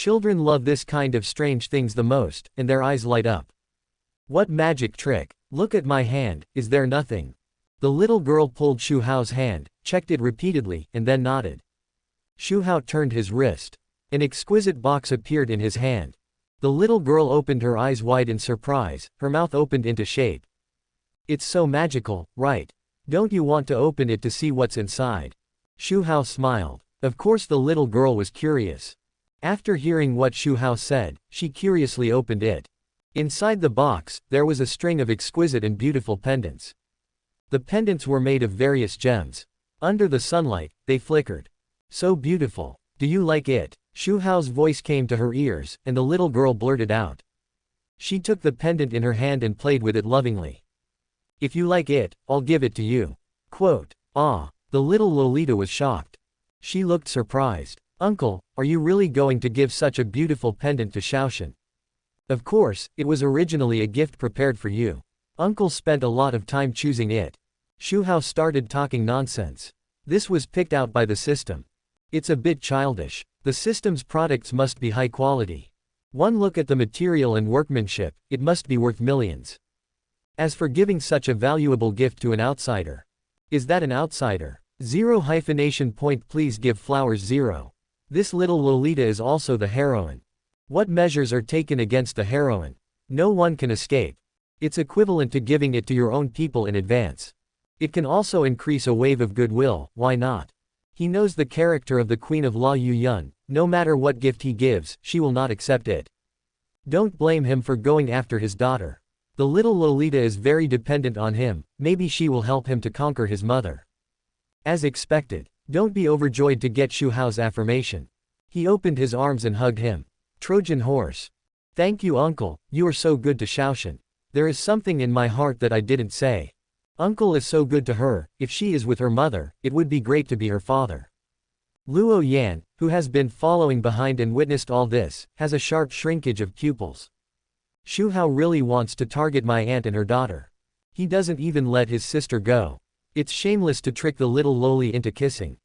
Children love this kind of strange things the most, and their eyes light up. What magic trick? Look at my hand, is there nothing? The little girl pulled Xu Hao's hand, checked it repeatedly, and then nodded. Xu Hao turned his wrist. An exquisite box appeared in his hand. The little girl opened her eyes wide in surprise, her mouth opened into shape. It's so magical, right? Don't you want to open it to see what's inside? Xu Hao smiled. Of course the little girl was curious. After hearing what Xu Hao said, she curiously opened it. Inside the box, there was a string of exquisite and beautiful pendants. The pendants were made of various gems. Under the sunlight, they flickered. So beautiful. Do you like it? Xu Hao's voice came to her ears, and the little girl blurted out. She took the pendant in her hand and played with it lovingly. If you like it, I'll give it to you. Quote. Ah. The little Lolita was shocked. She looked surprised. Uncle, are you really going to give such a beautiful pendant to Xiaoshan? Of course, it was originally a gift prepared for you. Uncle spent a lot of time choosing it. Xu Hao started talking nonsense. This was picked out by the system. It's a bit childish. The system's products must be high quality. One look at the material and workmanship, it must be worth millions. As for giving such a valuable gift to an outsider. Is that an outsider? 0 hyphenation point please give flowers 0. This little Lolita is also the heroine. What measures are taken against the heroine? No one can escape. It's equivalent to giving it to your own people in advance. It can also increase a wave of goodwill, why not? He knows the character of the Queen of La Yuyun, no matter what gift he gives, she will not accept it. Don't blame him for going after his daughter. The little Lolita is very dependent on him, maybe she will help him to conquer his mother. As expected, don't be overjoyed to get Xu Hao's affirmation. He opened his arms and hugged him. Trojan horse. Thank you uncle, you are so good to Xiaoshan. There is something in my heart that I didn't say. Uncle is so good to her, if she is with her mother, it would be great to be her father. Luo Yan, who has been following behind and witnessed all this, has a sharp shrinkage of pupils. Xu Hao really wants to target my aunt and her daughter. He doesn't even let his sister go. It's shameless to trick the little loli into kissing.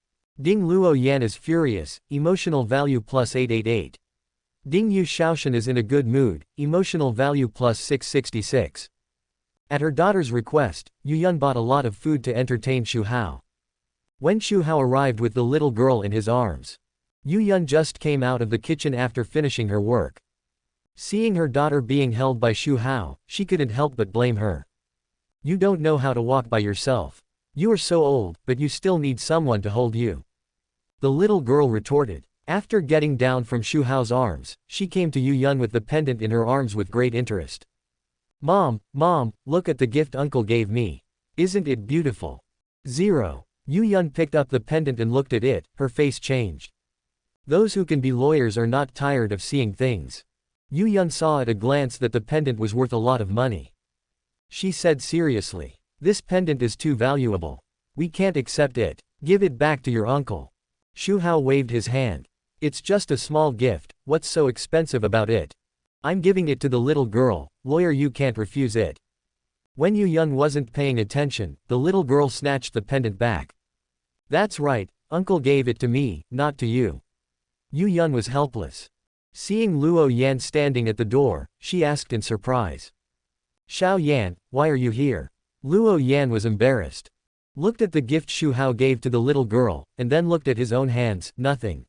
Ding Luo Yan is furious, emotional value plus 888. Ding Yu Xiaoshan is in a good mood, emotional value plus 666. At her daughter's request, Yu Yun bought a lot of food to entertain Xu Hao. When Xu Hao arrived with the little girl in his arms, Yu Yun just came out of the kitchen after finishing her work. Seeing her daughter being held by Xu Hao, she couldn't help but blame her. You don't know how to walk by yourself. You are so old, but you still need someone to hold you. The little girl retorted. After getting down from Xu Hao's arms, she came to Yu Yun with the pendant in her arms with great interest. Mom, look at the gift uncle gave me. Isn't it beautiful? 0. Yu Yun picked up the pendant and looked at it, her face changed. Those who can be lawyers are not tired of seeing things. Yu Yun saw at a glance that the pendant was worth a lot of money. She said seriously. This pendant is too valuable. We can't accept it. Give it back to your uncle. Xu Hao waved his hand. It's just a small gift, what's so expensive about it? I'm giving it to the little girl, lawyer you can't refuse it. When Yu Yun wasn't paying attention, the little girl snatched the pendant back. That's right, uncle gave it to me, not to you. Yu Yun was helpless. Seeing Luo Yan standing at the door, she asked in surprise. Xiao Yan, why are you here? Luo Yan was embarrassed. Looked at the gift Xu Hao gave to the little girl, and then looked at his own hands, nothing.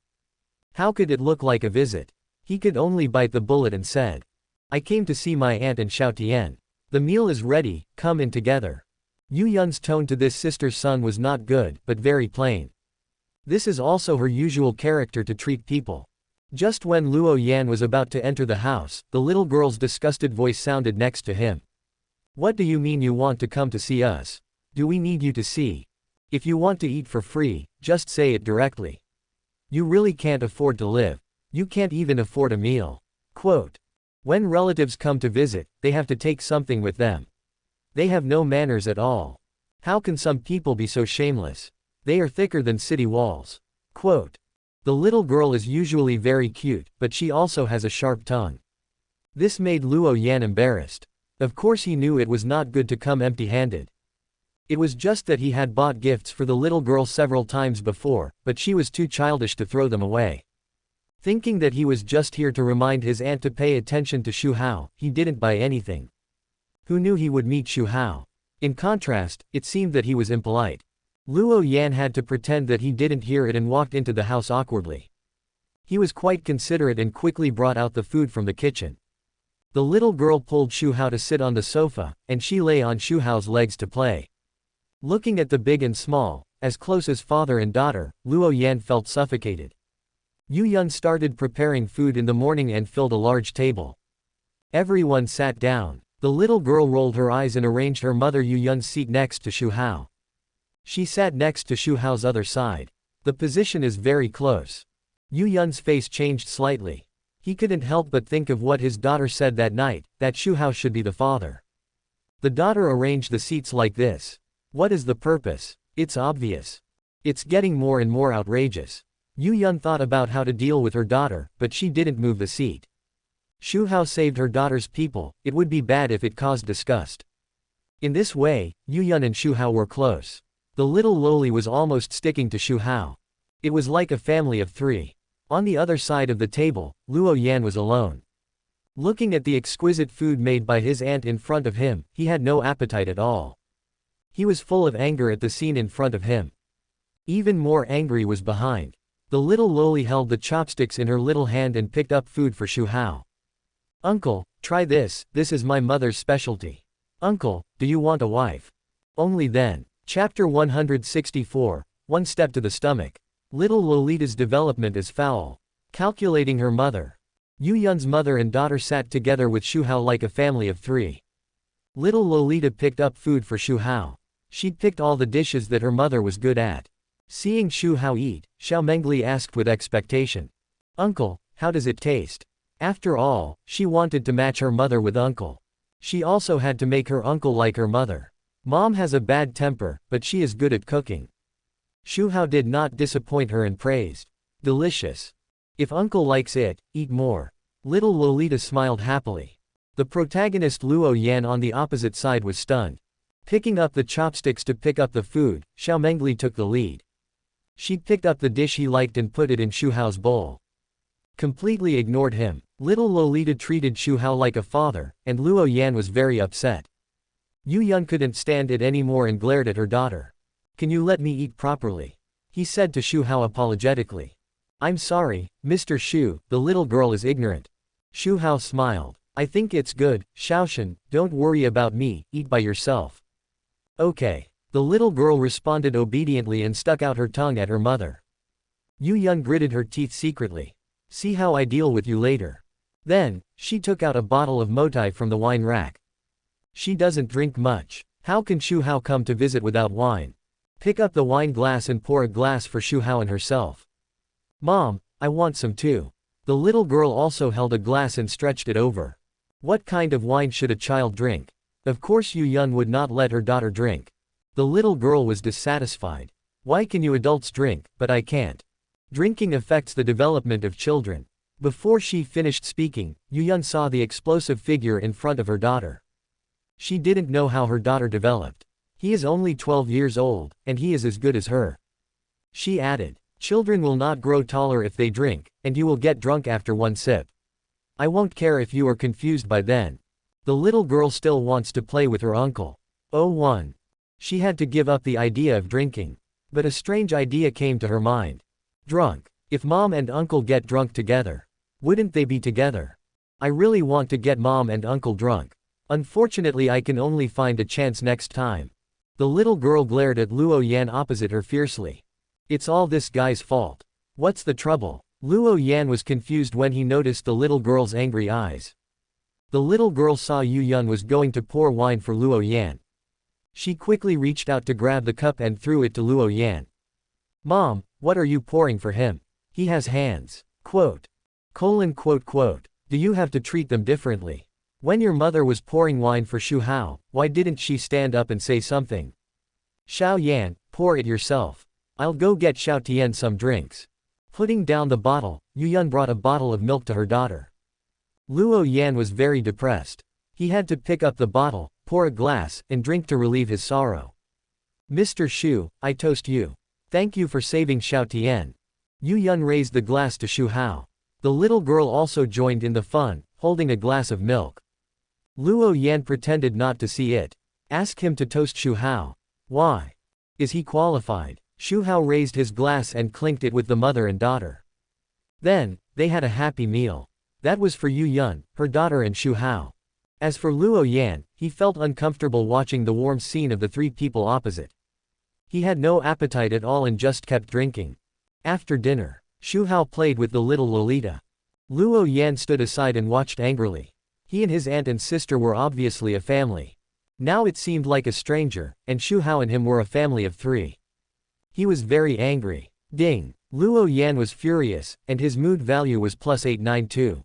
How could it look like a visit? He could only bite the bullet and said. I came to see my aunt and Xiao Tian. The meal is ready, come in together. Yu Yun's tone to this sister's son was not good, but very plain. This is also her usual character to treat people. Just when Luo Yan was about to enter the house, the little girl's disgusted voice sounded next to him. What do you mean you want to come to see us? Do we need you to see? If you want to eat for free, just say it directly. You really can't afford to live. You can't even afford a meal. Quote. When relatives come to visit, they have to take something with them. They have no manners at all. How can some people be so shameless? They are thicker than city walls. Quote. The little girl is usually very cute, but she also has a sharp tongue. This made Luo Yan embarrassed. Of course he knew it was not good to come empty-handed. It was just that he had bought gifts for the little girl several times before, but she was too childish to throw them away. Thinking that he was just here to remind his aunt to pay attention to Xu Hao, he didn't buy anything. Who knew he would meet Xu Hao? In contrast, it seemed that he was impolite. Luo Yan had to pretend that he didn't hear it and walked into the house awkwardly. He was quite considerate and quickly brought out the food from the kitchen. The little girl pulled Xu Hao to sit on the sofa, and she lay on Xu Hao's legs to play. Looking at the big and small, as close as father and daughter, Luo Yan felt suffocated. Yu Yun started preparing food in the morning and filled a large table. Everyone sat down. The little girl rolled her eyes and arranged her mother Yu Yun's seat next to Xu Hao. She sat next to Xu Hao's other side. The position is very close. Yu Yun's face changed slightly. He couldn't help but think of what his daughter said that night, that Xu Hao should be the father. The daughter arranged the seats like this. What is the purpose? It's obvious. It's getting more and more outrageous. Yu Yun thought about how to deal with her daughter, but she didn't move the seat. Xu Hao saved her daughter's people, it would be bad if it caused disgust. In this way, Yu Yun and Xu Hao were close. The little loli was almost sticking to Xu Hao. It was like a family of three. On the other side of the table, Luo Yan was alone. Looking at the exquisite food made by his aunt in front of him, he had no appetite at all. He was full of anger at the scene in front of him. Even more angry was behind. The little loli held the chopsticks in her little hand and picked up food for Xu Hao. Uncle, try this is my mother's specialty. Uncle, do you want a wife? Only then. Chapter 164, One Step to the Stomach. Little Lolita's development is foul. Calculating her mother. Yu Yun's mother and daughter sat together with Xu Hao like a family of three. Little Lolita picked up food for Xu Hao. She'd picked all the dishes that her mother was good at. Seeing Xu Hao eat, Xiao Mengli asked with expectation. Uncle, how does it taste? After all, she wanted to match her mother with uncle. She also had to make her uncle like her mother. Mom has a bad temper, but she is good at cooking. Xu Hao did not disappoint her and praised. Delicious. If uncle likes it, eat more. Little Lolita smiled happily. The protagonist Luo Yan on the opposite side was stunned. Picking up the chopsticks to pick up the food, Xiao Mengli took the lead. She picked up the dish he liked and put it in Xu Hao's bowl. Completely ignored him. Little Lolita treated Xu Hao like a father, and Luo Yan was very upset. Yu Yun couldn't stand it anymore and glared at her daughter. Can you let me eat properly? He said to Xu Hao apologetically. I'm sorry, Mr. Xu, the little girl is ignorant. Xu Hao smiled. I think it's good, Xiaoshan, don't worry about me, eat by yourself. Okay. The little girl responded obediently and stuck out her tongue at her mother. Yu Yun gritted her teeth secretly. See how I deal with you later. Then, she took out a bottle of motai from the wine rack. She doesn't drink much. How can Xu Hao come to visit without wine? Pick up the wine glass and pour a glass for Xu Hao and herself. Mom, I want some too. The little girl also held a glass and stretched it over. What kind of wine should a child drink? Of course Yu Yun would not let her daughter drink. The little girl was dissatisfied. Why can you adults drink, but I can't? Drinking affects the development of children. Before she finished speaking, Yu Yun saw the explosive figure in front of her daughter. She didn't know how her daughter developed. He is only 12 years old, and he is as good as her. She added, children will not grow taller if they drink, and you will get drunk after one sip. I won't care if you are confused by then. The little girl still wants to play with her uncle. Oh one. She had to give up the idea of drinking. But a strange idea came to her mind. Drunk. If mom and uncle get drunk together, wouldn't they be together? I really want to get mom and uncle drunk. Unfortunately I can only find a chance next time. The little girl glared at Luo Yan opposite her fiercely. It's all this guy's fault. What's the trouble? Luo Yan was confused when he noticed the little girl's angry eyes. The little girl saw Yu Yun was going to pour wine for Luo Yan. She quickly reached out to grab the cup and threw it to Luo Yan. Mom, what are you pouring for him? He has hands. Do you have to treat them differently? When your mother was pouring wine for Xu Hao, why didn't she stand up and say something? Xiao Yan, pour it yourself. I'll go get Xiao Tian some drinks. Putting down the bottle, Yu Yun brought a bottle of milk to her daughter. Luo Yan was very depressed. He had to pick up the bottle, pour a glass, and drink to relieve his sorrow. Mr. Xu, I toast you. Thank you for saving Xiao Tian. Yu Yun raised the glass to Xu Hao. The little girl also joined in the fun, holding a glass of milk. Luo Yan pretended not to see it. Ask him to toast Xu Hao. Why? Is he qualified? Xu Hao raised his glass and clinked it with the mother and daughter. Then, they had a happy meal. That was for Yu Yun, her daughter and Xu Hao. As for Luo Yan, he felt uncomfortable watching the warm scene of the three people opposite. He had no appetite at all and just kept drinking. After dinner, Xu Hao played with the little Lolita. Luo Yan stood aside and watched angrily. He and his aunt and sister were obviously a family. Now it seemed like a stranger, and Xu Hao and him were a family of three. He was very angry. Ding! Luo Yan was furious, and his mood value was +892.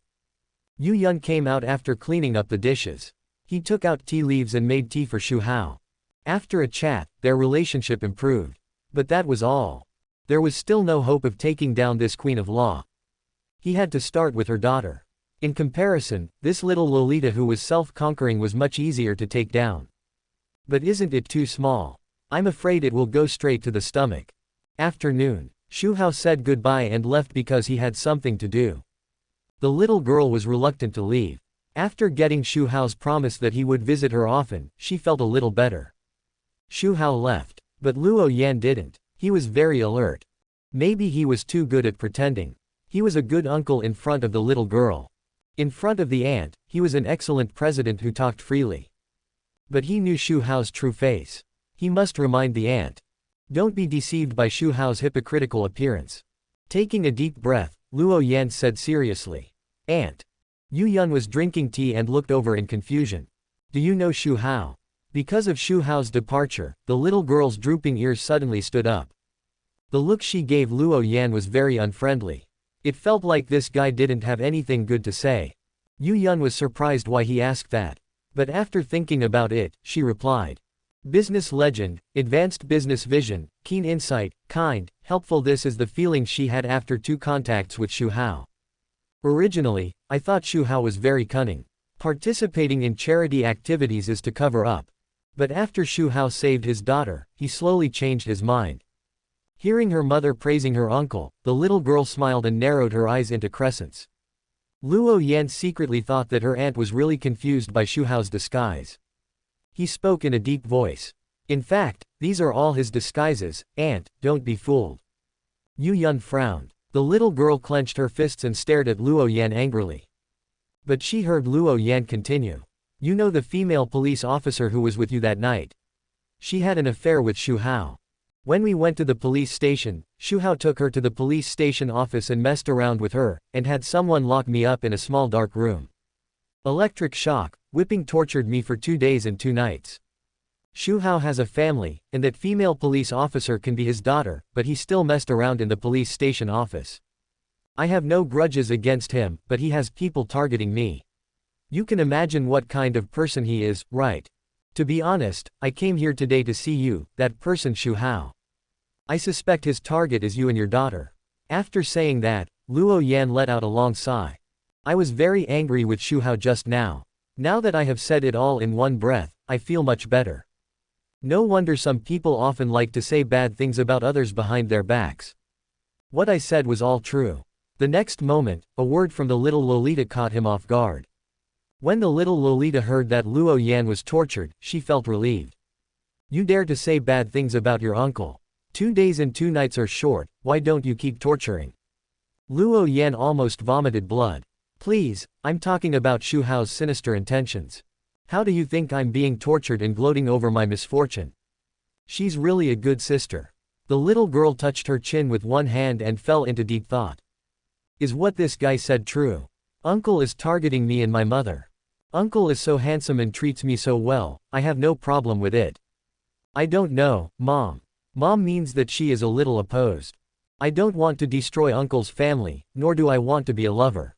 Yu Yun came out after cleaning up the dishes. He took out tea leaves and made tea for Xu Hao. After a chat, their relationship improved. But that was all. There was still no hope of taking down this queen of law. He had to start with her daughter. In comparison, this little Lolita who was self-conquering was much easier to take down. But isn't it too small? I'm afraid it will go straight to the stomach. Afternoon. Xu Hao said goodbye and left because he had something to do. The little girl was reluctant to leave. After getting Xu Hao's promise that he would visit her often, she felt a little better. Xu Hao left. But Luo Yan didn't. He was very alert. Maybe he was too good at pretending. He was a good uncle in front of the little girl. In front of the aunt, he was an excellent president who talked freely. But he knew Xu Hao's true face. He must remind the aunt. Don't be deceived by Xu Hao's hypocritical appearance. Taking a deep breath, Luo Yan said seriously. Aunt. Yu Yun was drinking tea and looked over in confusion. Do you know Xu Hao? Because of Xu Hao's departure, the little girl's drooping ears suddenly stood up. The look she gave Luo Yan was very unfriendly. It felt like this guy didn't have anything good to say. Yu Yun was surprised why he asked that. But after thinking about it, she replied. Business legend, advanced business vision, keen insight, kind, helpful. This is the feeling she had after 2 contacts with Xu Hao. Originally, I thought Xu Hao was very cunning. Participating in charity activities is to cover up. But after Xu Hao saved his daughter, he slowly changed his mind. Hearing her mother praising her uncle, the little girl smiled and narrowed her eyes into crescents. Luo Yan secretly thought that her aunt was really confused by Xu Hao's disguise. He spoke in a deep voice. In fact, these are all his disguises, aunt, don't be fooled. Yu Yun frowned. The little girl clenched her fists and stared at Luo Yan angrily. But she heard Luo Yan continue. You know the female police officer who was with you that night? She had an affair with Xu Hao. When we went to the police station, Xu Hao took her to the police station office and messed around with her, and had someone lock me up in a small dark room. Electric shock, whipping tortured me for 2 days and 2 nights. Xu Hao has a family, and that female police officer can be his daughter, but he still messed around in the police station office. I have no grudges against him, but he has people targeting me. You can imagine what kind of person he is, right? To be honest, I came here today to see you, that person Xu Hao. I suspect his target is you and your daughter. After saying that, Luo Yan let out a long sigh. I was very angry with Xu Hao just now. Now that I have said it all in one breath, I feel much better. No wonder some people often like to say bad things about others behind their backs. What I said was all true. The next moment, a word from the little Lolita caught him off guard. When the little Lolita heard that Luo Yan was tortured, she felt relieved. You dare to say bad things about your uncle. 2 days and 2 nights are short, why don't you keep torturing? Luo Yan almost vomited blood. Please, I'm talking about Xu Hao's sinister intentions. How do you think I'm being tortured and gloating over my misfortune? She's really a good sister. The little girl touched her chin with one hand and fell into deep thought. Is what this guy said true? Uncle is targeting me and my mother. Uncle is so handsome and treats me so well, I have no problem with it. I don't know, Mom. Mom means that she is a little opposed. I don't want to destroy Uncle's family, nor do I want to be a lover.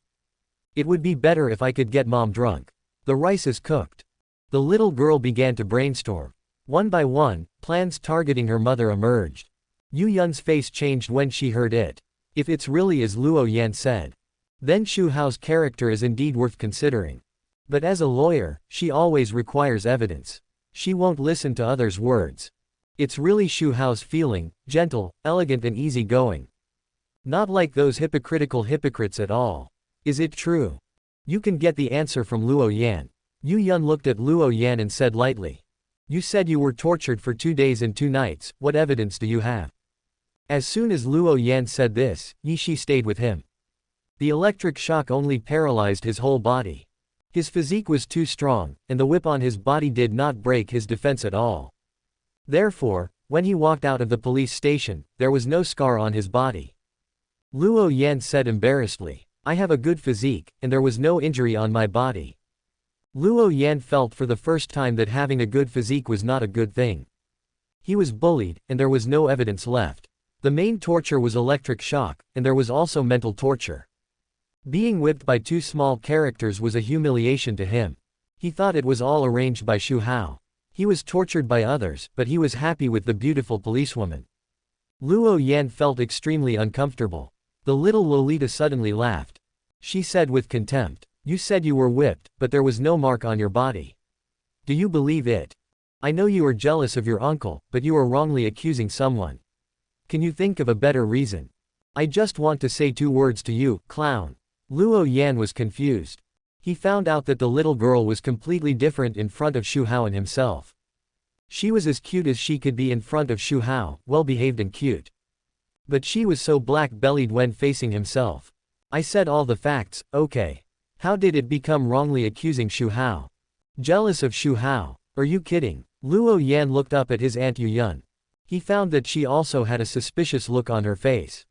It would be better if I could get Mom drunk. The rice is cooked. The little girl began to brainstorm. One by one, plans targeting her mother emerged. Yu Yun's face changed when she heard it. If it's really as Luo Yan said, then Xu Hao's character is indeed worth considering. But as a lawyer, she always requires evidence. She won't listen to others' words. It's really Xu Hao's feeling, gentle, elegant and easygoing. Not like those hypocritical hypocrites at all. Is it true? You can get the answer from Luo Yan. Yu Yun looked at Luo Yan and said lightly. You said you were tortured for 2 days and 2 nights, what evidence do you have? As soon as Luo Yan said this, Yi Shi stayed with him. The electric shock only paralyzed his whole body. His physique was too strong, and the whip on his body did not break his defense at all. Therefore, when he walked out of the police station, there was no scar on his body. Luo Yan said embarrassedly, I have a good physique, and there was no injury on my body. Luo Yan felt for the first time that having a good physique was not a good thing. He was bullied, and there was no evidence left. The main torture was electric shock, and there was also mental torture. Being whipped by 2 small characters was a humiliation to him. He thought it was all arranged by Xu Hao. He was tortured by others, but he was happy with the beautiful policewoman. Luo Yan felt extremely uncomfortable. The little Lolita suddenly laughed. She said with contempt, You said you were whipped, but there was no mark on your body. Do you believe it? I know you are jealous of your uncle, but you are wrongly accusing someone. Can you think of a better reason? I just want to say 2 words to you, clown. Luo Yan was confused. He found out that the little girl was completely different in front of Xu Hao and himself. She was as cute as she could be in front of Xu Hao, well-behaved and cute. But she was so black-bellied when facing himself. I said all the facts, okay. How did it become wrongly accusing Xu Hao? Jealous of Xu Hao? Are you kidding? Luo Yan looked up at his aunt Yu Yun. He found that she also had a suspicious look on her face.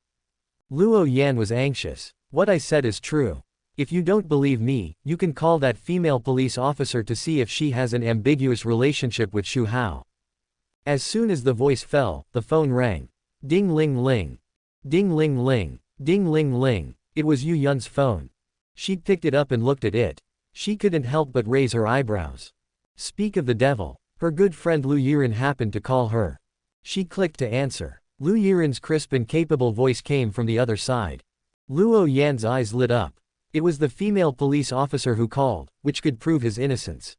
Luo Yan was anxious. What I said is true. If you don't believe me, you can call that female police officer to see if she has an ambiguous relationship with Xu Hao. As soon as the voice fell, the phone rang. Ding ling ling. Ding ling ling. Ding ling ling. It was Yu Yun's phone. She picked it up and looked at it. She couldn't help but raise her eyebrows. Speak of the devil. Her good friend Lu Yiren happened to call her. She clicked to answer. Lu Yiren's crisp and capable voice came from the other side. Luo Yan's eyes lit up. It was the female police officer who called, which could prove his innocence.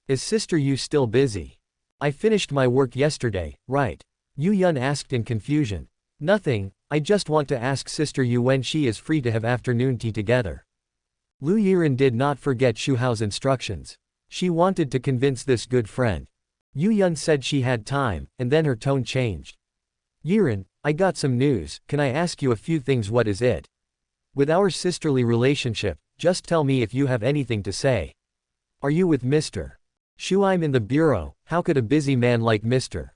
Is Sister Yu still busy? I finished my work yesterday, right? Yu Yun asked in confusion. Nothing, I just want to ask Sister Yu when she is free to have afternoon tea together. Lu Yiren did not forget Xu Hao's instructions. She wanted to convince this good friend. Yu Yun said she had time, and then her tone changed. Yiren, I got some news, can I ask you a few things? What is it? With our sisterly relationship, just tell me if you have anything to say. Are you with Mr. Xu? I'm in the bureau, how could a busy man like Mr.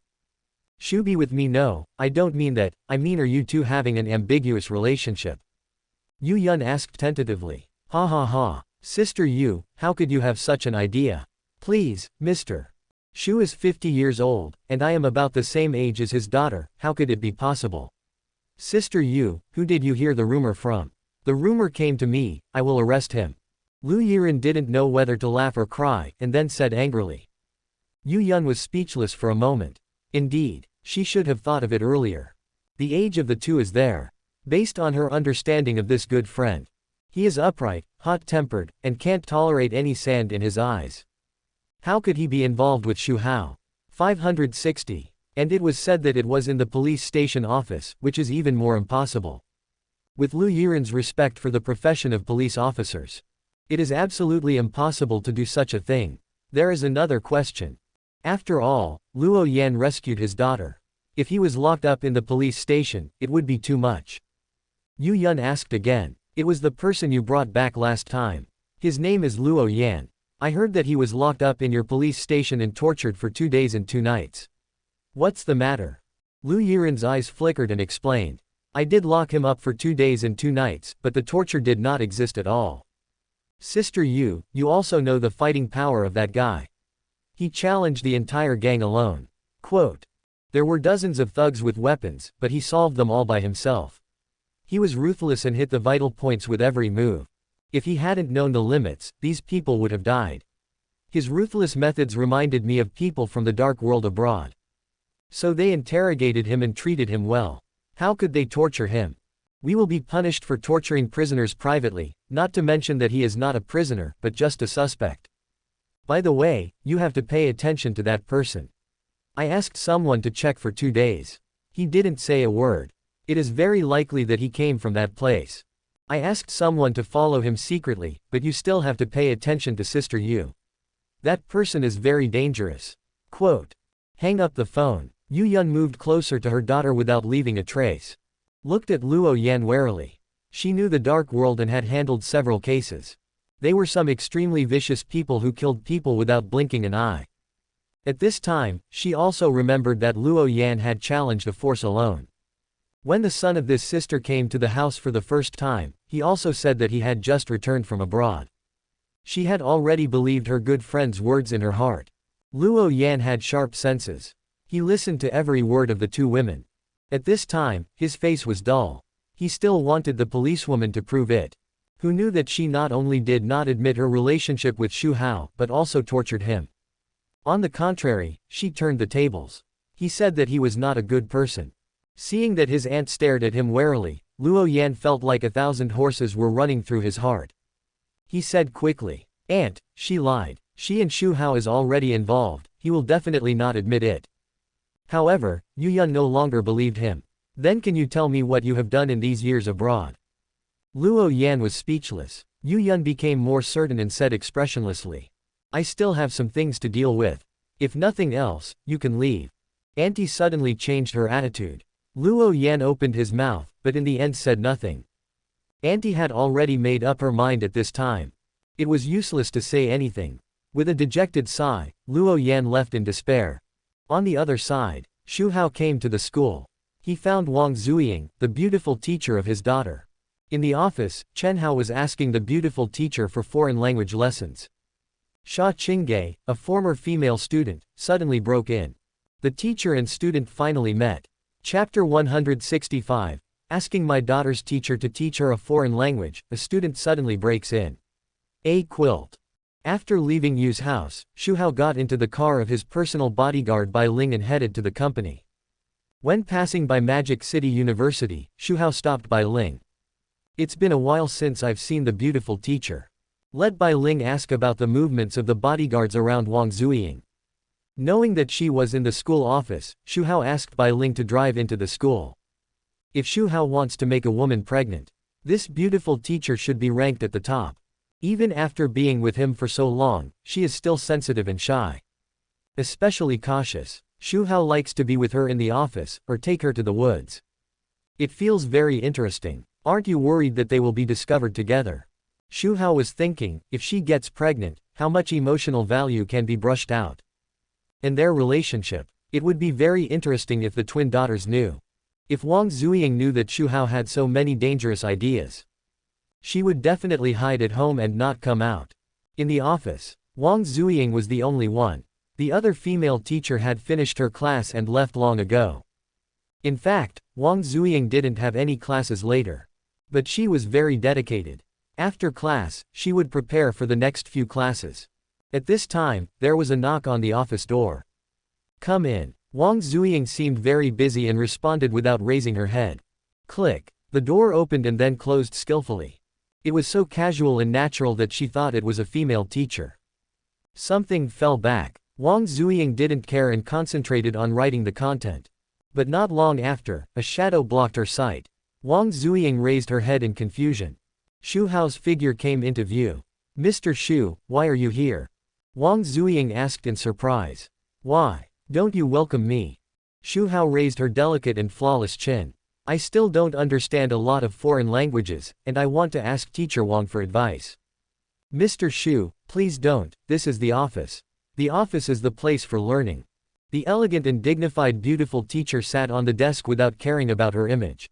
Xu be with me? No, I don't mean that, I mean are you two having an ambiguous relationship? Yu Yun asked tentatively. Ha ha ha. Sister Yu, how could you have such an idea? Please, Mr. Xu is 50 years old, and I am about the same age as his daughter, how could it be possible? Sister Yu, who did you hear the rumor from? The rumor came to me, I will arrest him. Lu Yiren didn't know whether to laugh or cry, and then said angrily. Yu Yun was speechless for a moment. Indeed, she should have thought of it earlier. The age of the two is there. Based on her understanding of this good friend. He is upright, hot-tempered, and can't tolerate any sand in his eyes. How could he be involved with Xu Hao? 560. And it was said that it was in the police station office, which is even more impossible. With Lu Yiren's respect for the profession of police officers. It is absolutely impossible to do such a thing. There is another question. After all, Luo Yan rescued his daughter. If he was locked up in the police station, it would be too much. Yu Yun asked again. It was the person you brought back last time. His name is Luo Yan. I heard that he was locked up in your police station and tortured for 2 days and 2 nights. What's the matter? Lu Yiren's eyes flickered and explained. I did lock him up for 2 days and 2 nights, but the torture did not exist at all. Sister Yu, you also know the fighting power of that guy. He challenged the entire gang alone. Quote. There were dozens of thugs with weapons, but he solved them all by himself. He was ruthless and hit the vital points with every move. If he hadn't known the limits, these people would have died. His ruthless methods reminded me of people from the dark world abroad. So they interrogated him and treated him well. How could they torture him? We will be punished for torturing prisoners privately, not to mention that he is not a prisoner, but just a suspect. By the way, you have to pay attention to that person. I asked someone to check for 2 days. He didn't say a word. It is very likely that he came from that place. I asked someone to follow him secretly, but you still have to pay attention to Sister Yu. That person is very dangerous. Quote. Hang up the phone. Yu Yun moved closer to her daughter without leaving a trace. Looked at Luo Yan warily. She knew the dark world and had handled several cases. They were some extremely vicious people who killed people without blinking an eye. At this time, she also remembered that Luo Yan had challenged a force alone. When the son of this sister came to the house for the first time, he also said that he had just returned from abroad. She had already believed her good friend's words in her heart. Luo Yan had sharp senses. He listened to every word of the two women. At this time, his face was dull. He still wanted the policewoman to prove it. Who knew that she not only did not admit her relationship with Xu Hao, but also tortured him. On the contrary, she turned the tables. He said that he was not a good person. Seeing that his aunt stared at him warily, Luo Yan felt like 1,000 horses were running through his heart. He said quickly, "Aunt, she lied. She and Xu Hao is already involved, he will definitely not admit it." However, Yu Yun no longer believed him. "Then can you tell me what you have done in these years abroad?" Luo Yan was speechless. Yu Yun became more certain and said expressionlessly, "I still have some things to deal with. If nothing else, you can leave." Auntie suddenly changed her attitude. Luo Yan opened his mouth, but in the end said nothing. Auntie had already made up her mind at this time. It was useless to say anything. With a dejected sigh, Luo Yan left in despair. On the other side, Xu Hao came to the school. He found Wang Zuying, the beautiful teacher of his daughter. In the office, Chen Hao was asking the beautiful teacher for foreign language lessons. Sha Qingge, a former female student, suddenly broke in. The teacher and student finally met. Chapter 165, Asking my daughter's teacher to teach her a foreign language, a student suddenly breaks in. A quilt. After leaving Yu's house, Xu Hao got into the car of his personal bodyguard Bai Ling and headed to the company. When passing by Magic City University, Xu Hao stopped Bai Ling. "It's been a while since I've seen the beautiful teacher. Let Bai Ling ask about the movements of the bodyguards around Wang Zuying." Knowing that she was in the school office, Xu Hao asked Bai Ling to drive into the school. If Xu Hao wants to make a woman pregnant, this beautiful teacher should be ranked at the top. Even after being with him for so long, she is still sensitive and shy. Especially cautious. Xu Hao likes to be with her in the office, or take her to the woods. It feels very interesting. Aren't you worried that they will be discovered together? Xu Hao was thinking, if she gets pregnant, how much emotional value can be brushed out? And their relationship. It would be very interesting if the twin daughters knew. If Wang Zuying knew that Xu Hao had so many dangerous ideas, she would definitely hide at home and not come out. In the office, Wang Zuying was the only one. The other female teacher had finished her class and left long ago. In fact, Wang Zuying didn't have any classes later. But she was very dedicated. After class, she would prepare for the next few classes. At this time, there was a knock on the office door. "Come in." Wang Zuying seemed very busy and responded without raising her head. Click. The door opened and then closed skillfully. It was so casual and natural that she thought it was a female teacher. Something fell back. Wang Zuying didn't care and concentrated on writing the content. But not long after, a shadow blocked her sight. Wang Zuying raised her head in confusion. Xu Hao's figure came into view. "Mr. Xu, why are you here?" Wang Zuying asked in surprise. "Why don't you welcome me?" Xu Hao raised her delicate and flawless chin. "I still don't understand a lot of foreign languages, and I want to ask Teacher Wang for advice." "Mr. Xu, please don't, this is the office. The office is the place for learning." The elegant and dignified beautiful teacher sat on the desk without caring about her image.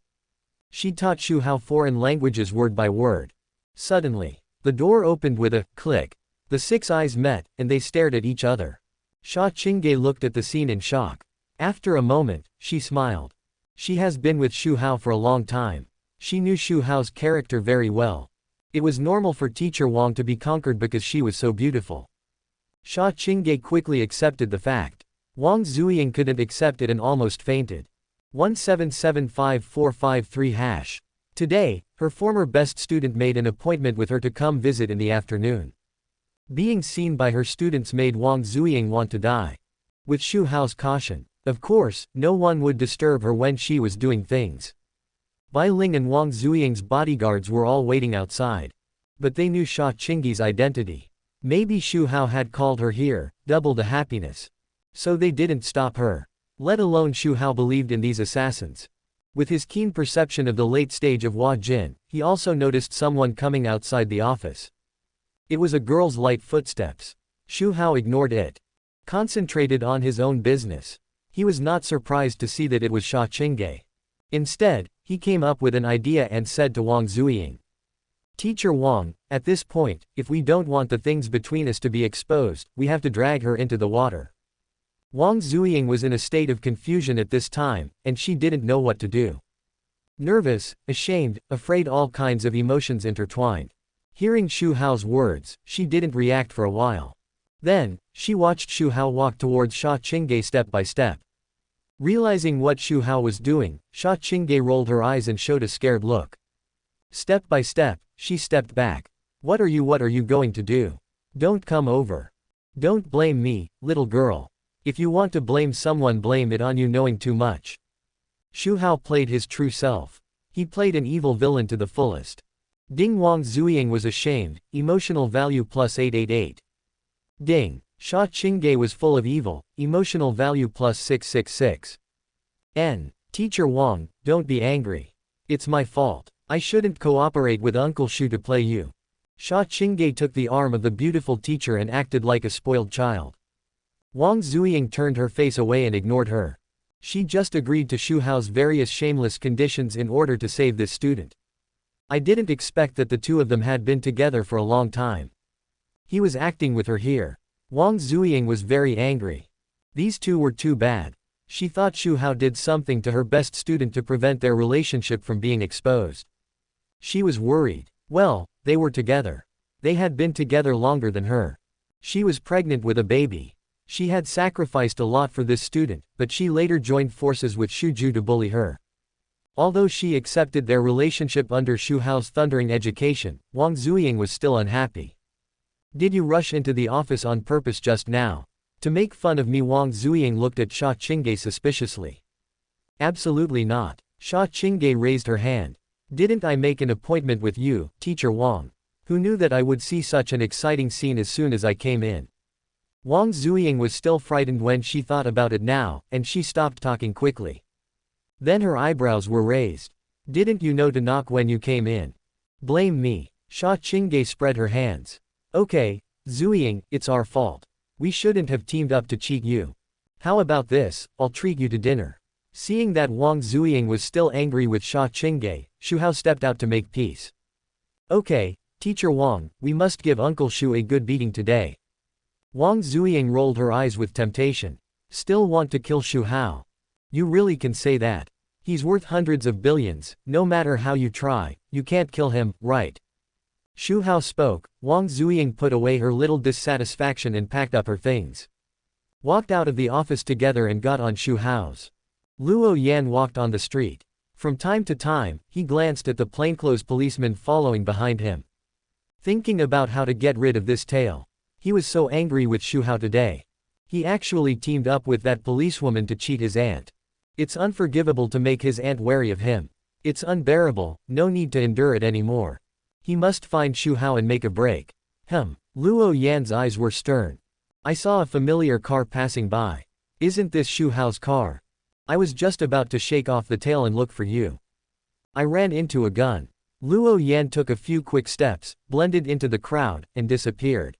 She taught Xu Hao foreign languages word by word. Suddenly, the door opened with a click. The six eyes met, and they stared at each other. Sha Qingge looked at the scene in shock. After a moment, she smiled. She has been with Xu Hao for a long time. She knew Xu Hao's character very well. It was normal for Teacher Wang to be conquered because she was so beautiful. Sha Qingge quickly accepted the fact. Wang Zuying couldn't accept it and almost fainted. 1775453 #. Today, her former best student made an appointment with her to come visit in the afternoon. Being seen by her students made Wang Zuying want to die. With Xu Hao's caution, of course, no one would disturb her when she was doing things. Bai Ling and Wang Zuying's bodyguards were all waiting outside. But they knew Sha Qingge's identity. Maybe Xu Hao had called her here, double the happiness. So they didn't stop her. Let alone Xu Hao believed in these assassins. With his keen perception of the late stage of Hua Jin, he also noticed someone coming outside the office. It was a girl's light footsteps. Xu Hao ignored it. Concentrated on his own business. He was not surprised to see that it was Sha Qingge. Instead, he came up with an idea and said to Wang Zuying. Teacher Wang, at this point, if we don't want the things between us to be exposed, we have to drag her into the water. Wang Zuying was in a state of confusion at this time, and she didn't know what to do. Nervous, ashamed, afraid, all kinds of emotions intertwined. Hearing Xu Hao's words, she didn't react for a while. Then, she watched Xu Hao walk towards Sha Qingge step by step. Realizing what Xu Hao was doing, Sha Qingge rolled her eyes and showed a scared look. Step by step, she stepped back. What are you going to do? Don't come over. Don't blame me, little girl. If you want to blame someone, blame it on you knowing too much. Xu Hao played his true self. He played an evil villain to the fullest. Ding. Wang Zuying was ashamed, emotional value plus 888. Ding. Sha Qingge was full of evil, emotional value plus 666. N. Teacher Wang, don't be angry. It's my fault. I shouldn't cooperate with Uncle Xu to play you. Sha Qingge took the arm of the beautiful teacher and acted like a spoiled child. Wang Zuying turned her face away and ignored her. She just agreed to Xu Hao's various shameless conditions in order to save this student. I didn't expect that the two of them had been together for a long time. He was acting with her here. Wang Zuying was very angry. These two were too bad. She thought Xu Hao did something to her best student to prevent their relationship from being exposed. She was worried. Well, they were together. They had been together longer than her. She was pregnant with a baby. She had sacrificed a lot for this student, but she later joined forces with Xu Ju to bully her. Although she accepted their relationship under Xu Hao's thundering education, Wang Zuying was still unhappy. Did you rush into the office on purpose just now? To make fun of me? Wang Zuying looked at Sha Qingge suspiciously. Absolutely not. Sha Qingge raised her hand. Didn't I make an appointment with you, Teacher Wang? Who knew that I would see such an exciting scene as soon as I came in? Wang Zuying was still frightened when she thought about it now, and she stopped talking quickly. Then her eyebrows were raised. Didn't you know to knock when you came in? Blame me. Sha Qingge spread her hands. Okay, Zuying, it's our fault. We shouldn't have teamed up to cheat you. How about this, I'll treat you to dinner. Seeing that Wang Zuying was still angry with Sha Qingge, Xu Hao stepped out to make peace. Okay, Teacher Wang, we must give Uncle Xu a good beating today. Wang Zuying rolled her eyes with temptation. Still want to kill Xu Hao? You really can say that. He's worth hundreds of billions, no matter how you try, you can't kill him, right? Xu Hao spoke. Wang Zuying put away her little dissatisfaction and packed up her things. Walked out of the office together and got on Xu Hao's. Luo Yan walked on the street. From time to time, he glanced at the plainclothes policeman following behind him. Thinking about how to get rid of this tail. He was so angry with Xu Hao today. He actually teamed up with that policewoman to cheat his aunt. It's unforgivable to make his aunt wary of him. It's unbearable, no need to endure it anymore. He must find Xu Hao and make a break. Luo Yan's eyes were stern. I saw a familiar car passing by. Isn't this Xu Hao's car? I was just about to shake off the tail and look for you. I ran into a gun. Luo Yan took a few quick steps, blended into the crowd, and disappeared.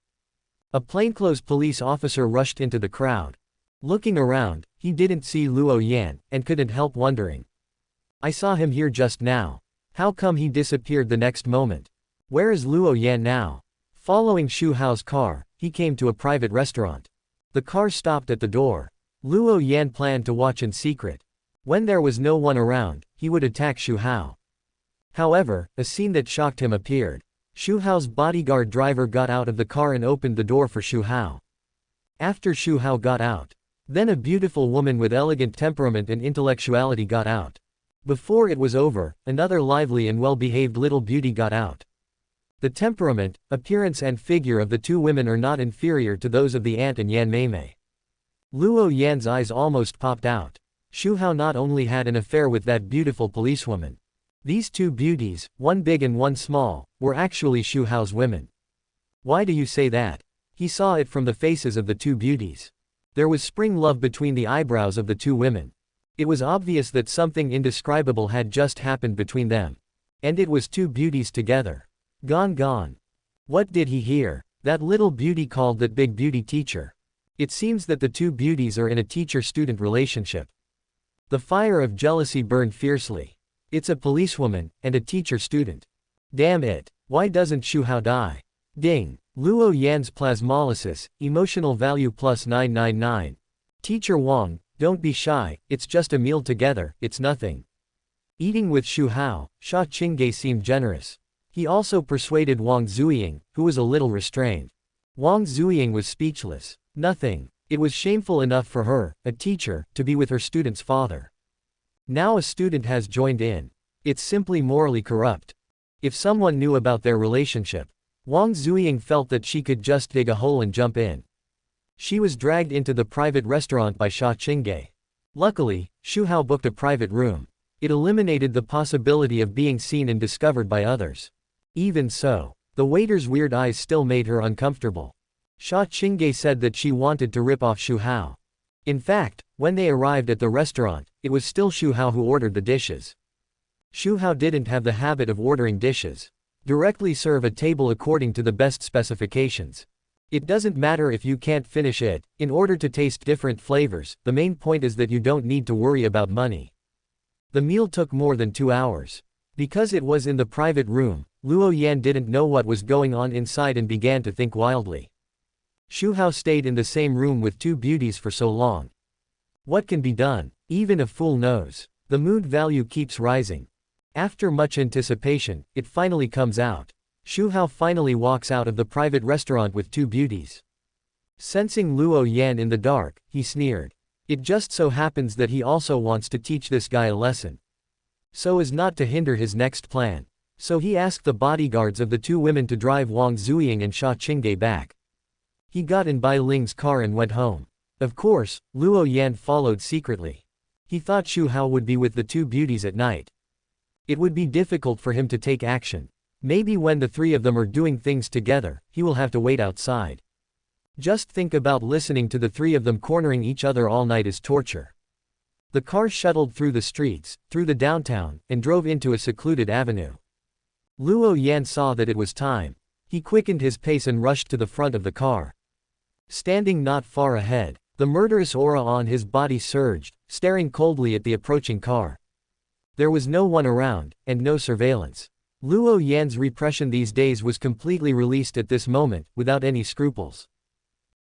A plainclothes police officer rushed into the crowd. Looking around, he didn't see Luo Yan, and couldn't help wondering. I saw him here just now. How come he disappeared the next moment? Where is Luo Yan now? Following Xu Hao's car, he came to a private restaurant. The car stopped at the door. Luo Yan planned to watch in secret. When there was no one around, he would attack Xu Hao. However, a scene that shocked him appeared. Xu Hao's bodyguard driver got out of the car and opened the door for Xu Hao. After Xu Hao got out, then a beautiful woman with elegant temperament and intellectuality got out. Before it was over, another lively and well-behaved little beauty got out. The temperament, appearance and figure of the two women are not inferior to those of the aunt and Yan Meimei. Luo Yan's eyes almost popped out. Xu Hao not only had an affair with that beautiful policewoman. These two beauties, one big and one small, were actually Xu Hao's women. Why do you say that? He saw it from the faces of the two beauties. There was spring love between the eyebrows of the two women. It was obvious that something indescribable had just happened between them. And it was two beauties together. Gone. What did he hear? That little beauty called that big beauty teacher. It seems that the two beauties are in a teacher-student relationship. The fire of jealousy burned fiercely. It's a policewoman, and a teacher-student. Damn it, why doesn't Xu Hao die? Ding. Luo Yan's plasmolysis, emotional value plus 999. Teacher Wang, don't be shy, it's just a meal together, it's nothing. Eating with Xu Hao, Sha Qingge seemed generous. He also persuaded Wang Zuying, who was a little restrained. Wang Zuying was speechless. Nothing. It was shameful enough for her, a teacher, to be with her student's father. Now a student has joined in. It's simply morally corrupt. If someone knew about their relationship, Wang Zuying felt that she could just dig a hole and jump in. She was dragged into the private restaurant by Sha Qingge. Luckily, Xu Hao booked a private room. It eliminated the possibility of being seen and discovered by others. Even so, the waiter's weird eyes still made her uncomfortable. Sha Qingge said that she wanted to rip off Xu Hao. In fact, when they arrived at the restaurant, it was still Xu Hao who ordered the dishes. Xu Hao didn't have the habit of ordering dishes. Directly serve a table according to the best specifications. It doesn't matter if you can't finish it, in order to taste different flavors, the main point is that you don't need to worry about money. The meal took more than 2 hours. Because it was in the private room, Luo Yan didn't know what was going on inside and began to think wildly. Xu Hao stayed in the same room with two beauties for so long. What can be done? Even a fool knows. The mood value keeps rising. After much anticipation, it finally comes out. Xu Hao finally walks out of the private restaurant with two beauties. Sensing Luo Yan in the dark, he sneered. It just so happens that he also wants to teach this guy a lesson. So as not to hinder his next plan. So he asked the bodyguards of the two women to drive Wang Zuying and Sha Qingge back. He got in Bai Ling's car and went home. Of course, Luo Yan followed secretly. He thought Xu Hao would be with the two beauties at night. It would be difficult for him to take action. Maybe when the three of them are doing things together, he will have to wait outside. Just think about listening to the three of them cornering each other all night is torture. The car shuttled through the streets, through the downtown, and drove into a secluded avenue. Luo Yan saw that it was time. He quickened his pace and rushed to the front of the car. Standing not far ahead, the murderous aura on his body surged, staring coldly at the approaching car. There was no one around, and no surveillance. Luo Yan's repression these days was completely released at this moment, without any scruples.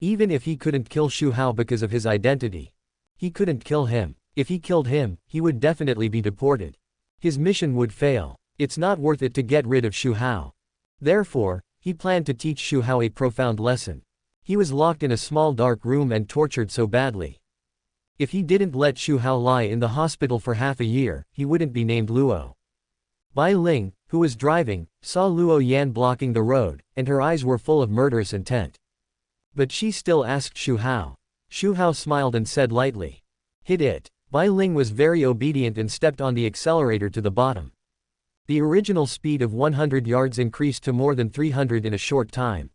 Even if he couldn't kill Xu Hao because of his identity, he couldn't kill him. If he killed him, he would definitely be deported. His mission would fail. It's not worth it to get rid of Xu Hao. Therefore, he planned to teach Xu Hao a profound lesson. He was locked in a small dark room and tortured so badly. If he didn't let Xu Hao lie in the hospital for half a year, he wouldn't be named Luo. Bai Ling, who was driving, saw Luo Yan blocking the road, and her eyes were full of murderous intent. But she still asked Xu Hao. Xu Hao smiled and said lightly, "Hit it." Bai Ling was very obedient and stepped on the accelerator to the bottom. The original speed of 100 yards increased to more than 300 in a short time.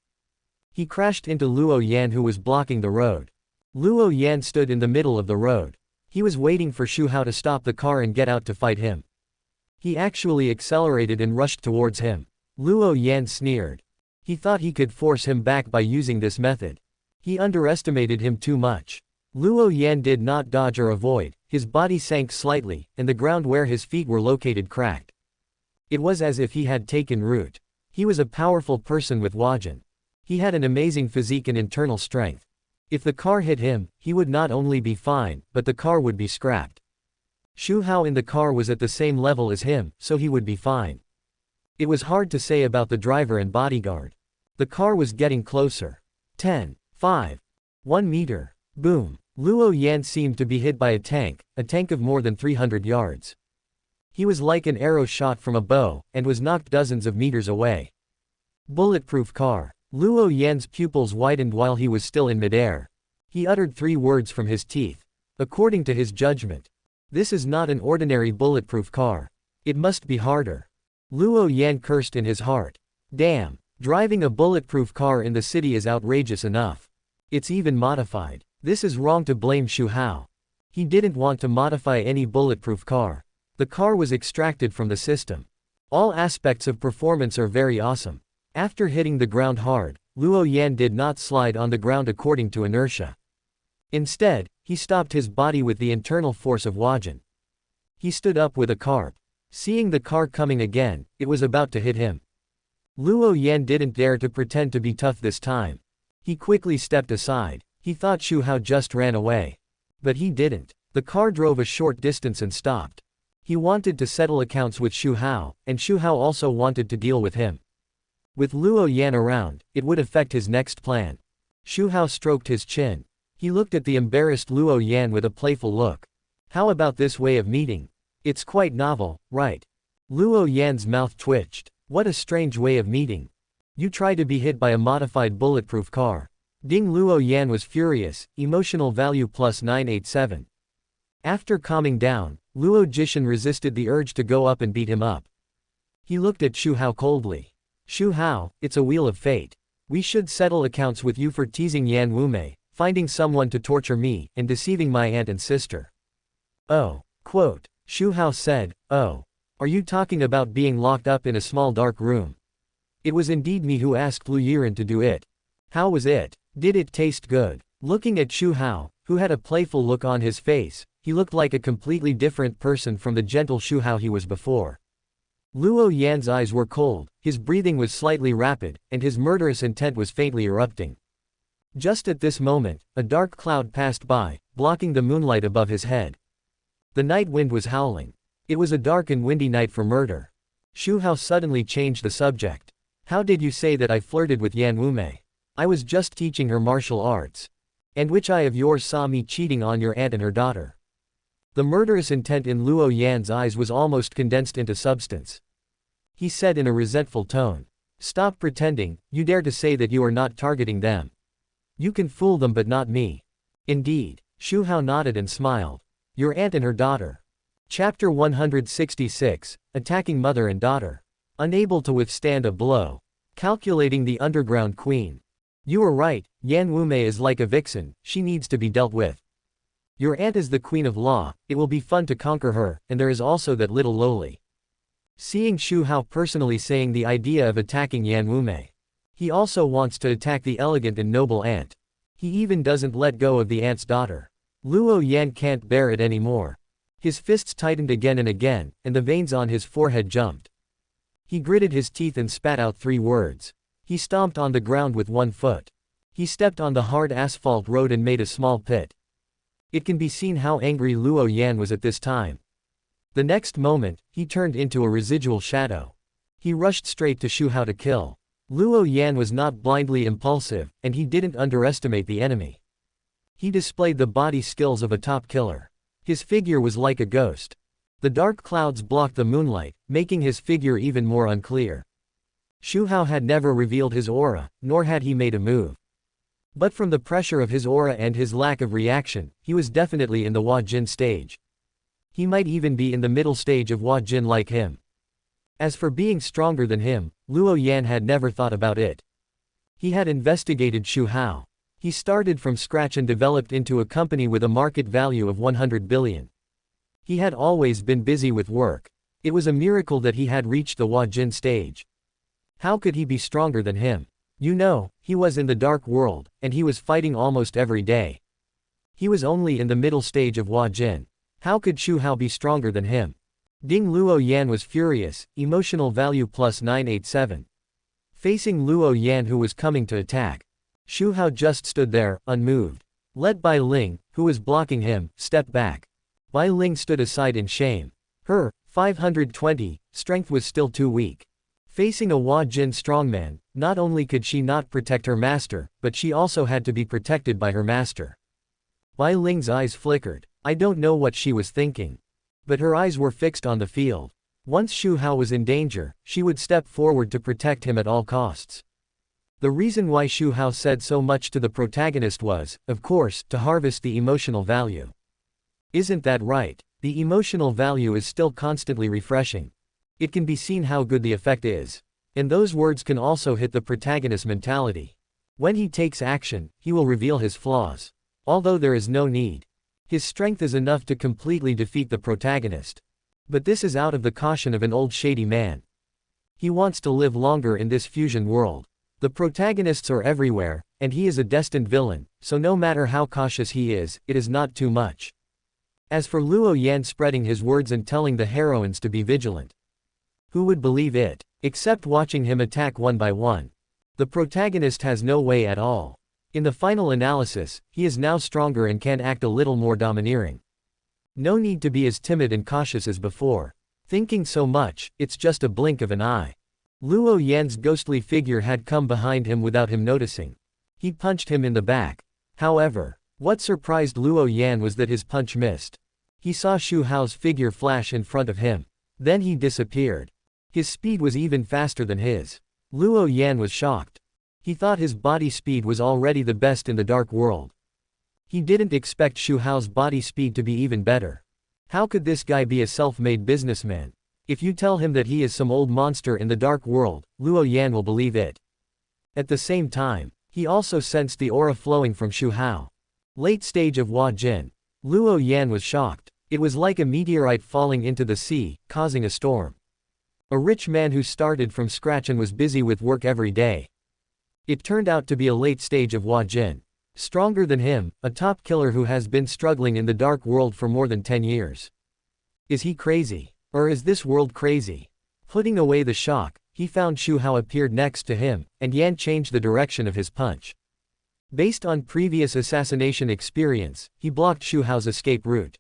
He crashed into Luo Yan, who was blocking the road. Luo Yan stood in the middle of the road. He was waiting for Xu Hao to stop the car and get out to fight him. He actually accelerated and rushed towards him. Luo Yan sneered. He thought he could force him back by using this method. He underestimated him too much. Luo Yan did not dodge or avoid. His body sank slightly, and the ground where his feet were located cracked. It was as if he had taken root. He was a powerful person with Huajin. He had an amazing physique and internal strength. If the car hit him, he would not only be fine, but the car would be scrapped. Xu Hao in the car was at the same level as him, so he would be fine. It was hard to say about the driver and bodyguard. The car was getting closer. 10, 5, 1 meter. Boom. Luo Yan seemed to be hit by a tank of more than 300 yards. He was like an arrow shot from a bow, and was knocked dozens of meters away. Bulletproof car. Luo Yan's pupils widened while he was still in midair. He uttered 3 words from his teeth. According to his judgment, this is not an ordinary bulletproof car. It must be harder. Luo Yan cursed in his heart. Damn, driving a bulletproof car in the city is outrageous enough. It's even modified. This is wrong to blame Xu Hao. He didn't want to modify any bulletproof car. The car was extracted from the system. All aspects of performance are very awesome. After hitting the ground hard, Luo Yan did not slide on the ground according to inertia. Instead, he stopped his body with the internal force of Huajin. He stood up with a carp. Seeing the car coming again, it was about to hit him. Luo Yan didn't dare to pretend to be tough this time. He quickly stepped aside. He thought Xu Hao just ran away. But he didn't. The car drove a short distance and stopped. He wanted to settle accounts with Xu Hao, and Xu Hao also wanted to deal with him. With Luo Yan around, it would affect his next plan. Xu Hao stroked his chin. He looked at the embarrassed Luo Yan with a playful look. How about this way of meeting? It's quite novel, right? Luo Yan's mouth twitched. What a strange way of meeting. You try to be hit by a modified bulletproof car. Ding. Luo Yan was furious, emotional value plus 987. After calming down, Luo Jishan resisted the urge to go up and beat him up. He looked at Xu Hao coldly. Xu Hao, it's a wheel of fate. We should settle accounts with you for teasing Yan Wumei, finding someone to torture me, and deceiving my aunt and sister. Oh. Quote. Xu Hao said, oh. Are you talking about being locked up in a small dark room? It was indeed me who asked Lu Yiren to do it. How was it? Did it taste good? Looking at Xu Hao, who had a playful look on his face, he looked like a completely different person from the gentle Xu Hao he was before. Luo Yan's eyes were cold, his breathing was slightly rapid, and his murderous intent was faintly erupting. Just at this moment, a dark cloud passed by, blocking the moonlight above his head. The night wind was howling. It was a dark and windy night for murder. Xu Hao suddenly changed the subject. How did you say that I flirted with Yan Wumei? I was just teaching her martial arts. And which eye of yours saw me cheating on your aunt and her daughter? The murderous intent in Luo Yan's eyes was almost condensed into substance. He said in a resentful tone. Stop pretending, you dare to say that you are not targeting them. You can fool them but not me. Indeed. Xu Hao nodded and smiled. Your aunt and her daughter. Chapter 166, Attacking Mother and Daughter. Unable to withstand a blow. Calculating the underground queen. You are right, Yan Wumei is like a vixen, she needs to be dealt with. Your aunt is the queen of law, it will be fun to conquer her, and there is also that little loli. Seeing Xu Hao personally saying the idea of attacking Yan Wumei. He also wants to attack the elegant and noble aunt. He even doesn't let go of the aunt's daughter. Luo Yan can't bear it anymore. His fists tightened again and again, and the veins on his forehead jumped. He gritted his teeth and spat out 3 words. He stomped on the ground with 1 foot. He stepped on the hard asphalt road and made a small pit. It can be seen how angry Luo Yan was at this time. The next moment, he turned into a residual shadow. He rushed straight to Xu Hao to kill. Luo Yan was not blindly impulsive, and he didn't underestimate the enemy. He displayed the body skills of a top killer. His figure was like a ghost. The dark clouds blocked the moonlight, making his figure even more unclear. Xu Hao had never revealed his aura, nor had he made a move. But from the pressure of his aura and his lack of reaction, he was definitely in the Huajin stage. He might even be in the middle stage of Huajin like him. As for being stronger than him, Luo Yan had never thought about it. He had investigated Xu Hao. He started from scratch and developed into a company with a market value of 100 billion. He had always been busy with work. It was a miracle that he had reached the Huajin stage. How could he be stronger than him? You know, he was in the dark world, and he was fighting almost every day. He was only in the middle stage of Huajin. How could Xu Hao be stronger than him? Ding. Luo Yan was furious, emotional value plus 987. Facing Luo Yan who was coming to attack. Xu Hao just stood there, unmoved. Let Bai Ling, who was blocking him, step back. Bai Ling stood aside in shame. Her 520 strength was still too weak. Facing a Huajin strongman, not only could she not protect her master, but she also had to be protected by her master. Bai Ling's eyes flickered. I don't know what she was thinking. But her eyes were fixed on the field. Once Xu Hao was in danger, she would step forward to protect him at all costs. The reason why Xu Hao said so much to the protagonist was, of course, to harvest the emotional value. Isn't that right? The emotional value is still constantly refreshing. It can be seen how good the effect is. And those words can also hit the protagonist's mentality. When he takes action, he will reveal his flaws. Although there is no need. His strength is enough to completely defeat the protagonist. But this is out of the caution of an old shady man. He wants to live longer in this fusion world. The protagonists are everywhere, and he is a destined villain, so no matter how cautious he is, it is not too much. As for Luo Yan spreading his words and telling the heroines to be vigilant. Who would believe it? Except watching him attack one by one. The protagonist has no way at all. In the final analysis, he is now stronger and can act a little more domineering. No need to be as timid and cautious as before. Thinking so much, it's just a blink of an eye. Luo Yan's ghostly figure had come behind him without him noticing. He punched him in the back. However, what surprised Luo Yan was that his punch missed. He saw Xu Hao's figure flash in front of him. Then he disappeared. His speed was even faster than his. Luo Yan was shocked. He thought his body speed was already the best in the dark world. He didn't expect Xu Hao's body speed to be even better. How could this guy be a self-made businessman? If you tell him that he is some old monster in the dark world, Luo Yan will believe it. At the same time, he also sensed the aura flowing from Xu Hao. Late stage of Hua Jin. Luo Yan was shocked. It was like a meteorite falling into the sea, causing a storm. A rich man who started from scratch and was busy with work every day. It turned out to be a late stage of Hua Jin. Stronger than him, a top killer who has been struggling in the dark world for more than 10 years. Is he crazy? Or is this world crazy? Putting away the shock, he found Xu Hao appeared next to him, and Yan changed the direction of his punch. Based on previous assassination experience, he blocked Xu Hao's escape route.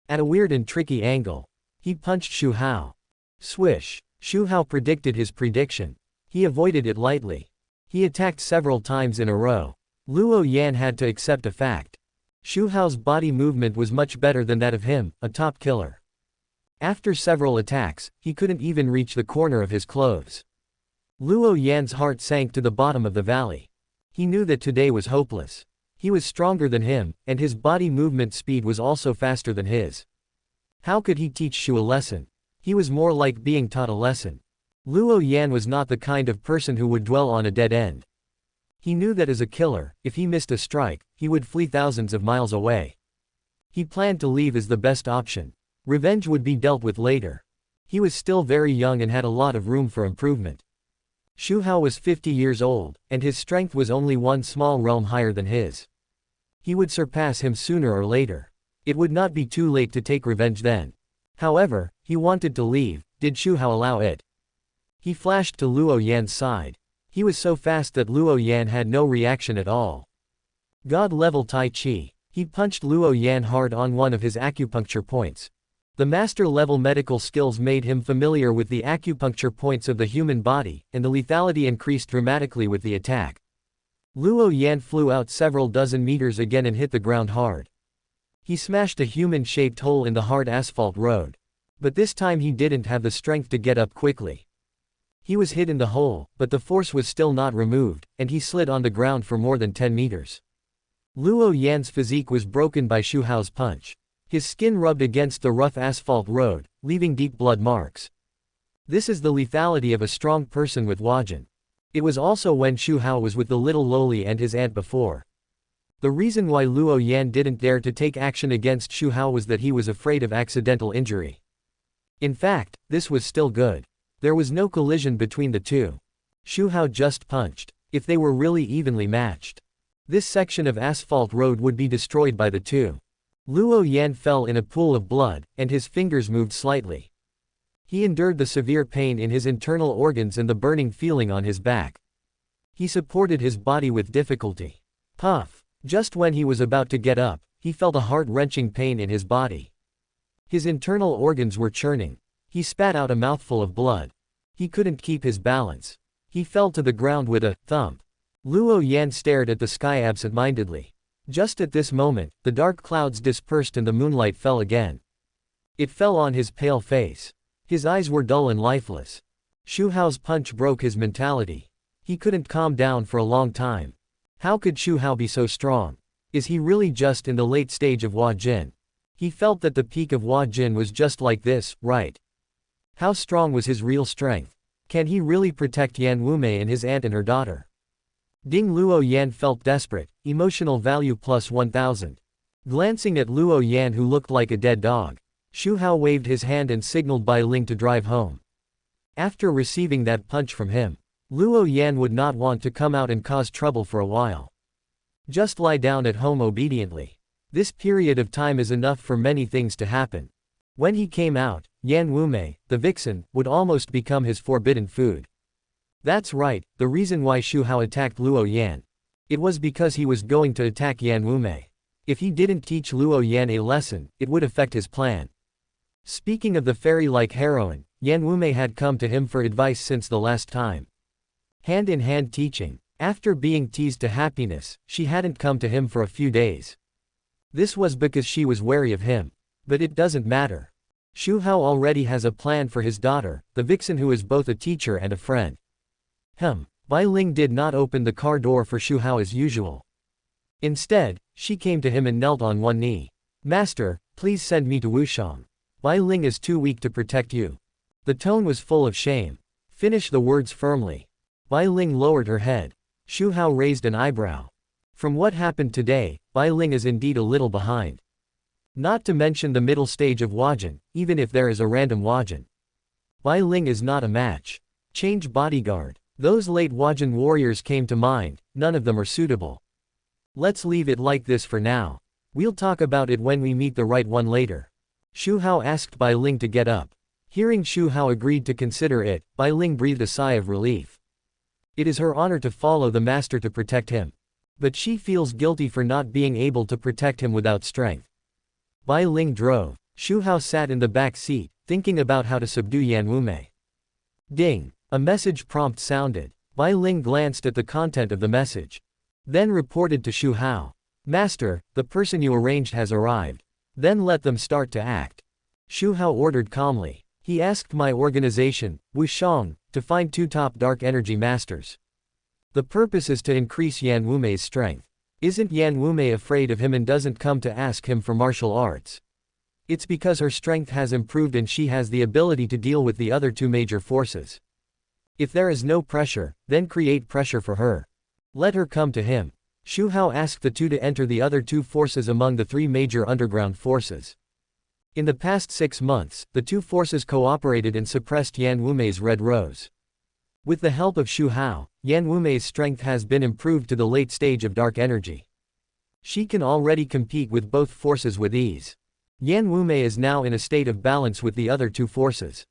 At a weird and tricky angle, he punched Xu Hao. Swish! Xu Hao predicted his prediction. He avoided it lightly. He attacked several times in a row. Luo Yan had to accept a fact. Xu Hao's body movement was much better than that of him, a top killer. After several attacks, he couldn't even reach the corner of his clothes. Luo Yan's heart sank to the bottom of the valley. He knew that today was hopeless. He was stronger than him, and his body movement speed was also faster than his. How could he teach Xu a lesson? He was more like being taught a lesson. Luo Yan was not the kind of person who would dwell on a dead end. He knew that as a killer, if he missed a strike, he would flee thousands of miles away. He planned to leave as the best option. Revenge would be dealt with later. He was still very young and had a lot of room for improvement. Xu Hao was 50 years old, and his strength was only one small realm higher than his. He would surpass him sooner or later. It would not be too late to take revenge then. However, he wanted to leave. Did Xu Hao allow it? He flashed to Luo Yan's side. He was so fast that Luo Yan had no reaction at all. God-level Tai Chi. He punched Luo Yan hard on one of his acupuncture points. The master-level medical skills made him familiar with the acupuncture points of the human body, and the lethality increased dramatically with the attack. Luo Yan flew out several dozen meters again and hit the ground hard. He smashed a human-shaped hole in the hard asphalt road. But this time he didn't have the strength to get up quickly. He was hit in the hole, but the force was still not removed, and he slid on the ground for more than 10 meters. Luo Yan's physique was broken by Xu Hao's punch. His skin rubbed against the rough asphalt road, leaving deep blood marks. This is the lethality of a strong person with Huajin. It was also when Xu Hao was with the little loli and his aunt before. The reason why Luo Yan didn't dare to take action against Xu Hao was that he was afraid of accidental injury. In fact, this was still good. There was no collision between the two. Xu Hao just punched. If they were really evenly matched, this section of asphalt road would be destroyed by the two. Luo Yan fell in a pool of blood, and his fingers moved slightly. He endured the severe pain in his internal organs and the burning feeling on his back. He supported his body with difficulty. Puff! Just when he was about to get up, he felt a heart-wrenching pain in his body. His internal organs were churning. He spat out a mouthful of blood. He couldn't keep his balance. He fell to the ground with a thump. Luo Yan stared at the sky absent-mindedly. Just at this moment, the dark clouds dispersed and the moonlight fell again. It fell on his pale face. His eyes were dull and lifeless. Xu Hao's punch broke his mentality. He couldn't calm down for a long time. How could Xu Hao be so strong? Is he really just in the late stage of Hua Jin? He felt that the peak of Hua Jin was just like this, right? How strong was his real strength? Can he really protect Yan Wumei and his aunt and her daughter? Ding Luo Yan felt desperate, emotional value plus 1000. Glancing at Luo Yan who looked like a dead dog, Xu Hao waved his hand and signaled Bai Ling to drive home. After receiving that punch from him, Luo Yan would not want to come out and cause trouble for a while. Just lie down at home obediently. This period of time is enough for many things to happen. When he came out, Yan Wumei, the vixen, would almost become his forbidden food. That's right, the reason why Xu Hao attacked Luo Yan. It was because he was going to attack Yan Wumei. If he didn't teach Luo Yan a lesson, it would affect his plan. Speaking of the fairy-like heroine, Yan Wumei had come to him for advice since the last time. Hand-in-hand teaching. After being teased to happiness, she hadn't come to him for a few days. This was because she was wary of him. But it doesn't matter. Xu Hao already has a plan for his daughter, the vixen who is both a teacher and a friend. Bai Ling did not open the car door for Xu Hao as usual. Instead, she came to him and knelt on one knee. Master, please send me to Wushang. Bai Ling is too weak to protect you. The tone was full of shame. Finish the words firmly. Bai Ling lowered her head. Xu Hao raised an eyebrow. From what happened today, Bai Ling is indeed a little behind. Not to mention the middle stage of Huajin, even if there is a random Huajin. Bai Ling is not a match. Change bodyguard. Those late Huajin warriors came to mind, none of them are suitable. Let's leave it like this for now. We'll talk about it when we meet the right one later. Xu Hao asked Bai Ling to get up. Hearing Xu Hao agreed to consider it, Bai Ling breathed a sigh of relief. It is her honor to follow the master to protect him. But she feels guilty for not being able to protect him without strength. Bai Ling drove. Xu Hao sat in the back seat, thinking about how to subdue Yan Wumei. Ding! A message prompt sounded. Bai Ling glanced at the content of the message. Then reported to Xu Hao. Master, the person you arranged has arrived. Then let them start to act. Xu Hao ordered calmly. He asked my organization, Wushang, to find 2 top dark energy masters. The purpose is to increase Yan Wumei's strength. Isn't Yan Wumei afraid of him and doesn't come to ask him for martial arts? It's because her strength has improved and she has the ability to deal with the other 2 major forces. If there is no pressure, then create pressure for her. Let her come to him. Xu Hao asked the 2 to enter the other 2 forces among the 3 major underground forces. In the past 6 months, the 2 forces cooperated and suppressed Yan Wumei's Red Rose. With the help of Xu Hao, Yan Wumei's strength has been improved to the late stage of dark energy. She can already compete with both forces with ease. Yan Wumei is now in a state of balance with the other 2 forces.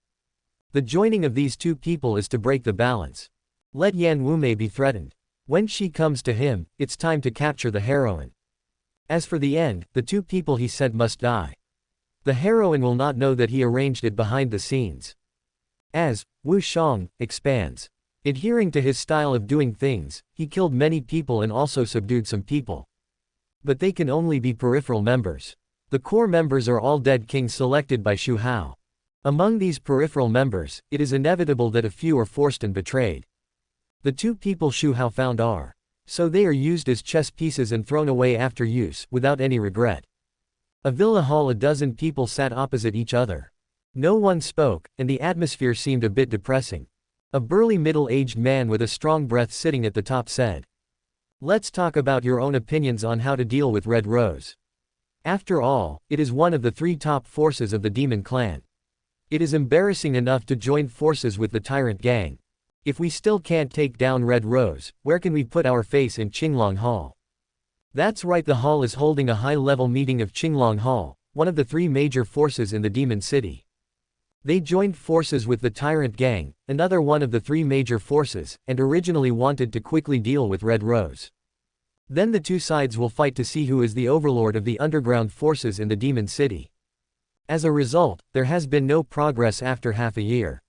The joining of these 2 people is to break the balance. Let Yan Wumei be threatened. When she comes to him, it's time to capture the heroine. As for the end, the 2 people he sent must die. The heroine will not know that he arranged it behind the scenes. As Wushang expands, adhering to his style of doing things, he killed many people and also subdued some people. But they can only be peripheral members. The core members are all dead kings selected by Xu Hao. Among these peripheral members, it is inevitable that a few are forced and betrayed. The 2 people Xu Hao found are. So they are used as chess pieces and thrown away after use, without any regret. A villa hall, a dozen people sat opposite each other. No one spoke, and the atmosphere seemed a bit depressing. A burly middle-aged man with a strong breath sitting at the top said. Let's talk about your own opinions on how to deal with Red Rose. After all, it is one of the 3 top forces of the demon clan. It is embarrassing enough to join forces with the tyrant gang. If we still can't take down Red Rose, where can we put our face in Qinglong Hall? That's right, the hall is holding a high-level meeting of Qinglong Hall, one of the 3 major forces in the Demon City. They joined forces with the Tyrant Gang, another one of the 3 major forces, and originally wanted to quickly deal with Red Rose. Then the 2 sides will fight to see who is the overlord of the underground forces in the Demon City. As a result, there has been no progress after half a year.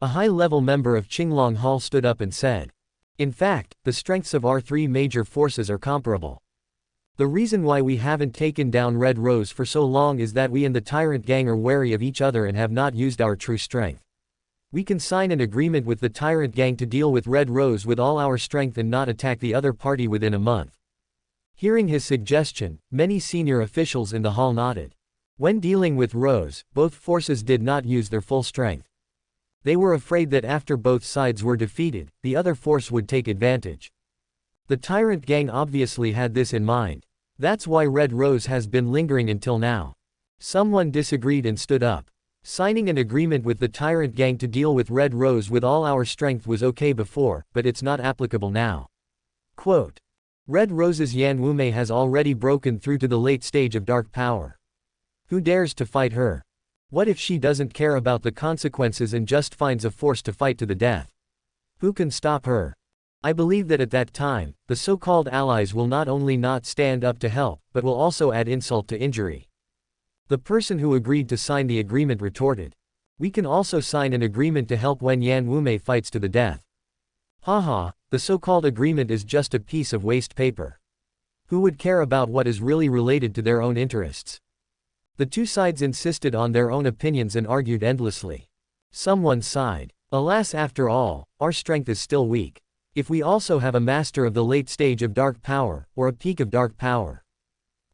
A high-level member of Qinglong Hall stood up and said. In fact, the strengths of our 3 major forces are comparable. The reason why we haven't taken down Red Rose for so long is that we and the Tyrant Gang are wary of each other and have not used our true strength. We can sign an agreement with the Tyrant Gang to deal with Red Rose with all our strength and not attack the other party within a month. Hearing his suggestion, many senior officials in the hall nodded. When dealing with Rose, both forces did not use their full strength. They were afraid that after both sides were defeated, the other force would take advantage. The tyrant gang obviously had this in mind. That's why Red Rose has been lingering until now. Someone disagreed and stood up. Signing an agreement with the tyrant gang to deal with Red Rose with all our strength was okay before, but it's not applicable now. Quote. Red Rose's Yan Wumei has already broken through to the late stage of dark power. Who dares to fight her? What if she doesn't care about the consequences and just finds a force to fight to the death? Who can stop her? I believe that at that time, the so-called allies will not only not stand up to help, but will also add insult to injury. The person who agreed to sign the agreement retorted. We can also sign an agreement to help when Yan Wumei fights to the death. Haha, the so-called agreement is just a piece of waste paper. Who would care about what is really related to their own interests? The two sides insisted on their own opinions and argued endlessly. Someone sighed. Alas, after all, our strength is still weak. If we also have a master of the late stage of dark power, or a peak of dark power.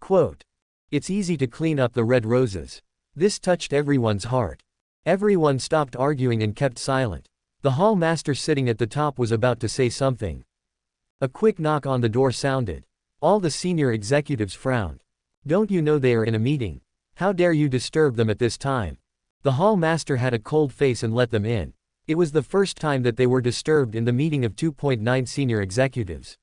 Quote. It's easy to clean up the Red Roses. This touched everyone's heart. Everyone stopped arguing and kept silent. The hall master sitting at the top was about to say something. A quick knock on the door sounded. All the senior executives frowned. Don't you know they are in a meeting? How dare you disturb them at this time? The hall master had a cold face and let them in. It was the first time that they were disturbed in the meeting of 2.9 senior executives.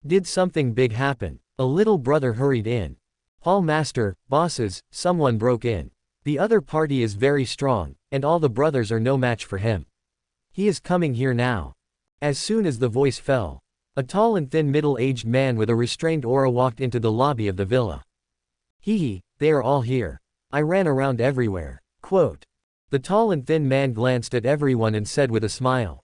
Did something big happen? A little brother hurried in. Hall master, bosses, someone broke in. The other party is very strong, and all the brothers are no match for him. He is coming here now. As soon as the voice fell, a tall and thin middle-aged man with a restrained aura walked into the lobby of the villa. Hee, they are all here. I ran around everywhere. Quote. The tall and thin man glanced at everyone and said with a smile.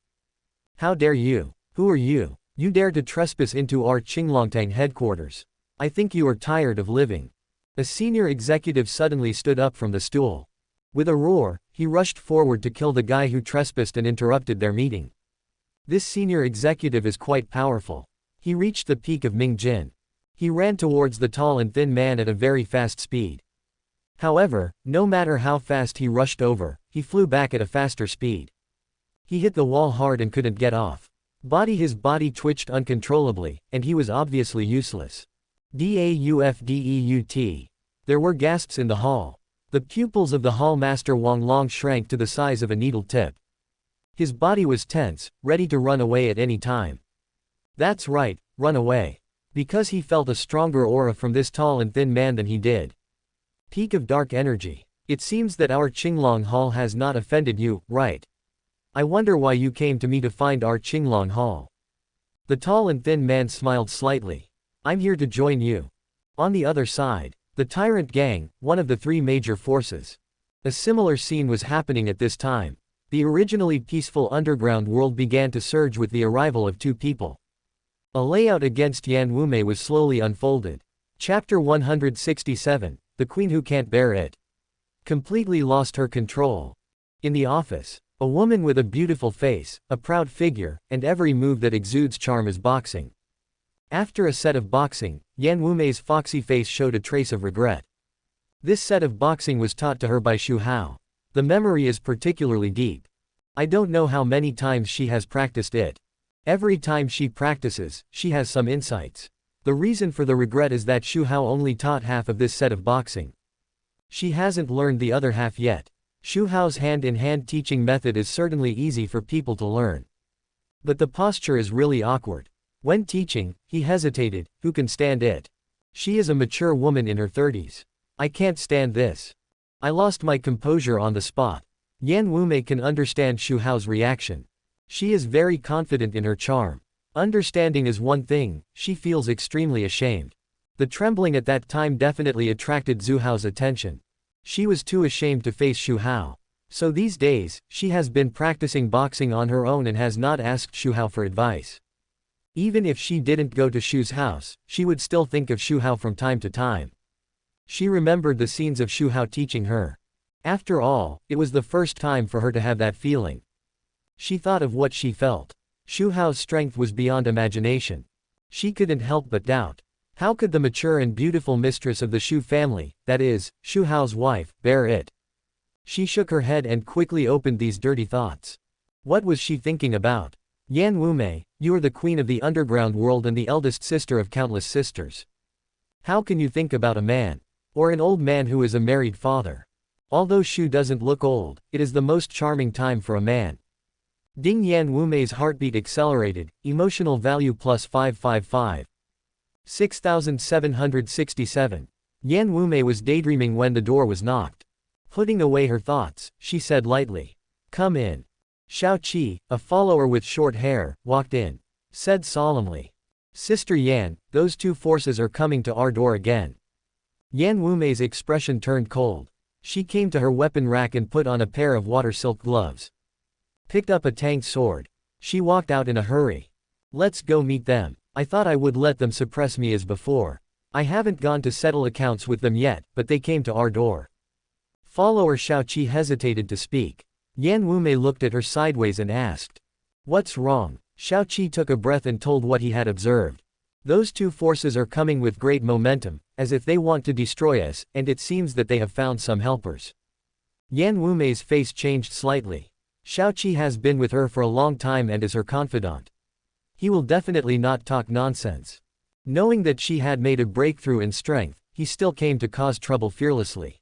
How dare you? Who are you? You dare to trespass into our Qinglongtang headquarters. I think you are tired of living. A senior executive suddenly stood up from the stool. With a roar, he rushed forward to kill the guy who trespassed and interrupted their meeting. This senior executive is quite powerful. He reached the peak of Mingjin. He ran towards the tall and thin man at a very fast speed. However, no matter how fast he rushed over, he flew back at a faster speed. He hit the wall hard and couldn't get off. His body twitched uncontrollably, and he was obviously useless. Daufdeut. There were gasps in the hall. The pupils of the hall master Wang Long shrank to the size of a needle tip. His body was tense, ready to run away at any time. That's right, run away. Because he felt a stronger aura from this tall and thin man than he did. Peak of dark energy. It seems that our Qinglong Hall has not offended you, right? I wonder why you came to me to find our Qinglong Hall. The tall and thin man smiled slightly. I'm here to join you. On the other side, the tyrant gang, one of the three major forces. A similar scene was happening at this time. The originally peaceful underground world began to surge with the arrival of two people. A layout against Yan Wumei was slowly unfolded. Chapter 167, The Queen Who Can't Bear It. Completely lost her control. In the office, a woman with a beautiful face, a proud figure, and every move that exudes charm is boxing. After a set of boxing, Yan Wumei's foxy face showed a trace of regret. This set of boxing was taught to her by Xu Hao. The memory is particularly deep. I don't know how many times she has practiced it. Every time she practices, she has some insights. The reason for the regret is that Xu Hao only taught half of this set of boxing. She hasn't learned the other half yet. Xu Hao's hand-in-hand teaching method is certainly easy for people to learn. But the posture is really awkward. When teaching, he hesitated. Who can stand it? She is a mature woman in her 30s. I can't stand this. I lost my composure on the spot. Yan Wumei can understand Xu Hao's reaction. She is very confident in her charm. Understanding is one thing, she feels extremely ashamed. The trembling at that time definitely attracted Xu Hao's attention. She was too ashamed to face Xu Hao. So these days, she has been practicing boxing on her own and has not asked Xu Hao for advice. Even if she didn't go to Xu's house, she would still think of Xu Hao from time to time. She remembered the scenes of Xu Hao teaching her. After all, it was the first time for her to have that feeling. She thought of what she felt. Xu Hao's strength was beyond imagination. She couldn't help but doubt. How could the mature and beautiful mistress of the Xu family, that is, Xu Hao's wife, bear it? She shook her head and quickly opened these dirty thoughts. What was she thinking about? Yan Wumei, you are the queen of the underground world and the eldest sister of countless sisters. How can you think about a man? Or an old man who is a married father? Although Xu doesn't look old, it is the most charming time for a man. Ding. Yan Wumei's heartbeat accelerated, emotional value plus 555. 6767. Yan Wumei was daydreaming when the door was knocked. Putting away her thoughts, she said lightly, "Come in." Shao Qi, a follower with short hair, walked in. Said solemnly, "Sister Yan, those two forces are coming to our door again." Yan Wumei's expression turned cold. She came to her weapon rack and put on a pair of water silk gloves. Picked up a tang sword. She walked out in a hurry. "Let's go meet them. I thought I would let them suppress me as before. I haven't gone to settle accounts with them yet, but they came to our door." Follower Shao Qi hesitated to speak. Yan Wumei looked at her sideways and asked, "What's wrong?" Shao Qi took a breath and told what he had observed. "Those two forces are coming with great momentum, as if they want to destroy us, and it seems that they have found some helpers." Yan Wumei's face changed slightly. Shao Qi has been with her for a long time and is her confidant. He will definitely not talk nonsense. Knowing that she had made a breakthrough in strength, he still came to cause trouble fearlessly.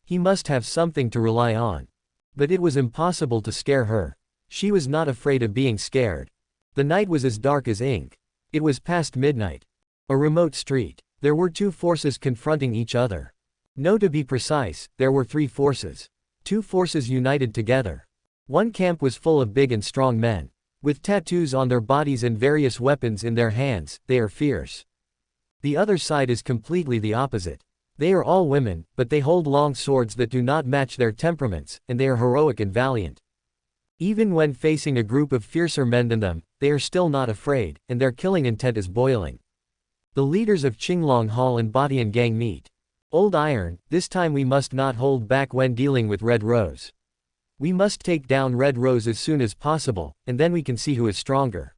He must have something to rely on. But it was impossible to scare her. She was not afraid of being scared. The night was as dark as ink. It was past midnight. A remote street. There were two forces confronting each other. No, to be precise, there were three forces. Two forces united together. One camp was full of big and strong men. With tattoos on their bodies and various weapons in their hands, they are fierce. The other side is completely the opposite. They are all women, but they hold long swords that do not match their temperaments, and they are heroic and valiant. Even when facing a group of fiercer men than them, they are still not afraid, and their killing intent is boiling. The leaders of Qinglong Hall and Badian Gang meet. Old Iron, this time we must not hold back when dealing with Red Rose. We must take down Red Rose as soon as possible, and then we can see who is stronger.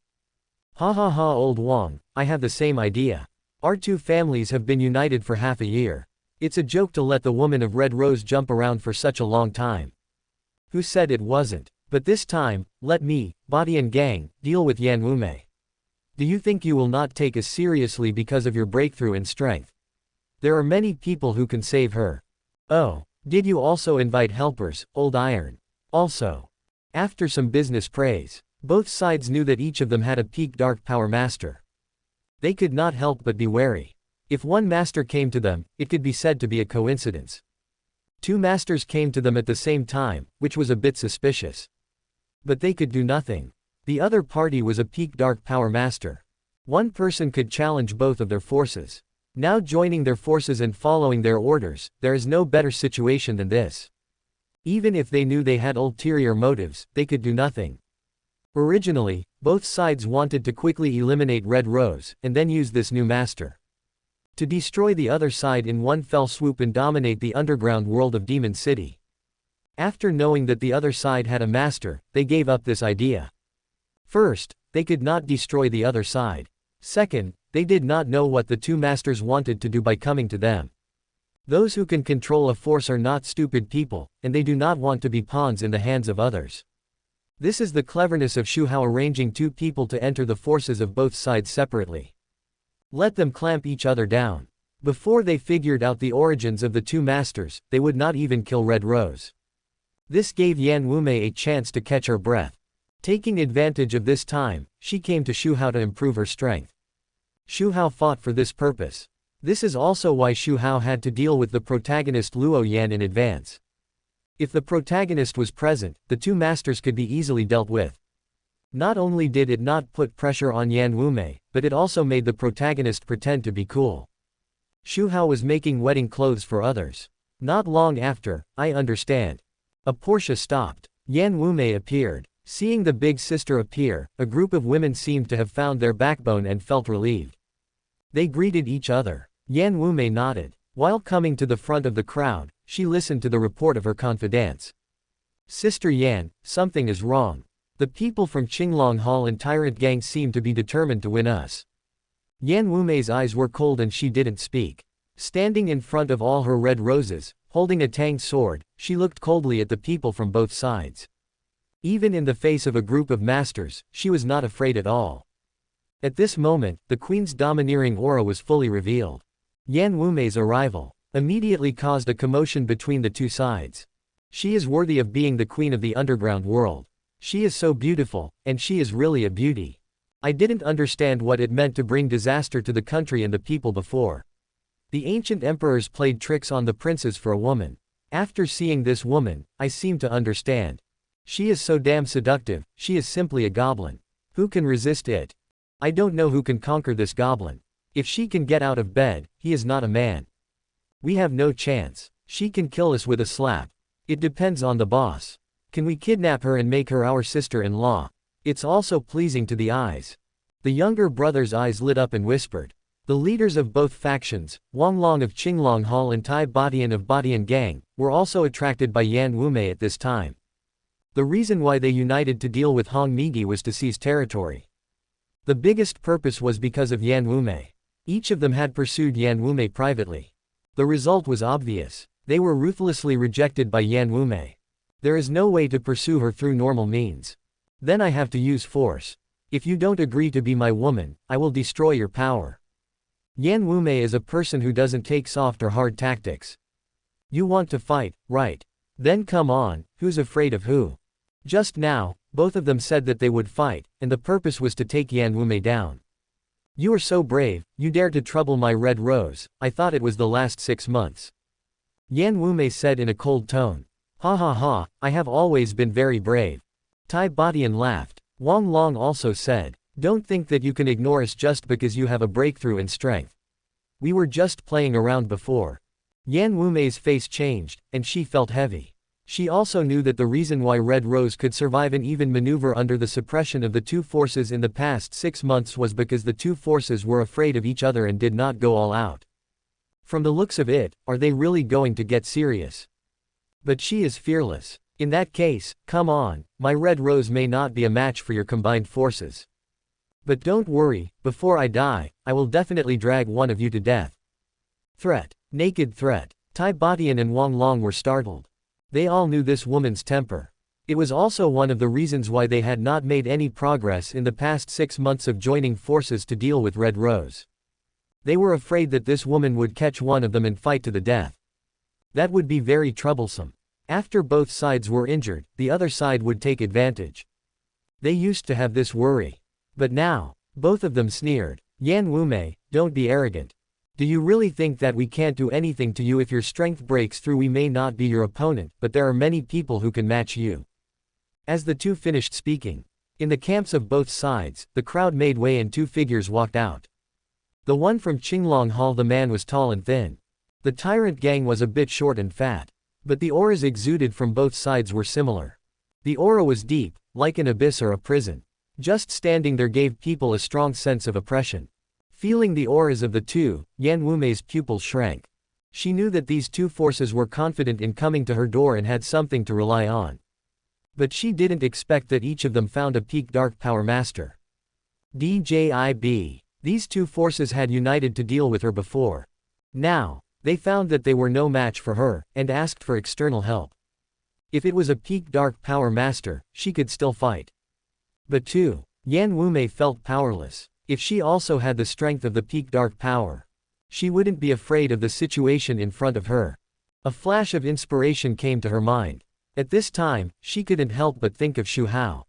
Ha ha ha, Old Wang, I have the same idea. Our two families have been united for half a year. It's a joke to let the woman of Red Rose jump around for such a long time. Who said it wasn't? But this time, let me, Badian Gang, deal with Yan Wumei. Do you think you will not take us seriously because of your breakthrough in strength? There are many people who can save her. Oh, did you also invite helpers, Old Iron? Also. After some business praise, both sides knew that each of them had a peak dark power master. They could not help but be wary. If one master came to them, it could be said to be a coincidence. Two masters came to them at the same time, which was a bit suspicious. But they could do nothing. The other party was a peak dark power master. One person could challenge both of their forces. Now joining their forces and following their orders, there is no better situation than this. Even if they knew they had ulterior motives, they could do nothing. Originally, both sides wanted to quickly eliminate Red Rose, and then use this new master to destroy the other side in one fell swoop and dominate the underground world of Demon City. After knowing that the other side had a master, they gave up this idea. First, they could not destroy the other side. Second, they did not know what the two masters wanted to do by coming to them. Those who can control a force are not stupid people, and they do not want to be pawns in the hands of others. This is the cleverness of Xu Hao arranging two people to enter the forces of both sides separately. Let them clamp each other down. Before they figured out the origins of the two masters, they would not even kill Red Rose. This gave Yan Wumei a chance to catch her breath. Taking advantage of this time, she came to Xu Hao to improve her strength. Xu Hao fought for this purpose. This is also why Xu Hao had to deal with the protagonist Luo Yan in advance. If the protagonist was present, the two masters could be easily dealt with. Not only did it not put pressure on Yan Wumei, but it also made the protagonist pretend to be cool. Xu Hao was making wedding clothes for others. Not long after, I understand. A Porsche stopped. Yan Wumei appeared. Seeing the big sister appear, a group of women seemed to have found their backbone and felt relieved. They greeted each other. Yan Wumei nodded. While coming to the front of the crowd, she listened to the report of her confidants. Sister Yan, something is wrong. The people from Qinglong Hall and Tyrant Gang seem to be determined to win us. Yan Wumei's eyes were cold and she didn't speak. Standing in front of all her red roses, holding a tang sword, she looked coldly at the people from both sides. Even in the face of a group of masters, she was not afraid at all. At this moment, the queen's domineering aura was fully revealed. Yan Wumei's arrival immediately caused a commotion between the two sides. She is worthy of being the queen of the underground world. She is so beautiful, and she is really a beauty. I didn't understand what it meant to bring disaster to the country and the people before. The ancient emperors played tricks on the princes for a woman. After seeing this woman, I seem to understand. She is so damn seductive, she is simply a goblin. Who can resist it? I don't know who can conquer this goblin. If she can get out of bed, he is not a man. We have no chance. She can kill us with a slap. It depends on the boss. Can we kidnap her and make her our sister-in-law? It's also pleasing to the eyes. The younger brother's eyes lit up and whispered. The leaders of both factions, Wang Long of Qinglong Hall and Tai Badian of Badian Gang, were also attracted by Yan Wumei at this time. The reason why they united to deal with Hong Migi was to seize territory. The biggest purpose was because of Yan Wumei. Each of them had pursued Yan Wumei privately. The result was obvious. They were ruthlessly rejected by Yan Wumei. There is no way to pursue her through normal means. Then I have to use force. If you don't agree to be my woman, I will destroy your power. Yan Wumei is a person who doesn't take soft or hard tactics. You want to fight, right? Then come on, who's afraid of who? Just now, both of them said that they would fight, and the purpose was to take Yan Wumei down. You are so brave, you dare to trouble my red rose. I thought it was the last 6 months. Yan Wumei said in a cold tone. Ha ha ha, I have always been very brave. Tai Badian laughed. Wang Long also said, don't think that you can ignore us just because you have a breakthrough in strength. We were just playing around before. Yan Wumei's face changed, and she felt heavy. She also knew that the reason why Red Rose could survive and even maneuver under the suppression of the two forces in the past 6 months was because the two forces were afraid of each other and did not go all out. From the looks of it, are they really going to get serious? But she is fearless. In that case, come on, my Red Rose may not be a match for your combined forces. But don't worry, before I die, I will definitely drag one of you to death. Threat. Naked threat. Tai Badian and Wang Long were startled. They all knew this woman's temper. It was also one of the reasons why they had not made any progress in the past 6 months of joining forces to deal with Red Rose. They were afraid that this woman would catch one of them and fight to the death. That would be very troublesome. After both sides were injured, the other side would take advantage. They used to have this worry. But now, both of them sneered. Yan Wumei, don't be arrogant. Do you really think that we can't do anything to you if your strength breaks through? We may not be your opponent, but there are many people who can match you. As the two finished speaking, in the camps of both sides, the crowd made way and 2 figures walked out. The one from Qinglong Hall, the man was tall and thin. The tyrant gang was a bit short and fat. But the auras exuded from both sides were similar. The aura was deep, like an abyss or a prison. Just standing there gave people a strong sense of oppression. Feeling the auras of the two, Yan Wumei's pupils shrank. She knew that these two forces were confident in coming to her door and had something to rely on. But she didn't expect that each of them found a peak dark power master. DJIB. These two forces had united to deal with her before. Now, they found that they were no match for her, and asked for external help. If it was a peak dark power master, she could still fight. But Yan Wumei felt powerless. If she also had the strength of the peak dark power, she wouldn't be afraid of the situation in front of her. A flash of inspiration came to her mind. At this time, she couldn't help but think of Xu Hao.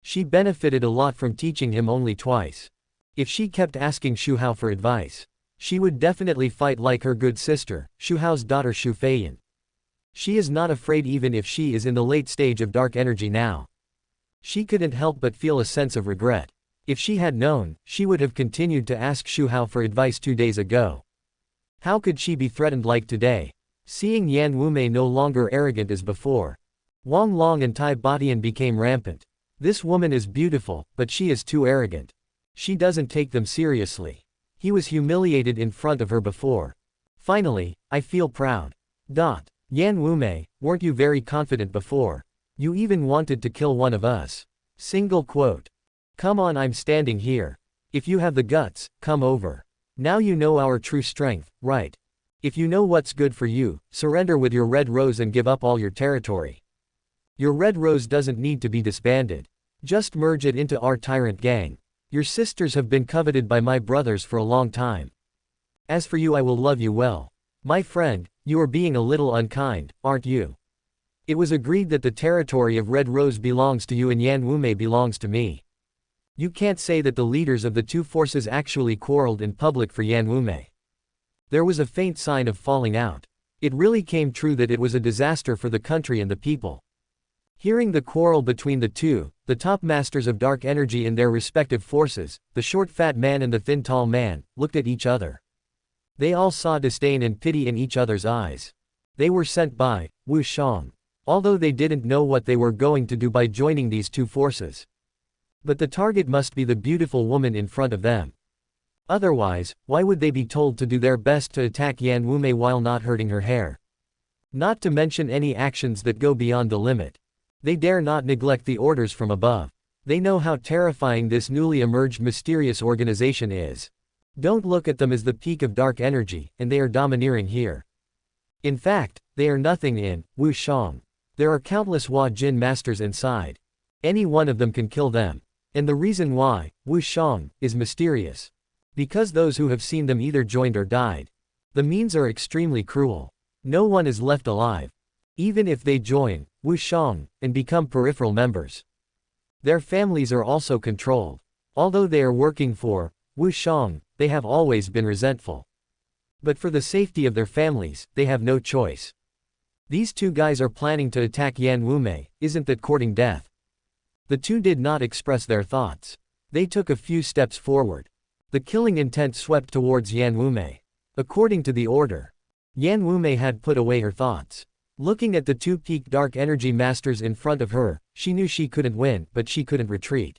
She benefited a lot from teaching him only twice. If she kept asking Xu Hao for advice, she would definitely fight like her good sister, Xu Hao's daughter Xu Feiyan. She is not afraid even if she is in the late stage of dark energy now. She couldn't help but feel a sense of regret. If she had known, she would have continued to ask Xu Hao for advice 2 days ago. How could she be threatened like today? Seeing Yan Wumei no longer arrogant as before, Wang Long and Tai Badian became rampant. This woman is beautiful, but she is too arrogant. She doesn't take them seriously. He was humiliated in front of her before. Finally, I feel proud. Yan Wumei, weren't you very confident before? You even wanted to kill one of us. Single quote. Come on, I'm standing here. If you have the guts, come over. Now you know our true strength, right? If you know what's good for you, surrender with your red rose and give up all your territory. Your red rose doesn't need to be disbanded. Just merge it into our tyrant gang. Your sisters have been coveted by my brothers for a long time. As for you, I will love you well. My friend, you are being a little unkind, aren't you? It was agreed that the territory of Red Rose belongs to you and Yan Wumei belongs to me. You can't say that the leaders of the two forces actually quarreled in public for Yan Wumei. There was a faint sign of falling out. It really came true that it was a disaster for the country and the people. Hearing the quarrel between the two, the top masters of dark energy in their respective forces, the short fat man and the thin tall man, looked at each other. They all saw disdain and pity in each other's eyes. They were sent by Wu Shang. Although they didn't know what they were going to do by joining these two forces. But the target must be the beautiful woman in front of them. Otherwise, why would they be told to do their best to attack Yan Wumei while not hurting her hair? Not to mention any actions that go beyond the limit. They dare not neglect the orders from above. They know how terrifying this newly emerged mysterious organization is. Don't look at them as the peak of dark energy, and they are domineering here. In fact, they are nothing in Wu Shang. There are countless Hua Jin masters inside. Any one of them can kill them. And the reason why, Wu Shang, is mysterious. Because those who have seen them either joined or died. The means are extremely cruel. No one is left alive. Even if they join Wu Shang and become peripheral members. Their families are also controlled. Although they are working for Wu Shang, they have always been resentful. But for the safety of their families, they have no choice. These two guys are planning to attack Yan Wumei, isn't that courting death? The two did not express their thoughts. They took a few steps forward. The killing intent swept towards Yan Wumei. According to the order, Yan Wumei had put away her thoughts. Looking at the two peak dark energy masters in front of her, she knew she couldn't win, but she couldn't retreat.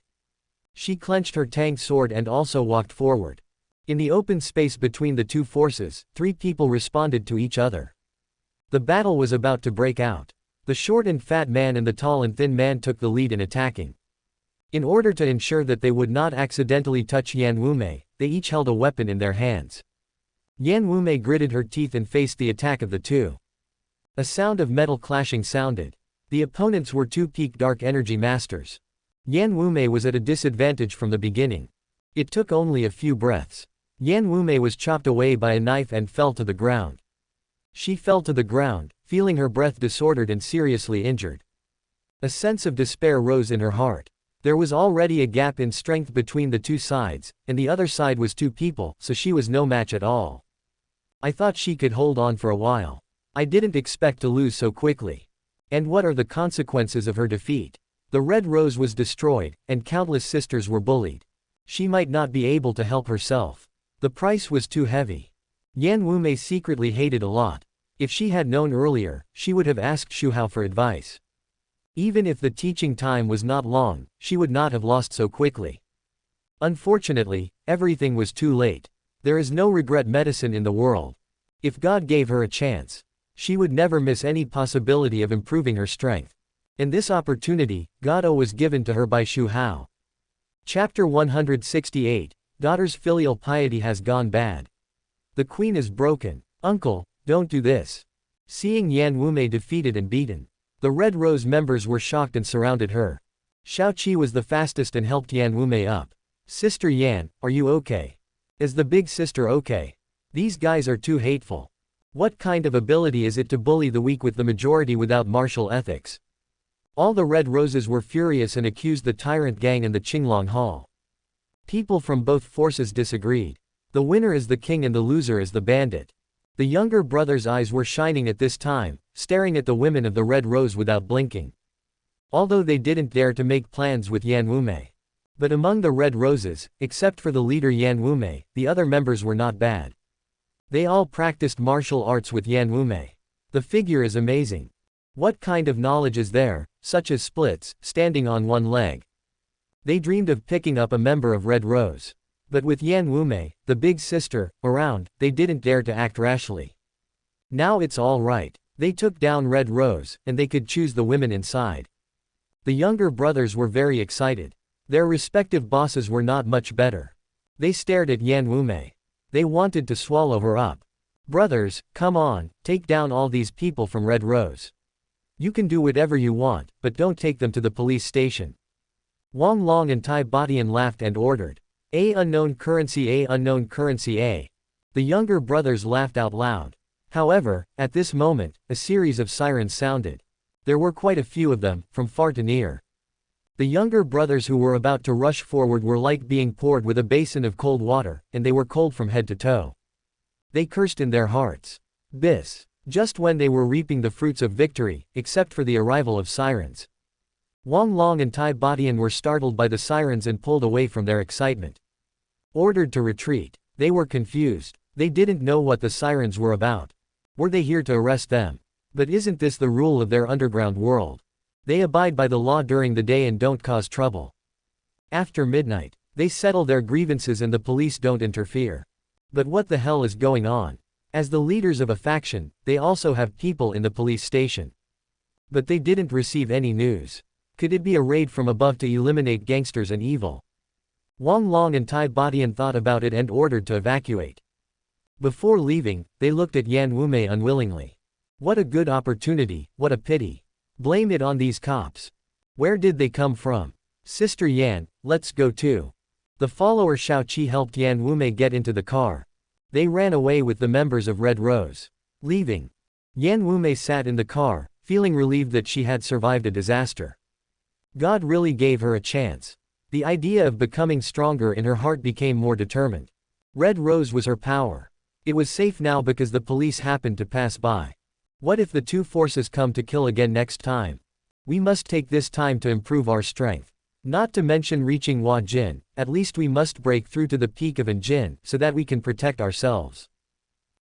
She clenched her tang sword and also walked forward. In the open space between the two forces, three people responded to each other. The battle was about to break out. The short and fat man and the tall and thin man took the lead in attacking. In order to ensure that they would not accidentally touch Yan Wumei, they each held a weapon in their hands. Yan Wumei gritted her teeth and faced the attack of the two. A sound of metal clashing sounded. The opponents were two peak dark energy masters. Yan Wumei was at a disadvantage from the beginning. It took only a few breaths. Yan Wumei was chopped away by a knife and fell to the ground. She fell to the ground, feeling her breath disordered and seriously injured. A sense of despair rose in her heart. There was already a gap in strength between the two sides, and the other side was two people, so she was no match at all. I thought she could hold on for a while. I didn't expect to lose so quickly. And what are the consequences of her defeat? The Red Rose was destroyed, and countless sisters were bullied. She might not be able to help herself. The price was too heavy. Yan Wumei secretly hated a lot. If she had known earlier, she would have asked Xu Hao for advice. Even if the teaching time was not long, she would not have lost so quickly. Unfortunately, everything was too late. There is no regret medicine in the world. If God gave her a chance, she would never miss any possibility of improving her strength. And this opportunity, God was given to her by Xu Hao. Chapter 168, Daughter's filial piety has gone bad. The queen is broken. Uncle, don't do this. Seeing Yan Wumei defeated and beaten, the Red Rose members were shocked and surrounded her. Xiaoqi was the fastest and helped Yan Wumei up. Sister Yan, are you okay? Is the big sister okay? These guys are too hateful. What kind of ability is it to bully the weak with the majority without martial ethics? All the Red Roses were furious and accused the tyrant gang in the Qinglong Hall. People from both forces disagreed. The winner is the king and the loser is the bandit. The younger brother's eyes were shining at this time, staring at the women of the Red Rose without blinking. Although they didn't dare to make plans with Yan Wumei. But among the Red Roses, except for the leader Yan Wumei, the other members were not bad. They all practiced martial arts with Yan Wumei. The figure is amazing. What kind of knowledge is there, such as splits, standing on one leg? They dreamed of picking up a member of Red Rose. But with Yan Wumei, the big sister, around, they didn't dare to act rashly. Now it's all right. They took down Red Rose, and they could choose the women inside. The younger brothers were very excited. Their respective bosses were not much better. They stared at Yan Wumei. They wanted to swallow her up. Brothers, come on, take down all these people from Red Rose. You can do whatever you want, but don't take them to the police station. Wang Long and Tai Batian laughed and ordered. A unknown currency, A unknown currency, A. The younger brothers laughed out loud. However, at this moment, a series of sirens sounded. There were quite a few of them, from far to near. The younger brothers who were about to rush forward were like being poured with a basin of cold water, and they were cold from head to toe. They cursed in their hearts. Bis. Just when they were reaping the fruits of victory, except for the arrival of sirens. Wang Long and Tai Batian were startled by the sirens and pulled away from their excitement. Ordered to retreat. They were confused. They didn't know what the sirens were about. Were they here to arrest them? But isn't this the rule of their underground world? They abide by the law during the day and don't cause trouble. After midnight, they settle their grievances and the police don't interfere. But what the hell is going on? As the leaders of a faction, they also have people in the police station. But they didn't receive any news. Could it be a raid from above to eliminate gangsters and evil? Wang Long and Tai Batian thought about it and ordered to evacuate. Before leaving, they looked at Yan Wumei unwillingly. What a good opportunity, what a pity. Blame it on these cops. Where did they come from? Sister Yan, let's go too. The follower Shao Qi helped Yan Wumei get into the car. They ran away with the members of Red Rose. Leaving. Yan Wumei sat in the car, feeling relieved that she had survived a disaster. God really gave her a chance. The idea of becoming stronger in her heart became more determined. Red Rose was her power. It was safe now because the police happened to pass by. What if the two forces come to kill again next time? We must take this time to improve our strength. Not to mention reaching Hua Jin, at least we must break through to the peak of Anjin so that we can protect ourselves.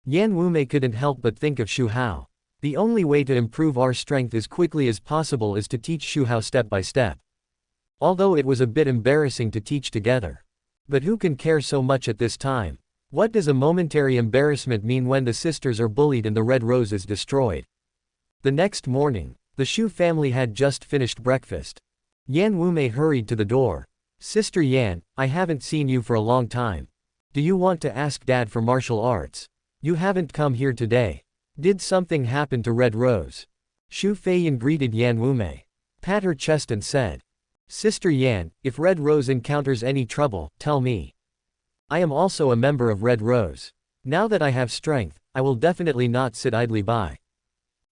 Yan Wumei couldn't help but think of Xu Hao. The only way to improve our strength as quickly as possible is to teach Xu Hao step by step. Although it was a bit embarrassing to teach together. But who can care so much at this time? What does a momentary embarrassment mean when the sisters are bullied and the Red Rose is destroyed? The next morning, the Xu family had just finished breakfast. Yan Wumei hurried to the door. Sister Yan, I haven't seen you for a long time. Do you want to ask Dad for martial arts? You haven't come here today. Did something happen to Red Rose? Xu Feiyan greeted Yan Wumei. Pat her chest and said. Sister Yan, if Red Rose encounters any trouble, tell me. I am also a member of Red Rose. Now that I have strength, I will definitely not sit idly by.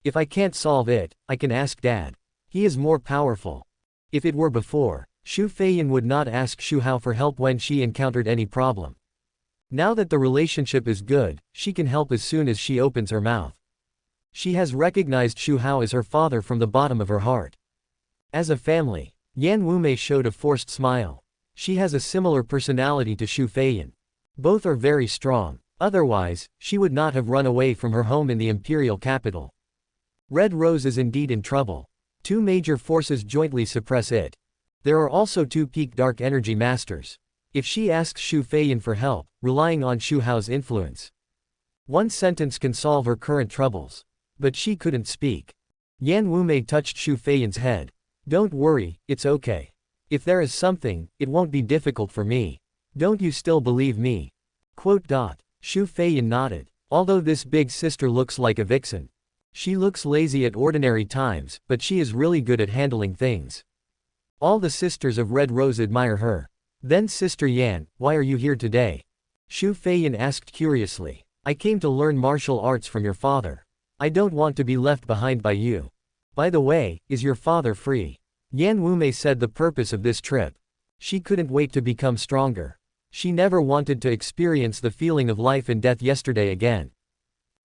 If I can't solve it, I can ask Dad. He is more powerful. If it were before, Xu Feiyan would not ask Xu Hao for help when she encountered any problem. Now that the relationship is good, she can help as soon as she opens her mouth. She has recognized Xu Hao as her father from the bottom of her heart. As a family, Yan Wumei showed a forced smile. She has a similar personality to Xu Feiyan. Both are very strong. Otherwise, she would not have run away from her home in the imperial capital. Red Rose is indeed in trouble. Two major forces jointly suppress it. There are also two peak dark energy masters. If she asks Xu Feiyan for help, relying on Xu Hao's influence, one sentence can solve her current troubles. But she couldn't speak. Yan Wumei touched Xu Feiyan's head. Don't worry, it's okay. If there is something, it won't be difficult for me. Don't you still believe me? Xu Feiyan nodded. Although this big sister looks like a vixen. She looks lazy at ordinary times, but she is really good at handling things. All the sisters of Red Rose admire her. Then Sister Yan, why are you here today? Xu Feiyan asked curiously. I came to learn martial arts from your father. I don't want to be left behind by you. By the way, is your father free? Yan Wumei said the purpose of this trip. She couldn't wait to become stronger. She never wanted to experience the feeling of life and death yesterday again.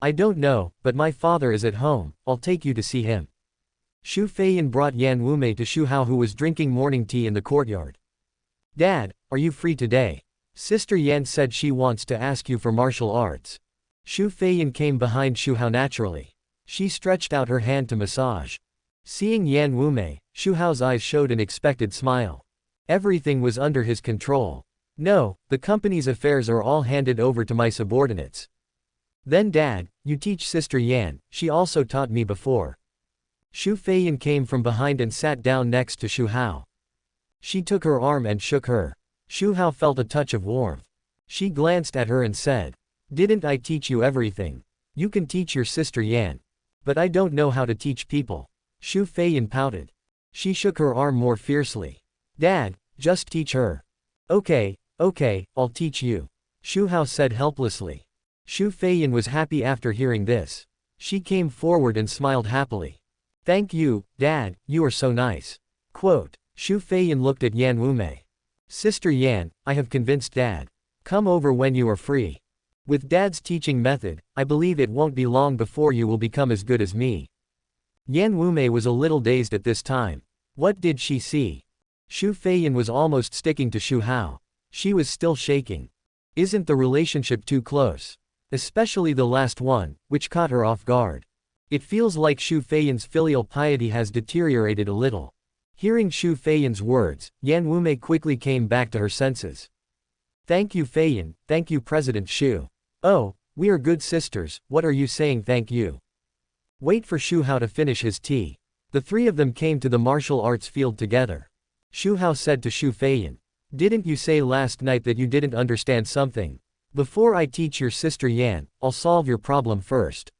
I don't know, but my father is at home, I'll take you to see him. Xu Feiyan brought Yan Wumei to Xu Hao, who was drinking morning tea in the courtyard. Dad, are you free today? Sister Yan said she wants to ask you for martial arts. Xu Feiyan came behind Xu Hao naturally. She stretched out her hand to massage. Seeing Yan Wumei, Xu Hao's eyes showed an expected smile. Everything was under his control. No, the company's affairs are all handed over to my subordinates. Then Dad, you teach Sister Yan, she also taught me before. Xu Feiyan came from behind and sat down next to Xu Hao. She took her arm and shook her. Xu Hao felt a touch of warmth. She glanced at her and said, "Didn't I teach you everything? You can teach your sister Yan. But I don't know how to teach people." Xu Feiyan pouted. She shook her arm more fiercely. "Dad, just teach her." Okay, I'll teach you," Xu Hao said helplessly. Xu Feiyan was happy after hearing this. She came forward and smiled happily. "Thank you, Dad, you are so nice." Quote. Xu Feiyan looked at Yan Wumei. "Sister Yan, I have convinced Dad. Come over when you are free. With Dad's teaching method, I believe it won't be long before you will become as good as me." Yan Wumei was a little dazed at this time. What did she see? Xu Feiyan was almost sticking to Xu Hao. She was still shaking. Isn't the relationship too close? Especially the last one, which caught her off guard. It feels like Xu Feiyan's filial piety has deteriorated a little. Hearing Xu Feiyan's words, Yan Wumei quickly came back to her senses. "Thank you Feiyan, thank you President Xu. Oh, we are good sisters, what are you saying thank you?" Wait for Xu Hao to finish his tea. The three of them came to the martial arts field together. Xu Hao said to Xu Feiyan, "Didn't you say last night that you didn't understand something? Before I teach your sister Yan, I'll solve your problem first."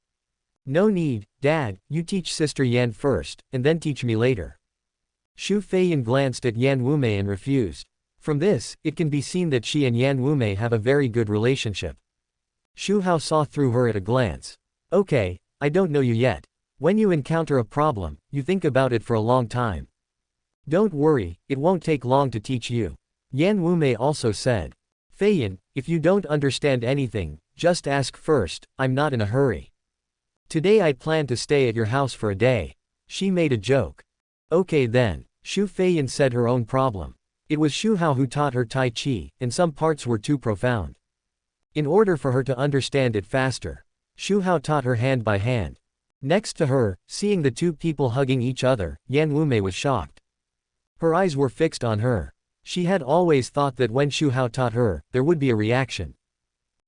"No need, Dad, you teach sister Yan first, and then teach me later." Xu Feiyan glanced at Yan Wumei and refused. From this, it can be seen that she and Yan Wumei have a very good relationship. Xu Hao saw through her at a glance. "Okay, I don't know you yet. When you encounter a problem, you think about it for a long time. Don't worry, it won't take long to teach you." Yan Wumei also said. "Feiyan, if you don't understand anything, just ask first, I'm not in a hurry. Today I plan to stay at your house for a day." She made a joke. "Okay then," Xu Feiyan said her own problem. It was Xu Hao who taught her Tai Chi, and some parts were too profound. In order for her to understand it faster, Xu Hao taught her hand by hand. Next to her, seeing the two people hugging each other, Yan Wumei was shocked. Her eyes were fixed on her. She had always thought that when Xu Hao taught her, there would be a reaction.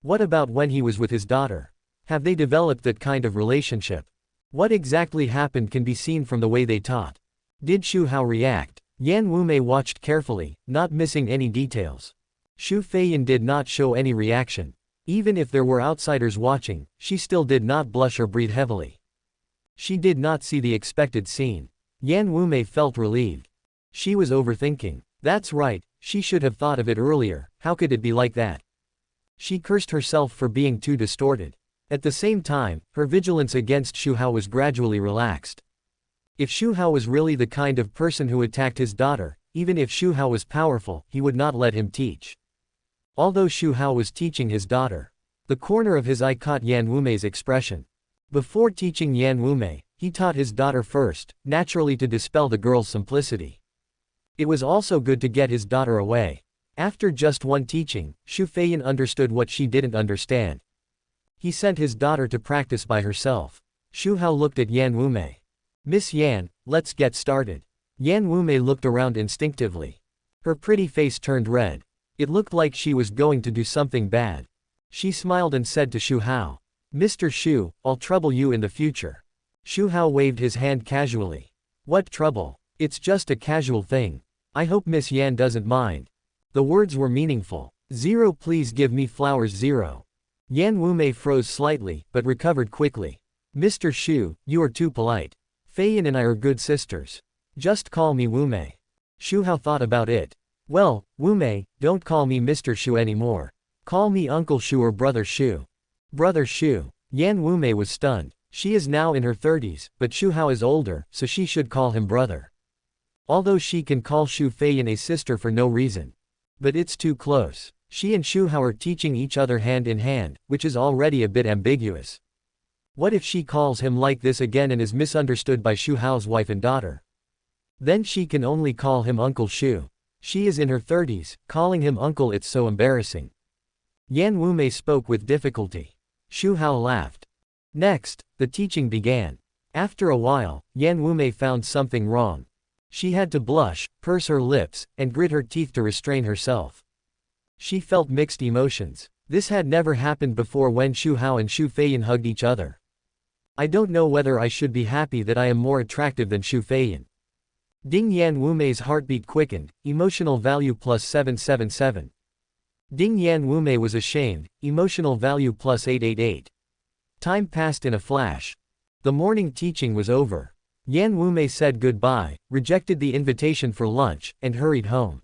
What about when he was with his daughter? Have they developed that kind of relationship? What exactly happened can be seen from the way they taught. Did Xu Hao react? Yan Wumei watched carefully, not missing any details. Xu Feiyan did not show any reaction. Even if there were outsiders watching, she still did not blush or breathe heavily. She did not see the expected scene. Yan Wumei felt relieved. She was overthinking. That's right, she should have thought of it earlier, how could it be like that? She cursed herself for being too distorted. At the same time, her vigilance against Xu Hao was gradually relaxed. If Xu Hao was really the kind of person who attacked his daughter, even if Xu Hao was powerful, he would not let him teach. Although Xu Hao was teaching his daughter, the corner of his eye caught Yan Wumei's expression. Before teaching Yan Wumei, he taught his daughter first, naturally to dispel the girl's simplicity. It was also good to get his daughter away. After just one teaching, Xu Feiyan understood what she didn't understand. He sent his daughter to practice by herself. Xu Hao looked at Yan Wumei. "Miss Yan, let's get started." Yan Wumei looked around instinctively. Her pretty face turned red. It looked like she was going to do something bad. She smiled and said to Xu Hao, "Mr. Xu, I'll trouble you in the future." Xu Hao waved his hand casually. "What trouble? It's just a casual thing. I hope Miss Yan doesn't mind." The words were meaningful. "0 please give me flowers 0. Yan Wumei froze slightly, but recovered quickly. "Mr. Xu, you are too polite. Feiyan and I are good sisters. Just call me Wumei." Xu Hao thought about it. "Well, Wumei, don't call me Mr. Xu anymore. Call me Uncle Xu or Brother Xu." Brother Xu. Yan Wumei was stunned. She is now in her 30s, but Xu Hao is older, so she should call him brother. Although she can call Xu Feiyan a sister for no reason. But it's too close. She and Xu Hao are teaching each other hand in hand, which is already a bit ambiguous. What if she calls him like this again and is misunderstood by Xu Hao's wife and daughter? Then she can only call him Uncle Xu. She is in her 30s, calling him uncle, it's so embarrassing. Yan Wumei spoke with difficulty. Xu Hao laughed. Next, the teaching began. After a while, Yan Wumei found something wrong. She had to blush, purse her lips, and grit her teeth to restrain herself. She felt mixed emotions. This had never happened before when Xu Hao and Xu Feiyan hugged each other. I don't know whether I should be happy that I am more attractive than Xu Feiyan. Ding. Yan Wumei's heartbeat quickened, emotional value +777. Ding Yan Wumei was ashamed, emotional value plus 888. Time passed in a flash. The morning teaching was over. Yan Wumei said goodbye, rejected the invitation for lunch, and hurried home.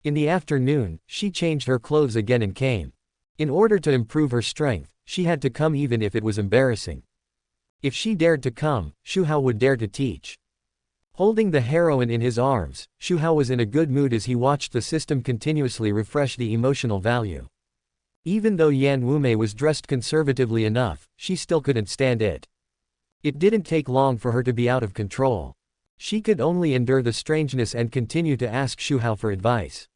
In the afternoon, she changed her clothes again and came. In order to improve her strength, she had to come even if it was embarrassing. If she dared to come, Xu Hao would dare to teach. Holding the heroine in his arms, Xu Hao was in a good mood as he watched the system continuously refresh the emotional value. Even though Yan Wumei was dressed conservatively enough, she still couldn't stand it. It didn't take long for her to be out of control. She could only endure the strangeness and continue to ask Xu Hao for advice.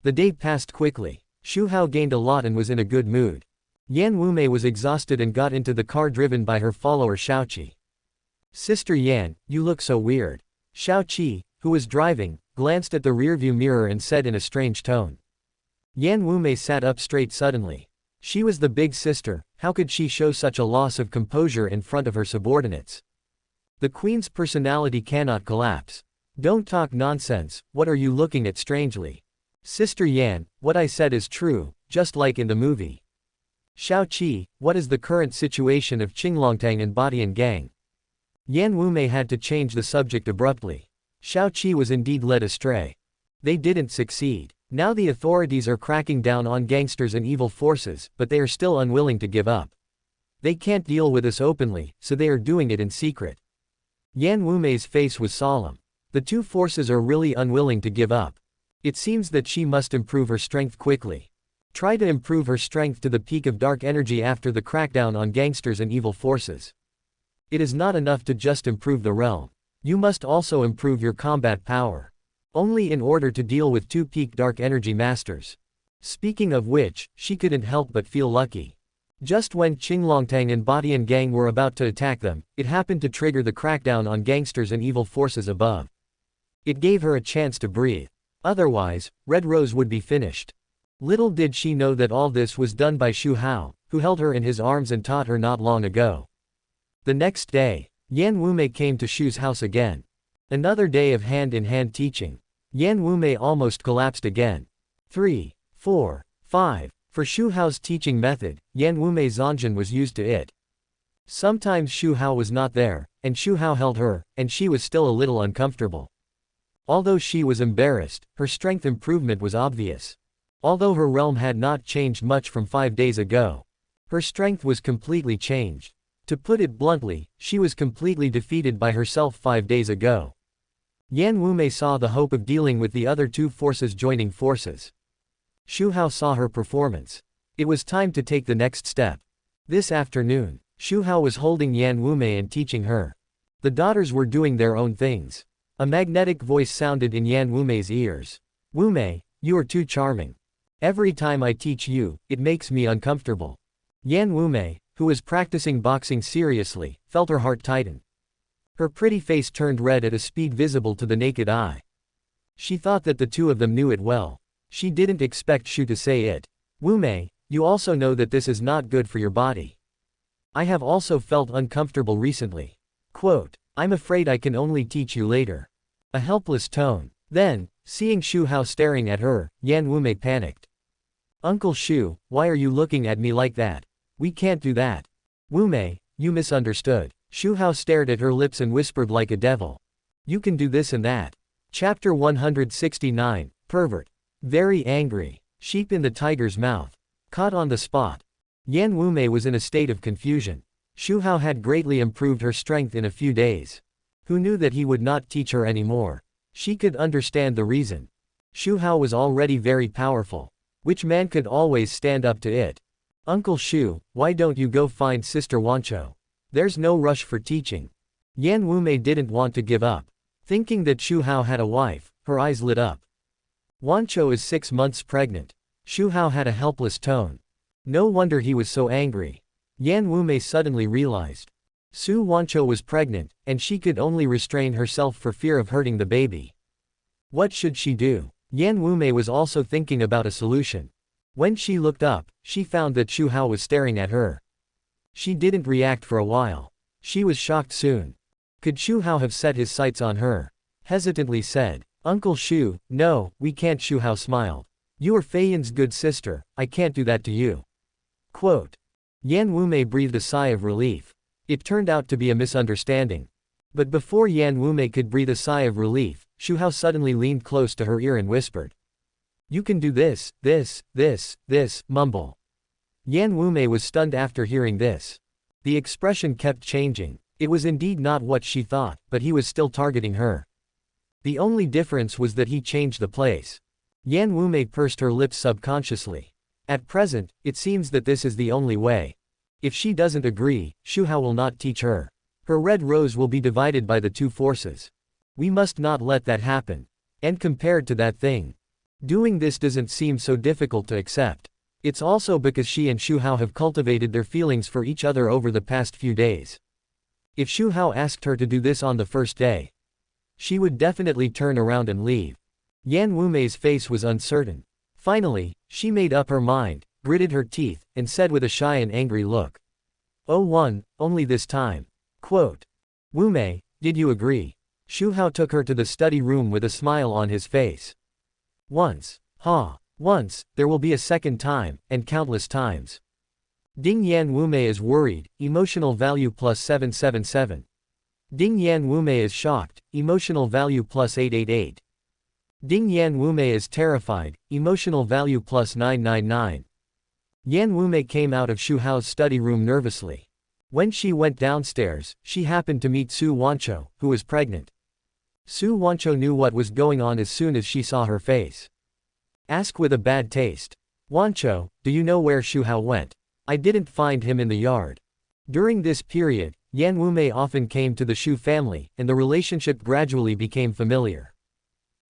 The day passed quickly. Xu Hao gained a lot and was in a good mood. Yan Wumei was exhausted and got into the car driven by her follower Shaoqi. Sister Yan, you look so weird. Shaoqi, who was driving, glanced at the rearview mirror and said in a strange tone. Yan Wumei sat up straight suddenly. She was the big sister, how could she show such a loss of composure in front of her subordinates? The queen's personality cannot collapse. Don't talk nonsense, what are you looking at strangely? Sister Yan, what I said is true, just like in the movie. Shaoqi, what is the current situation of Qinglongtang and Badian gang? Yan Wumei had to change the subject abruptly. Shaoqi was indeed led astray. They didn't succeed. Now the authorities are cracking down on gangsters and evil forces, but they are still unwilling to give up. They can't deal with us openly, so they are doing it in secret. Yan Wumei's face was solemn. The two forces are really unwilling to give up. It seems that she must improve her strength quickly. Try to improve her strength to the peak of dark energy after the crackdown on gangsters and evil forces. It is not enough to just improve the realm. You must also improve your combat power. Only in order to deal with two peak dark energy masters. Speaking of which, she couldn't help but feel lucky. Just when Qinglongtang and Badian gang were about to attack them, it happened to trigger the crackdown on gangsters and evil forces above. It gave her a chance to breathe. Otherwise, Red Rose would be finished. Little did she know that all this was done by Xu Hao, who held her in his arms and taught her not long ago. The next day, Yan Wumei came to Xu's house again. Another day of hand-in-hand teaching. Yan Wumei almost collapsed again. 3, 4, 5. For Xu Hao's teaching method, Yan Wumei's Zanjun was used to it. Sometimes Xu Hao was not there, and Xu Hao held her, and she was still a little uncomfortable. Although she was embarrassed, her strength improvement was obvious. Although her realm had not changed much from 5 days ago, her strength was completely changed. To put it bluntly, she was completely defeated by herself 5 days ago. Yan Wumei saw the hope of dealing with the other two forces joining forces. Xu Hao saw her performance. It was time to take the next step. This afternoon, Xu Hao was holding Yan Wumei and teaching her. The daughters were doing their own things. A magnetic voice sounded in Yan Wumei's ears. Wumei, you are too charming. Every time I teach you, it makes me uncomfortable. Yan Wumei, who was practicing boxing seriously, felt her heart tighten. Her pretty face turned red at a speed visible to the naked eye. She thought that the two of them knew it well. She didn't expect Xu to say it. Wumei, you also know that this is not good for your body. I have also felt uncomfortable recently. Quote, I'm afraid I can only teach you later. A helpless tone. Then, seeing Xu Hao staring at her, Yan Wumei panicked. Uncle Xu, why are you looking at me like that? We can't do that. Wumei, you misunderstood. Xu Hao stared at her lips and whispered like a devil. You can do this and that. Chapter 169, Pervert. Very angry. Sheep in the tiger's mouth. Caught on the spot. Yan Wumei was in a state of confusion. Xu Hao had greatly improved her strength in a few days. Who knew that he would not teach her anymore? She could understand the reason. Xu Hao was already very powerful. Which man could always stand up to it? Uncle Xu, why don't you go find Sister Wancho? There's no rush for teaching. Yan Wumei didn't want to give up. Thinking that Xu Hao had a wife, her eyes lit up. Wancho is 6 months pregnant. Xu Hao had a helpless tone. No wonder he was so angry. Yan Wumei suddenly realized. Su Wancho was pregnant, and she could only restrain herself for fear of hurting the baby. What should she do? Yan Wumei was also thinking about a solution. When she looked up, she found that Xu Hao was staring at her. She didn't react for a while. She was shocked soon. Could Xu Hao have set his sights on her? Hesitantly said, Uncle Xu, no, we can't. Xu Hao smiled. You are Fei Yin's good sister, I can't do that to you. Quote. Yan Wumei breathed a sigh of relief. It turned out to be a misunderstanding. But before Yan Wumei could breathe a sigh of relief, Xu Hao suddenly leaned close to her ear and whispered. You can do this, mumble. Yan Wumei was stunned after hearing this. The expression kept changing. It was indeed not what she thought, but he was still targeting her. The only difference was that he changed the place. Yan Wumei pursed her lips subconsciously. At present, it seems that this is the only way. If she doesn't agree, Xu Hao will not teach her. Her red rose will be divided by the two forces. We must not let that happen. And compared to that thing, doing this doesn't seem so difficult to accept. It's also because she and Xu Hao have cultivated their feelings for each other over the past few days. If Xu Hao asked her to do this on the first day, she would definitely turn around and leave. Yan Wumei's face was uncertain. Finally, she made up her mind, gritted her teeth, and said with a shy and angry look. Oh, only this time. Quote. Wumei, did you agree? Xu Hao took her to the study room with a smile on his face. Once, once, there will be a second time, and countless times. Ding Yan Wumei is worried, emotional value plus 777. Ding Yan Wumei is shocked, emotional value plus 888. Ding Yan Wumei is terrified, emotional value plus 999. Yan Wumei came out of Xu Hao's study room nervously. When she went downstairs, she happened to meet Su Wancho, who was pregnant. Su Wancho knew what was going on as soon as she saw her face. Ask with a bad taste. Wancho, do you know where Xu Hao went? I didn't find him in the yard. During this period, Yan Wumei often came to the Xu family, and the relationship gradually became familiar.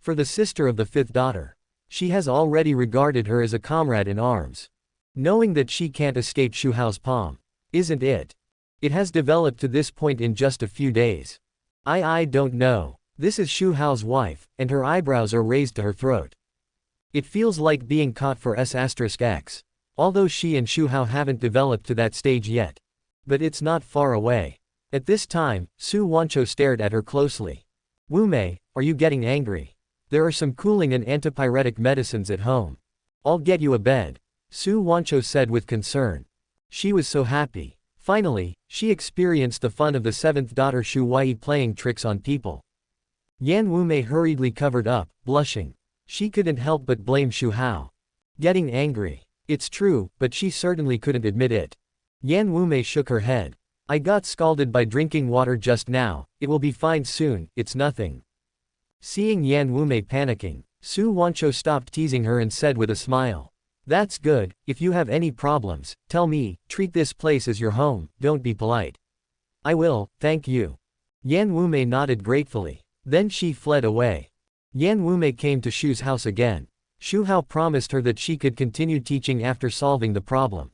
For the sister of the fifth daughter, she has already regarded her as a comrade in arms. Knowing that she can't escape Xu Hao's palm, isn't it? It has developed to this point in just a few days. I don't know. This is Xu Hao's wife, and her eyebrows are raised to her throat. It feels like being caught for S**X. Although she and Xu Hao haven't developed to that stage yet. But it's not far away. At this time, Su Wancho stared at her closely. Wumei, are you getting angry? There are some cooling and antipyretic medicines at home. I'll get you a bed. Su Wancho said with concern. She was so happy. Finally, she experienced the fun of the seventh daughter Xu Wei playing tricks on people. Yan Wumei hurriedly covered up, blushing. She couldn't help but blame Xu Hao. Getting angry. It's true, but she certainly couldn't admit it. Yan Wumei shook her head. I got scalded by drinking water just now, it will be fine soon, it's nothing. Seeing Yan Wumei panicking, Su Wancho stopped teasing her and said with a smile. That's good, if you have any problems, tell me, treat this place as your home, don't be polite. I will, thank you. Yan Wumei nodded gratefully. Then she fled away. Yan Wumei came to Xu's house again. Xu Hao promised her that she could continue teaching after solving the problem.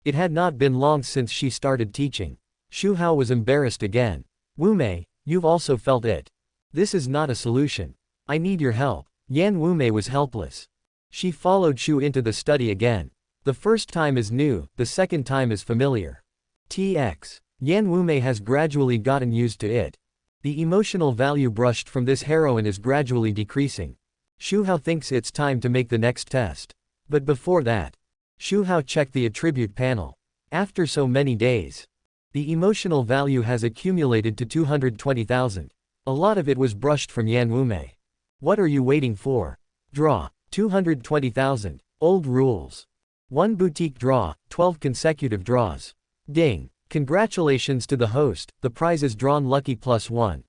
It had not been long since she started teaching. Xu Hao was embarrassed again. Wumei, you've also felt it. This is not a solution. I need your help. Yan Wumei was helpless. She followed Xu into the study again. The first time is new, the second time is familiar. TX. Yan Wumei has gradually gotten used to it. The emotional value brushed from this heroine is gradually decreasing. Xu Hao thinks it's time to make the next test. But before that, Xu Hao checked the attribute panel. After so many days, the emotional value has accumulated to 220,000. A lot of it was brushed from Yan Wumei. What are you waiting for? Draw. 220,000. Old rules. 1 boutique draw, 12 consecutive draws. Ding. Congratulations to the host, the prize is drawn lucky +1.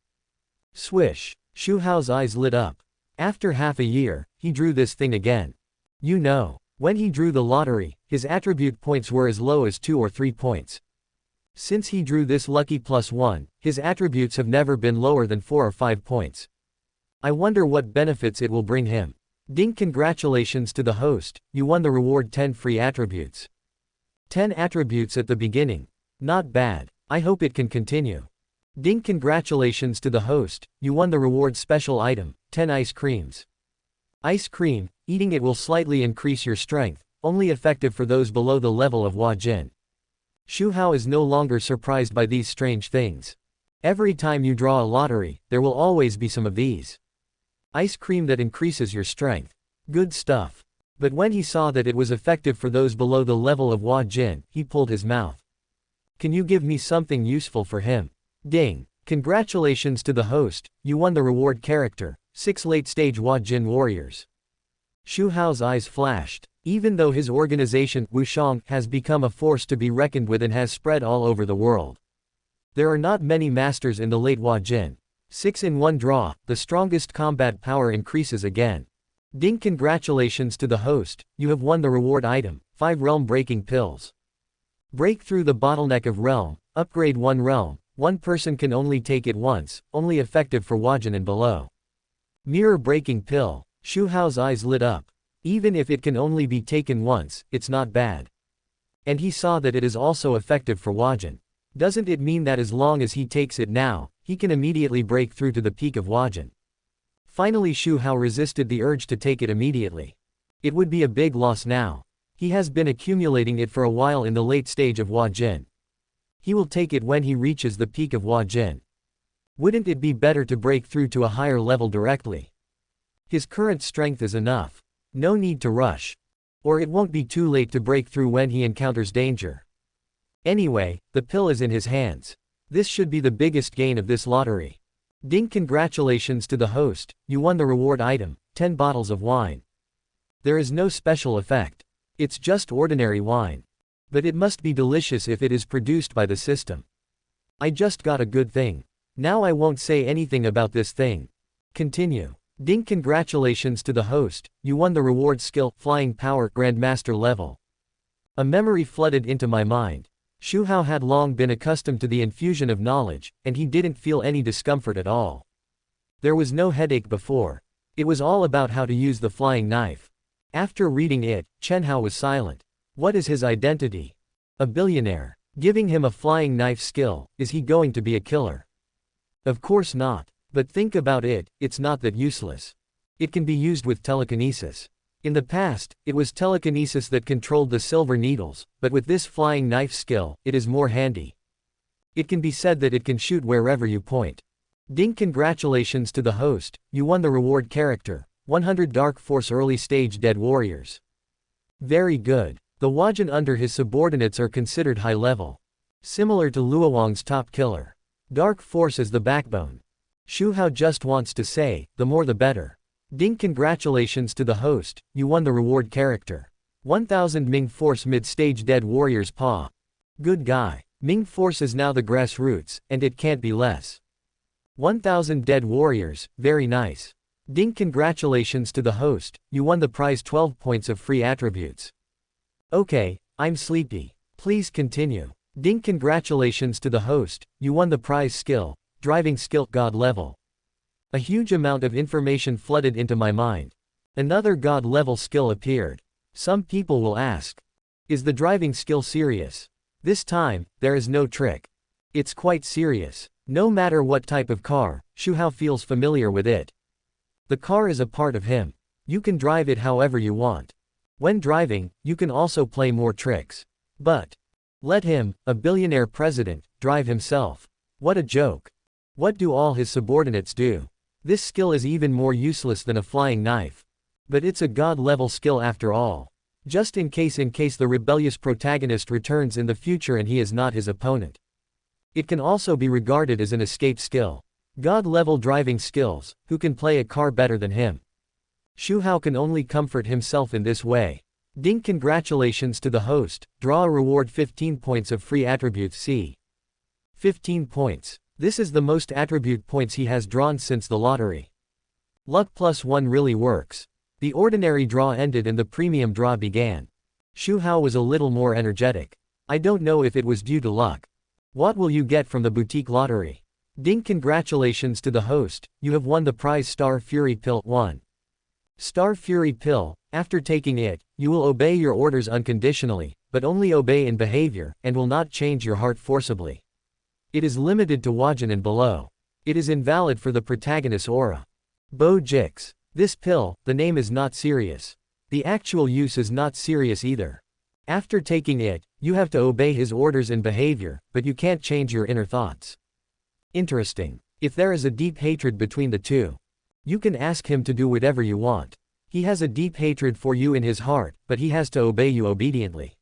Swish. Xu Hao's eyes lit up. After half a year, he drew this thing again. You know, when he drew the lottery, his attribute points were as low as 2 or 3 points. Since he drew this lucky +1, his attributes have never been lower than 4 or 5 points. I wonder what benefits it will bring him. Ding, congratulations to the host, you won the reward 10 free attributes. 10 attributes at the beginning. Not bad, I hope it can continue. Ding, congratulations to the host, you won the reward special item, 10 ice creams. Ice cream, eating it will slightly increase your strength, only effective for those below the level of Hua Jin. Xu Hao is no longer surprised by these strange things. Every time you draw a lottery, there will always be some of these. Ice cream that increases your strength. Good stuff. But when he saw that it was effective for those below the level of Hua Jin, he pulled his mouth. Can you give me something useful for him? Ding. Congratulations to the host, you won the reward character, 6 late-stage Hua Jin warriors. Xu Hao's eyes flashed. Even though his organization, Wushang, has become a force to be reckoned with and has spread all over the world, there are not many masters in the late Hua Jin. 6 in 1 draw, the strongest combat power increases again. Ding. Congratulations to the host, you have won the reward item, 5 realm-breaking pills. Break through the bottleneck of realm, upgrade 1 realm, 1 person can only take it once, only effective for Hua Jin and below. Mirror-breaking pill. Xu Hao's eyes lit up. Even if it can only be taken once, it's not bad. And he saw that it is also effective for Hua Jin. Doesn't it mean that as long as he takes it now, he can immediately break through to the peak of Hua Jin? Finally Xu Hao resisted the urge to take it immediately. It would be a big loss now. He has been accumulating it for a while in the late stage of Hua Jin. He will take it when he reaches the peak of Hua Jin. Wouldn't it be better to break through to a higher level directly? His current strength is enough. No need to rush. Or it won't be too late to break through when he encounters danger. Anyway, the pill is in his hands. This should be the biggest gain of this lottery. Ding. Congratulations to the host, you won the reward item, 10 bottles of wine. There is no special effect. It's just ordinary wine. But it must be delicious if it is produced by the system. I just got a good thing. Now I won't say anything about this thing. Continue. Ding. Congratulations to the host, you won the reward skill, flying power, grandmaster level. A memory flooded into my mind. Xu Hao had long been accustomed to the infusion of knowledge, and he didn't feel any discomfort at all. There was no headache before. It was all about how to use the flying knife. After reading it, Chen Hao was silent. What is his identity? A billionaire. Giving him a flying knife skill, is he going to be a killer? Of course not. But think about it, it's not that useless. It can be used with telekinesis. In the past, it was telekinesis that controlled the silver needles, but with this flying knife skill, it is more handy. It can be said that it can shoot wherever you point. Ding. Congratulations to the host, you won the reward character, 100 Dark Force early stage dead warriors. Very good. The Hua Jin under his subordinates are considered high level. Similar to Luowang's top killer. Dark Force is the backbone. Xu Hao just wants to say, the more the better. Ding. Congratulations to the host, you won the reward character. 1000 Ming Force mid-stage dead warriors paw. Good guy. Ming Force is now the grassroots, and it can't be less. 1000 dead warriors, very nice. Ding. Congratulations to the host, you won the prize 12 points of free attributes. Okay, I'm sleepy. Please continue. Ding. Congratulations to the host, you won the prize skill, driving skill, God level. A huge amount of information flooded into my mind. Another God level skill appeared. Some people will ask, is the driving skill serious? This time, there is no trick. It's quite serious. No matter what type of car, Xu Hao feels familiar with it. The car is a part of him. You can drive it however you want. When driving, you can also play more tricks. But let him, a billionaire president, drive himself. What a joke. What do all his subordinates do? This skill is even more useless than a flying knife. But it's a god-level skill after all. Just in case the rebellious protagonist returns in the future and he is not his opponent. It can also be regarded as an escape skill. God-level driving skills, who can play a car better than him? Xu Hao can only comfort himself in this way. Ding. Congratulations to the host, draw a reward 15 points of free attributes C. 15 points. This is the most attribute points he has drawn since the lottery. Luck +1 really works. The ordinary draw ended and the premium draw began. Xu Hao was a little more energetic. I don't know if it was due to luck. What will you get from the boutique lottery? Ding. Congratulations to the host, you have won the prize Star Fury Pill 1. Star Fury Pill, after taking it, you will obey your orders unconditionally, but only obey in behavior, and will not change your heart forcibly. It is limited to Hua Jin and below. It is invalid for the protagonist's aura. Bo Jix. This pill, the name is not serious. The actual use is not serious either. After taking it, you have to obey his orders and behavior, but you can't change your inner thoughts. Interesting. If there is a deep hatred between the two, you can ask him to do whatever you want. He has a deep hatred for you in his heart, but he has to obey you obediently.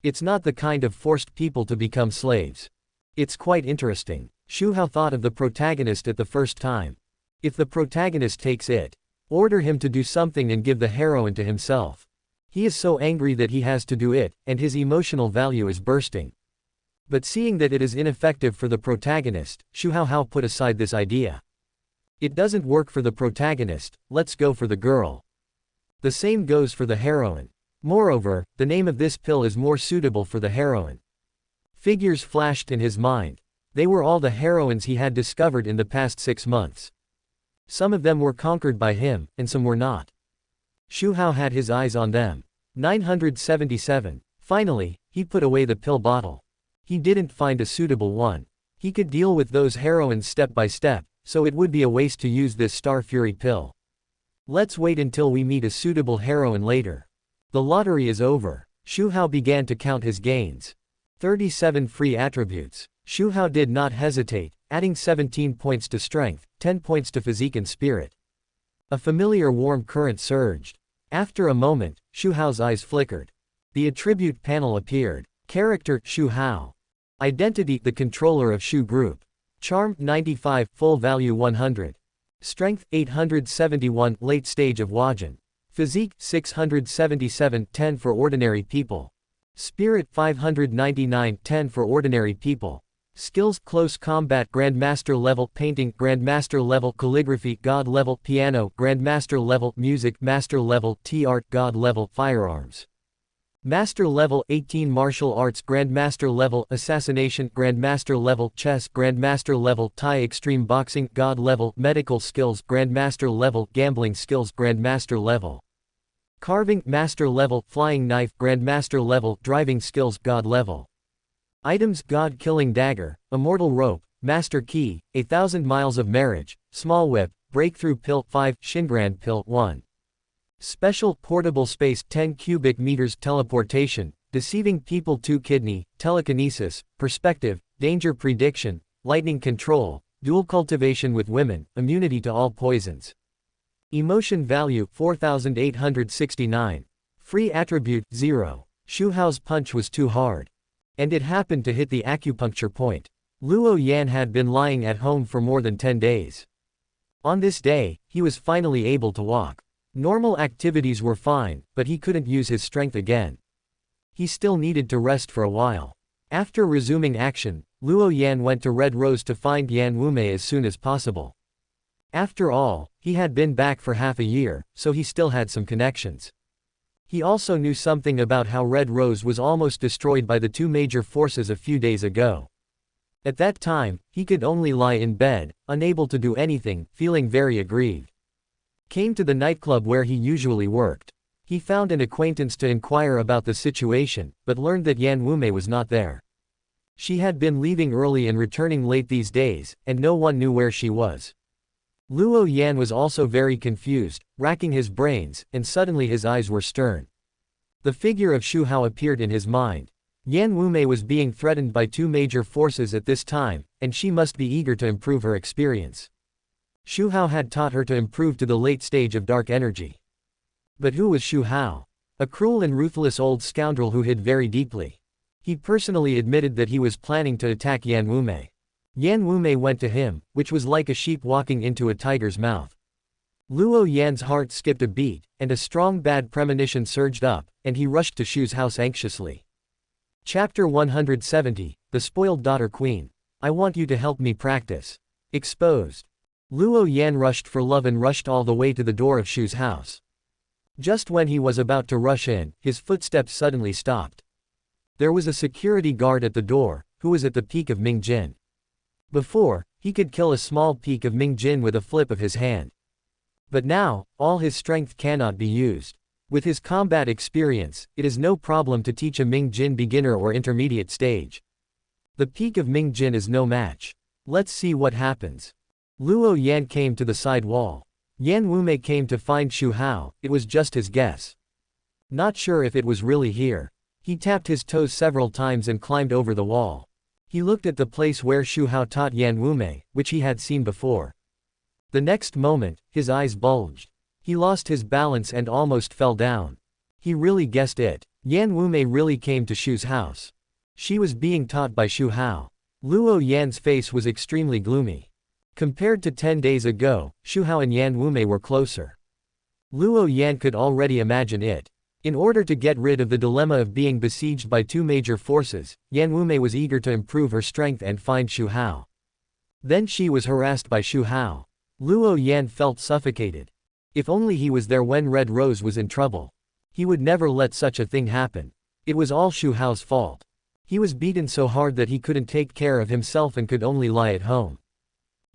It's not the kind of forced people to become slaves. It's quite interesting. Xu Hao thought of the protagonist at the first time. If the protagonist takes it, order him to do something and give the heroine to himself. He is so angry that he has to do it, and his emotional value is bursting. But seeing that it is ineffective for the protagonist, Xu Hao put aside this idea. It doesn't work for the protagonist, let's go for the girl. The same goes for the heroine. Moreover, the name of this pill is more suitable for the heroine. Figures flashed in his mind. They were all the heroines he had discovered in the past 6 months. Some of them were conquered by him, and some were not. Xu Hao had his eyes on them. 977. Finally, he put away the pill bottle. He didn't find a suitable one. He could deal with those heroines step by step, so it would be a waste to use this Star Fury pill. Let's wait until we meet a suitable heroine later. The lottery is over. Xu Hao began to count his gains. 37 free attributes. Xu Hao did not hesitate, adding 17 points to strength, 10 points to physique and spirit. A familiar warm current surged. After a moment, Xu Hao's eyes flickered. The attribute panel appeared. Character, Xu Hao. Identity, the controller of Xu Group. Charm, 95, full value 100. Strength, 871, late stage of Wajan. Physique, 677, 10 for ordinary people. Spirit, 599, 10 for ordinary people. Skills, close combat Grandmaster level, painting Grandmaster level, calligraphy God level, piano Grandmaster level, music Master level, T-art God level, firearms Master level, 18 martial arts Grandmaster level, assassination Grandmaster level, chess Grandmaster level, Thai extreme boxing God level, medical skills Grandmaster level, gambling skills Grandmaster level, carving Master level, flying knife Grandmaster level, driving skills God level. Items God killing dagger, immortal rope, master key, 1,000 miles of marriage, small whip, breakthrough pill 5, Shingrand pill 1. Special portable space 10 cubic meters teleportation, deceiving people 2 kidney, telekinesis, perspective, danger prediction, lightning control, dual cultivation with women, immunity to all poisons. Emotion value 4,869. Free attribute 0. Xu Hao's punch was too hard. And it happened to hit the acupuncture point. Luo Yan had been lying at home for more than 10 days. On this day, he was finally able to walk. Normal activities were fine, but he couldn't use his strength again. He still needed to rest for a while. After resuming action, Luo Yan went to Red Rose to find Yan Wumei as soon as possible. After all, he had been back for half a year, so he still had some connections. He also knew something about how Red Rose was almost destroyed by the 2 major forces a few days ago. At that time, he could only lie in bed, unable to do anything, feeling very aggrieved. Came to the nightclub where he usually worked. He found an acquaintance to inquire about the situation, but learned that Yan Wumei was not there. She had been leaving early and returning late these days, and no one knew where she was. Luo Yan was also very confused, racking his brains, and suddenly his eyes were stern. The figure of Xu Hao appeared in his mind. Yan Wumei was being threatened by 2 major forces at this time, and she must be eager to improve her experience. Xu Hao had taught her to improve to the late stage of dark energy. But who was Xu Hao? A cruel and ruthless old scoundrel who hid very deeply. He personally admitted that he was planning to attack Yan Wumei. Yan Wumei went to him, which was like a sheep walking into a tiger's mouth. Luo Yan's heart skipped a beat, and a strong bad premonition surged up, and he rushed to Xu's house anxiously. Chapter 170, The Spoiled Daughter Queen. I want you to help me practice. Exposed. Luo Yan rushed for love and rushed all the way to the door of Xu's house. Just when he was about to rush in, his footsteps suddenly stopped. There was a security guard at the door, who was at the peak of Ming Jin. Before, he could kill a small peak of Ming Jin with a flip of his hand. But now, all his strength cannot be used. With his combat experience, it is no problem to teach a Ming Jin beginner or intermediate stage. The peak of Ming Jin is no match. Let's see what happens. Luo Yan came to the side wall. Yan Wumei came to find Xu Hao, it was just his guess. Not sure if it was really here. He tapped his toes several times and climbed over the wall. He looked at the place where Xu Hao taught Yan Wumei, which he had seen before. The next moment, his eyes bulged. He lost his balance and almost fell down. He really guessed it. Yan Wumei really came to Xu's house. She was being taught by Xu Hao. Luo Yan's face was extremely gloomy. Compared to 10 days ago, Xu Hao and Yan Wumei were closer. Luo Yan could already imagine it. In order to get rid of the dilemma of being besieged by two major forces, Yan Wumei was eager to improve her strength and find Xu Hao. Then she was harassed by Xu Hao. Luo Yan felt suffocated. If only he was there when Red Rose was in trouble. He would never let such a thing happen. It was all Xu Hao's fault. He was beaten so hard that he couldn't take care of himself and could only lie at home.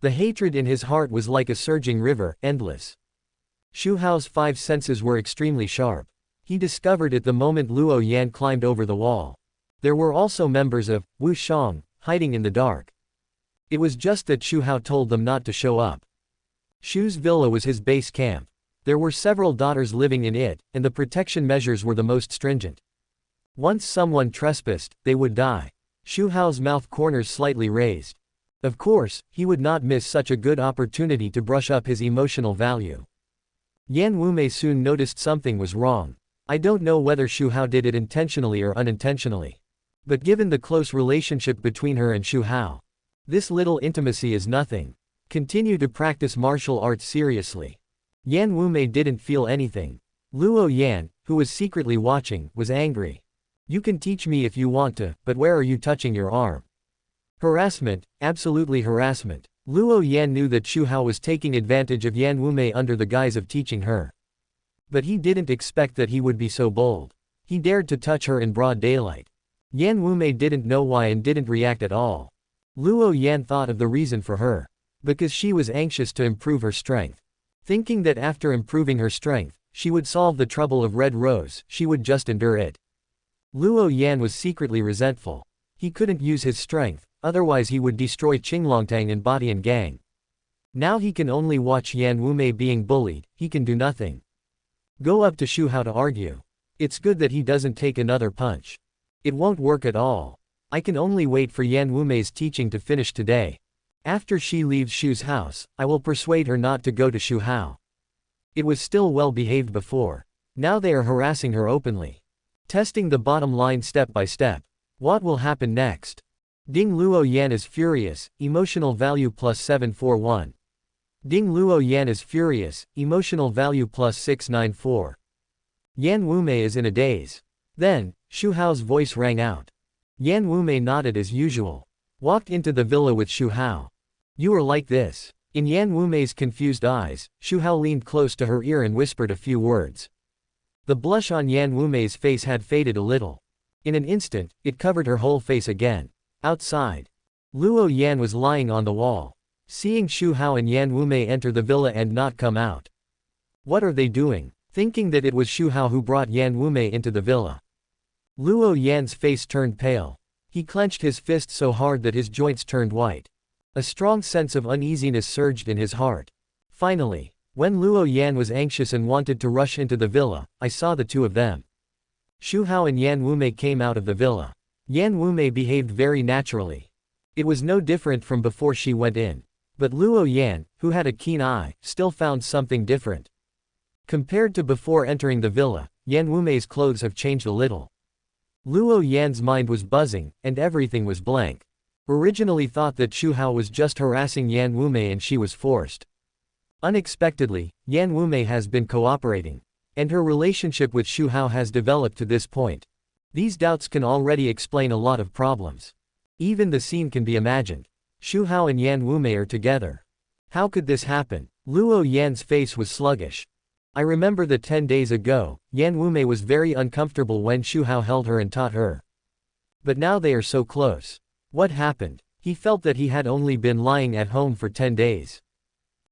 The hatred in his heart was like a surging river, endless. Xu Hao's 5 senses were extremely sharp. He discovered it the moment Luo Yan climbed over the wall. There were also members of Wu Shang, hiding in the dark. It was just that Xu Hao told them not to show up. Xu's villa was his base camp. There were several daughters living in it, and the protection measures were the most stringent. Once someone trespassed, they would die. Xu Hao's mouth corners slightly raised. Of course, he would not miss such a good opportunity to brush up his emotional value. Yan Wumei soon noticed something was wrong. I don't know whether Xu Hao did it intentionally or unintentionally. But given the close relationship between her and Xu Hao, this little intimacy is nothing. Continue to practice martial arts seriously. Yan Wumei didn't feel anything. Luo Yan, who was secretly watching, was angry. You can teach me if you want to, but where are you touching your arm? Harassment, absolutely harassment. Luo Yan knew that Xu Hao was taking advantage of Yan Wumei under the guise of teaching her. But he didn't expect that he would be so bold. He dared to touch her in broad daylight. Yan Wumei didn't know why and didn't react at all. Luo Yan thought of the reason for her. Because she was anxious to improve her strength. Thinking that after improving her strength, she would solve the trouble of Red Rose, she would just endure it. Luo Yan was secretly resentful. He couldn't use his strength, otherwise he would destroy Qinglongtang and Badian Gang. Now he can only watch Yan Wumei being bullied, he can do nothing. Go up to Xu Hao to argue. It's good that he doesn't take another punch. It won't work at all. I can only wait for Yan Wumei's teaching to finish today. After she leaves Xu's house, I will persuade her not to go to Xu Hao. It was still well behaved before. Now they are harassing her openly. Testing the bottom line step by step. What will happen next? Ding Luo Yan is furious, emotional value plus 741. Ding Luo Yan is furious, emotional value plus 694. Yan Wumei is in a daze. Then, Xu Hao's voice rang out. Yan Wumei nodded as usual. Walked into the villa with Xu Hao. You are like this. In Yan Wumei's confused eyes, Xu Hao leaned close to her ear and whispered a few words. The blush on Yan Wumei's face had faded a little. In an instant, it covered her whole face again. Outside, Luo Yan was lying on the wall. Seeing Xu Hao and Yan Wumei enter the villa and not come out. What are they doing? Thinking that it was Xu Hao who brought Yan Wumei into the villa. Luo Yan's face turned pale. He clenched his fist so hard that his joints turned white. A strong sense of uneasiness surged in his heart. Finally, when Luo Yan was anxious and wanted to rush into the villa, I saw the two of them. Xu Hao and Yan Wumei came out of the villa. Yan Wumei behaved very naturally. It was no different from before she went in. But Luo Yan, who had a keen eye, still found something different. Compared to before entering the villa, Yan Wumei's clothes have changed a little. Luo Yan's mind was buzzing, and everything was blank. Originally thought that Xu Hao was just harassing Yan Wumei and she was forced. Unexpectedly, Yan Wumei has been cooperating. And her relationship with Xu Hao has developed to this point. These doubts can already explain a lot of problems. Even the scene can be imagined. Xu Hao and Yan Wumei are together. How could this happen? Luo Yan's face was sluggish. I remember that 10 days ago, Yan Wumei was very uncomfortable when Xu Hao held her and taught her. But now they are so close. What happened? He felt that he had only been lying at home for 10 days.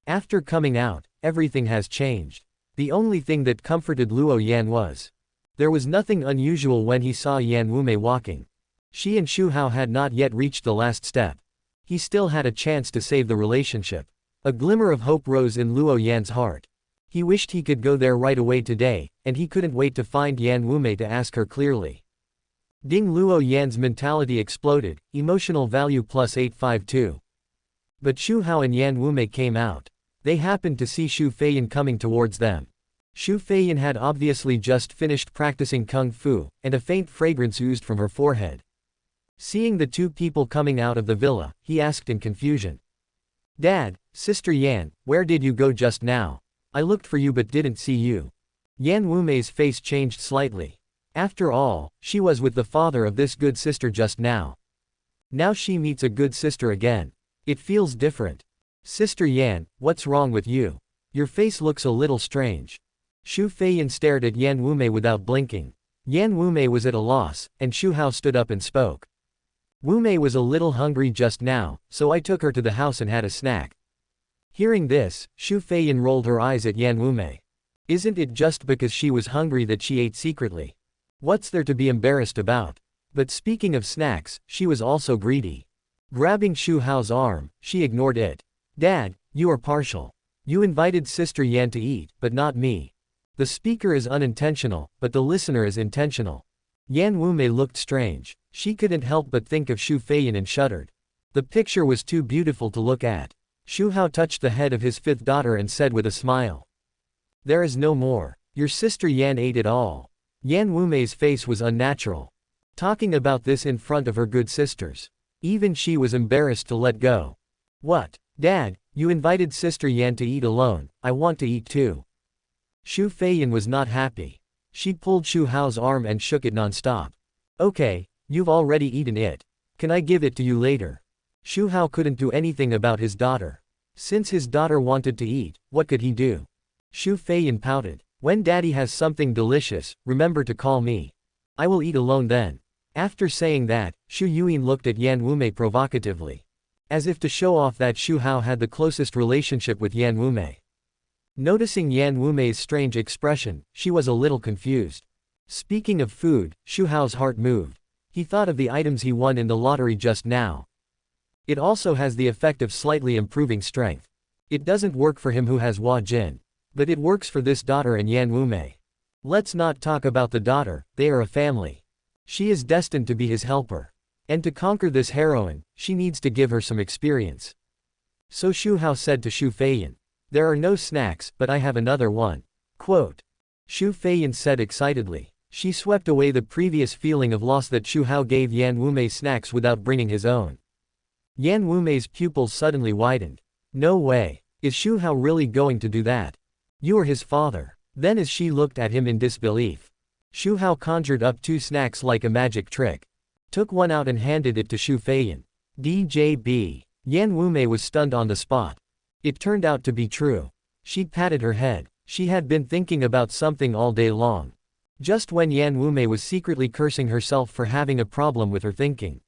After coming out, everything has changed. The only thing that comforted Luo Yan was. There was nothing unusual when he saw Yan Wumei walking. She and Xu Hao had not yet reached the last step. He still had a chance to save the relationship. A glimmer of hope rose in Luo Yan's heart. He wished he could go there right away today, and he couldn't wait to find Yan Wumei to ask her clearly. Ding Luo Yan's mentality exploded, emotional value plus 852. But Xu Hao and Yan Wumei came out. They happened to see Xu Feiyan coming towards them. Xu Feiyan had obviously just finished practicing kung fu, and a faint fragrance oozed from her forehead. Seeing the two people coming out of the villa, he asked in confusion. Dad, Sister Yan, where did you go just now? I looked for you but didn't see you. Yan Wumei's face changed slightly. After all, she was with the father of this good sister just now. Now she meets a good sister again. It feels different. Sister Yan, what's wrong with you? Your face looks a little strange. Xu Feiyan stared at Yan Wumei without blinking. Yan Wumei was at a loss, and Xu Hao stood up and spoke. Wumei was a little hungry just now, so I took her to the house and had a snack. Hearing this, Xu Feiyan rolled her eyes at Yan Wumei. Isn't it just because she was hungry that she ate secretly? What's there to be embarrassed about? But speaking of snacks, she was also greedy. Grabbing Xu Hao's arm, she ignored it. Dad, you are partial. You invited Sister Yan to eat, but not me. The speaker is unintentional, but the listener is intentional. Yan Wumei looked strange. She couldn't help but think of Xu Feiyan and shuddered. The picture was too beautiful to look at. Xu Hao touched the head of his fifth daughter and said with a smile. There is no more. Your sister Yan ate it all. Yan Wumei's face was unnatural. Talking about this in front of her good sisters. Even she was embarrassed to let go. What? Dad, you invited Sister Yan to eat alone, I want to eat too. Xu Feiyan was not happy. She pulled Xu Hao's arm and shook it non-stop. Okay, you've already eaten it. Can I give it to you later? Xu Hao couldn't do anything about his daughter. Since his daughter wanted to eat, what could he do? Xu Feiyan pouted. When daddy has something delicious, remember to call me. I will eat alone then. After saying that, Xu Yuan looked at Yan Wumei provocatively. As if to show off that Xu Hao had the closest relationship with Yan Wumei. Noticing Yan Wumei's strange expression, she was a little confused. Speaking of food, Xu Hao's heart moved. He thought of the items he won in the lottery just now. It also has the effect of slightly improving strength. It doesn't work for him who has Hua Jin. But it works for this daughter and Yan Wumei. Let's not talk about the daughter, they are a family. She is destined to be his helper. And to conquer this heroine, she needs to give her some experience. So Xu Hao said to Xu Feiyan. There are no snacks, but I have another one. Quote. Xu Feiyan said excitedly. She swept away the previous feeling of loss that Xu Hao gave Yan Wumei snacks without bringing his own. Yan Wumei's pupils suddenly widened. No way. Is Xu Hao really going to do that? You are his father. Then as she looked at him in disbelief. Xu Hao conjured up two snacks like a magic trick. Took one out and handed it to Xu Feiyan. DJB. Yan Wumei was stunned on the spot. It turned out to be true. She patted her head. She had been thinking about something all day long. Just when Yan Wumei was secretly cursing herself for having a problem with her thinking.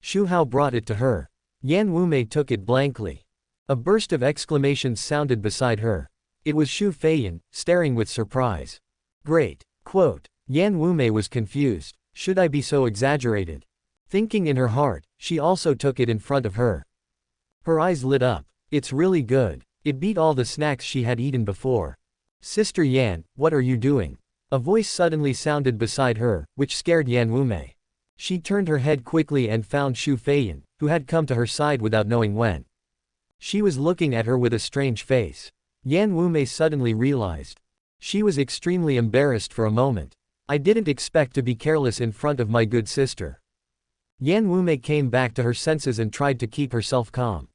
Xu Hao brought it to her. Yan Wumei took it blankly. A burst of exclamations sounded beside her. It was Xu Feiyan, staring with surprise. Great. Quote. Yan Wumei was confused. Should I be so exaggerated? Thinking in her heart, she also took it in front of her. Her eyes lit up. It's really good. It beat all the snacks she had eaten before. Sister Yan, what are you doing? A voice suddenly sounded beside her, which scared Yan Wumei. She turned her head quickly and found Xu Feiyan, who had come to her side without knowing when. She was looking at her with a strange face. Yan Wumei suddenly realized. She was extremely embarrassed for a moment. I didn't expect to be careless in front of my good sister. Yan Wumei came back to her senses and tried to keep herself calm.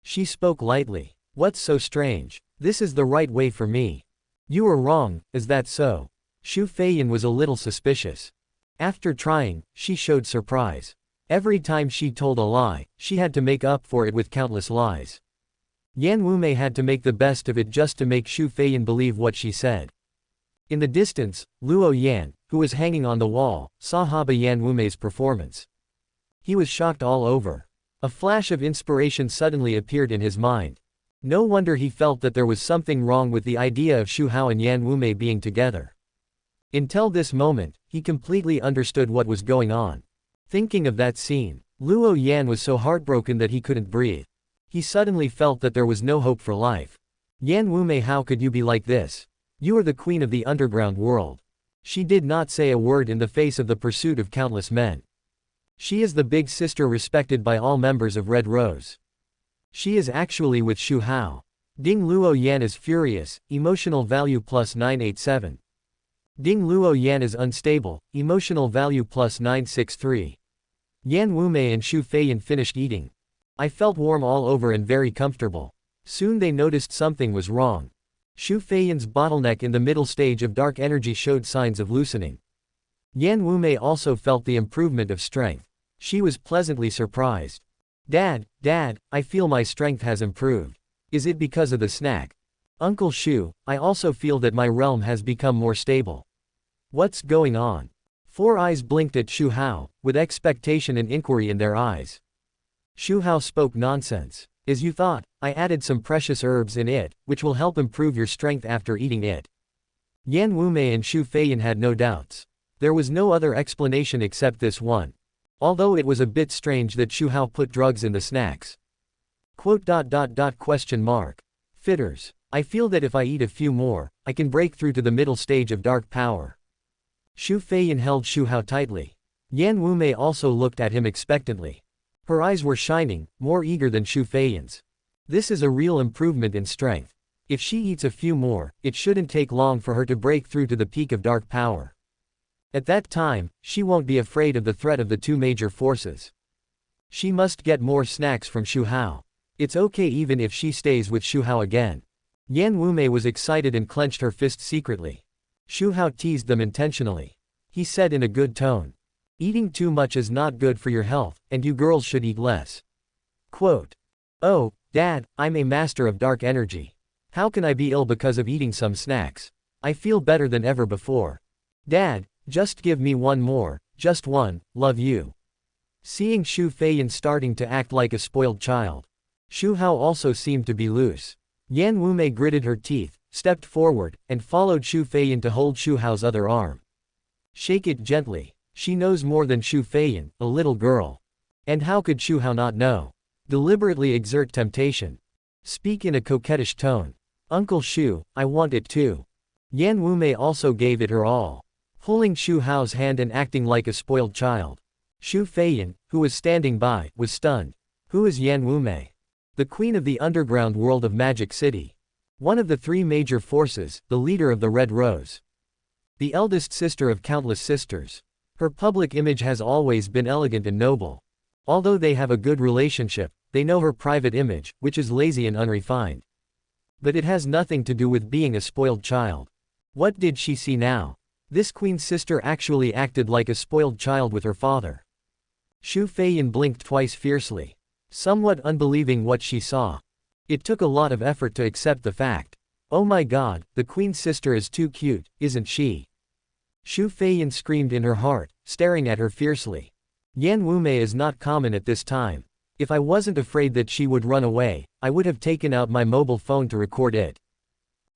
She spoke lightly. What's so strange? This is the right way for me. You are wrong, is that so? Xu Feiyan was a little suspicious. After trying, she showed surprise. Every time she told a lie, she had to make up for it with countless lies. Yan Wumei had to make the best of it just to make Xu Feiyan believe what she said. In the distance, Luo Yan, who was hanging on the wall, saw Haba Yan Wumei's performance. He was shocked all over. A flash of inspiration suddenly appeared in his mind. No wonder he felt that there was something wrong with the idea of Xu Hao and Yan Wumei being together. Until this moment, he completely understood what was going on. Thinking of that scene, Luo Yan was so heartbroken that he couldn't breathe. He suddenly felt that there was no hope for life. Yan Wumei, how could you be like this? You are the queen of the underground world. She did not say a word in the face of the pursuit of countless men. She is the big sister respected by all members of Red Rose. She is actually with Xu Hao. Ding Luo Yan is furious, emotional value plus 987. Ding Luo Yan is unstable, emotional value plus 963. Yan Wumei and Xu Feiyan finished eating. I felt warm all over and very comfortable. Soon they noticed something was wrong. Xu Feiyan's bottleneck in the middle stage of dark energy showed signs of loosening. Yan Wumei also felt the improvement of strength. She was pleasantly surprised. Dad, I feel my strength has improved. Is it because of the snack? Uncle Xu, I also feel that my realm has become more stable. What's going on? Four eyes blinked at Xu Hao, with expectation and inquiry in their eyes. Xu Hao spoke nonsense. As you thought, I added some precious herbs in it, which will help improve your strength after eating it. Yan Wumei and Xu Feiyan had no doubts. There was no other explanation except this one. Although it was a bit strange that Xu Hao put drugs in the snacks. Question mark. Fitters. I feel that if I eat a few more, I can break through to the middle stage of dark power. Xu Feiyan held Xu Hao tightly. Yan Wumei also looked at him expectantly. Her eyes were shining, more eager than Xu Feiyan's. This is a real improvement in strength. If she eats a few more, it shouldn't take long for her to break through to the peak of dark power. At that time, she won't be afraid of the threat of the two major forces. She must get more snacks from Xu Hao. It's okay even if she stays with Xu Hao again. Yan Wumei was excited and clenched her fist secretly. Xu Hao teased them intentionally. He said in a good tone. Eating too much is not good for your health, and you girls should eat less. Quote. Oh, Dad, I'm a master of dark energy. How can I be ill because of eating some snacks? I feel better than ever before. Dad, just give me one more, just one, love you. Seeing Xu Feiyan starting to act like a spoiled child. Xu Hao also seemed to be loose. Yan Wumei gritted her teeth, stepped forward, and followed Xu Feiyan to hold Xu Hao's other arm. Shake it gently. She knows more than Xu Feiyan, a little girl. And how could Xu Hao not know? Deliberately exert temptation. Speak in a coquettish tone. Uncle Xu, I want it too. Yan Wumei also gave it her all. Pulling Xu Hao's hand and acting like a spoiled child. Xu Feiyan, who was standing by, was stunned. Who is Yan Wumei? The queen of the underground world of Magic City. One of the three major forces, the leader of the Red Rose. The eldest sister of countless sisters. Her public image has always been elegant and noble. Although they have a good relationship, they know her private image, which is lazy and unrefined. But it has nothing to do with being a spoiled child. What did she see now? This queen's sister actually acted like a spoiled child with her father. Xu Feiyan blinked twice fiercely. Somewhat unbelieving what she saw. It took a lot of effort to accept the fact. Oh my god, the queen's sister is too cute, isn't she? Xu Feiyan screamed in her heart, staring at her fiercely. Yan Wumei is not common at this time. If I wasn't afraid that she would run away, I would have taken out my mobile phone to record it.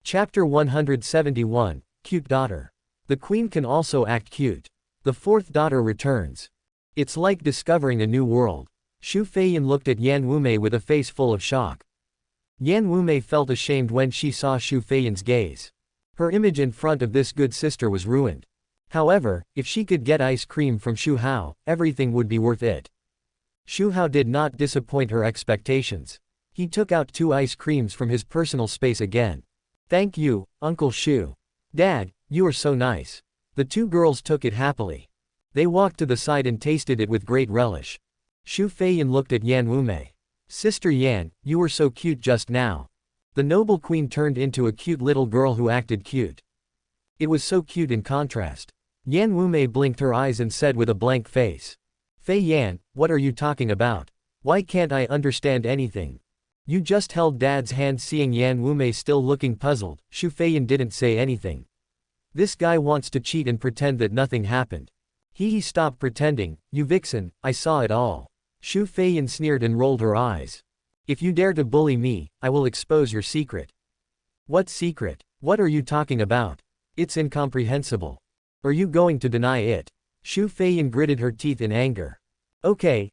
Chapter 171, Cute Daughter. The queen can also act cute. The fourth daughter returns. It's like discovering a new world. Xu Feiyan looked at Yan Wumei with a face full of shock. Yan Wumei felt ashamed when she saw Xu Feiyan's gaze. Her image in front of this good sister was ruined. However, if she could get ice cream from Xu Hao, everything would be worth it. Xu Hao did not disappoint her expectations. He took out 2 ice creams from his personal space again. Thank you, Uncle Xu. Dad, you are so nice. The 2 girls took it happily. They walked to the side and tasted it with great relish. Xu Feiyan looked at Yan Wumei. Sister Yan, you were so cute just now. The noble queen turned into a cute little girl who acted cute. It was so cute in contrast. Yan Wumei blinked her eyes and said with a blank face. Fei Yan, what are you talking about? Why can't I understand anything? You just held Dad's hand. Seeing Yan Wumei still looking puzzled, Xu Feiyan didn't say anything. This guy wants to cheat and pretend that nothing happened. He stopped pretending, you vixen, I saw it all. Xu Feiyan sneered and rolled her eyes. If you dare to bully me, I will expose your secret. What secret? What are you talking about? It's incomprehensible. Are you going to deny it? Xu Feiyan gritted her teeth in anger. Okay,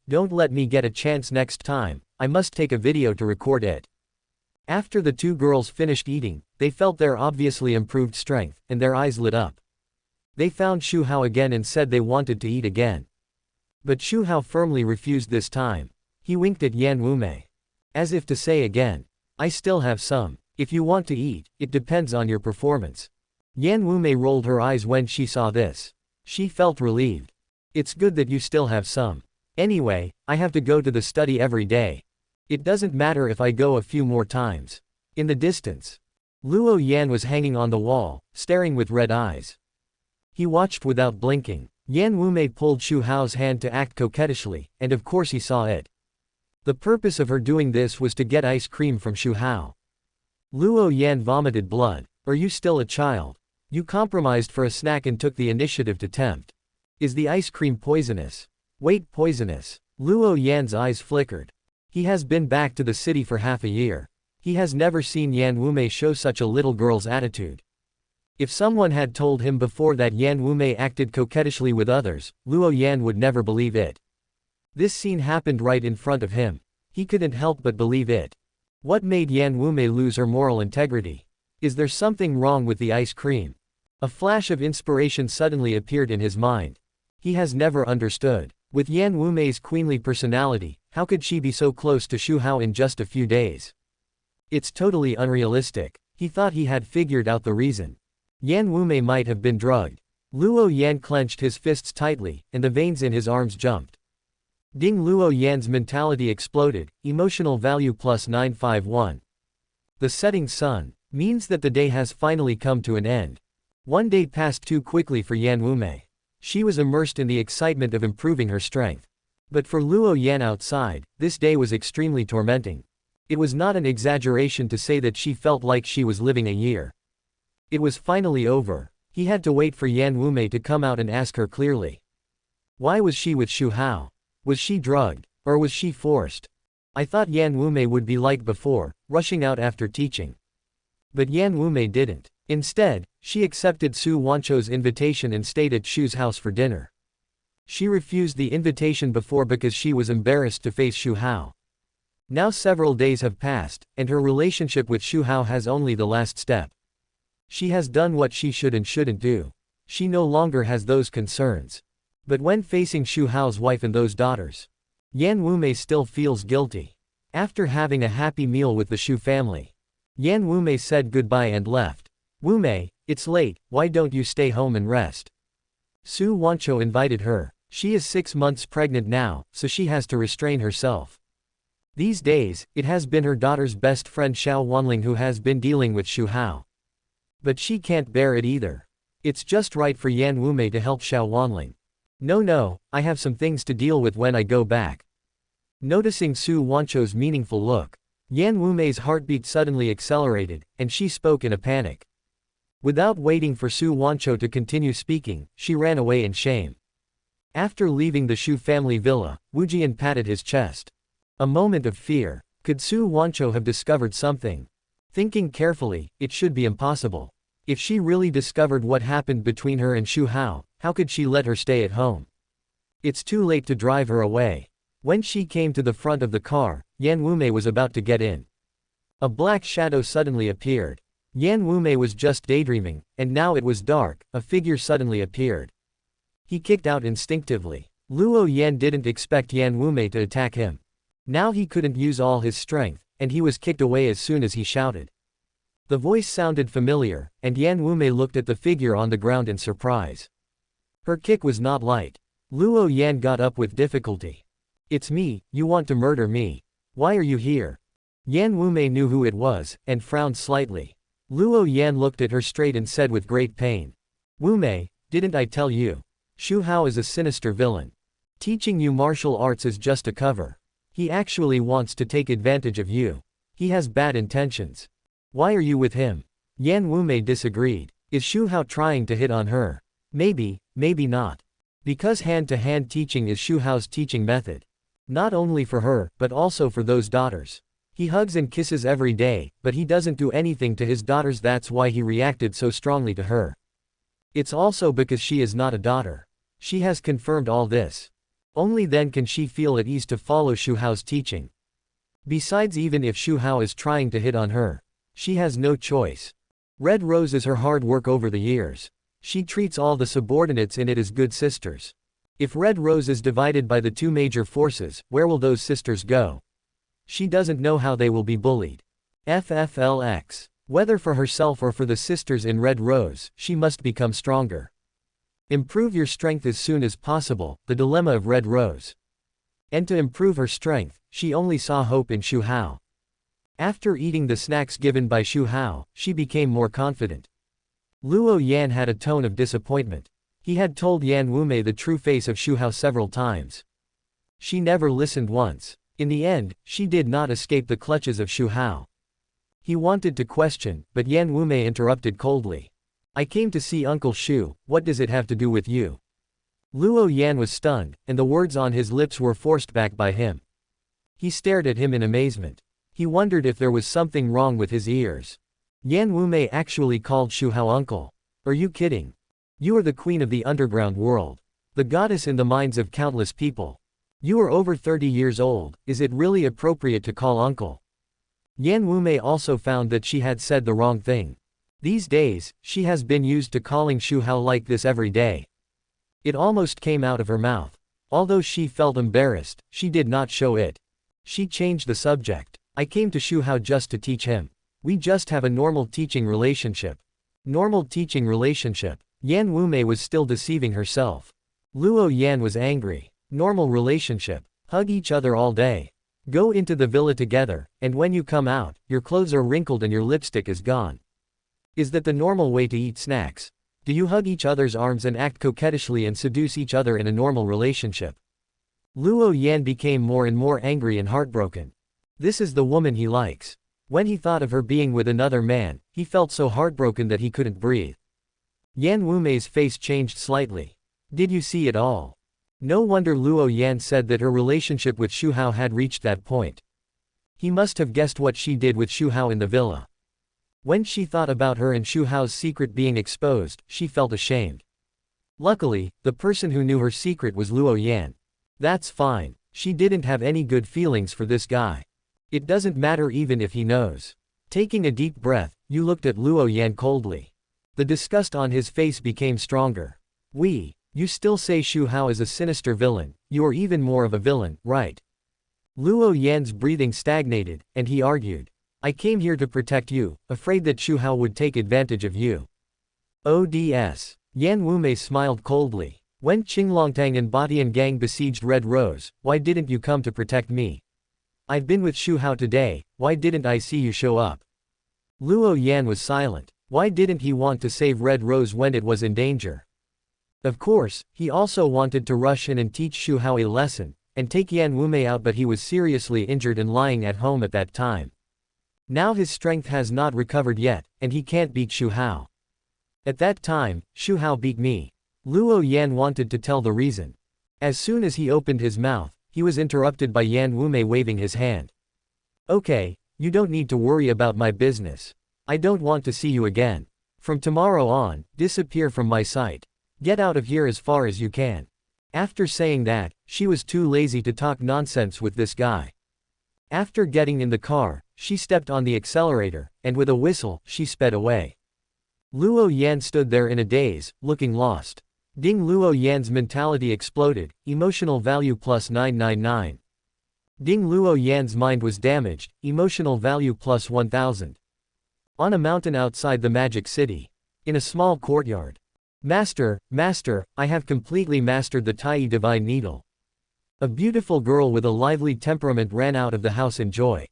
don't let me get a chance next time, I must take a video to record it. After the 2 girls finished eating, they felt their obviously improved strength, and their eyes lit up. They found Xu Hao again and said they wanted to eat again. But Xu Hao firmly refused this time. He winked at Yan Wumei. As if to say again. I still have some. If you want to eat, it depends on your performance. Yan Wumei rolled her eyes when she saw this. She felt relieved. It's good that you still have some. Anyway, I have to go to the study every day. It doesn't matter if I go a few more times. In the distance, Luo Yan was hanging on the wall, staring with red eyes. He watched without blinking. Yan Wumei pulled Xu Hao's hand to act coquettishly, and of course he saw it. The purpose of her doing this was to get ice cream from Xu Hao. Luo Yan vomited blood. Are you still a child? You compromised for a snack and took the initiative to tempt. Is the ice cream poisonous? Wait, poisonous. Luo Yan's eyes flickered. He has been back to the city for half a year. He has never seen Yan Wumei show such a little girl's attitude. If someone had told him before that Yan Wumei acted coquettishly with others, Luo Yan would never believe it. This scene happened right in front of him. He couldn't help but believe it. What made Yan Wumei lose her moral integrity? Is there something wrong with the ice cream? A flash of inspiration suddenly appeared in his mind. He has never understood. With Yan Wumei's queenly personality, how could she be so close to Xu Hao in just a few days? It's totally unrealistic. He thought he had figured out the reason. Yan Wumei might have been drugged. Luo Yan clenched his fists tightly, and the veins in his arms jumped. Ding! Luo Yan's mentality exploded, emotional value plus 951. The setting sun means that the day has finally come to an end. One day passed too quickly for Yan Wumei. She was immersed in the excitement of improving her strength. But for Luo Yan outside, this day was extremely tormenting. It was not an exaggeration to say that she felt like she was living a year. It was finally over. He had to wait for Yan Wumei to come out and ask her clearly. Why was she with Xu Hao? Was she drugged? Or was she forced? I thought Yan Wumei would be like before, rushing out after teaching. But Yan Wumei didn't. Instead, she accepted Su Wancho's invitation and stayed at Xu's house for dinner. She refused the invitation before because she was embarrassed to face Xu Hao. Now several days have passed, and her relationship with Xu Hao has only the last step. She has done what she should and shouldn't do. She no longer has those concerns. But when facing Xu Hao's wife and those daughters, Yan Wumei still feels guilty. After having a happy meal with the Xu family, Yan Wumei said goodbye and left. Wumei, it's late, why don't you stay home and rest? Su Wancho invited her. She is 6 months pregnant now, so she has to restrain herself. These days, it has been her daughter's best friend Xiao Wanling who has been dealing with Xu Hao. But she can't bear it either. It's just right for Yan Wumei to help Xiao Wanling. No, I have some things to deal with when I go back. Noticing Su Wancho's meaningful look, Yan Wumei's heartbeat suddenly accelerated, and she spoke in a panic. Without waiting for Su Wancho to continue speaking, she ran away in shame. After leaving the Xu family villa, Wu Jian patted his chest. A moment of fear. Could Su Wancho have discovered something? Thinking carefully, it should be impossible. If she really discovered what happened between her and Xu Hao, how could she let her stay at home? It's too late to drive her away. When she came to the front of the car, Yan Wumei was about to get in. A black shadow suddenly appeared. Yan Wumei was just daydreaming, and now it was dark, a figure suddenly appeared. He kicked out instinctively. Luo Yan didn't expect Yan Wumei to attack him. Now he couldn't use all his strength, and he was kicked away as soon as he shouted. The voice sounded familiar, and Yan Wumei looked at the figure on the ground in surprise. Her kick was not light. Luo Yan got up with difficulty. It's me, you want to murder me. Why are you here? Yan Wumei knew who it was, and frowned slightly. Luo Yan looked at her straight and said with great pain. Wumei, didn't I tell you? Xu Hao is a sinister villain. Teaching you martial arts is just a cover. He actually wants to take advantage of you. He has bad intentions. Why are you with him? Yan Wumei disagreed. Is Xu Hao trying to hit on her? Maybe, maybe not. Because hand-to-hand teaching is Xu Hao's teaching method. Not only for her, but also for those daughters. He hugs and kisses every day, but he doesn't do anything to his daughters. That's why he reacted so strongly to her. It's also because she is not a daughter. She has confirmed all this. Only then can she feel at ease to follow Xu Hao's teaching. Besides, even if Xu Hao is trying to hit on her, she has no choice. Red Rose is her hard work over the years. She treats all the subordinates in it as good sisters. If Red Rose is divided by the two major forces, where will those sisters go? She doesn't know how they will be bullied. FFLX. Whether for herself or for the sisters in Red Rose, she must become stronger. Improve your strength as soon as possible, the dilemma of Red Rose. And to improve her strength, she only saw hope in Xu Hao. After eating the snacks given by Xu Hao, she became more confident. Luo Yan had a tone of disappointment. He had told Yan Wumei the true face of Xu Hao several times. She never listened once. In the end, she did not escape the clutches of Xu Hao. He wanted to question, but Yan Wumei interrupted coldly. I came to see Uncle Xu, what does it have to do with you? Luo Yan was stunned, and the words on his lips were forced back by him. He stared at him in amazement. He wondered if there was something wrong with his ears. Yan Wumei actually called Xu Hao uncle. Are you kidding? You are the queen of the underground world. The goddess in the minds of countless people. You are over 30 years old, is it really appropriate to call uncle? Yan Wumei also found that she had said the wrong thing. These days, she has been used to calling Xu Hao like this every day. It almost came out of her mouth. Although she felt embarrassed, she did not show it. She changed the subject. I came to Xu Hao just to teach him. We just have a normal teaching relationship. Normal teaching relationship. Yan Wumei was still deceiving herself. Luo Yan was angry. Normal relationship. Hug each other all day. Go into the villa together, and when you come out, your clothes are wrinkled and your lipstick is gone. Is that the normal way to eat snacks? Do you hug each other's arms and act coquettishly and seduce each other in a normal relationship? Luo Yan became more and more angry and heartbroken. This is the woman he likes. When he thought of her being with another man, he felt so heartbroken that he couldn't breathe. Yan Wumei's face changed slightly. Did you see it all? No wonder Luo Yan said that her relationship with Xu Hao had reached that point. He must have guessed what she did with Xu Hao in the villa. When she thought about her and Xu Hao's secret being exposed, she felt ashamed. Luckily, the person who knew her secret was Luo Yan. That's fine. She didn't have any good feelings for this guy. It doesn't matter even if he knows. Taking a deep breath, you looked at Luo Yan coldly. The disgust on his face became stronger. You still say Xu Hao is a sinister villain, you are even more of a villain, right? Luo Yan's breathing stagnated, and he argued. I came here to protect you, afraid that Xu Hao would take advantage of you. ODS. Yan Wumei smiled coldly. When Qinglongtang and Batian Gang besieged Red Rose, why didn't you come to protect me? I've been with Xu Hao today, why didn't I see you show up? Luo Yan was silent. Why didn't he want to save Red Rose when it was in danger? Of course, he also wanted to rush in and teach Xu Hao a lesson, and take Yan Wumei out, but he was seriously injured and lying at home at that time. Now his strength has not recovered yet, and he can't beat Xu Hao. At that time, Xu Hao beat me. Luo Yan wanted to tell the reason. As soon as he opened his mouth, he was interrupted by Yan Wumei waving his hand. Okay, you don't need to worry about my business. I don't want to see you again. From tomorrow on, disappear from my sight. Get out of here as far as you can. After saying that, she was too lazy to talk nonsense with this guy. After getting in the car, she stepped on the accelerator, and with a whistle, she sped away. Luo Yan stood there in a daze, looking lost. Ding! Luo Yan's mentality exploded, emotional value plus 999. Ding! Luo Yan's mind was damaged, emotional value plus 1000. On a mountain outside the magic city. In a small courtyard. Master, I have completely mastered the Tai Divine Needle. A beautiful girl with a lively temperament ran out of the house in joy.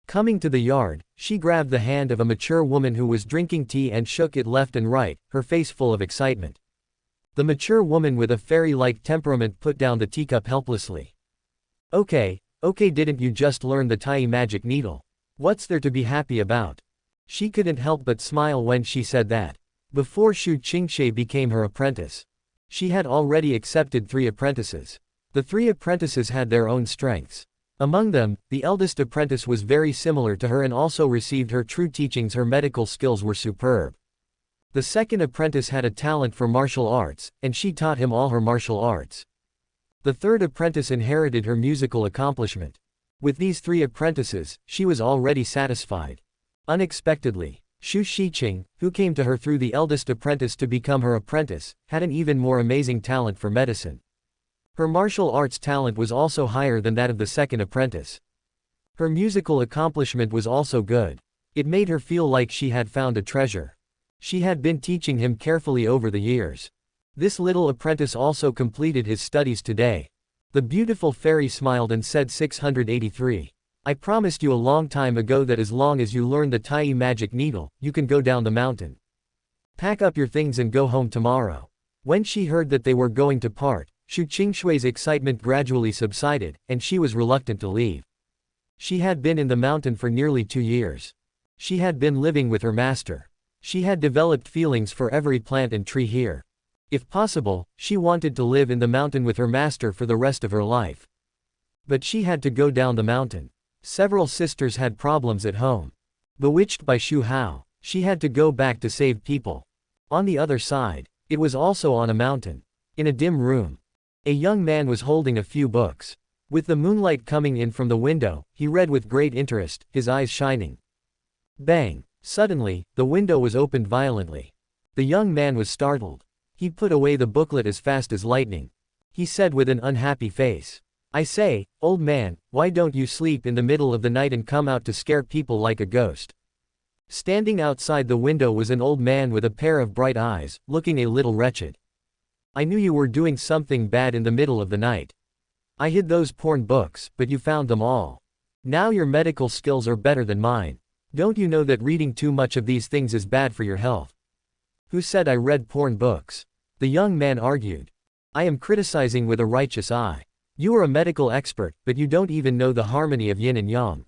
Coming to the yard, she grabbed the hand of a mature woman who was drinking tea and shook it left and right, her face full of excitement. The mature woman with a fairy-like temperament put down the teacup helplessly. Okay, didn't you just learn the Tai magic needle? What's there to be happy about? She couldn't help but smile when she said that. Before Xu Qingshe became her apprentice, she had already accepted 3 apprentices. The 3 apprentices had their own strengths. Among them, the eldest apprentice was very similar to her and also received her true teachings. Her medical skills were superb. The second apprentice had a talent for martial arts, and she taught him all her martial arts. The third apprentice inherited her musical accomplishment. With these 3 apprentices, she was already satisfied. Unexpectedly, Xu Shiqing, who came to her through the eldest apprentice to become her apprentice, had an even more amazing talent for medicine. Her martial arts talent was also higher than that of the second apprentice. Her musical accomplishment was also good. It made her feel like she had found a treasure. She had been teaching him carefully over the years. This little apprentice also completed his studies today. The beautiful fairy smiled and said 683. I promised you a long time ago that as long as you learn the Tai magic needle, you can go down the mountain. Pack up your things and go home tomorrow. When she heard that they were going to part, Xu Qingshui's excitement gradually subsided, and she was reluctant to leave. She had been in the mountain for nearly 2 years. She had been living with her master. She had developed feelings for every plant and tree here. If possible, she wanted to live in the mountain with her master for the rest of her life. But she had to go down the mountain. Several sisters had problems at home. Bewitched by Xu Hao, she had to go back to save people. On the other side, it was also on a mountain. In a dim room, a young man was holding a few books. With the moonlight coming in from the window, he read with great interest, his eyes shining. Bang! Suddenly, the window was opened violently. The young man was startled. He put away the booklet as fast as lightning. He said with an unhappy face, I say, old man, why don't you sleep in the middle of the night and come out to scare people like a ghost? Standing outside the window was an old man with a pair of bright eyes, looking a little wretched. I knew you were doing something bad in the middle of the night. I hid those porn books, but you found them all. Now your medical skills are better than mine. Don't you know that reading too much of these things is bad for your health? Who said I read porn books? The young man argued. I am criticizing with a righteous eye. You are a medical expert, but you don't even know the harmony of yin and yang.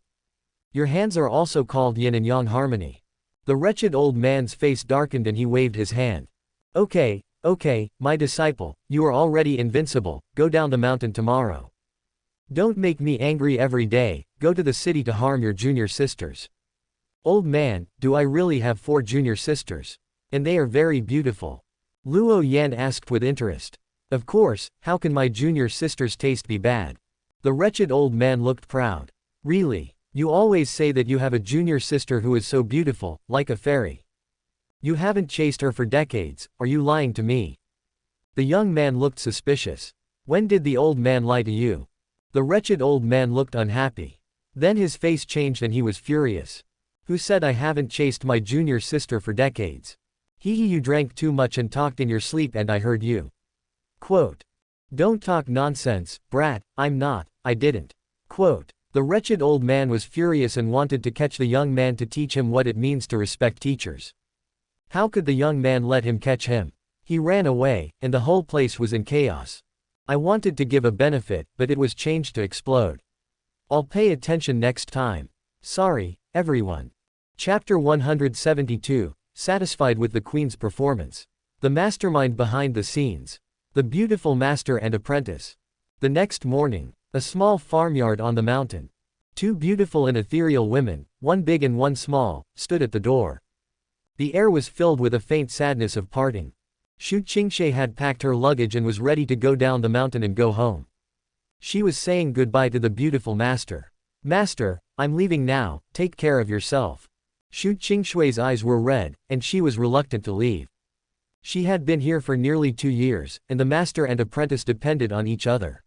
Your hands are also called yin and yang harmony. The wretched old man's face darkened and he waved his hand. Okay, my disciple, you are already invincible, go down the mountain tomorrow. Don't make me angry every day, go to the city to harm your junior sisters. Old man, do I really have 4 junior sisters? And they are very beautiful. Luo Yan asked with interest. Of course, how can my junior sister's taste be bad? The wretched old man looked proud. Really? You always say that you have a junior sister who is so beautiful, like a fairy. You haven't chased her for decades, are you lying to me? The young man looked suspicious. When did the old man lie to you? The wretched old man looked unhappy. Then his face changed and he was furious. Who said I haven't chased my junior sister for decades? You drank too much and talked in your sleep and I heard you. Quote. Don't talk nonsense, brat, I didn't. Quote. The wretched old man was furious and wanted to catch the young man to teach him what it means to respect teachers. How could the young man let him catch him? He ran away, and the whole place was in chaos. I wanted to give a benefit, but it was changed to explode. I'll pay attention next time. Sorry, everyone. Chapter 172, satisfied with the queen's performance. The mastermind behind the scenes. The beautiful master and apprentice. The next morning, a small farmyard on the mountain. 2 beautiful and ethereal women, one big and one small, stood at the door. The air was filled with a faint sadness of parting. Xu Qingshui had packed her luggage and was ready to go down the mountain and go home. She was saying goodbye to the beautiful master. Master, I'm leaving now, take care of yourself. Xu Qingshui's eyes were red, and she was reluctant to leave. She had been here for nearly 2 years, and the master and apprentice depended on each other.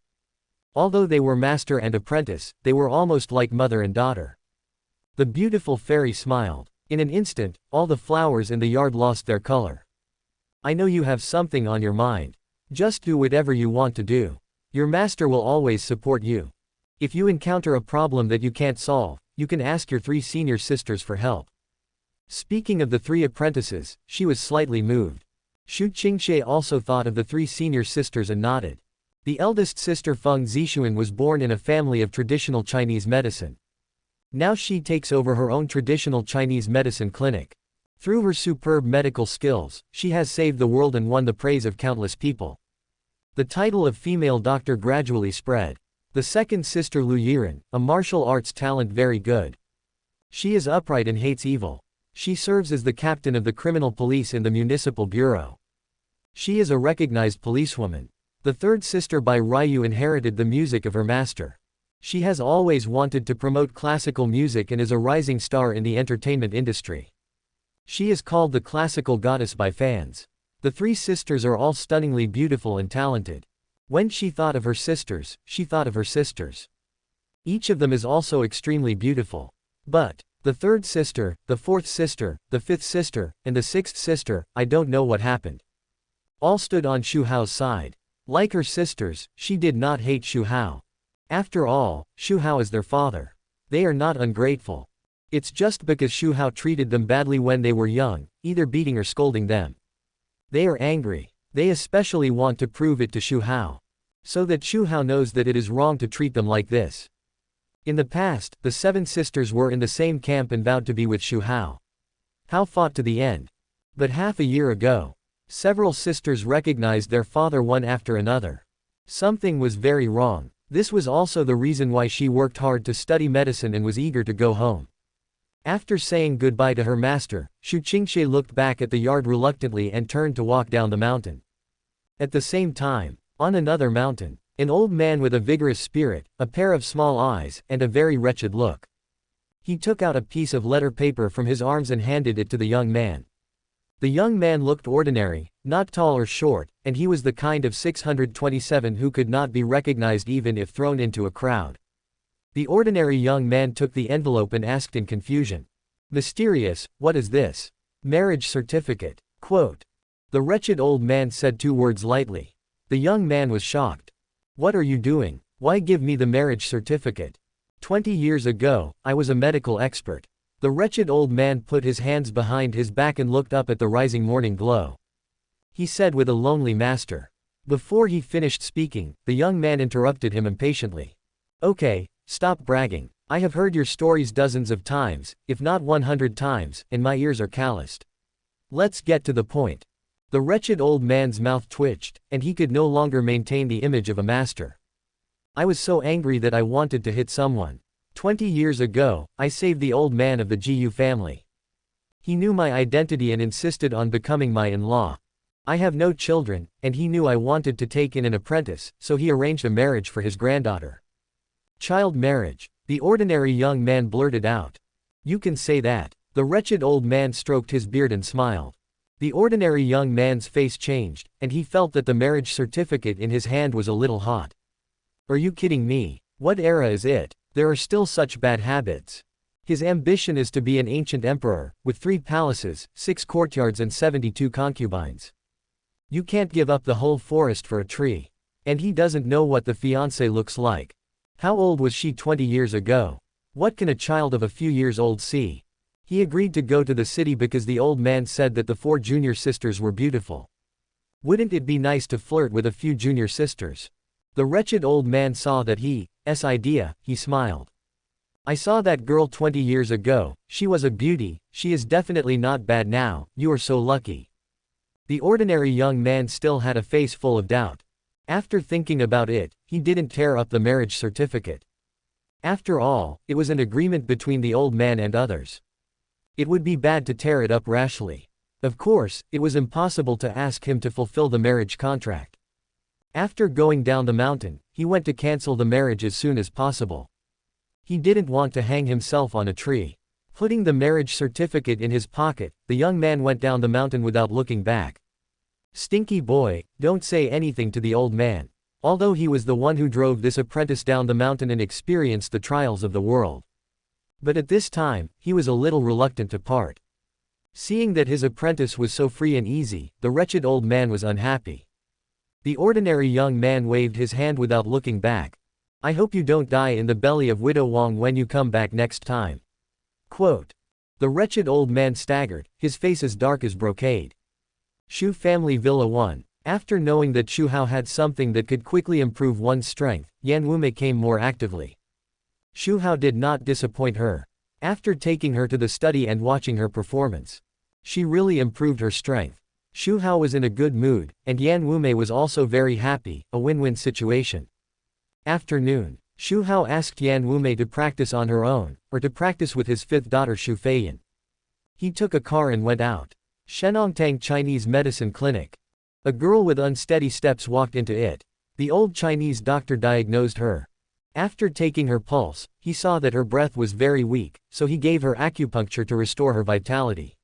Although they were master and apprentice, they were almost like mother and daughter. The beautiful fairy smiled. In an instant, all the flowers in the yard lost their color. I know you have something on your mind. Just do whatever you want to do. Your master will always support you. If you encounter a problem that you can't solve, you can ask your 3 senior sisters for help. Speaking of the 3 apprentices, she was slightly moved. Xu Qingshui also thought of the 3 senior sisters and nodded. The eldest sister Feng Zixuan was born in a family of traditional Chinese medicine. Now she takes over her own traditional Chinese medicine clinic. Through her superb medical skills, she has saved the world and won the praise of countless people. The title of female doctor gradually spread. The second sister Lu Yiren, a martial arts talent very good. She is upright and hates evil. She serves as the captain of the criminal police in the municipal bureau. She is a recognized policewoman. The third sister by Ryu inherited the music of her master. She has always wanted to promote classical music and is a rising star in the entertainment industry. She is called the classical goddess by fans. The 3 sisters are all stunningly beautiful and talented. When she thought of her sisters, she thought of her sisters. Each of them is also extremely beautiful. But the third sister, the fourth sister, the fifth sister, and the sixth sister, I don't know what happened. All stood on Xu Hao's side. Like her sisters, she did not hate Xu Hao. After all, Xu Hao is their father. They are not ungrateful. It's just because Xu Hao treated them badly when they were young, either beating or scolding them. They are angry. They especially want to prove it to Xu Hao. So that Xu Hao knows that it is wrong to treat them like this. In the past, the 7 sisters were in the same camp and vowed to be with Xu Hao. Hao fought to the end. But half a year ago, several sisters recognized their father one after another. Something was very wrong. This was also the reason why she worked hard to study medicine and was eager to go home. After saying goodbye to her master, Xu Qingxie looked back at the yard reluctantly and turned to walk down the mountain. At the same time, on another mountain, an old man with a vigorous spirit, a pair of small eyes, and a very wretched look. He took out a piece of letter paper from his arms and handed it to the young man. The young man looked ordinary, not tall or short, and he was the kind of 627 who could not be recognized even if thrown into a crowd. The ordinary young man took the envelope and asked in confusion. Mysterious, what is this? Marriage certificate. Quote. The wretched old man said 2 words lightly. The young man was shocked. What are you doing? Why give me the marriage certificate? 20 years ago, I was a medical expert. The wretched old man put his hands behind his back and looked up at the rising morning glow. He said with a lonely master. Before he finished speaking, the young man interrupted him impatiently. Okay, stop bragging. I have heard your stories dozens of times, if not 100 times, and my ears are calloused. Let's get to the point. The wretched old man's mouth twitched, and he could no longer maintain the image of a master. I was so angry that I wanted to hit someone. 20 years ago, I saved the old man of the Xu family. He knew my identity and insisted on becoming my in-law. I have no children, and he knew I wanted to take in an apprentice, so he arranged a marriage for his granddaughter. Child marriage, the ordinary young man blurted out. You can say that. The wretched old man stroked his beard and smiled. The ordinary young man's face changed, and he felt that the marriage certificate in his hand was a little hot. Are you kidding me? What era is it? There are still such bad habits. His ambition is to be an ancient emperor, with 3 palaces, 6 courtyards and 72 concubines. You can't give up the whole forest for a tree. And he doesn't know what the fiancée looks like. How old was she 20 years ago? What can a child of a few years old see? He agreed to go to the city because the old man said that the 4 junior sisters were beautiful. Wouldn't it be nice to flirt with a few junior sisters? The wretched old man saw that his idea, he smiled. I saw that girl 20 years ago, she was a beauty, she is definitely not bad now, you are so lucky. The ordinary young man still had a face full of doubt. After thinking about it, he didn't tear up the marriage certificate. After all, it was an agreement between the old man and others. It would be bad to tear it up rashly. Of course, it was impossible to ask him to fulfill the marriage contract. After going down the mountain, he went to cancel the marriage as soon as possible. He didn't want to hang himself on a tree. Putting the marriage certificate in his pocket, the young man went down the mountain without looking back. Stinky boy, don't say anything to the old man. Although he was the one who drove this apprentice down the mountain and experienced the trials of the world. But at this time, he was a little reluctant to part. Seeing that his apprentice was so free and easy, the wretched old man was unhappy. The ordinary young man waved his hand without looking back. I hope you don't die in the belly of Widow Wang when you come back next time. Quote. The wretched old man staggered, his face as dark as brocade. Xu Family Villa 1. After knowing that Xu Hao had something that could quickly improve one's strength, Yan Wume came more actively. Xu Hao did not disappoint her. After taking her to the study and watching her performance, she really improved her strength. Xu Hao was in a good mood, and Yan Wume was also very happy, a win-win situation. Afternoon. Xu Hao asked Yan Wume to practice on her own, or to practice with his 5th daughter Xu Feiyan. He took a car and went out. Shenongtang Chinese Medicine Clinic. A girl with unsteady steps walked into it. The old Chinese doctor diagnosed her. After taking her pulse, he saw that her breath was very weak, so he gave her acupuncture to restore her vitality.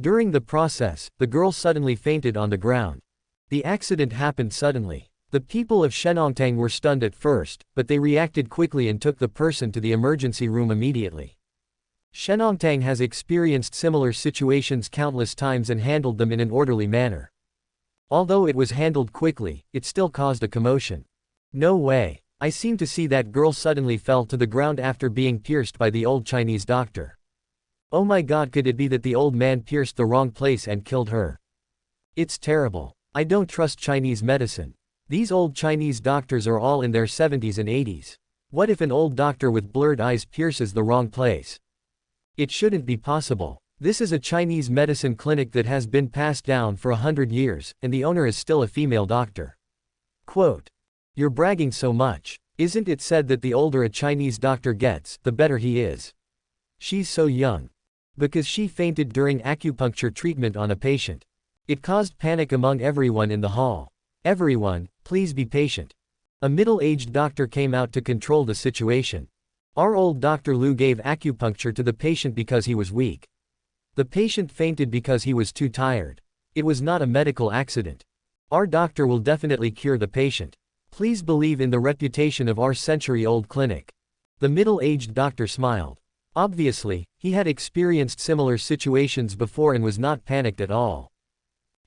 During the process, the girl suddenly fainted on the ground. The accident happened suddenly. The people of Shenongtang were stunned at first, but they reacted quickly and took the person to the emergency room immediately. Shenongtang has experienced similar situations countless times and handled them in an orderly manner. Although it was handled quickly, it still caused a commotion. No way. I seem to see that girl suddenly fell to the ground after being pierced by the old Chinese doctor. Oh my god, could it be that the old man pierced the wrong place and killed her? It's terrible. I don't trust Chinese medicine. These old Chinese doctors are all in their 70s and 80s. What if an old doctor with blurred eyes pierces the wrong place? It shouldn't be possible. This is a Chinese medicine clinic that has been passed down for 100 years, and the owner is still a female doctor. Quote. You're bragging so much. Isn't it said that the older a Chinese doctor gets, the better he is? She's so young. Because she fainted during acupuncture treatment on a patient. It caused panic among everyone in the hall. Everyone, please be patient. A middle-aged doctor came out to control the situation. Our old Dr. Lu gave acupuncture to the patient because he was weak. The patient fainted because he was too tired. It was not a medical accident. Our doctor will definitely cure the patient. Please believe in the reputation of our century-old clinic. The middle-aged doctor smiled. Obviously, he had experienced similar situations before and was not panicked at all.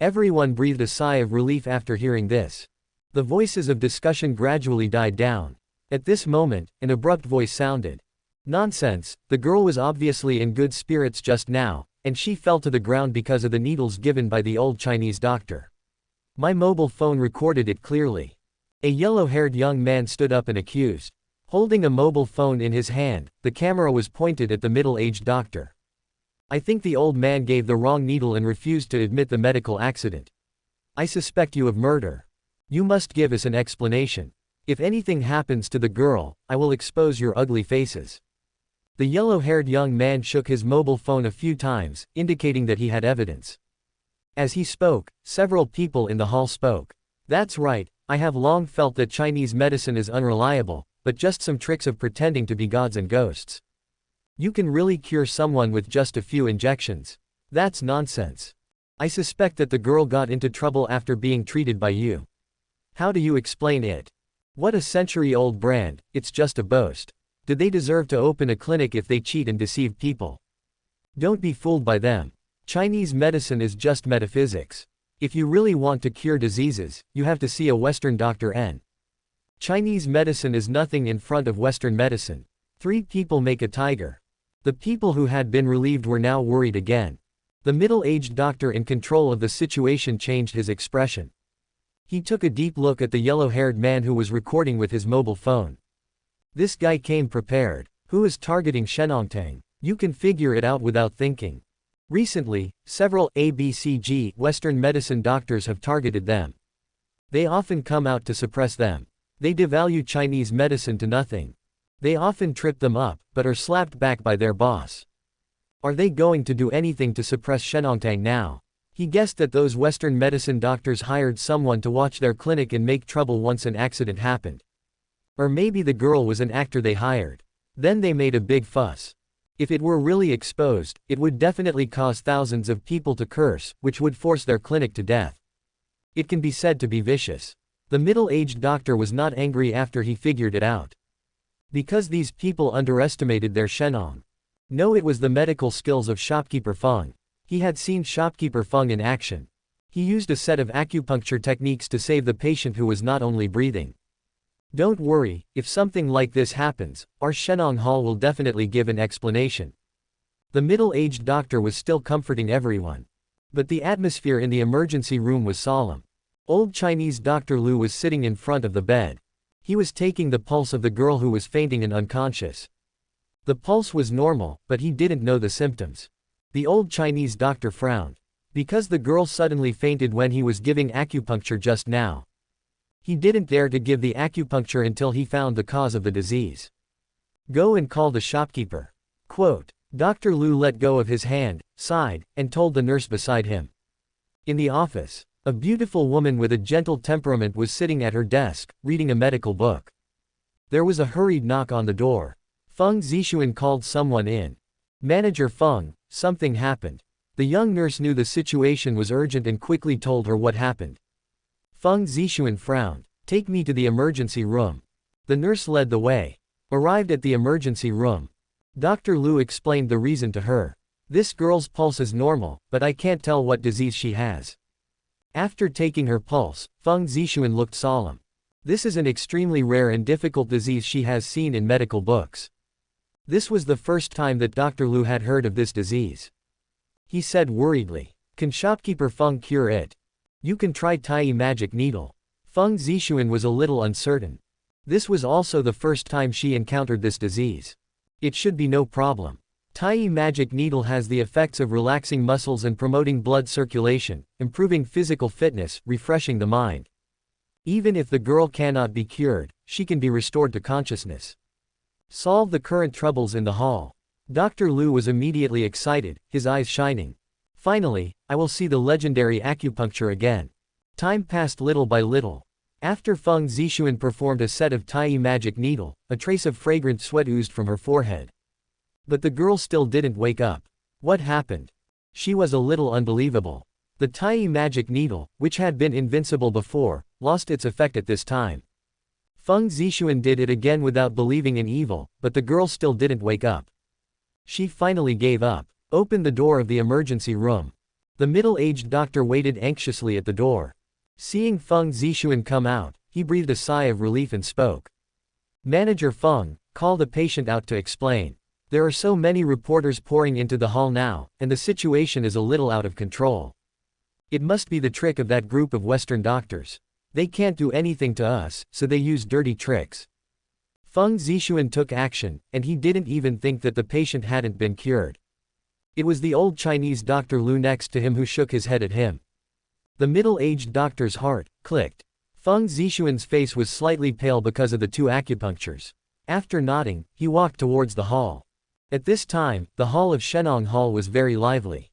Everyone breathed a sigh of relief after hearing this. The voices of discussion gradually died down. At this moment, an abrupt voice sounded. Nonsense, the girl was obviously in good spirits just now, and she fell to the ground because of the needles given by the old Chinese doctor. My mobile phone recorded it clearly. A yellow-haired young man stood up and accused. Holding a mobile phone in his hand, the camera was pointed at the middle-aged doctor. I think the old man gave the wrong needle and refused to admit the medical accident. I suspect you of murder. You must give us an explanation. If anything happens to the girl, I will expose your ugly faces. The yellow-haired young man shook his mobile phone a few times, indicating that he had evidence. As he spoke, several people in the hall spoke. That's right, I have long felt that Chinese medicine is unreliable, but just some tricks of pretending to be gods and ghosts. You can really cure someone with just a few injections. That's nonsense. I suspect that the girl got into trouble after being treated by you. How do you explain it? What a century-old brand, it's just a boast. Do they deserve to open a clinic if they cheat and deceive people? Don't be fooled by them. Chinese medicine is just metaphysics. If you really want to cure diseases, you have to see a Western doctor. Chinese medicine is nothing in front of Western medicine. 3 people make a tiger. The people who had been relieved were now worried again. The middle-aged doctor in control of the situation changed his expression. He took a deep look at the yellow-haired man who was recording with his mobile phone. This guy came prepared. Who is targeting Shenongtang? You can figure it out without thinking. Recently, several ABCG Western medicine doctors have targeted them. They often come out to suppress them. They devalue Chinese medicine to nothing. They often trip them up, but are slapped back by their boss. Are they going to do anything to suppress Shenongtang now? He guessed that those Western medicine doctors hired someone to watch their clinic and make trouble once an accident happened. Or maybe the girl was an actor they hired. Then they made a big fuss. If it were really exposed, it would definitely cause thousands of people to curse, which would force their clinic to death. It can be said to be vicious. The middle-aged doctor was not angry after he figured it out. Because these people underestimated their Shenong. No, it was the medical skills of shopkeeper Feng. He had seen shopkeeper Feng in action. He used a set of acupuncture techniques to save the patient who was not only breathing. Don't worry, if something like this happens, our Shenong Hall will definitely give an explanation. The middle-aged doctor was still comforting everyone. But the atmosphere in the emergency room was solemn. Old Chinese Dr. Lu was sitting in front of the bed. He was taking the pulse of the girl who was fainting and unconscious. The pulse was normal, but he didn't know the symptoms. The old Chinese doctor frowned. Because the girl suddenly fainted when he was giving acupuncture just now. He didn't dare to give the acupuncture until he found the cause of the disease. Go and call the shopkeeper. Quote. Dr. Lu let go of his hand, sighed, and told the nurse beside him. In the office, a beautiful woman with a gentle temperament was sitting at her desk, reading a medical book. There was a hurried knock on the door. Feng Zixuan called someone in. Manager Feng, something happened. The young nurse knew the situation was urgent and quickly told her what happened. Feng Zixuan frowned. Take me to the emergency room. The nurse led the way. Arrived at the emergency room. Dr. Lu explained the reason to her. This girl's pulse is normal, but I can't tell what disease she has. After taking her pulse, Feng Zixuan looked solemn. This is an extremely rare and difficult disease she has seen in medical books. This was the first time that Dr. Lu had heard of this disease. He said worriedly, "Can shopkeeper Feng cure it? You can try Tai magic needle." Feng Zixuan was a little uncertain. This was also the first time she encountered this disease. It should be no problem. Tai magic needle has the effects of relaxing muscles and promoting blood circulation, improving physical fitness, refreshing the mind. Even if the girl cannot be cured, she can be restored to consciousness. Solve the current troubles in the hall. Dr. Lu was immediately excited, his eyes shining. Finally, I will see the legendary acupuncture again. Time passed little by little. After Feng Zixuan performed a set of Tai magic needle, a trace of fragrant sweat oozed from her forehead. But the girl still didn't wake up. What happened? She was a little unbelievable. The Tai magic needle, which had been invincible before, lost its effect at this time. Feng Zixuan did it again without believing in evil, but the girl still didn't wake up. She finally gave up. Opened the door of the emergency room. The middle-aged doctor waited anxiously at the door. Seeing Feng Zixuan come out, he breathed a sigh of relief and spoke. "Manager Feng, call the patient out to explain. There are so many reporters pouring into the hall now, and the situation is a little out of control. It must be the trick of that group of Western doctors. They can't do anything to us, so they use dirty tricks." Feng Zixuan took action, and he didn't even think that the patient hadn't been cured. It was the old Chinese Dr. Lu next to him who shook his head at him. The middle-aged doctor's heart clicked. Feng Zixuan's face was slightly pale because of the 2 acupunctures. After nodding, he walked towards the hall. At this time, the hall of Shenong Hall was very lively.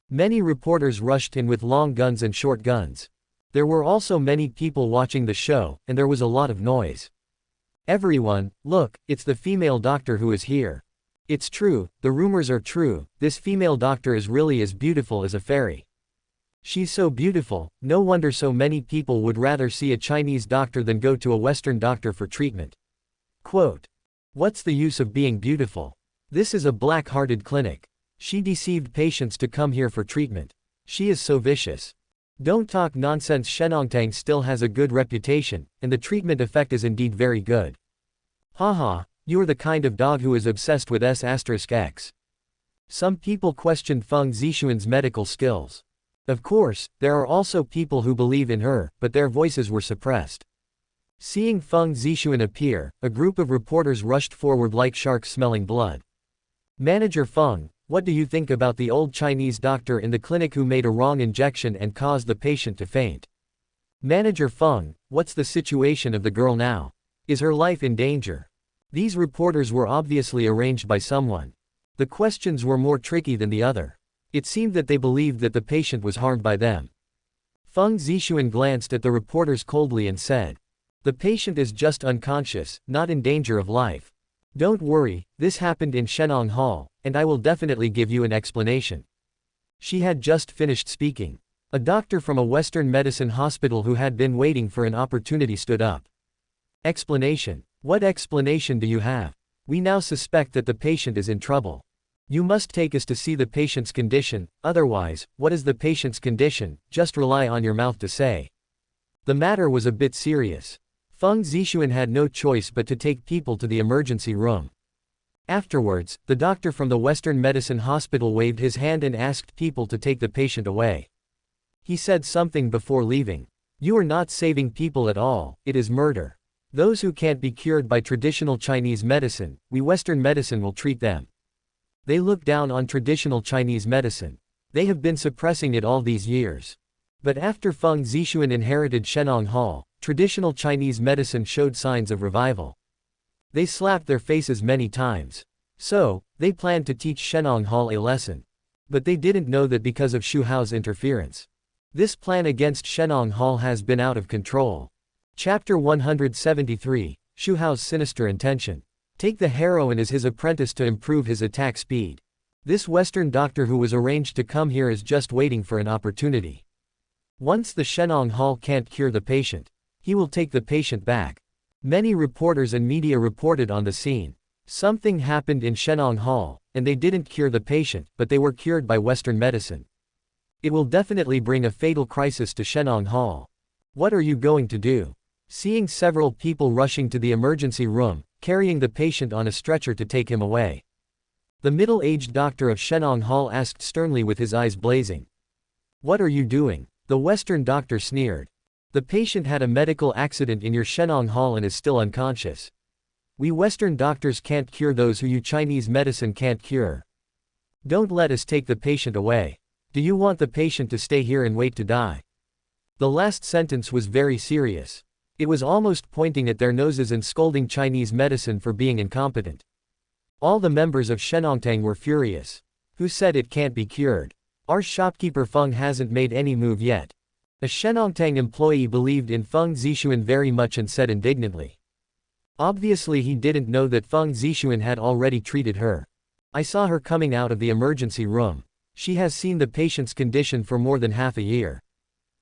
Many reporters rushed in with long guns and short guns. There were also many people watching the show, and there was a lot of noise. "Everyone, look, it's the female doctor who is here. It's true, the rumors are true, this female doctor is really as beautiful as a fairy. She's so beautiful, no wonder so many people would rather see a Chinese doctor than go to a Western doctor for treatment." Quote. "What's the use of being beautiful? This is a black-hearted clinic. She deceived patients to come here for treatment. She is so vicious. Don't talk nonsense. Shenongtang still has a good reputation, and the treatment effect is indeed very good. Haha, you're the kind of dog who is obsessed with S**X. Some people questioned Feng Zixuan's medical skills. Of course, there are also people who believe in her, but their voices were suppressed. Seeing Feng Zixuan appear, a group of reporters rushed forward like sharks smelling blood. "Manager Feng, what do you think about the old Chinese doctor in the clinic who made a wrong injection and caused the patient to faint? Manager Feng, what's the situation of the girl now? Is her life in danger?" These reporters were obviously arranged by someone. The questions were more tricky than the other. It seemed that they believed that the patient was harmed by them. Feng Zixuan glanced at the reporters coldly and said, "The patient is just unconscious, not in danger of life. Don't worry, this happened in Shenong Hall, and I will definitely give you an explanation." She had just finished speaking. A doctor from a Western medicine hospital who had been waiting for an opportunity stood up. "Explanation? What explanation do you have? We now suspect that the patient is in trouble. You must take us to see the patient's condition, otherwise, what is the patient's condition, just rely on your mouth to say." The matter was a bit serious. Feng Zixuan had no choice but to take people to the emergency room. Afterwards, the doctor from the Western Medicine Hospital waved his hand and asked people to take the patient away. He said something before leaving. "You are not saving people at all, it is murder. Those who can't be cured by traditional Chinese medicine, we Western medicine will treat them." They look down on traditional Chinese medicine. They have been suppressing it all these years. But after Feng Zixuan inherited Shenong Hall, traditional Chinese medicine showed signs of revival. They slapped their faces many times. So, they planned to teach Shenong Hall a lesson. But they didn't know that because of Xu Hao's interference. This plan against Shenong Hall has been out of control. Chapter 173, Xu Hao's sinister intention. Take the heroine as his apprentice to improve his attack speed. This Western doctor who was arranged to come here is just waiting for an opportunity. Once the Shenong Hall can't cure the patient, He will take the patient back. Many reporters and media reported on the scene. Something happened in Shenong Hall, and they didn't cure the patient, but they were cured by Western medicine. It will definitely bring a fatal crisis to Shenong Hall. What are you going to do? Seeing several people rushing to the emergency room, carrying the patient on a stretcher to take him away. The middle-aged doctor of Shenong Hall asked sternly with his eyes blazing. What are you doing? The Western doctor sneered. The patient had a medical accident in your Shenong Hall and is still unconscious. We Western doctors can't cure those who you Chinese medicine can't cure. Don't let us take the patient away. Do you want the patient to stay here and wait to die? The last sentence was very serious. It was almost pointing at their noses and scolding Chinese medicine for being incompetent. All the members of Shenongtang were furious. Who said it can't be cured? Our shopkeeper Feng hasn't made any move yet. A Shenongtang employee believed in Feng Zixuan very much and said indignantly. Obviously he didn't know that Feng Zixuan had already treated her. I saw her coming out of the emergency room. She has seen the patient's condition for more than half a year.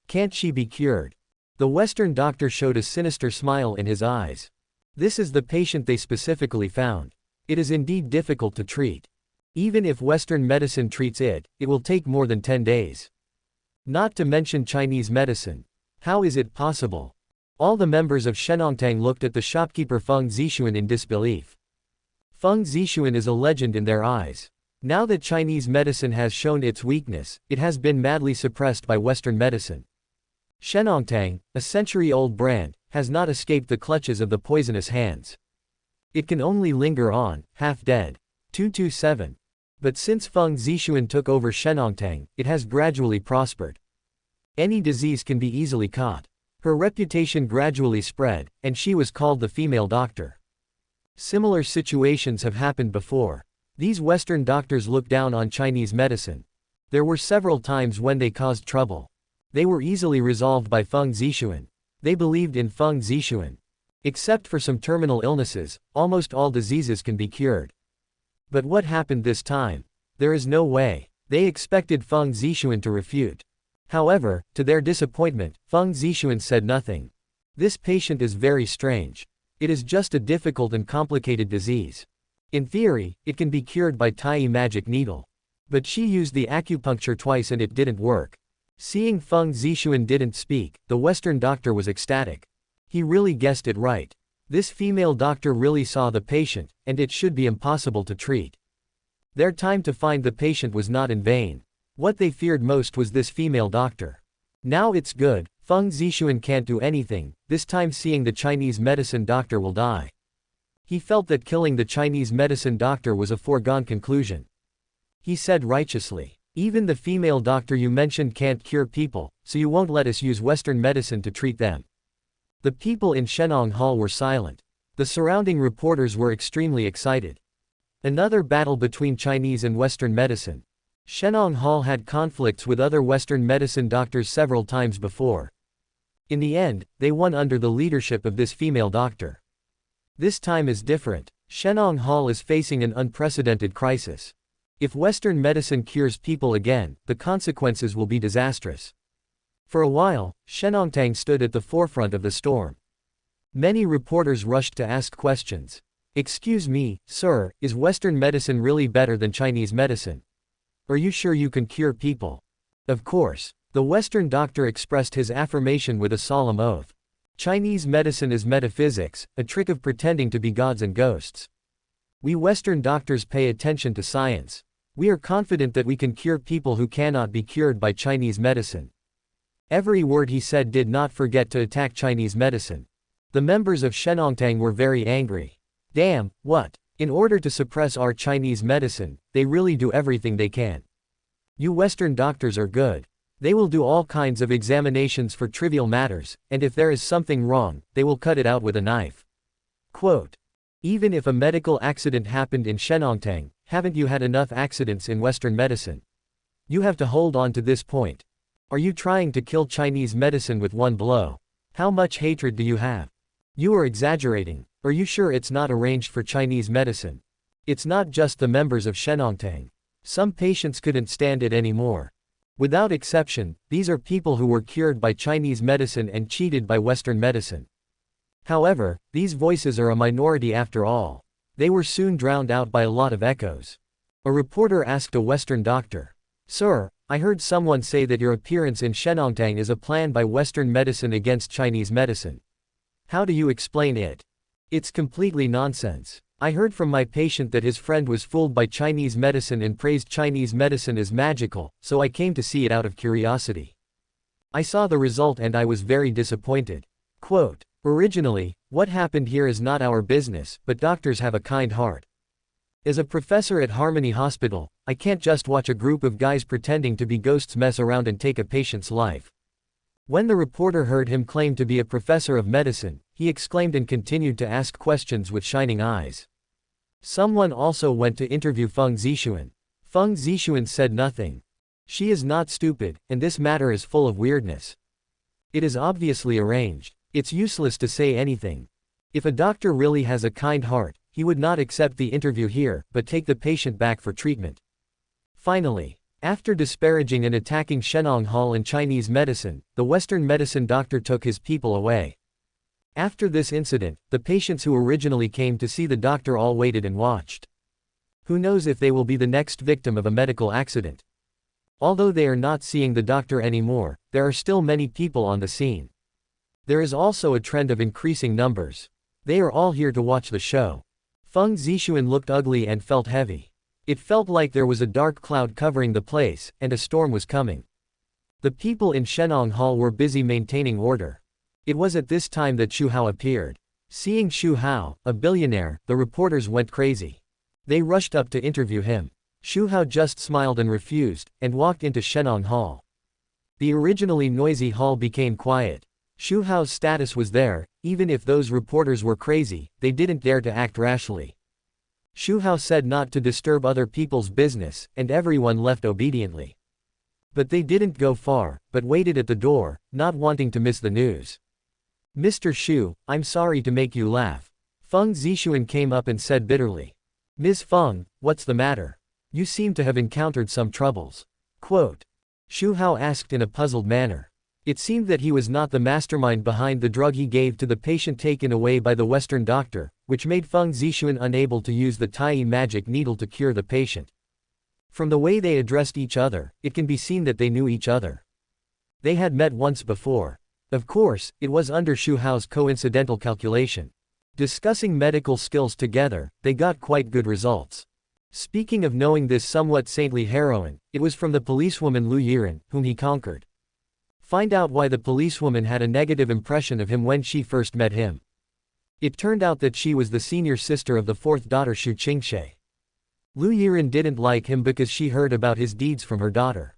Can't she be cured? The Western doctor showed a sinister smile in his eyes. This is the patient they specifically found. It is indeed difficult to treat. Even if Western medicine treats it, it will take more than 10 days. Not to mention Chinese medicine. How is it possible? All the members of Shenongtang looked at the shopkeeper Feng Zixuan in disbelief. Feng Zixuan is a legend in their eyes. Now that Chinese medicine has shown its weakness, it has been madly suppressed by Western medicine. Shenongtang, a century-old brand, has not escaped the clutches of the poisonous hands. It can only linger on, half dead. 227. But since Feng Zixuan took over Shenongtang, it has gradually prospered. Any disease can be easily caught. Her reputation gradually spread, and she was called the female doctor. Similar situations have happened before. These Western doctors look down on Chinese medicine. There were several times when they caused trouble. They were easily resolved by Feng Zixuan. They believed in Feng Zixuan. Except for some terminal illnesses, almost all diseases can be cured. But what happened this time? There is no way. They expected Feng Zixuan to refute. However, to their disappointment, Feng Zixuan said nothing. This patient is very strange. It is just a difficult and complicated disease. In theory, it can be cured by Tai magic needle. But she used the acupuncture twice and it didn't work. Seeing Feng Zixuan didn't speak, the Western doctor was ecstatic. He really guessed it right. This female doctor really saw the patient, and it should be impossible to treat. Their time to find the patient was not in vain. What they feared most was this female doctor. Now it's good, Feng Zixuan can't do anything, this time seeing the Chinese medicine doctor will die. He felt that killing the Chinese medicine doctor was a foregone conclusion. He said righteously, even the female doctor you mentioned can't cure people, so you won't let us use Western medicine to treat them. The people in Shenong Hall were silent. The surrounding reporters were extremely excited. Another battle between Chinese and Western medicine. Shenong Hall had conflicts with other Western medicine doctors several times before. In the end, they won under the leadership of this female doctor. This time is different. Shenong Hall is facing an unprecedented crisis. If Western medicine cures people again, the consequences will be disastrous. For a while, Shenongtang stood at the forefront of the storm. Many reporters rushed to ask questions. Excuse me, sir, is Western medicine really better than Chinese medicine? Are you sure you can cure people? Of course. The Western doctor expressed his affirmation with a solemn oath. Chinese medicine is metaphysics, a trick of pretending to be gods and ghosts. We Western doctors pay attention to science. We are confident that we can cure people who cannot be cured by Chinese medicine. Every word he said did not forget to attack Chinese medicine. The members of Shenongtang were very angry. Damn, what? In order to suppress our Chinese medicine, they really do everything they can. You Western doctors are good. They will do all kinds of examinations for trivial matters, and if there is something wrong, they will cut it out with a knife. Quote. Even if a medical accident happened in Shenongtang, haven't you had enough accidents in Western medicine? You have to hold on to this point. Are you trying to kill Chinese medicine with one blow? How much hatred do you have? You are exaggerating. Are you sure it's not arranged for Chinese medicine? It's not just the members of Shenongtang. Some patients couldn't stand it anymore. Without exception, these are people who were cured by Chinese medicine and cheated by Western medicine. However, these voices are a minority after all. They were soon drowned out by a lot of echoes. A reporter asked a Western doctor, "Sir, I heard someone say that your appearance in Shenongtang is a plan by Western medicine against Chinese medicine. How do you explain it?" "It's completely nonsense. I heard from my patient that his friend was fooled by Chinese medicine and praised Chinese medicine as magical, so I came to see it out of curiosity. I saw the result and I was very disappointed." Quote, "Originally, what happened here is not our business, but doctors have a kind heart. As a professor at Harmony Hospital, I can't just watch a group of guys pretending to be ghosts mess around and take a patient's life." When the reporter heard him claim to be a professor of medicine, he exclaimed and continued to ask questions with shining eyes. Someone also went to interview Feng Zixuan. Feng Zixuan said nothing. "She is not stupid, and this matter is full of weirdness. It is obviously arranged. It's useless to say anything. If a doctor really has a kind heart, he would not accept the interview here, but take the patient back for treatment." Finally, after disparaging and attacking Shenong Hall and Chinese medicine, the Western medicine doctor took his people away. After this incident, the patients who originally came to see the doctor all waited and watched. Who knows if they will be the next victim of a medical accident? Although they are not seeing the doctor anymore, there are still many people on the scene. There is also a trend of increasing numbers. They are all here to watch the show. Feng Zixuan looked ugly and felt heavy. It felt like there was a dark cloud covering the place, and a storm was coming. The people in Shenong Hall were busy maintaining order. It was at this time that Xu Hao appeared. Seeing Xu Hao, a billionaire, the reporters went crazy. They rushed up to interview him. Xu Hao just smiled and refused, and walked into Shenong Hall. The originally noisy hall became quiet. Xu Hao's status was there. Even if those reporters were crazy, they didn't dare to act rashly. Xu Hao said not to disturb other people's business, and everyone left obediently. But they didn't go far, but waited at the door, not wanting to miss the news. "Mr. Xu, I'm sorry to make you laugh." Feng Zixuan came up and said bitterly. "Ms. Feng, what's the matter? You seem to have encountered some troubles." Quote. Xu Hao asked in a puzzled manner. It seemed that he was not the mastermind behind the drug he gave to the patient taken away by the Western doctor, which made Feng Zixuan unable to use the Tai magic needle to cure the patient. From the way they addressed each other, it can be seen that they knew each other. They had met once before. Of course, it was under Xu Hao's coincidental calculation. Discussing medical skills together, they got quite good results. Speaking of knowing this somewhat saintly heroine, it was from the policewoman Lu Yiren, whom he conquered. Find out why the policewoman had a negative impression of him when she first met him. It turned out that she was the senior sister of the fourth daughter Xu Qingshe. Lu Yiren didn't like him because she heard about his deeds from her daughter.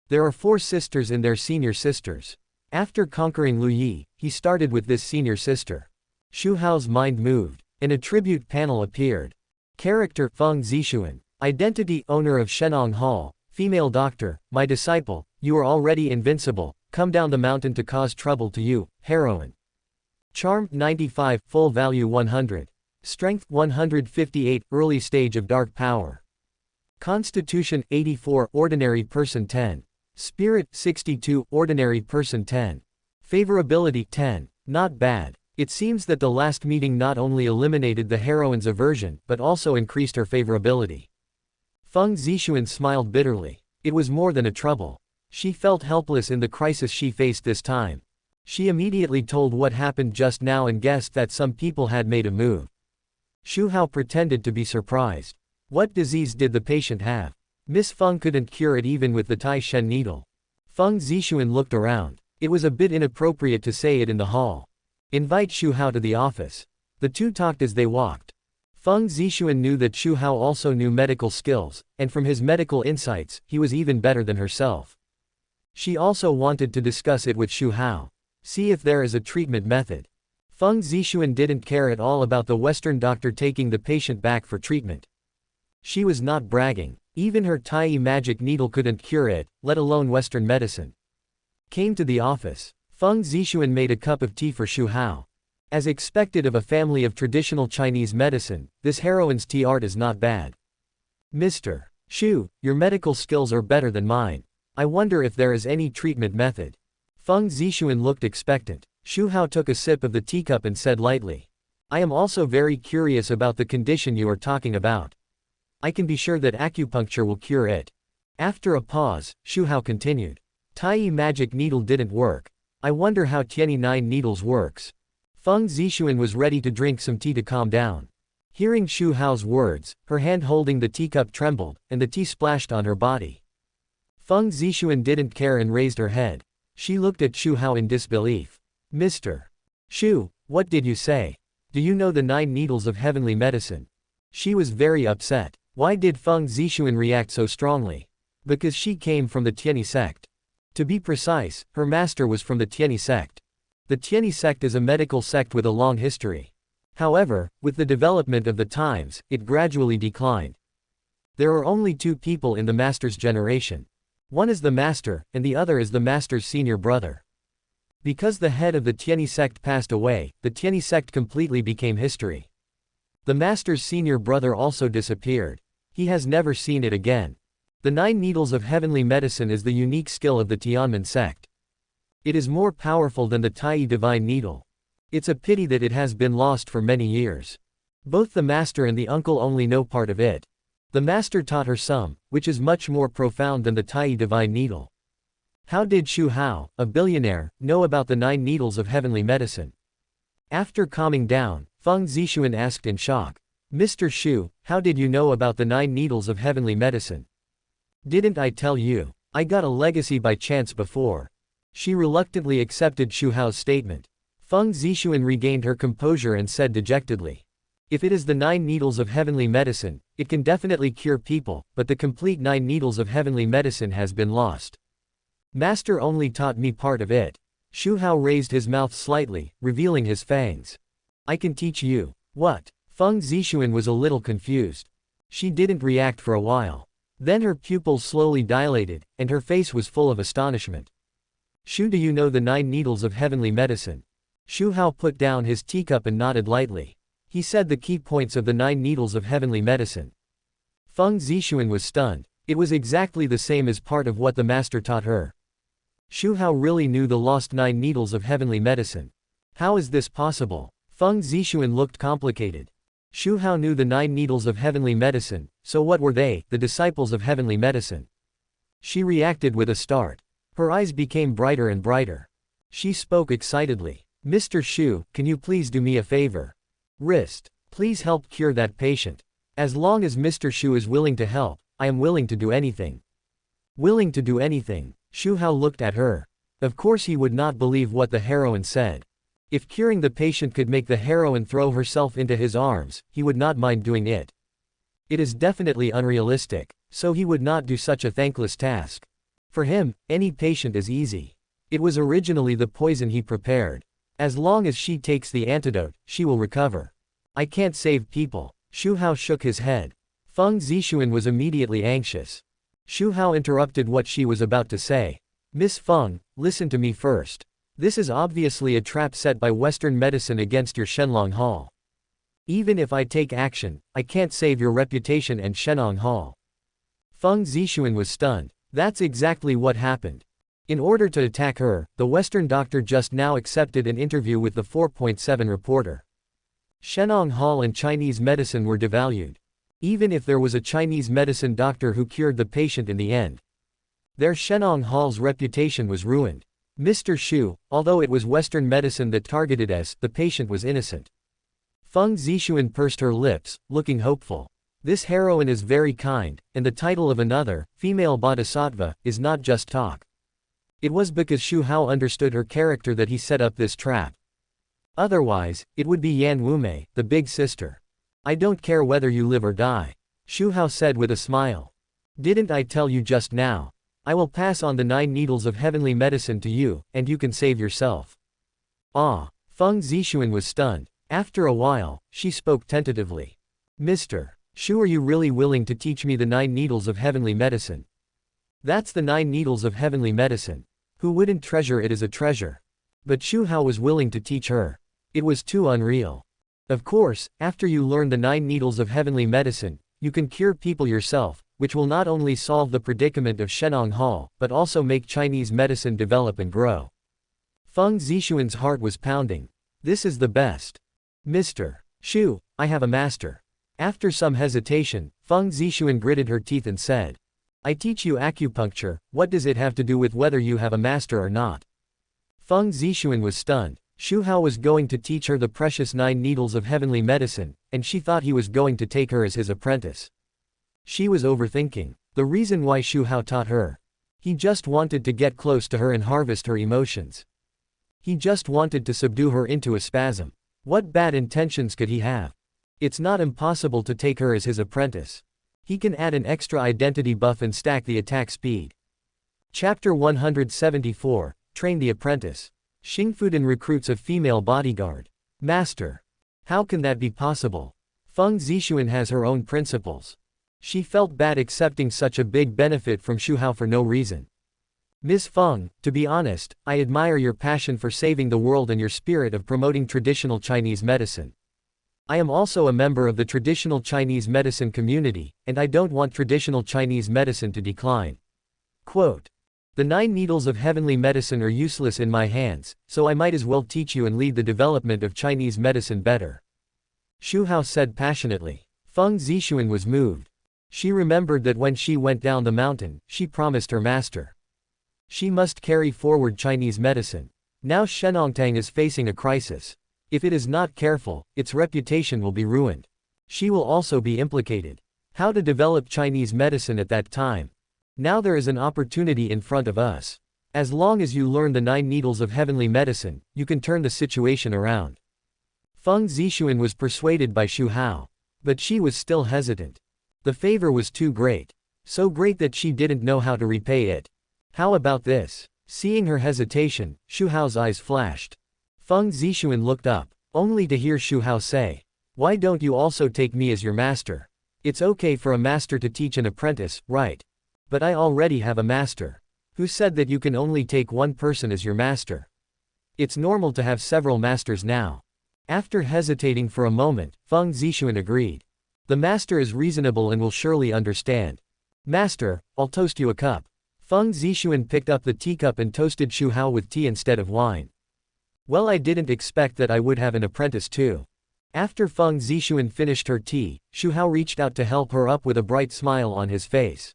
There are 4 sisters and their senior sisters. After conquering Lu Yi, he started with this senior sister. Xu Hao's mind moved. An attribute panel appeared. Character Feng Zixuan. Identity owner of Shenong Hall. Female doctor, my disciple, you are already invincible, come down the mountain to cause trouble to you, heroine. Charm 95, full value 100. Strength 158, early stage of dark power. Constitution 84, ordinary person 10. Spirit 62, ordinary person 10. Favorability 10. Not bad. It seems that the last meeting not only eliminated the heroine's aversion, but also increased her favorability. Feng Zixuan smiled bitterly. It was more than a trouble. She felt helpless in the crisis she faced this time. She immediately told what happened just now and guessed that some people had made a move. Xu Hao pretended to be surprised. What disease did the patient have? Miss Feng couldn't cure it even with the Tai Shen needle. Feng Zixuan looked around. It was a bit inappropriate to say it in the hall. Invite Xu Hao to the office. The two talked as they walked. Feng Zixuan knew that Xu Hao also knew medical skills, and from his medical insights, he was even better than herself. She also wanted to discuss it with Xu Hao. See if there is a treatment method. Feng Zixuan didn't care at all about the Western doctor taking the patient back for treatment. She was not bragging. Even her Tai magic needle couldn't cure it, let alone Western medicine. Came to the office. Feng Zixuan made a cup of tea for Xu Hao. As expected of a family of traditional Chinese medicine, this heroine's tea art is not bad. Mr. Xu, your medical skills are better than mine. I wonder if there is any treatment method. Feng Zixuan looked expectant. Xu Hao took a sip of the teacup and said lightly. I am also very curious about the condition you are talking about. I can be sure that acupuncture will cure it. After a pause, Xu Hao continued. Tai magic needle didn't work. I wonder how Tianyi 9 needles works. Feng Zixuan was ready to drink some tea to calm down. Hearing Xu Hao's words, her hand holding the teacup trembled, and the tea splashed on her body. Feng Zixuan didn't care and raised her head. She looked at Xu Hao in disbelief. Mr. Xu, what did you say? Do you know the 9 needles of heavenly medicine? She was very upset. Why did Feng Zixuan react so strongly? Because she came from the Tianyi sect. To be precise, her master was from the Tianyi sect. The Tianyi sect is a medical sect with a long history. However, with the development of the times, it gradually declined. There are only 2 people in the master's generation. One is the master, and the other is the master's senior brother. Because the head of the Tianyi sect passed away, the Tianyi sect completely became history. The master's senior brother also disappeared. He has never seen it again. The 9 needles of heavenly medicine is the unique skill of the Tianmen sect. It is more powerful than the Tai divine needle. It's a pity that it has been lost for many years. Both the master and the uncle only know part of it. The master taught her some, which is much more profound than the Tai divine needle. How did Xu Hao, a billionaire, know about the 9 needles of heavenly medicine? After calming down, Feng Zixuan asked in shock. Mr. Xu, how did you know about the 9 needles of heavenly medicine? Didn't I tell you? I got a legacy by chance before. She reluctantly accepted Xu Hao's statement. Feng Zixuan regained her composure and said dejectedly. If it is the 9 needles of heavenly medicine, it can definitely cure people, but the complete 9 needles of heavenly medicine has been lost. Master only taught me part of it. Xu Hao raised his mouth slightly, revealing his fangs. I can teach you. What? Feng Zixuan was a little confused. She didn't react for a while. Then her pupils slowly dilated, and her face was full of astonishment. Xu, do you know the 9 needles of heavenly medicine? Xu Hao put down his teacup and nodded lightly. He said the key points of the 9 needles of heavenly medicine. Feng Zixuan was stunned. It was exactly the same as part of what the master taught her. Xu Hao really knew the lost 9 needles of heavenly medicine. How is this possible? Feng Zixuan looked complicated. Xu Hao knew the 9 needles of heavenly medicine, so what were they, the disciples of heavenly medicine? She reacted with a start. Her eyes became brighter and brighter. She spoke excitedly. Mr. Xu, can you please do me a favor? Wrist. Please help cure that patient. As long as Mr. Xu is willing to help, I am willing to do anything. Willing to do anything. Xu Hao looked at her. Of course he would not believe what the heroine said. If curing the patient could make the heroine throw herself into his arms, he would not mind doing it. It is definitely unrealistic, so he would not do such a thankless task. For him, any patient is easy. It was originally the poison he prepared. As long as she takes the antidote, she will recover. I can't save people. Xu Hao shook his head. Feng Zixuan was immediately anxious. Xu Hao interrupted what she was about to say. Miss Feng, listen to me first. This is obviously a trap set by Western medicine against your Shenlong Hall. Even if I take action, I can't save your reputation and Shenlong Hall. Feng Zixuan was stunned. That's exactly what happened. In order to attack her, the Western doctor just now accepted an interview with the 4.7 reporter. Shenlong Hall and Chinese medicine were devalued. Even if there was a Chinese medicine doctor who cured the patient in the end, their Shenlong Hall's reputation was ruined. Mr. Xu, although it was Western medicine that targeted us, the patient was innocent. Feng Zixuan pursed her lips, looking hopeful. This heroine is very kind, and the title of another, female bodhisattva, is not just talk. It was because Xu Hao understood her character that he set up this trap. Otherwise, it would be Yan Wumei, the big sister. I don't care whether you live or die. Xu Hao said with a smile. Didn't I tell you just now? I will pass on the 9 needles of heavenly medicine to you, and you can save yourself. Ah! Feng Zixuan was stunned. After a while, she spoke tentatively. Mr. Xu, are you really willing to teach me the 9 needles of heavenly medicine? That's the 9 needles of heavenly medicine. Who wouldn't treasure it as a treasure? But Xu Hao was willing to teach her. It was too unreal. Of course, after you learn the 9 needles of heavenly medicine, you can cure people yourself, which will not only solve the predicament of Shenong Hall, but also make Chinese medicine develop and grow. Feng Zixuan's heart was pounding. This is the best. Mr. Xu, I have a master. After some hesitation, Feng Zixuan gritted her teeth and said, I teach you acupuncture, what does it have to do with whether you have a master or not? Feng Zixuan was stunned. Xu Hao was going to teach her the precious 9 needles of heavenly medicine, and she thought he was going to take her as his apprentice. She was overthinking the reason why Xu Hao taught her. He just wanted to get close to her and harvest her emotions. He just wanted to subdue her into a spasm. What bad intentions could he have? It's not impossible to take her as his apprentice. He can add an extra identity buff and stack the attack speed. Chapter 174, Train the Apprentice. Xingfudan recruits a female bodyguard. Master. How can that be possible? Feng Zixuan has her own principles. She felt bad accepting such a big benefit from Xu Hao for no reason. Ms. Feng, to be honest, I admire your passion for saving the world and your spirit of promoting traditional Chinese medicine. I am also a member of the traditional Chinese medicine community, and I don't want traditional Chinese medicine to decline. Quote. The 9 needles of heavenly medicine are useless in my hands, so I might as well teach you and lead the development of Chinese medicine better. Xu Hao said passionately. Feng Zixuan was moved. She remembered that when she went down the mountain, she promised her master. She must carry forward Chinese medicine. Now Shenongtang is facing a crisis. If it is not careful, its reputation will be ruined. She will also be implicated. How to develop Chinese medicine at that time? Now there is an opportunity in front of us. As long as you learn the 9 needles of heavenly medicine, you can turn the situation around. Feng Zixuan was persuaded by Xu Hao. But she was still hesitant. The favor was too great. So great that she didn't know how to repay it. How about this? Seeing her hesitation, Xu Hao's eyes flashed. Feng Zixuan looked up, only to hear Xu Hao say, Why don't you also take me as your master? It's okay for a master to teach an apprentice, right? But I already have a master. Who said that you can only take one person as your master? It's normal to have several masters now. After hesitating for a moment, Feng Zixuan agreed. The master is reasonable and will surely understand. Master, I'll toast you a cup. Feng Zixuan picked up the teacup and toasted Xu Hao with tea instead of wine. Well, I didn't expect that I would have an apprentice too. After Feng Zixuan finished her tea, Xu Hao reached out to help her up with a bright smile on his face.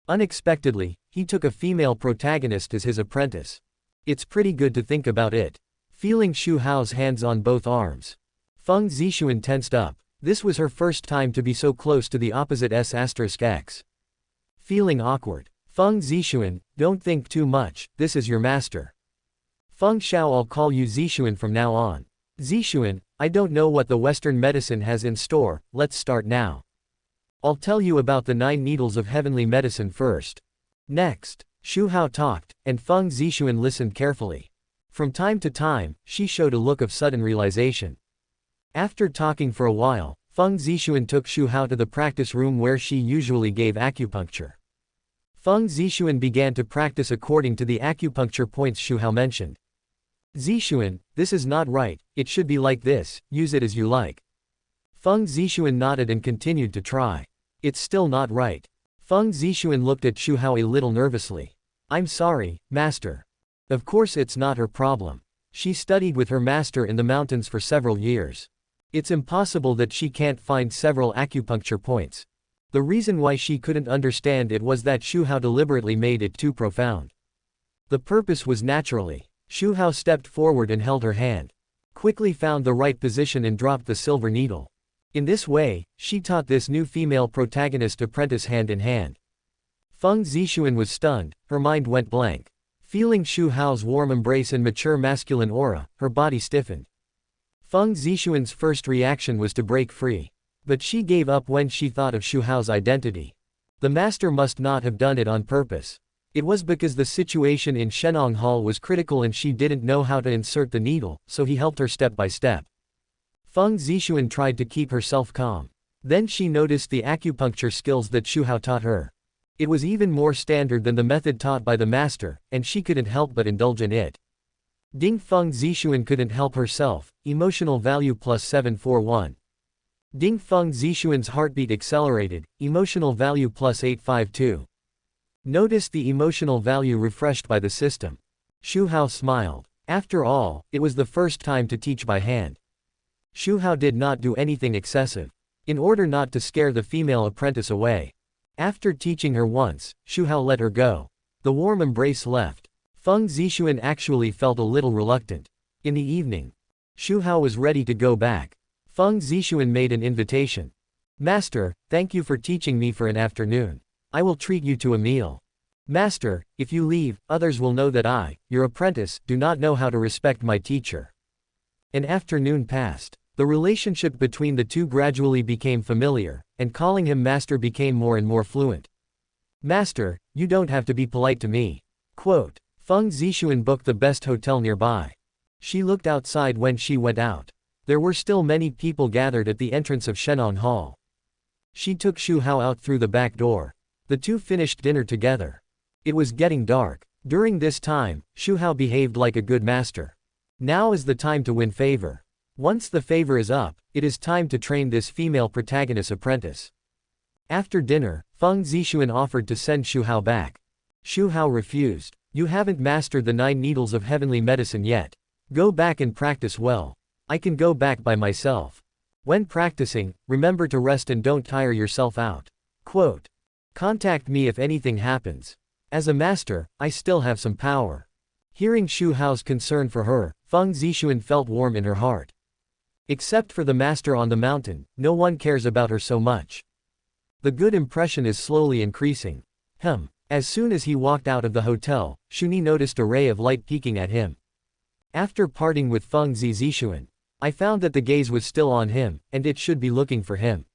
Unexpectedly, he took a female protagonist as his apprentice. It's pretty good to think about it. Feeling Xu Hao's hands on both arms, Feng Zixuan tensed up. This was her first time to be so close to the opposite S**X. Feeling awkward. Feng Zixuan, don't think too much, this is your master. Feng Xiao, I'll call you Zixuan from now on. Zixuan, I don't know what the Western medicine has in store, let's start now. I'll tell you about the 9 needles of heavenly medicine first. Next, Xu Hao talked, and Feng Zixuan listened carefully. From time to time, she showed a look of sudden realization. After talking for a while, Feng Zixuan took Xu Hao to the practice room where she usually gave acupuncture. Feng Zixuan began to practice according to the acupuncture points Xu Hao mentioned. Zixuan, this is not right, it should be like this, use it as you like. Feng Zixuan nodded and continued to try. It's still not right. Feng Zixuan looked at Xu Hao a little nervously. I'm sorry, master. Of course it's not her problem. She studied with her master in the mountains for several years. It's impossible that she can't find several acupuncture points. The reason why she couldn't understand it was that Xu Hao deliberately made it too profound. The purpose was naturally. Xu Hao stepped forward and held her hand. Quickly found the right position and dropped the silver needle. In this way, she taught this new female protagonist apprentice hand in hand. Feng Zixuan was stunned, her mind went blank. Feeling Xu Hao's warm embrace and mature masculine aura, her body stiffened. Feng Zixuan's first reaction was to break free. But she gave up when she thought of Xu Hao's identity. The master must not have done it on purpose. It was because the situation in Shenong Hall was critical and she didn't know how to insert the needle, so he helped her step by step. Feng Zixuan tried to keep herself calm. Then she noticed the acupuncture skills that Xu Hao taught her. It was even more standard than the method taught by the master, and she couldn't help but indulge in it. Ding Feng Zixuan couldn't help herself, emotional value +741. Ding Feng Zixuan's heartbeat accelerated, emotional value plus 852. Noticed the emotional value refreshed by the system. Xu Hao smiled. After all, it was the first time to teach by hand. Xu Hao did not do anything excessive, in order not to scare the female apprentice away. After teaching her once, Xu Hao let her go. The warm embrace left. Feng Zixuan actually felt a little reluctant. In the evening, Xu Hao was ready to go back. Feng Zixuan made an invitation. Master, thank you for teaching me for an afternoon. I will treat you to a meal. Master, if you leave, others will know that I, your apprentice, do not know how to respect my teacher. An afternoon passed. The relationship between the two gradually became familiar, and calling him master became more and more fluent. Master, you don't have to be polite to me. Quote. Feng Zixuan booked the best hotel nearby. She looked outside when she went out. There were still many people gathered at the entrance of Shenong Hall. She took Xu Hao out through the back door. The two finished dinner together. It was getting dark. During this time, Xu Hao behaved like a good master. Now is the time to win favor. Once the favor is up, it is time to train this female protagonist apprentice. After dinner, Feng Zixuan offered to send Xu Hao back. Xu Hao refused. You haven't mastered the 9 needles of heavenly medicine yet. Go back and practice well. I can go back by myself. When practicing, remember to rest and don't tire yourself out. Quote. Contact me if anything happens. As a master, I still have some power. Hearing Xu Hao's concern for her, Feng Zixuan felt warm in her heart. Except for the master on the mountain, no one cares about her so much. The good impression is slowly increasing. As soon as he walked out of the hotel, Shuni noticed a ray of light peeking at him. After parting with Feng Zixuan, I found that the gaze was still on him, and it should be looking for him.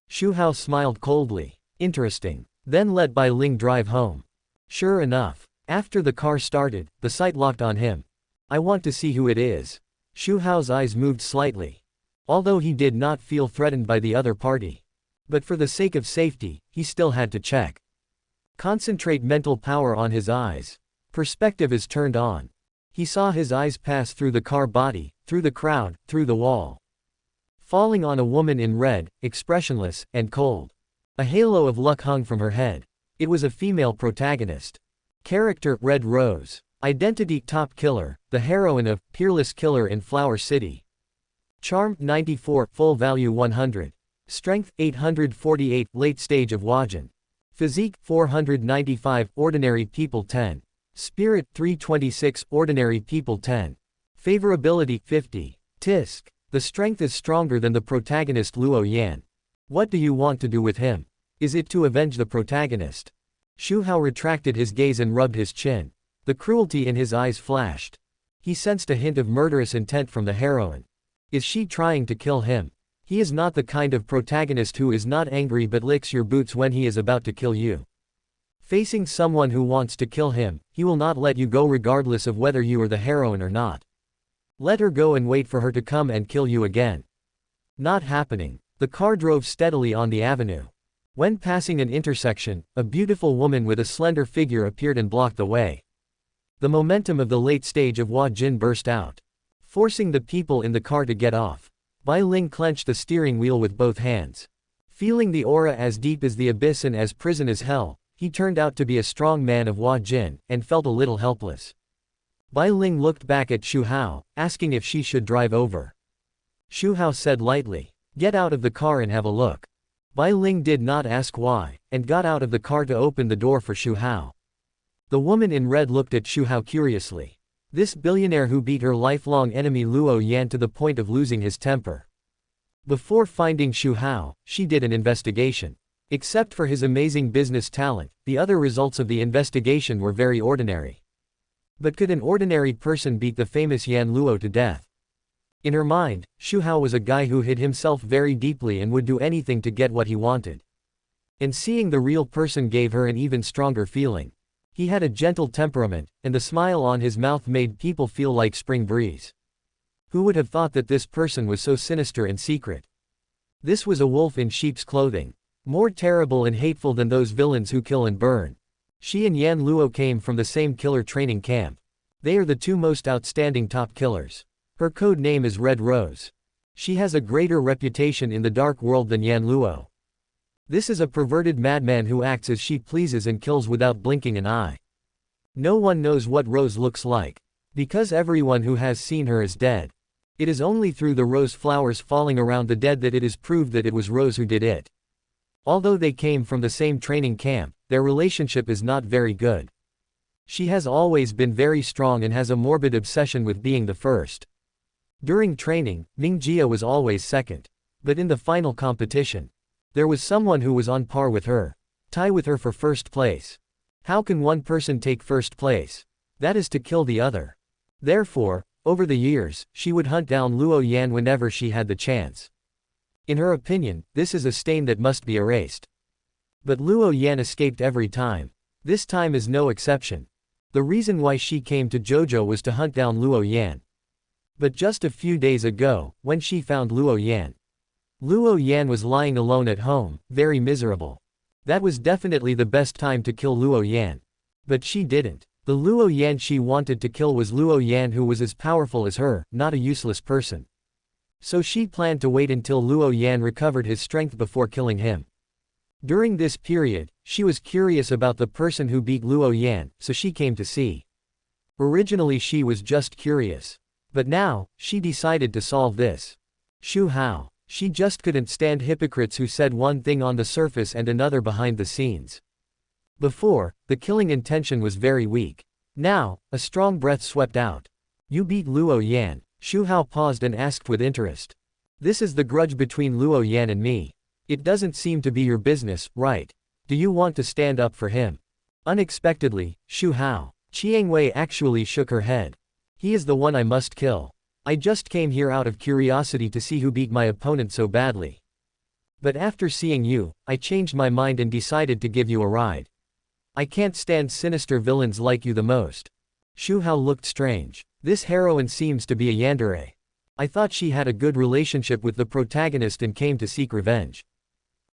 Xu Hao smiled coldly. Interesting. Then let Bai Ling drive home. Sure enough. After the car started, the sight locked on him. I want to see who it is. Xu Hao's eyes moved slightly. Although he did not feel threatened by the other party. But for the sake of safety, he still had to check. Concentrate mental power on his eyes. Perspective is turned on. He saw his eyes pass through the car body, through the crowd, through the wall. Falling on a woman in red, expressionless, and cold. A halo of luck hung from her head. It was a female protagonist. Character, Red Rose. Identity, top killer, the heroine of Peerless Killer in Flower City. Charm, 94, full value 100. Strength, 848, late stage of Wajin. Physique, 495, ordinary people 10. Spirit, 326, ordinary people 10. Favorability, 50. Tisk. The strength is stronger than the protagonist Luo Yan. What do you want to do with him? Is it to avenge the protagonist? Xu Hao retracted his gaze and rubbed his chin. The cruelty in his eyes flashed. He sensed a hint of murderous intent from the heroine. Is she trying to kill him? He is not the kind of protagonist who is not angry but licks your boots when he is about to kill you. Facing someone who wants to kill him, he will not let you go regardless of whether you are the heroine or not. Let her go and wait for her to come and kill you again. Not happening. The car drove steadily on the avenue. When passing an intersection, a beautiful woman with a slender figure appeared and blocked the way. The momentum of the late stage of Hua Jin burst out, forcing the people in the car to get off. Bai Ling clenched the steering wheel with both hands. Feeling the aura as deep as the abyss and as prison as hell, he turned out to be a strong man of Hua Jin, and felt a little helpless. Bai Ling looked back at Xu Hao, asking if she should drive over. Xu Hao said lightly, "Get out of the car and have a look." Bai Ling did not ask why, and got out of the car to open the door for Xu Hao. The woman in red looked at Xu Hao curiously. This billionaire who beat her lifelong enemy Luo Yan to the point of losing his temper. Before finding Xu Hao, she did an investigation. Except for his amazing business talent, the other results of the investigation were very ordinary. But could an ordinary person beat the famous Yan Luo to death? In her mind, Xu Hao was a guy who hid himself very deeply and would do anything to get what he wanted. And seeing the real person gave her an even stronger feeling. He had a gentle temperament, and the smile on his mouth made people feel like spring breeze. Who would have thought that this person was so sinister and secret? This was a wolf in sheep's clothing. More terrible and hateful than those villains who kill and burn. She and Yan Luo came from the same killer training camp. They are the two most outstanding top killers. Her code name is Red Rose. She has a greater reputation in the dark world than Yan Luo. This is a perverted madman who acts as she pleases and kills without blinking an eye. No one knows what Rose looks like, because everyone who has seen her is dead. It is only through the rose flowers falling around the dead that it is proved that it was Rose who did it. Although they came from the same training camp, their relationship is not very good. She has always been very strong and has a morbid obsession with being the first. During training, Mingjia was always second. But in the final competition, there was someone who was on par with her, tie with her for first place. How can one person take first place? That is to kill the other. Therefore, over the years, she would hunt down Luo Yan whenever she had the chance. In her opinion, this is a stain that must be erased. But Luo Yan escaped every time. This time is no exception. The reason why she came to Jojo was to hunt down Luo Yan. But just a few days ago, when she found Luo Yan was lying alone at home, very miserable. That was definitely the best time to kill Luo Yan. But she didn't. The Luo Yan she wanted to kill was Luo Yan, who was as powerful as her, not a useless person. So she planned to wait until Luo Yan recovered his strength before killing him. During this period, she was curious about the person who beat Luo Yan, so she came to see. Originally she was just curious. But now, she decided to solve this. Xu Hao. She just couldn't stand hypocrites who said one thing on the surface and another behind the scenes. Before, the killing intention was very weak. Now, a strong breath swept out. You beat Luo Yan. Xu Hao paused and asked with interest. This is the grudge between Luo Yan and me. It doesn't seem to be your business, right? Do you want to stand up for him? Unexpectedly, Xu Hao. Qiangwei actually shook her head. He is the one I must kill. I just came here out of curiosity to see who beat my opponent so badly. But after seeing you, I changed my mind and decided to give you a ride. I can't stand sinister villains like you the most. Xu Hao looked strange. This heroine seems to be a yandere. I thought she had a good relationship with the protagonist and came to seek revenge.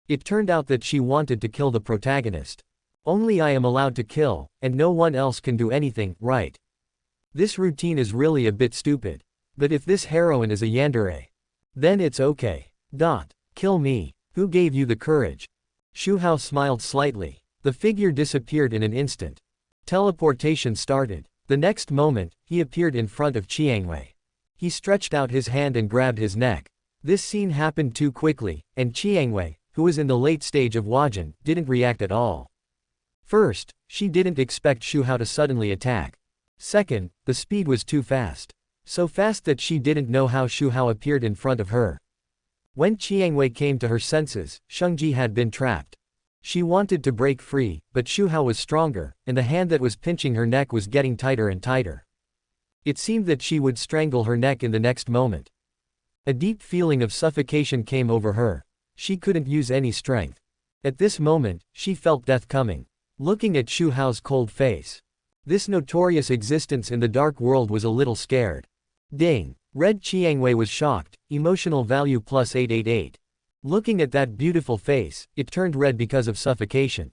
It turned out that she wanted to kill the protagonist. Only I am allowed to kill, and no one else can do anything, right? This routine is really a bit stupid. But if this heroine is a yandere, then it's okay. Kill me. Who gave you the courage? Xu Hao smiled slightly. The figure disappeared in an instant. Teleportation started. The next moment, he appeared in front of Qiangwei. He stretched out his hand and grabbed his neck. This scene happened too quickly, and Qiangwei, who was in the late stage of Huajin, didn't react at all. First, she didn't expect Xu Hao to suddenly attack. Second, the speed was too fast. So fast that she didn't know how Xu Hao appeared in front of her. When Qiangwei came to her senses, Shengji had been trapped. She wanted to break free, but Xu Hao was stronger, and the hand that was pinching her neck was getting tighter and tighter. It seemed that she would strangle her neck in the next moment. A deep feeling of suffocation came over her. She couldn't use any strength. At this moment, she felt death coming. Looking at Xu Hao's cold face, this notorious existence in the dark world was a little scared. Ding! Red Qiangwei was shocked, emotional value plus 888. Looking at that beautiful face, it turned red because of suffocation.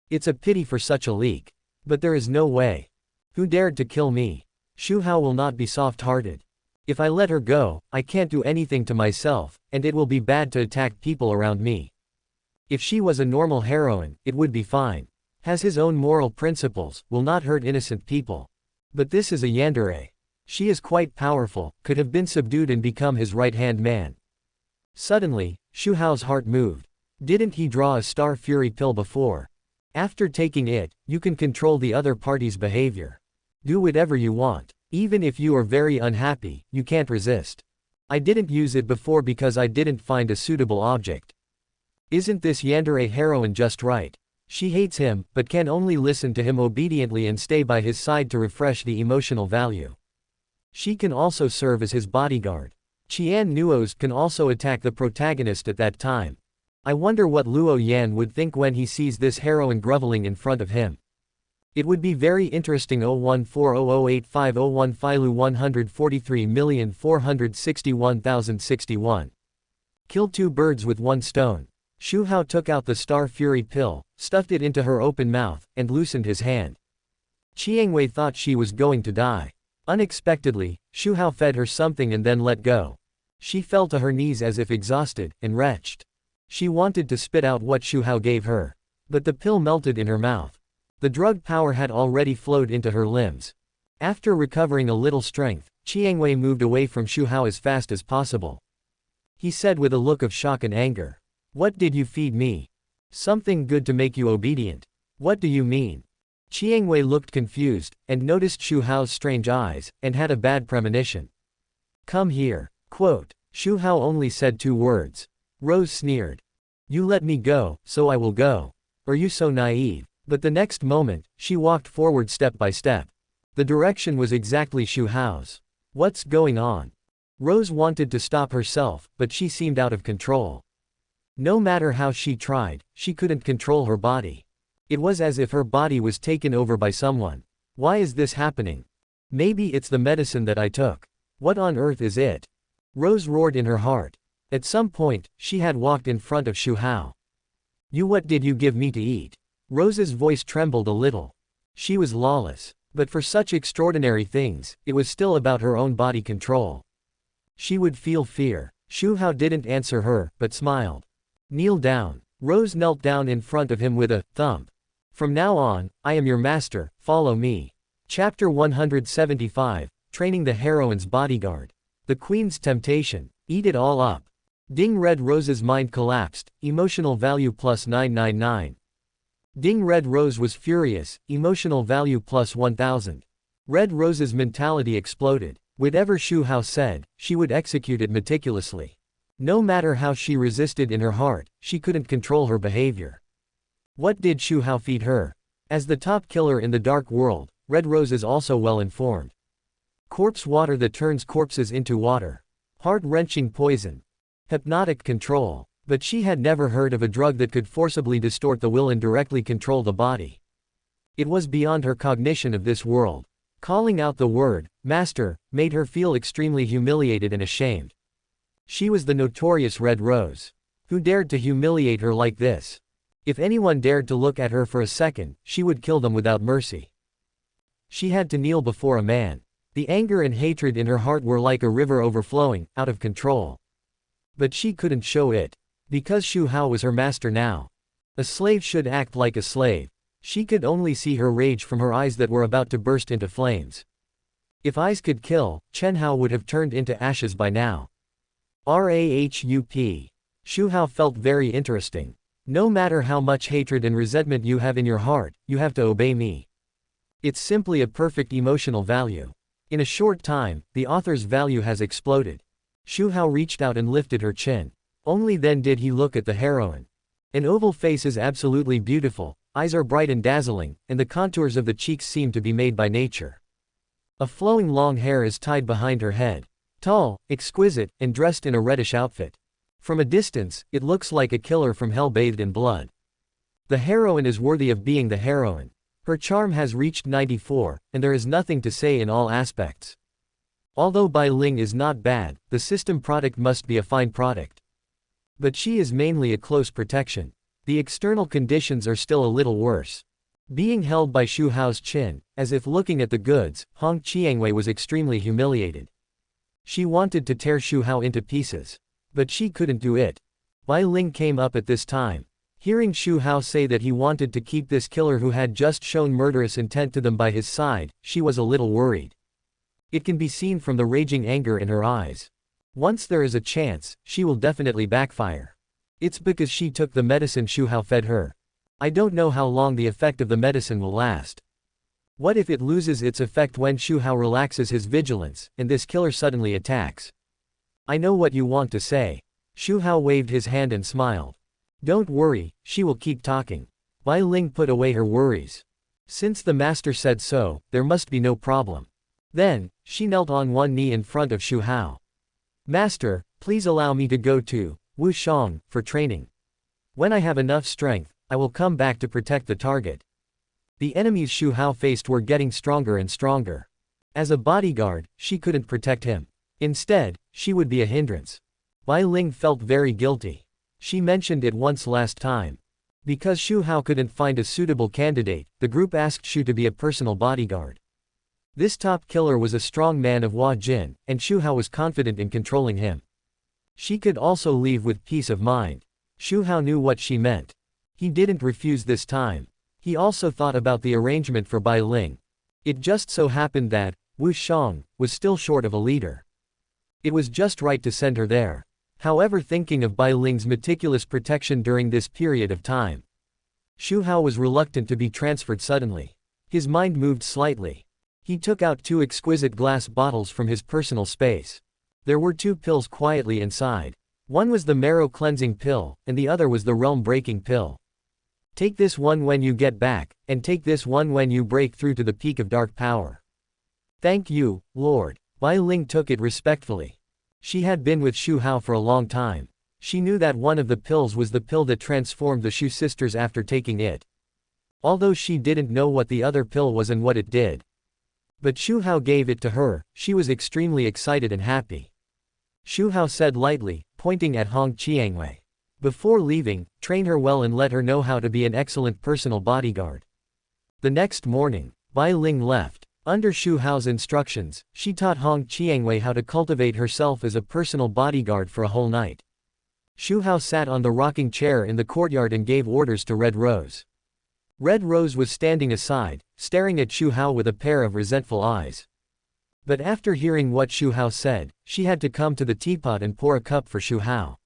It's a pity for such a leak. But there is no way. Who dared to kill me? Xu Hao will not be soft-hearted. If I let her go, I can't do anything to myself, and it will be bad to attack people around me. If she was a normal heroine, it would be fine. Has his own moral principles, will not hurt innocent people. But this is a yandere. She is quite powerful, could have been subdued and become his right-hand man. Suddenly, Xu Hao's heart moved. Didn't he draw a Star Fury pill before? After taking it, you can control the other party's behavior. Do whatever you want. Even if you are very unhappy, you can't resist. I didn't use it before because I didn't find a suitable object. Isn't this yandere heroine just right? She hates him, but can only listen to him obediently and stay by his side to refresh the emotional value. She can also serve as his bodyguard. Qian Nuos can also attack the protagonist at that time. I wonder what Luo Yan would think when he sees this heroine groveling in front of him. It would be very interesting. 014008501 Filu 143,461,061. Kill two birds with one stone. Xu Hao took out the Star Fury pill, stuffed it into her open mouth, and loosened his hand. Qiangwei thought she was going to die. Unexpectedly, Xu Hao fed her something and then let go. She fell to her knees as if exhausted and wretched. She wanted to spit out what Xu Hao gave her. But the pill melted in her mouth. The drug power had already flowed into her limbs. After recovering a little strength, Qiangwei moved away from Xu Hao as fast as possible. He said with a look of shock and anger, "What did you feed me? Something good to make you obedient. What do you mean?" Qiangwei looked confused, and noticed Xu Hao's strange eyes, and had a bad premonition. "Come here." Quote. Xu Hao only said 2 words. Rose sneered. "You let me go, so I will go. Are you so naive?" But the next moment, she walked forward step by step. The direction was exactly Xu Hao's. What's going on? Rose wanted to stop herself, but she seemed out of control. No matter how she tried, she couldn't control her body. It was as if her body was taken over by someone. Why is this happening? Maybe it's the medicine that I took. What on earth is it? Rose roared in her heart. At some point, she had walked in front of Xu Hao. What did you give me to eat?" Rose's voice trembled a little. She was lawless. But for such extraordinary things, it was still about her own body control. She would feel fear. Xu Hao didn't answer her, but smiled. "Kneel down." Rose knelt down in front of him with a thump. "From now on, I am your master, follow me." Chapter 175, Training the Heroine's Bodyguard. The Queen's Temptation. Eat it all up. Ding. Red Rose's mind collapsed, emotional value plus 999. Ding. Red Rose was furious, emotional value plus 1000. Red Rose's mentality exploded. Whatever Xu Hao said, she would execute it meticulously. No matter how she resisted in her heart, she couldn't control her behavior. What did Xu Hao feed her? As the top killer in the dark world, Red Rose is also well informed. Corpse water that turns corpses into water. Heart-wrenching poison. Hypnotic control. But she had never heard of a drug that could forcibly distort the will and directly control the body. It was beyond her cognition of this world. Calling out the word, "Master," made her feel extremely humiliated and ashamed. She was the notorious Red Rose. Who dared to humiliate her like this? If anyone dared to look at her for a second, she would kill them without mercy. She had to kneel before a man. The anger and hatred in her heart were like a river overflowing, out of control. But she couldn't show it. Because Xu Hao was her master now. A slave should act like a slave. She could only see her rage from her eyes that were about to burst into flames. If eyes could kill, Chen Hao would have turned into ashes by now. RAHUP. Xu Hao felt very interesting. No matter how much hatred and resentment you have in your heart, you have to obey me. It's simply a perfect emotional value. In a short time, the author's value has exploded. Xu Hao reached out and lifted her chin. Only then did he look at the heroine. An oval face is absolutely beautiful, eyes are bright and dazzling, and the contours of the cheeks seem to be made by nature. A flowing long hair is tied behind her head. Tall, exquisite, and dressed in a reddish outfit. From a distance, it looks like a killer from hell bathed in blood. The heroine is worthy of being the heroine. Her charm has reached 94, and there is nothing to say in all aspects. Although Bai Ling is not bad, the system product must be a fine product. But she is mainly a close protection. The external conditions are still a little worse. Being held by Xu Hao's chin, as if looking at the goods, Hong Qiangwei was extremely humiliated. She wanted to tear Xu Hao into pieces. But she couldn't do it. Bai Ling came up at this time. Hearing Xu Hao say that he wanted to keep this killer who had just shown murderous intent to them by his side, she was a little worried. It can be seen from the raging anger in her eyes. Once there is a chance, she will definitely backfire. It's because she took the medicine Xu Hao fed her. I don't know how long the effect of the medicine will last. What if it loses its effect when Xu Hao relaxes his vigilance, and this killer suddenly attacks? I know what you want to say. Xu Hao waved his hand and smiled. Don't worry, she will keep talking. Bai Ling put away her worries. Since the master said so, there must be no problem. Then, she knelt on one knee in front of Xu Hao. Master, please allow me to go to Wushang for training. When I have enough strength, I will come back to protect the target. The enemies Xu Hao faced were getting stronger and stronger. As a bodyguard, she couldn't protect him. Instead, she would be a hindrance. Bai Ling felt very guilty. She mentioned it once last time. Because Xu Hao couldn't find a suitable candidate, the group asked Xu to be a personal bodyguard. This top killer was a strong man of Hua Jin, and Xu Hao was confident in controlling him. She could also leave with peace of mind. Xu Hao knew what she meant. He didn't refuse this time. He also thought about the arrangement for Bai Ling. It just so happened that Wu Shang was still short of a leader. It was just right to send her there. However, thinking of Bai Ling's meticulous protection during this period of time, Xu Hao was reluctant to be transferred suddenly. His mind moved slightly. He took out 2 exquisite glass bottles from his personal space. There were 2 pills quietly inside. One was the marrow cleansing pill, and the other was the realm breaking pill. Take this one when you get back, and take this one when you break through to the peak of dark power. Thank you, Lord. Bai Ling took it respectfully. She had been with Xu Hao for a long time. She knew that one of the pills was the pill that transformed the Xu sisters after taking it. Although she didn't know what the other pill was and what it did. But Xu Hao gave it to her, she was extremely excited and happy. Xu Hao said lightly, pointing at Hong Qiangwei. Before leaving, train her well and let her know how to be an excellent personal bodyguard. The next morning, Bai Ling left. Under Xu Hao's instructions, she taught Hong Qiangwei how to cultivate herself as a personal bodyguard for a whole night. Xu Hao sat on the rocking chair in the courtyard and gave orders to Red Rose. Red Rose was standing aside, staring at Xu Hao with a pair of resentful eyes. But after hearing what Xu Hao said, she had to come to the teapot and pour a cup for Xu Hao.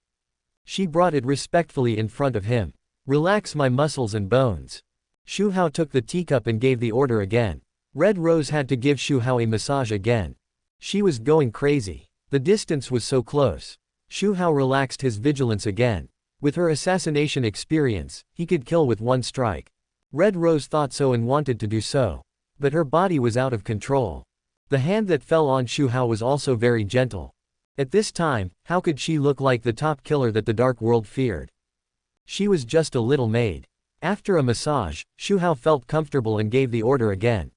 She brought it respectfully in front of him. Relax my muscles and bones. Xu Hao took the teacup and gave the order again. Red Rose had to give Xu Hao a massage again. She was going crazy. The distance was so close. Xu Hao relaxed his vigilance again. With her assassination experience, he could kill with one strike. Red Rose thought so and wanted to do so. But her body was out of control. The hand that fell on Xu Hao was also very gentle. At this time, how could she look like the top killer that the dark world feared? She was just a little maid. After a massage, Xu Hao felt comfortable and gave the order again.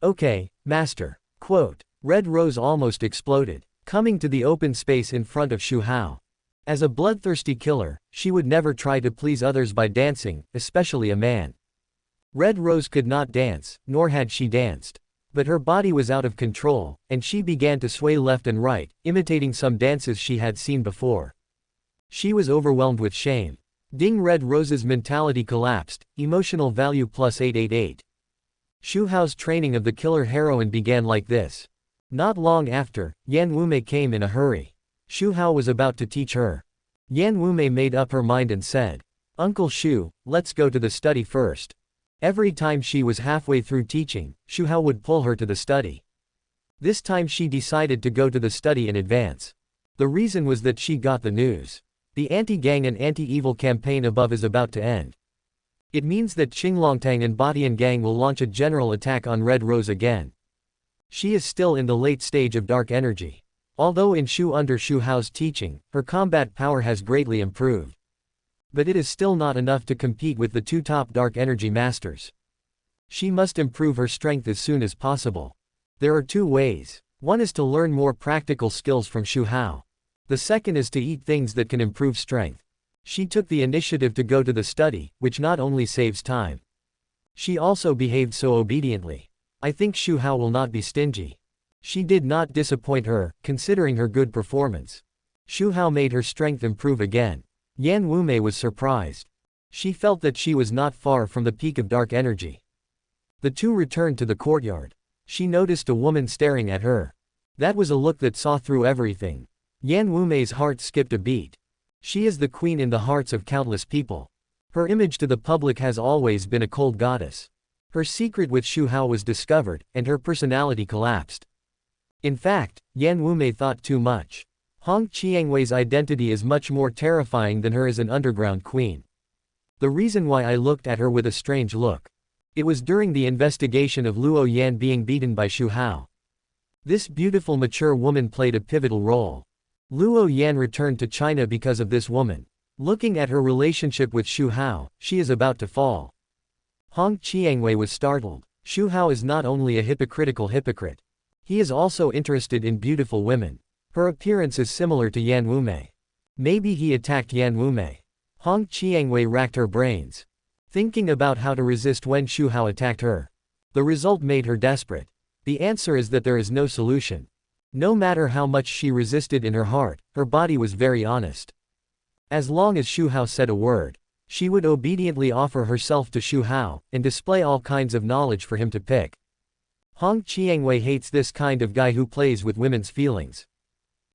Okay, master. Quote. Red Rose almost exploded, coming to the open space in front of Xu Hao. As a bloodthirsty killer, she would never try to please others by dancing, especially a man. Red Rose could not dance, nor had she danced. But her body was out of control, and she began to sway left and right, imitating some dances she had seen before. She was overwhelmed with shame. Ding. Red Rose's mentality collapsed, emotional value plus 888. Xu Hao's training of the killer heroine began like this. Not long after, Yan Wumei came in a hurry. Xu Hao was about to teach her. Yan Wumei made up her mind and said, Uncle Xu, let's go to the study first. Every time she was halfway through teaching, Xu Hao would pull her to the study. This time she decided to go to the study in advance. The reason was that she got the news. The anti-gang and anti-evil campaign above is about to end. It means that Qinglongtang and Badian gang will launch a general attack on Red Rose again. She is still in the late stage of dark energy. Although in Shu under Xu Hao's teaching, her combat power has greatly improved. But it is still not enough to compete with the 2 top dark energy masters. She must improve her strength as soon as possible. There are 2 ways. One is to learn more practical skills from Xu Hao. The second is to eat things that can improve strength. She took the initiative to go to the study, which not only saves time. She also behaved so obediently. I think Xu Hao will not be stingy. She did not disappoint her, considering her good performance. Xu Hao made her strength improve again. Yan Wumei was surprised. She felt that she was not far from the peak of dark energy. The 2 returned to the courtyard. She noticed a woman staring at her. That was a look that saw through everything. Yan Wumei's heart skipped a beat. She is the queen in the hearts of countless people. Her image to the public has always been a cold goddess. Her secret with Xu Hao was discovered, and her personality collapsed. In fact, Yan Wumei thought too much. Hong Qiangwei's identity is much more terrifying than her as an underground queen. The reason why I looked at her with a strange look. It was during the investigation of Luo Yan being beaten by Xu Hao. This beautiful mature woman played a pivotal role. Luo Yan returned to China because of this woman. Looking at her relationship with Xu Hao, she is about to fall. Hong Qiangwei was startled. Xu Hao is not only a hypocritical hypocrite. He is also interested in beautiful women. Her appearance is similar to Yan Wumei. Maybe he attacked Yan Wumei. Hong Qiangwei racked her brains, thinking about how to resist when Xu Hao attacked her. The result made her desperate. The answer is that there is no solution. No matter how much she resisted in her heart, her body was very honest. As long as Xu Hao said a word, she would obediently offer herself to Xu Hao, and display all kinds of knowledge for him to pick. Hong Qiangwei hates this kind of guy who plays with women's feelings.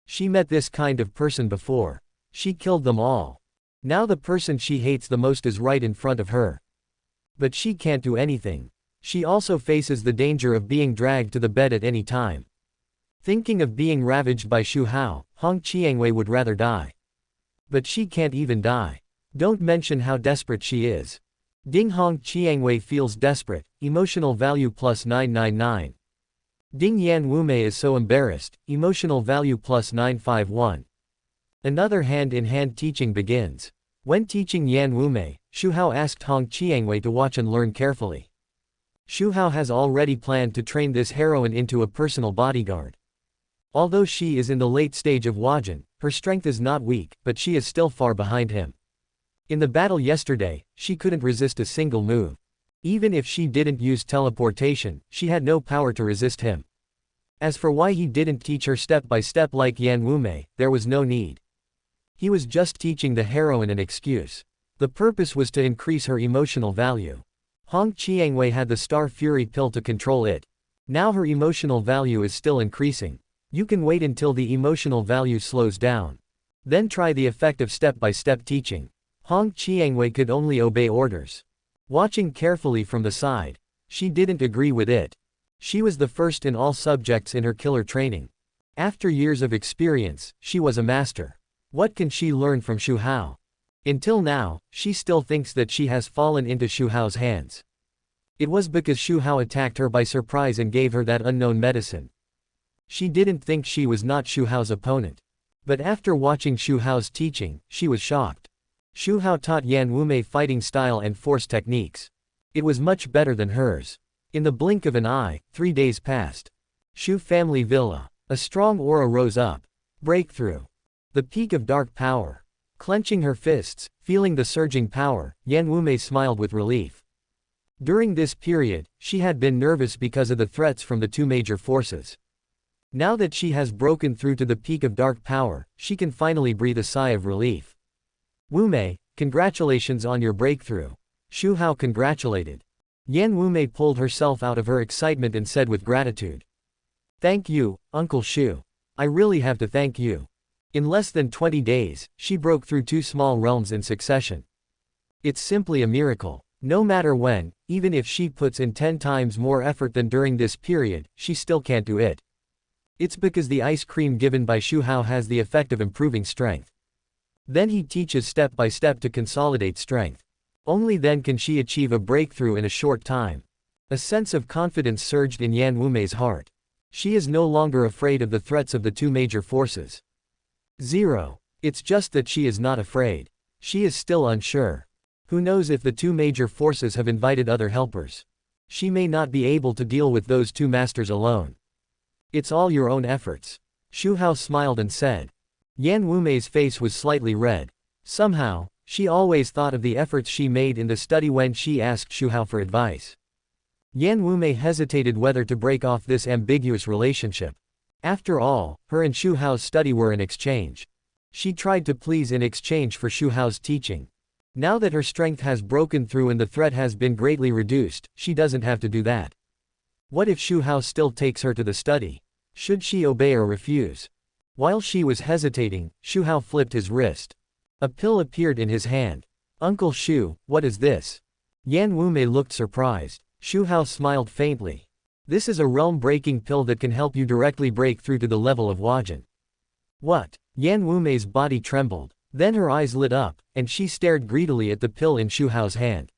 She met this kind of person before. She killed them all. Now the person she hates the most is right in front of her. But she can't do anything. She also faces the danger of being dragged to the bed at any time. Thinking of being ravaged by Xu Hao, Hong Qiangwei would rather die. But she can't even die. Don't mention how desperate she is. Ding Hong Qiangwei feels desperate, emotional value plus 999. Ding Yan Wumei is so embarrassed, emotional value plus 951. Another hand-in-hand teaching begins. When teaching Yan Wumei, Xu Hao asked Hong Qiangwei to watch and learn carefully. Xu Hao has already planned to train this heroine into a personal bodyguard. Although she is in the late stage of Huajin, her strength is not weak, but she is still far behind him. In the battle yesterday, she couldn't resist a single move. Even if she didn't use teleportation, she had no power to resist him. As for why he didn't teach her step by step like Yan Wumei, there was no need. He was just teaching the heroine an excuse. The purpose was to increase her emotional value. Hong Qiangwei had the Star Fury pill to control it. Now her emotional value is still increasing. You can wait until the emotional value slows down. Then try the effect of step-by-step teaching. Hong Qiangwei could only obey orders. Watching carefully from the side, she didn't agree with it. She was the first in all subjects in her killer training. After years of experience, she was a master. What can she learn from Xu Hao? Until now, she still thinks that she has fallen into Xu Hao's hands. It was because Xu Hao attacked her by surprise and gave her that unknown medicine. She didn't think she was not Xu Hao's opponent. But after watching Xu Hao's teaching, she was shocked. Xu Hao taught Yan Wumei fighting style and force techniques. It was much better than hers. In the blink of an eye, 3 days passed. Xu family villa. A strong aura rose up. Breakthrough. The peak of dark power. Clenching her fists, feeling the surging power, Yan Wumei smiled with relief. During this period, she had been nervous because of the threats from the two major forces. Now that she has broken through to the peak of dark power, she can finally breathe a sigh of relief. Wumei, congratulations on your breakthrough. Xu Hao congratulated. Yan Wumei pulled herself out of her excitement and said with gratitude. Thank you, Uncle Xu. I really have to thank you. In less than 20 days, she broke through 2 small realms in succession. It's simply a miracle. No matter when, even if she puts in 10 times more effort than during this period, she still can't do it. It's because the ice cream given by Xu Hao has the effect of improving strength. Then he teaches step by step to consolidate strength. Only then can she achieve a breakthrough in a short time. A sense of confidence surged in Yan Wumei's heart. She is no longer afraid of the threats of the two major forces. 0. It's just that she is not afraid. She is still unsure. Who knows if the two major forces have invited other helpers? She may not be able to deal with those two masters alone. It's all your own efforts. Xu Hao smiled and said. Yan Wumei's face was slightly red. Somehow, she always thought of the efforts she made in the study when she asked Xu Hao for advice. Yan Wumei hesitated whether to break off this ambiguous relationship. After all, her and Xu Hao's study were an exchange. She tried to please in exchange for Xu Hao's teaching. Now that her strength has broken through and the threat has been greatly reduced, she doesn't have to do that. What if Xu Hao still takes her to the study? Should she obey or refuse? While she was hesitating, Xu Hao flipped his wrist. A pill appeared in his hand. Uncle Xu, what is this? Yan Wumei looked surprised. Xu Hao smiled faintly. This is a realm-breaking pill that can help you directly break through to the level of Huajin. What? Yan Wumei's body trembled. Then her eyes lit up, and she stared greedily at the pill in Xu Hao's hand.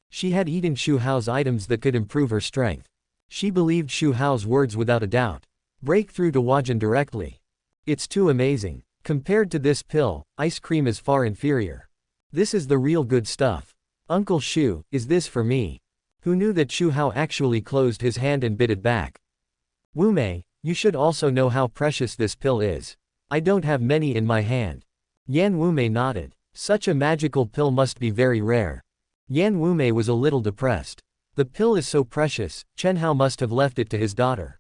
She had eaten Xu Hao's items that could improve her strength. She believed Xu Hao's words without a doubt. Break through to Huajin directly. It's too amazing. Compared to this pill, ice cream is far inferior. This is the real good stuff. Uncle Xu, is this for me? Who knew that Xu Hao actually closed his hand and bit it back? Wumei, you should also know how precious this pill is. I don't have many in my hand. Yan Wumei nodded. Such a magical pill must be very rare. Yan Wumei was a little depressed. The pill is so precious, Chen Hao must have left it to his daughter.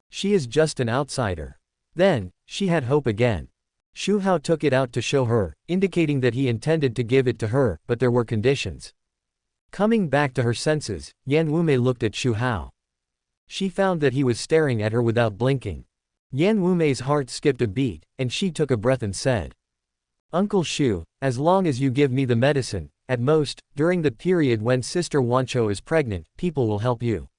She is just an outsider. Then, she had hope again. Xu Hao took it out to show her, indicating that he intended to give it to her, but there were conditions. Coming back to her senses, Yan Wumei looked at Xu Hao. She found that he was staring at her without blinking. Yan Wumei's heart skipped a beat, and she took a breath and said, "Uncle Xu, as long as you give me the medicine, at most, during the period when Sister Wancho is pregnant, people will help you."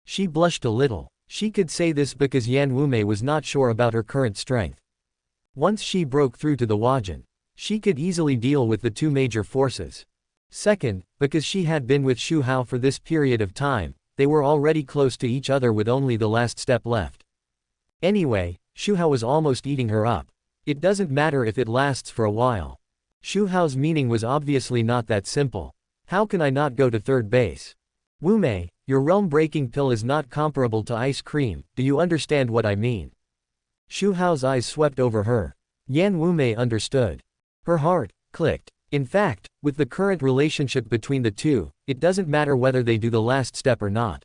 She blushed a little. She could say this because Yan Wumei was not sure about her current strength. Once she broke through to the Huajin, she could easily deal with the two major forces. Second, because she had been with Xu Hao for this period of time, they were already close to each other with only the last step left. Anyway, Xu Hao was almost eating her up. It doesn't matter if it lasts for a while. Xu Hao's meaning was obviously not that simple. How can I not go to third base? Wumei, your realm-breaking pill is not comparable to ice cream, do you understand what I mean? Xu Hao's eyes swept over her. Yan Wumei understood. Her heart clicked. In fact, with the current relationship between the two, it doesn't matter whether they do the last step or not.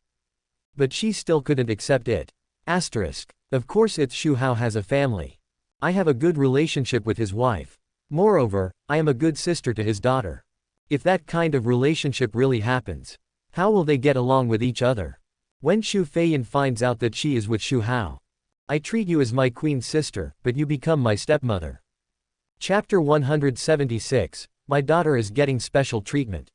But she still couldn't accept it. Asterisk. Of course Xu Hao has a family. I have a good relationship with his wife. Moreover, I am a good sister to his daughter. If that kind of relationship really happens, how will they get along with each other? When Xu Feiyan finds out that she is with Xu Hao, I treat you as my queen sister, but you become my stepmother. Chapter 176, My daughter is getting special treatment.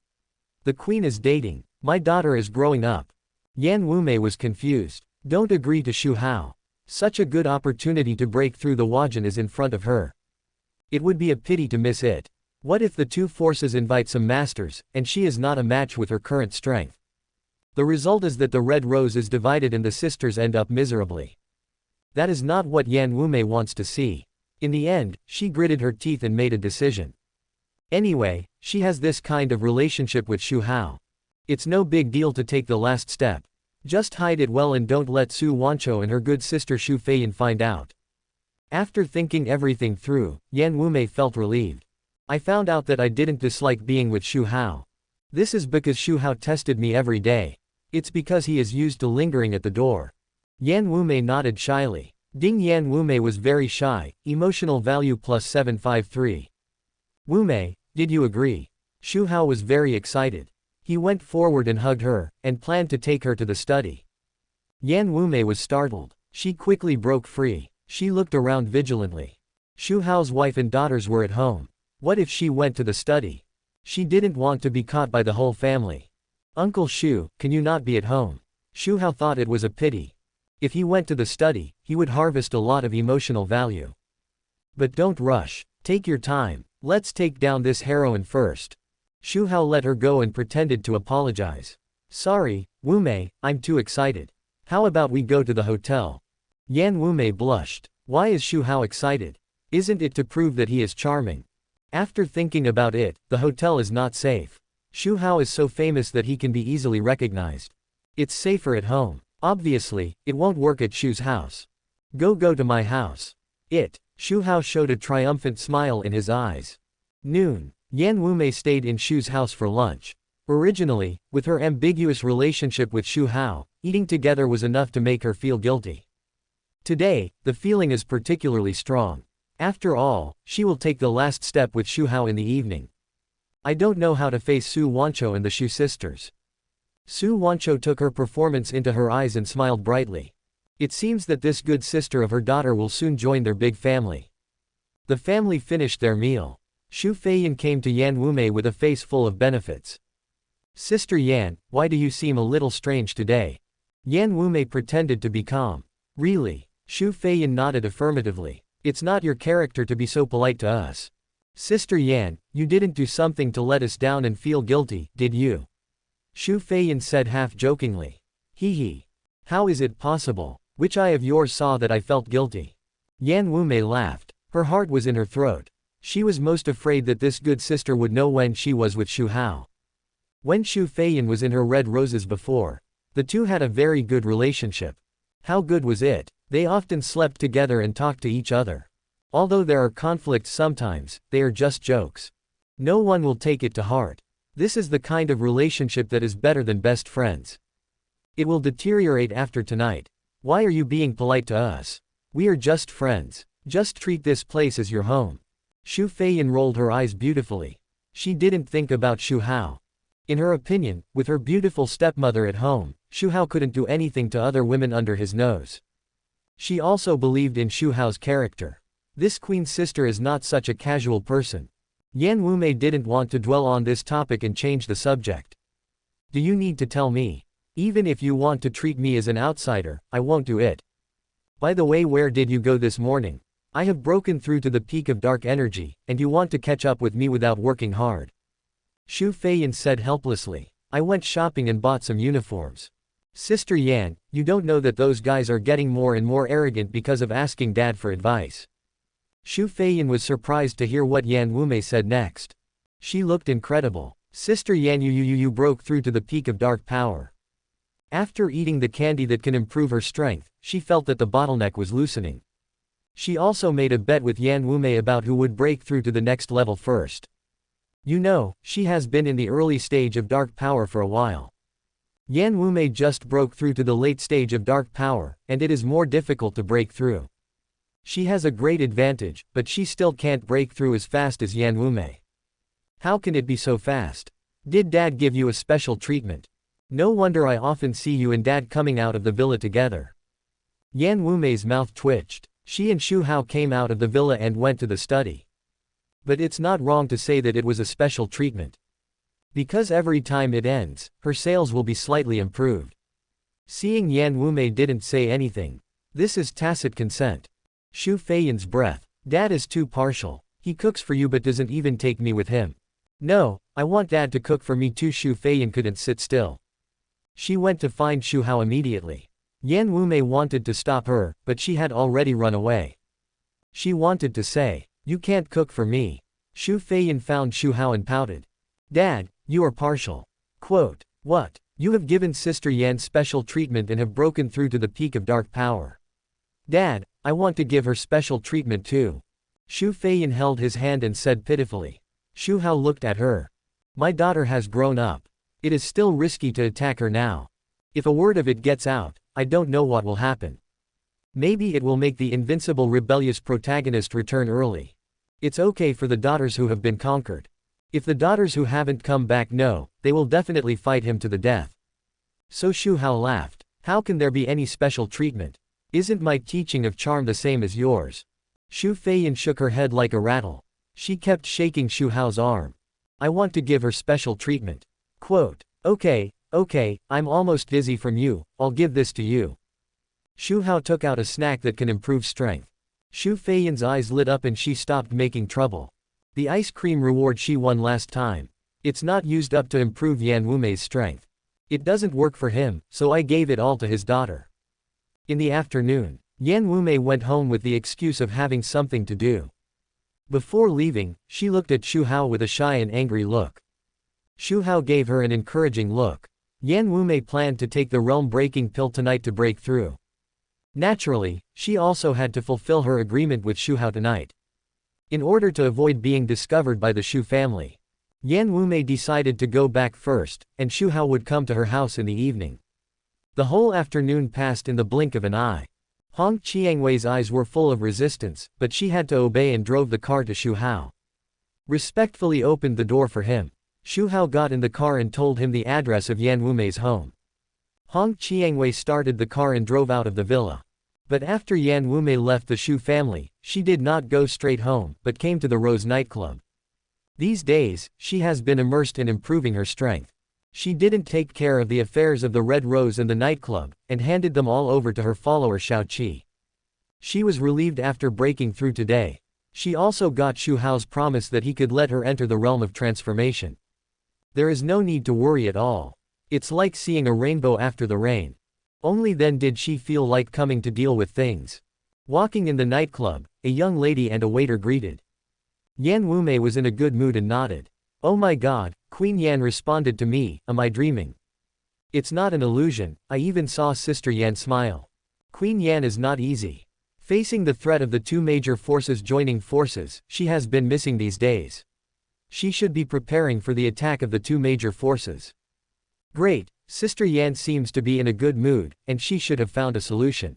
The queen is dating. My daughter is growing up. Yan Wumei was confused. Don't agree to Xu Hao. Such a good opportunity to break through the Huajin is in front of her. It would be a pity to miss it. What if the two forces invite some masters, and she is not a match with her current strength? The result is that the red rose is divided and the sisters end up miserably. That is not what Yan Wumei wants to see. In the end, she gritted her teeth and made a decision. Anyway, she has this kind of relationship with Xu Hao. It's no big deal to take the last step. Just hide it well and don't let Su Wancho and her good sister Xu Feiyan find out. After thinking everything through, Yan Wumei felt relieved. I found out that I didn't dislike being with Xu Hao. This is because Xu Hao tested me every day. It's because he is used to lingering at the door. Yan Wumei nodded shyly. Ding. Yan Wumei was very shy, emotional value plus 753. Wumei, did you agree? Xu Hao was very excited. He went forward and hugged her, and planned to take her to the study. Yan Wumei was startled. She quickly broke free. She looked around vigilantly. Xu Hao's wife and daughters were at home. What if she went to the study? She didn't want to be caught by the whole family. Uncle Xu, can you not be at home? Xu Hao thought it was a pity. If he went to the study, he would harvest a lot of emotional value. But don't rush. Take your time. Let's take down this heroine first. Xu Hao let her go and pretended to apologize. Sorry, Wumei, I'm too excited. How about we go to the hotel? Yan Wumei blushed. Why is Xu Hao excited? Isn't it to prove that he is charming? After thinking about it, the hotel is not safe. Xu Hao is so famous that he can be easily recognized. It's safer at home. Obviously, it won't work at Xu's house. Go to my house. Xu Hao showed a triumphant smile in his eyes. Noon. Yan Wumei stayed in Xu's house for lunch. Originally, with her ambiguous relationship with Xu Hao, eating together was enough to make her feel guilty. Today, the feeling is particularly strong. After all, she will take the last step with Xu Hao in the evening. I don't know how to face Su Wancho and the Xu sisters. Su Wancho took her performance into her eyes and smiled brightly. It seems that this good sister of her daughter will soon join their big family. The family finished their meal. Xu Feiyan came to Yan Wumei with a face full of benefits. Sister Yan, why do you seem a little strange today? Yan Wumei pretended to be calm. Really? Xu Feiyan nodded affirmatively. It's not your character to be so polite to us. Sister Yan, you didn't do something to let us down and feel guilty, did you? Xu Feiyan said half-jokingly. Hee. How is it possible? Which eye of yours saw that I felt guilty? Yan Wumei laughed. Her heart was in her throat. She was most afraid that this good sister would know when she was with Xu Hao. When Xu Feiyan was in her red roses before, the two had a very good relationship. How good was it? They often slept together and talked to each other. Although there are conflicts sometimes, they are just jokes. No one will take it to heart. This is the kind of relationship that is better than best friends. It will deteriorate after tonight. Why are you being polite to us? We are just friends. Just treat this place as your home. Xu Feiyan rolled her eyes beautifully. She didn't think about Xu Hao. In her opinion, with her beautiful stepmother at home, Xu Hao couldn't do anything to other women under his nose. She also believed in Xu Hao's character. This queen's sister is not such a casual person. Yan Wumei didn't want to dwell on this topic and change the subject. Do you need to tell me? Even if you want to treat me as an outsider, I won't do it. By the way, where did you go this morning? I have broken through to the peak of dark energy, and you want to catch up with me without working hard. Xu Feiyan said helplessly. I went shopping and bought some uniforms. Sister Yan, you don't know that those guys are getting more and more arrogant because of asking Dad for advice. Xu Feiyan was surprised to hear what Yan Wumei said next. She looked incredible. Sister Yan, you broke through to the peak of dark power. After eating the candy that can improve her strength, she felt that the bottleneck was loosening. She also made a bet with Yan Wumei about who would break through to the next level first. You know, she has been in the early stage of dark power for a while. Yan Wumei just broke through to the late stage of dark power, and it is more difficult to break through. She has a great advantage, but she still can't break through as fast as Yan Wumei. How can it be so fast? Did Dad give you a special treatment? No wonder I often see you and Dad coming out of the villa together. Yan Wumei's mouth twitched. She and Xu Hao came out of the villa and went to the study. But it's not wrong to say that it was a special treatment. Because every time it ends, her sales will be slightly improved. Seeing Yan Wumei didn't say anything. This is tacit consent. Xu Feiyan's breath. Dad is too partial. He cooks for you but doesn't even take me with him. No, I want Dad to cook for me too. Xu Feiyan couldn't sit still. She went to find Xu Hao immediately. Yan Wumei wanted to stop her, but she had already run away. She wanted to say, you can't cook for me. Xu Feiyan found Xu Hao and pouted. Dad, you are partial. Quote, what? You have given Sister Yan special treatment and have broken through to the peak of dark power. Dad, I want to give her special treatment too. Xu Feiyan held his hand and said pitifully. Xu Hao looked at her. My daughter has grown up. It is still risky to attack her now. If a word of it gets out, I don't know what will happen. Maybe it will make the invincible rebellious protagonist return early. It's okay for the daughters who have been conquered. If the daughters who haven't come back know, they will definitely fight him to the death. So Xu Hao laughed. How can there be any special treatment? Isn't my teaching of charm the same as yours? Xu Feiyan shook her head like a rattle. She kept shaking Xu Hao's arm. I want to give her special treatment. Quote, okay, I'm almost dizzy from you, I'll give this to you. Xu Hao took out a snack that can improve strength. Xu Feiyan's eyes lit up and she stopped making trouble. The ice cream reward she won last time. It's not used up to improve Yan Wumei's strength. It doesn't work for him, so I gave it all to his daughter. In the afternoon, Yan Wumei went home with the excuse of having something to do. Before leaving, she looked at Xu Hao with a shy and angry look. Xu Hao gave her an encouraging look. Yan Wumei planned to take the realm-breaking pill tonight to break through. Naturally, she also had to fulfill her agreement with Xu Hao tonight. In order to avoid being discovered by the Xu family, Yan Wumei decided to go back first, and Xu Hao would come to her house in the evening. The whole afternoon passed in the blink of an eye. Hong Qiangwei's eyes were full of resistance, but she had to obey and drove the car to Xu Hao. Respectfully opened the door for him. Xu Hao got in the car and told him the address of Yan Wumei's home. Hong Qiangwei started the car and drove out of the villa. But after Yan Wumei left the Xu family, she did not go straight home, but came to the Rose nightclub. These days, she has been immersed in improving her strength. She didn't take care of the affairs of the Red Rose and the nightclub, and handed them all over to her follower Shao Qi. She was relieved after breaking through today. She also got Xu Hao's promise that he could let her enter the realm of transformation. There is no need to worry at all. It's like seeing a rainbow after the rain. Only then did she feel like coming to deal with things. Walking in the nightclub, a young lady and a waiter greeted. Yan Wumei was in a good mood and nodded. Oh my god, Queen Yan responded to me, am I dreaming? It's not an illusion, I even saw Sister Yan smile. Queen Yan is not easy. Facing the threat of the two major forces joining forces, she has been missing these days. She should be preparing for the attack of the two major forces. Great, Sister Yan seems to be in a good mood, and she should have found a solution.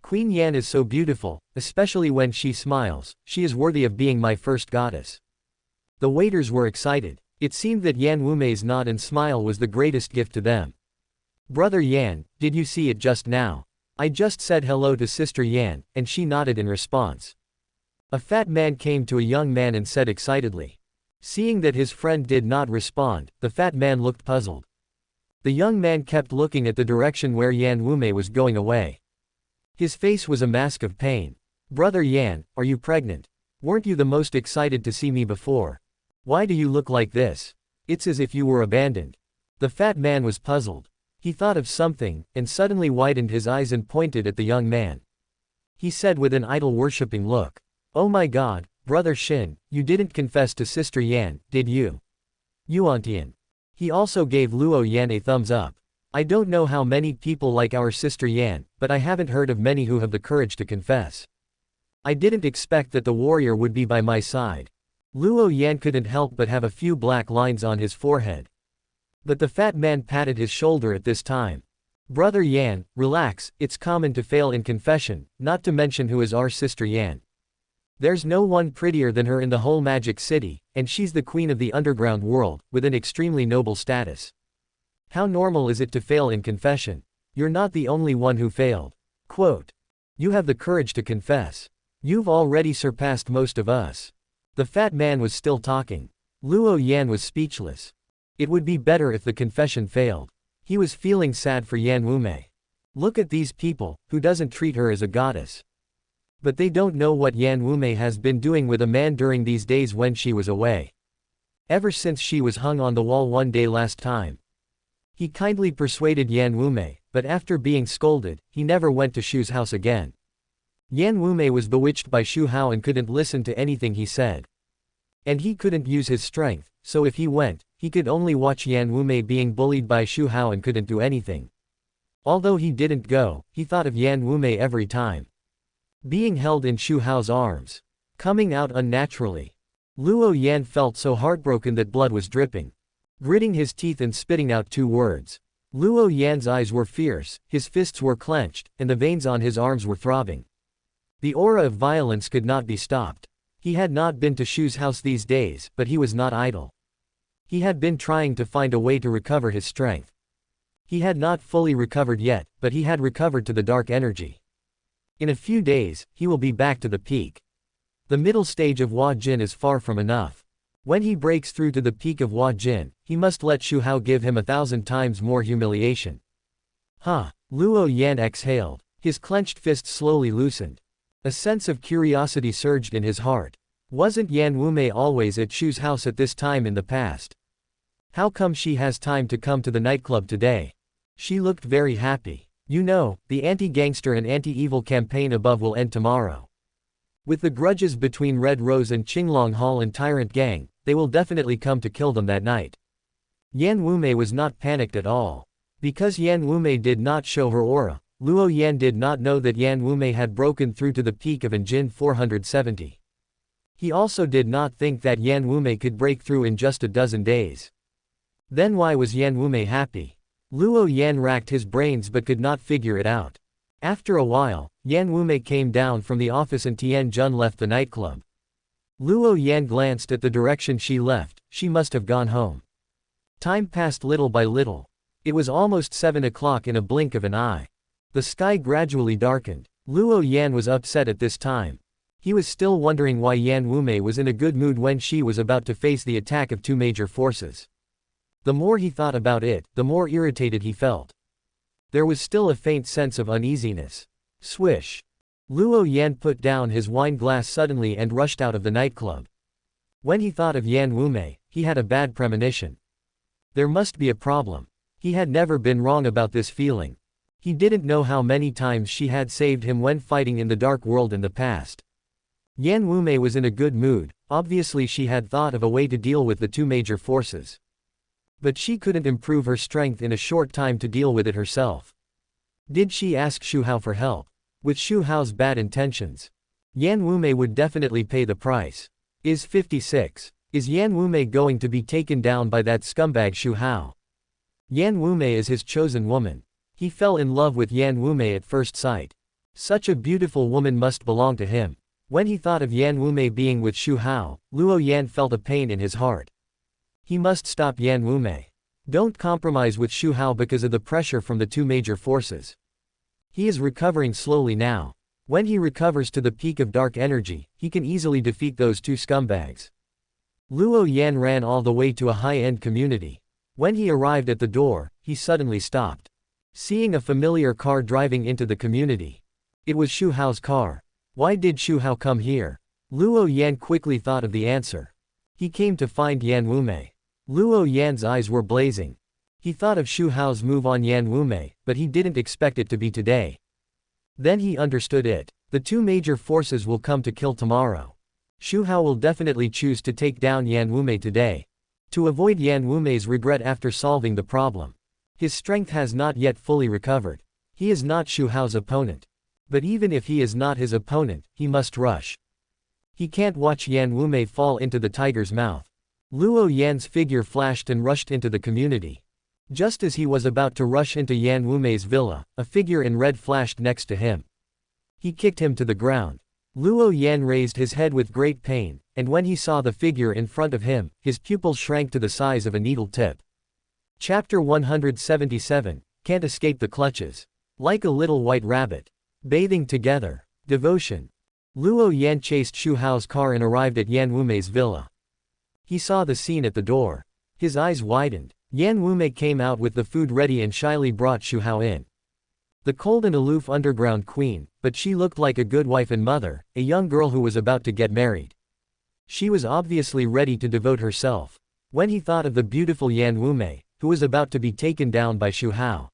Queen Yan is so beautiful, especially when she smiles. She is worthy of being my first goddess. The waiters were excited. It seemed that Yan Wumei's nod and smile was the greatest gift to them. Brother Yan, did you see it just now? I just said hello to Sister Yan, and she nodded in response. A fat man came to a young man and said excitedly. Seeing that his friend did not respond, the fat man looked puzzled. The young man kept looking at the direction where Yan Wumei was going away. His face was a mask of pain. Brother Yan, are you pregnant? Weren't you the most excited to see me before? Why do you look like this? It's as if you were abandoned. The fat man was puzzled. He thought of something, and suddenly widened his eyes and pointed at the young man. He said with an idol-worshipping look. Oh my God, Brother Shin, you didn't confess to Sister Yan, did you? Yuantian. He also gave Luo Yan a thumbs up. I don't know how many people like our Sister Yan, but I haven't heard of many who have the courage to confess. I didn't expect that the warrior would be by my side. Luo Yan couldn't help but have a few black lines on his forehead. But the fat man patted his shoulder at this time. Brother Yan, relax, it's common to fail in confession, not to mention who is our Sister Yan. There's no one prettier than her in the whole Magic City, and she's the queen of the underground world, with an extremely noble status. How normal is it to fail in confession? You're not the only one who failed. Quote. You have the courage to confess. You've already surpassed most of us. The fat man was still talking. Luo Yan was speechless. It would be better if the confession failed. He was feeling sad for Yan Wumei. Look at these people, who doesn't treat her as a goddess. But they don't know what Yan Wumei has been doing with a man during these days when she was away. Ever since she was hung on the wall one day last time. He kindly persuaded Yan Wumei, but after being scolded, he never went to Xu's house again. Yan Wumei was bewitched by Xu Hao and couldn't listen to anything he said. And he couldn't use his strength, so if he went, he could only watch Yan Wumei being bullied by Xu Hao and couldn't do anything. Although he didn't go, he thought of Yan Wumei every time. Being held in Xu Hao's arms. Coming out unnaturally. Luo Yan felt so heartbroken that blood was dripping. Gritting his teeth and spitting out 2 words. Luo Yan's eyes were fierce, his fists were clenched, and the veins on his arms were throbbing. The aura of violence could not be stopped. He had not been to Xu's house these days, but he was not idle. He had been trying to find a way to recover his strength. He had not fully recovered yet, but he had recovered to the dark energy. In a few days, he will be back to the peak. The middle stage of Hua Jin is far from enough. When he breaks through to the peak of Hua Jin, he must let Xu Hao give him 1,000 times more humiliation. Luo Yan exhaled. His clenched fists slowly loosened. A sense of curiosity surged in his heart. Wasn't Yan Wumei always at Xu's house at this time in the past? How come she has time to come to the nightclub today? She looked very happy. You know, the anti-gangster and anti-evil campaign above will end tomorrow. With the grudges between Red Rose and Qinglong Hall and Tyrant Gang, they will definitely come to kill them that night. Yan Wumei was not panicked at all. Because Yan Wumei did not show her aura, Luo Yan did not know that Yan Wumei had broken through to the peak of Anjin 470. He also did not think that Yan Wumei could break through in just a dozen days. Then why was Yan Wumei happy? Luo Yan racked his brains but could not figure it out. After a while, Yan Wumei came down from the office and Tian Jun left the nightclub. Luo Yan glanced at the direction she left. She must have gone home. Time passed little by little. It was almost 7 o'clock in a blink of an eye. The sky gradually darkened. Luo Yan was upset at this time. He was still wondering why Yan Wumei was in a good mood when she was about to face the attack of 2 major forces. The more he thought about it, the more irritated he felt. There was still a faint sense of uneasiness. Swish. Luo Yan put down his wine glass suddenly and rushed out of the nightclub. When he thought of Yan Wumei, he had a bad premonition. There must be a problem. He had never been wrong about this feeling. He didn't know how many times she had saved him when fighting in the dark world in the past. Yan Wumei was in a good mood. Obviously she had thought of a way to deal with the 2 major forces. But she couldn't improve her strength in a short time to deal with it herself. Did she ask Xu Hao for help? With Xu Hao's bad intentions, Yan Wumei would definitely pay the price. Is 56. Is Yan Wumei going to be taken down by that scumbag Xu Hao? Yan Wumei is his chosen woman. He fell in love with Yan Wumei at first sight. Such a beautiful woman must belong to him. When he thought of Yan Wumei being with Xu Hao, Luo Yan felt a pain in his heart. He must stop Yan Wumei. Don't compromise with Xu Hao because of the pressure from the two major forces. He is recovering slowly now. When he recovers to the peak of dark energy, he can easily defeat those two scumbags. Luo Yan ran all the way to a high-end community. When he arrived at the door, he suddenly stopped. Seeing a familiar car driving into the community. It was Xu Hao's car. Why did Xu Hao come here? Luo Yan quickly thought of the answer. He came to find Yan Wumei. Luo Yan's eyes were blazing. He thought of Xu Hao's move on Yan Wumei, but he didn't expect it to be today. Then he understood it. The two major forces will come to kill tomorrow. Xu Hao will definitely choose to take down Yan Wumei today. To avoid Yan Wumei's regret after solving the problem. His strength has not yet fully recovered. He is not Xu Hao's opponent. But even if he is not his opponent, he must rush. He can't watch Yan Wumei fall into the tiger's mouth. Luo Yan's figure flashed and rushed into the community. Just as he was about to rush into Yan Wumei's villa, a figure in red flashed next to him. He kicked him to the ground. Luo Yan raised his head with great pain, and when he saw the figure in front of him, his pupils shrank to the size of a needle tip. Chapter 177, Can't Escape the Clutches. Like a little white rabbit. Bathing together. Devotion. Luo Yan chased Xu Hao's car and arrived at Yan Wumei's villa. He saw the scene at the door. His eyes widened. Yan Wumei came out with the food ready and shyly brought Xu Hao in. The cold and aloof underground queen, but she looked like a good wife and mother, a young girl who was about to get married. She was obviously ready to devote herself. When he thought of the beautiful Yan Wumei, who was about to be taken down by Xu Hao,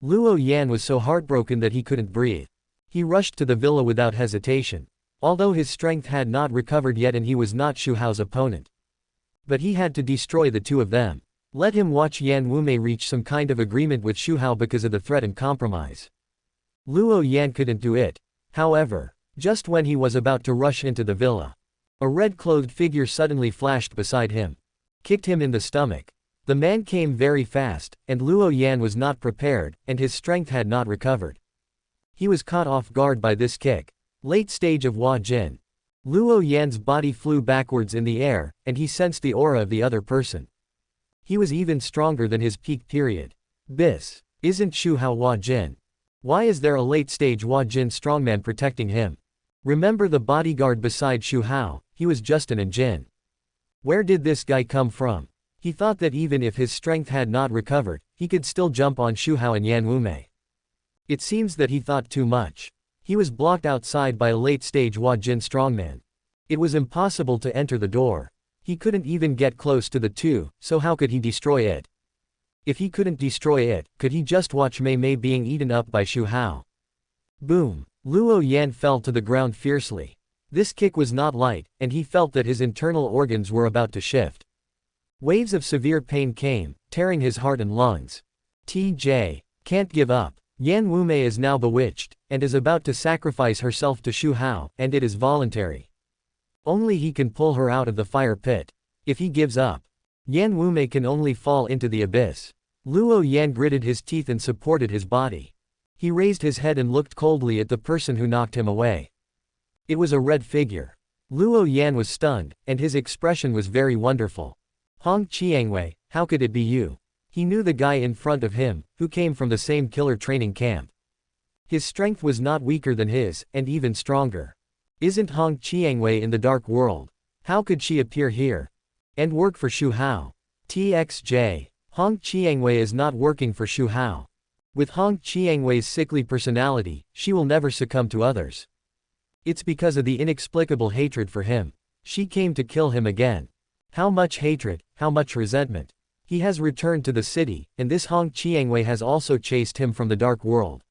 Luo Yan was so heartbroken that he couldn't breathe. He rushed to the villa without hesitation. Although his strength had not recovered yet and he was not Xu Hao's opponent. But he had to destroy the two of them. Let him watch Yan Wumei reach some kind of agreement with Xu Hao because of the threat and compromise. Luo Yan couldn't do it. However, just when he was about to rush into the villa, a red-clothed figure suddenly flashed beside him. Kicked him in the stomach. The man came very fast, and Luo Yan was not prepared, and his strength had not recovered. He was caught off guard by this kick. Late stage of Hua Jin. Luo Yan's body flew backwards in the air, and he sensed the aura of the other person. He was even stronger than his peak period. Bis. Isn't Xu Hao Hua Jin? Why is there a late stage Hua Jin strongman protecting him? Remember the bodyguard beside Xu Hao, he was just an Jin. Where did this guy come from? He thought that even if his strength had not recovered, he could still jump on Xu Hao and Yan Wumei. It seems that he thought too much. He was blocked outside by a late-stage Hua Jin strongman. It was impossible to enter the door. He couldn't even get close to the two, so how could he destroy it? If he couldn't destroy it, could he just watch Mei Mei being eaten up by Xu Hao? Boom! Luo Yan fell to the ground fiercely. This kick was not light, and he felt that his internal organs were about to shift. Waves of severe pain came, tearing his heart and lungs. TJ. Can't give up. Yan Wumei is now bewitched, and is about to sacrifice herself to Xu Hao, and it is voluntary. Only he can pull her out of the fire pit. If he gives up, Yan Wumei can only fall into the abyss. Luo Yan gritted his teeth and supported his body. He raised his head and looked coldly at the person who knocked him away. It was a red figure. Luo Yan was stunned, and his expression was very wonderful. Hong Qiangwei, how could it be you? He knew the guy in front of him, who came from the same killer training camp. His strength was not weaker than his, and even stronger. Isn't Hong Qiangwei in the dark world? How could she appear here? And work for Xu Hao? TXJ. Hong Qiangwei is not working for Xu Hao. With Hong Qiangwei's sickly personality, she will never succumb to others. It's because of the inexplicable hatred for him. She came to kill him again. How much hatred, how much resentment. He has returned to the city, and this Hong Qiangwei has also chased him from the dark world.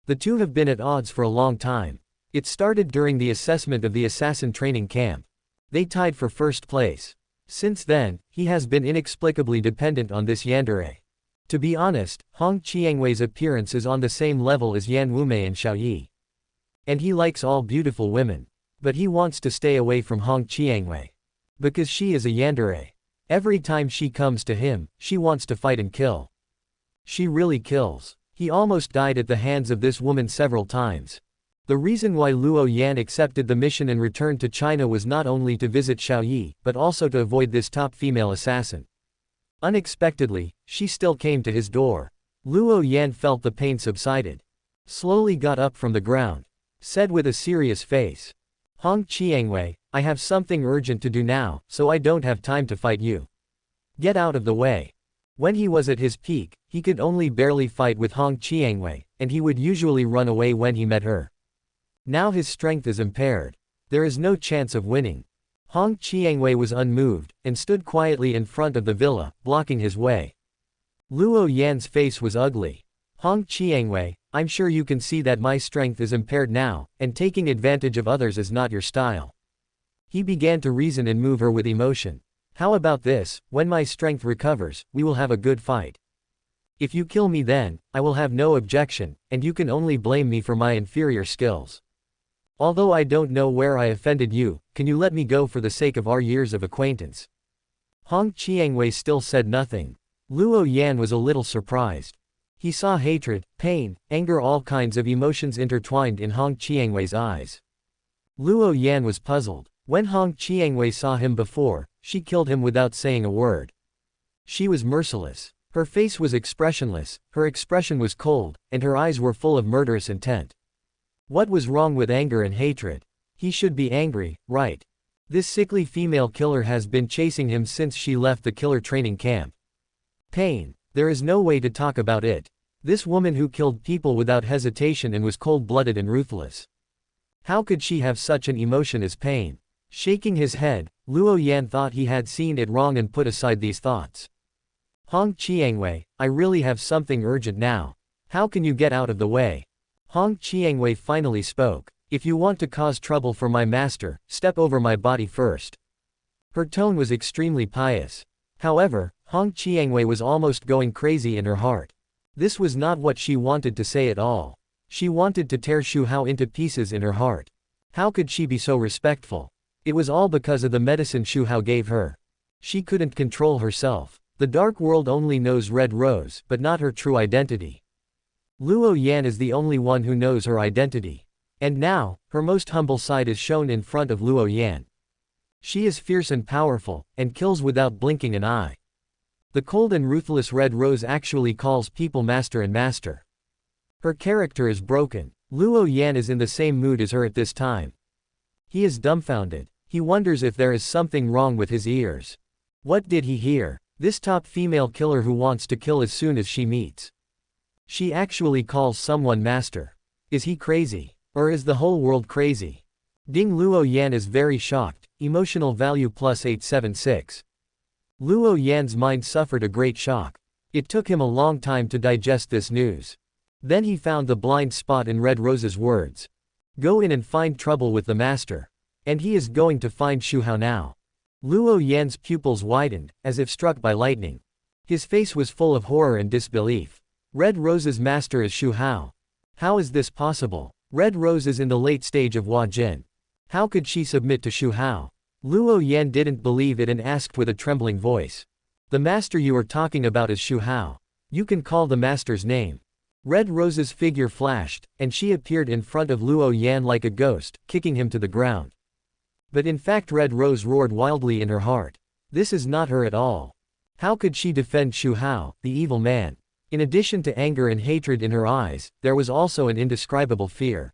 The two have been at odds for a long time. It started during the assessment of the assassin training camp. They tied for first place. Since then, he has been inexplicably dependent on this yandere. To be honest, Hong Qiangwei's appearance is on the same level as Yan Wumei and Xiaoyi. And he likes all beautiful women. But he wants to stay away from Hong Qiangwei. Because she is a yandere. Every time she comes to him, she wants to fight and kill. She really kills. He almost died at the hands of this woman several times. The reason why Luo Yan accepted the mission and returned to China was not only to visit Xiaoyi, but also to avoid this top female assassin. Unexpectedly, she still came to his door. Luo Yan felt the pain subsided. Slowly got up from the ground. Said with a serious face. Hong Qiangwei, I have something urgent to do now, so I don't have time to fight you. Get out of the way. When he was at his peak, he could only barely fight with Hong Qiangwei, and he would usually run away when he met her. Now his strength is impaired. There is no chance of winning. Hong Qiangwei was unmoved, and stood quietly in front of the villa, blocking his way. Luo Yan's face was ugly. Hong Qiangwei, I'm sure you can see that my strength is impaired now, and taking advantage of others is not your style. He began to reason and move her with emotion. How about this, when my strength recovers, we will have a good fight. If you kill me then, I will have no objection, and you can only blame me for my inferior skills. Although I don't know where I offended you, can you let me go for the sake of our years of acquaintance? Hong Qiangwei still said nothing. Luo Yan was a little surprised. He saw hatred, pain, anger, all kinds of emotions intertwined in Hong Qiangwei's eyes. Luo Yan was puzzled. When Hong Qiangwei saw him before, she killed him without saying a word. She was merciless. Her face was expressionless, her expression was cold, and her eyes were full of murderous intent. What was wrong with anger and hatred? He should be angry, right? This sickly female killer has been chasing him since she left the killer training camp. Pain. There is no way to talk about it. This woman who killed people without hesitation and was cold-blooded and ruthless. How could she have such an emotion as pain? Shaking his head, Luo Yan thought he had seen it wrong and put aside these thoughts. Hong Qiangwei, I really have something urgent now. How can you get out of the way? Hong Qiangwei finally spoke. If you want to cause trouble for my master, step over my body first. Her tone was extremely pious. However, Hong Qiangwei was almost going crazy in her heart. This was not what she wanted to say at all. She wanted to tear Xu Hao into pieces in her heart. How could she be so respectful? It was all because of the medicine Xu Hao gave her. She couldn't control herself. The dark world only knows Red Rose, but not her true identity. Luo Yan is the only one who knows her identity. And now, her most humble side is shown in front of Luo Yan. She is fierce and powerful, and kills without blinking an eye. The cold and ruthless Red Rose actually calls people master and master. Her character is broken. Luo Yan is in the same mood as her at this time. He is dumbfounded. He wonders if there is something wrong with his ears. What did he hear? This top female killer who wants to kill as soon as she meets. She actually calls someone master. Is he crazy? Or is the whole world crazy? Ding. Luo Yan is very shocked. Emotional value +876. Luo Yan's mind suffered a great shock. It took him a long time to digest this news. Then he found the blind spot in Red Rose's words. Go in and find trouble with the master. And he is going to find Xu Hao now. Luo Yan's pupils widened, as if struck by lightning. His face was full of horror and disbelief. Red Rose's master is Xu Hao. How is this possible? Red Rose is in the late stage of Hua Jin. How could she submit to Xu Hao? Luo Yan didn't believe it and asked with a trembling voice. The master you are talking about is Xu Hao. You can call the master's name. Red Rose's figure flashed, and she appeared in front of Luo Yan like a ghost, kicking him to the ground. But in fact Red Rose roared wildly in her heart. This is not her at all. How could she defend Xu Hao, the evil man? In addition to anger and hatred in her eyes, there was also an indescribable fear.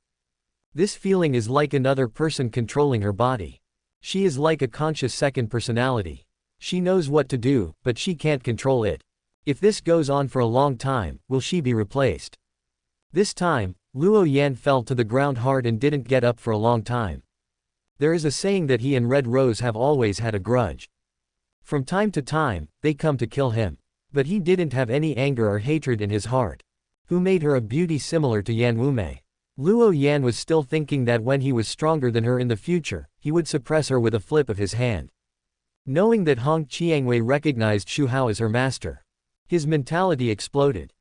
This feeling is like another person controlling her body. She is like a conscious second personality. She knows what to do, but she can't control it. If this goes on for a long time, will she be replaced? This time, Luo Yan fell to the ground hard and didn't get up for a long time. There is a saying that he and Red Rose have always had a grudge. From time to time, they come to kill him. But he didn't have any anger or hatred in his heart. Who made her a beauty similar to Yan Wumei? Luo Yan was still thinking that when he was stronger than her in the future, he would suppress her with a flip of his hand. Knowing that Hong Qiangwei recognized Xu Hao as her master, his mentality exploded.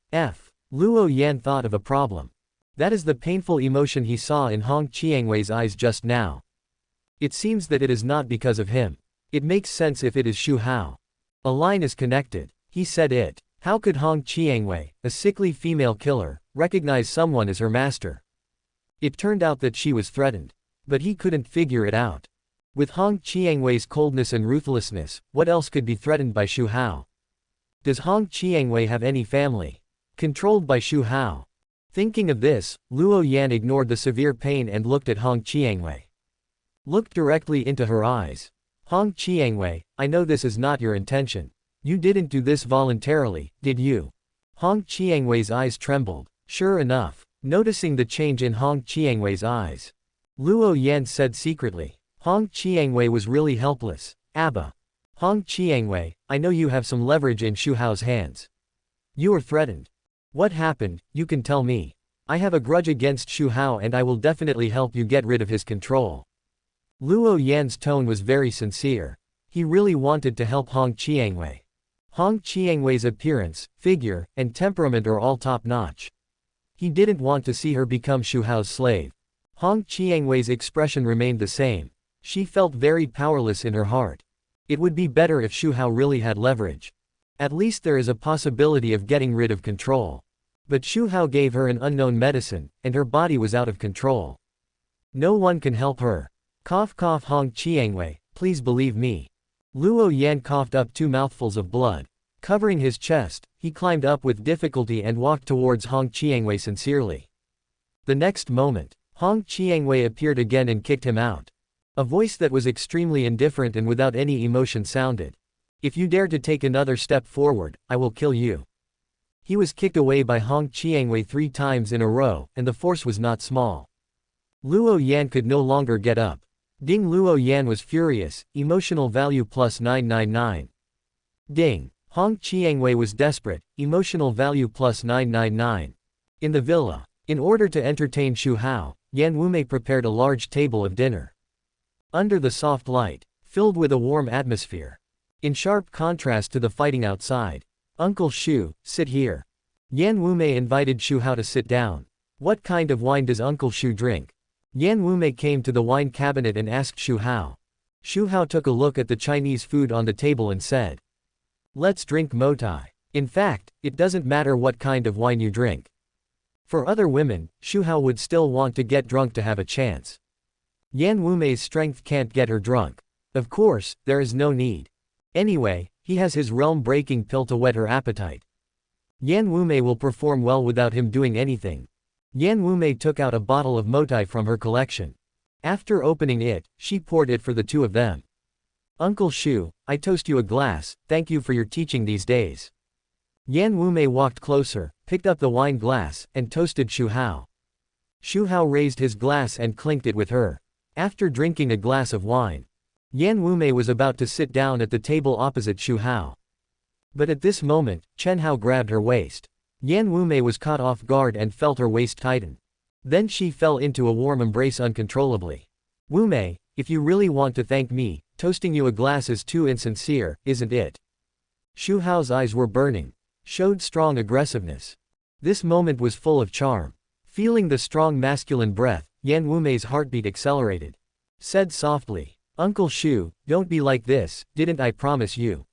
Luo Yan thought of a problem. That is the painful emotion he saw in Hong Qiangwei's eyes just now. It seems that it is not because of him. It makes sense if it is Xu Hao. A line is connected. He said it. How could Hong Qiangwei, a sickly female killer, recognize someone as her master? It turned out that she was threatened. But he couldn't figure it out. With Hong Qiangwei's coldness and ruthlessness, what else could be threatened by Xu Hao? Does Hong Qiangwei have any family? Controlled by Xu Hao? Thinking of this, Luo Yan ignored the severe pain and looked at Hong Qiangwei. Looked directly into her eyes. Hong Qiangwei, I know this is not your intention. You didn't do this voluntarily, did you? Hong Qiangwei's eyes trembled. Sure enough, noticing the change in Hong Qiangwei's eyes, Luo Yan said secretly. Hong Qiangwei was really helpless. Abba. Hong Qiangwei, I know you have some leverage in Xu Hao's hands. You are threatened. What happened, you can tell me. I have a grudge against Xu Hao and I will definitely help you get rid of his control. Luo Yan's tone was very sincere. He really wanted to help Hong Qiangwei. Hong Qiangwei's appearance, figure, and temperament are all top-notch. He didn't want to see her become Xu Hao's slave. Hong Qiangwei's expression remained the same. She felt very powerless in her heart. It would be better if Xu Hao really had leverage. At least there is a possibility of getting rid of control. But Xu Hao gave her an unknown medicine, and her body was out of control. No one can help her. Cough cough Hong Qiangwei, please believe me. Luo Yan coughed up 2 mouthfuls of blood. Covering his chest, he climbed up with difficulty and walked towards Hong Qiangwei sincerely. The next moment, Hong Qiangwei appeared again and kicked him out. A voice that was extremely indifferent and without any emotion sounded. If you dare to take another step forward, I will kill you. He was kicked away by Hong Qiangwei 3 times in a row, and the force was not small. Luo Yan could no longer get up. Ding. Luo Yan was furious, emotional value plus 999. Ding. Hong Qiangwei was desperate, emotional value plus 999. In the villa. In order to entertain Xu Hao, Yan Wumei prepared a large table of dinner. Under the soft light, filled with a warm atmosphere. In sharp contrast to the fighting outside. Uncle Xu, sit here. Yan Wumei invited Xu Hao to sit down. What kind of wine does Uncle Xu drink? Yan Wumei came to the wine cabinet and asked Xu Hao. Xu Hao took a look at the Chinese food on the table and said, let's drink motai. In fact, it doesn't matter what kind of wine you drink. For other women, Xu Hao would still want to get drunk to have a chance. Yan Wumei's strength can't get her drunk. Of course, there is no need. Anyway, he has his realm-breaking pill to whet her appetite. Yan Wumei will perform well without him doing anything. Yan Wumei took out a bottle of motai from her collection. After opening it, she poured it for the 2 of them. Uncle Xu, I toast you a glass, thank you for your teaching these days. Yan Wumei walked closer, picked up the wine glass, and toasted Xu Hao. Xu Hao raised his glass and clinked it with her. After drinking a glass of wine, Yan Wumei was about to sit down at the table opposite Xu Hao. But at this moment, Chen Hao grabbed her waist. Yan Wumei was caught off guard and felt her waist tighten. Then she fell into a warm embrace uncontrollably. Wumei, if you really want to thank me, toasting you a glass is too insincere, isn't it? Xu Hao's eyes were burning. Showed strong aggressiveness. This moment was full of charm. Feeling the strong masculine breath, Yan Wumei's heartbeat accelerated. Said softly, Uncle Xu, don't be like this, didn't I promise you?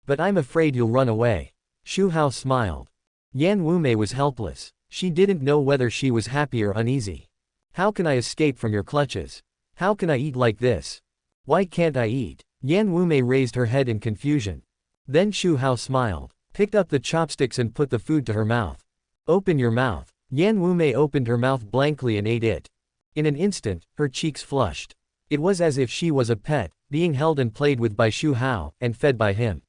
But I'm afraid you'll run away. Xu Hao smiled. Yan Wumei was helpless. She didn't know whether she was happy or uneasy. How can I escape from your clutches? How can I eat like this? Why can't I eat? Yan Wumei raised her head in confusion. Then Xu Hao smiled, picked up the chopsticks and put the food to her mouth. Open your mouth. Yan Wumei opened her mouth blankly and ate it. In an instant, her cheeks flushed. It was as if she was a pet, being held and played with by Xu Hao, and fed by him.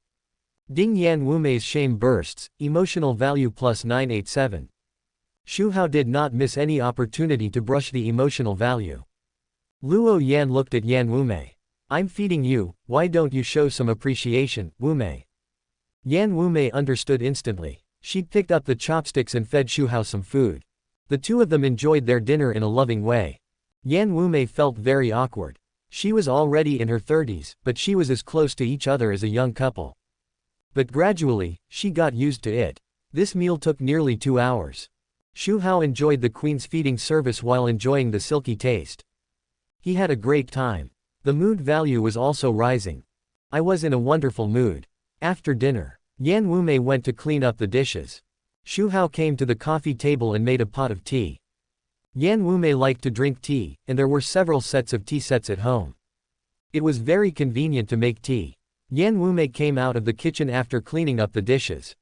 Ding. Yan Wumei's shame bursts, emotional value plus 987. Xu Hao did not miss any opportunity to brush the emotional value. Luo Yan looked at Yan Wumei. I'm feeding you, why don't you show some appreciation, Wumei? Yan Wumei understood instantly. She picked up the chopsticks and fed Xu Hao some food. The 2 of them enjoyed their dinner in a loving way. Yan Wumei felt very awkward. She was already in her 30s, but she was as close to each other as a young couple. But gradually, she got used to it. This meal took nearly 2 hours. Xu Hao enjoyed the queen's feeding service while enjoying the silky taste. He had a great time. The mood value was also rising. I was in a wonderful mood. After dinner, Yan Wumei went to clean up the dishes. Xu Hao came to the coffee table and made a pot of tea. Yan Wumei liked to drink tea, and there were several sets of tea sets at home. It was very convenient to make tea. Yan Wumei came out of the kitchen after cleaning up the dishes.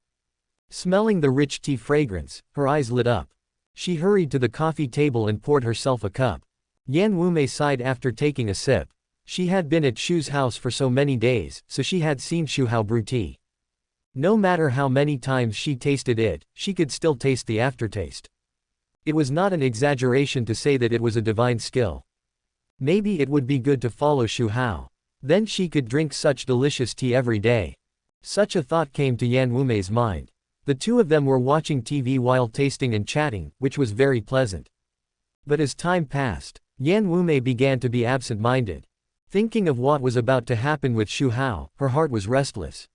Smelling the rich tea fragrance, her eyes lit up. She hurried to the coffee table and poured herself a cup. Yan Wumei sighed after taking a sip. She had been at Xu's house for so many days, so she had seen Xu Hao brew tea. No matter how many times she tasted it, she could still taste the aftertaste. It was not an exaggeration to say that it was a divine skill. Maybe it would be good to follow Xu Hao. Then she could drink such delicious tea every day. Such a thought came to Yan Wumei's mind. The two of them were watching TV while tasting and chatting, which was very pleasant. But as time passed, Yan Wumei began to be absent-minded. Thinking of what was about to happen with Xu Hao, her heart was restless.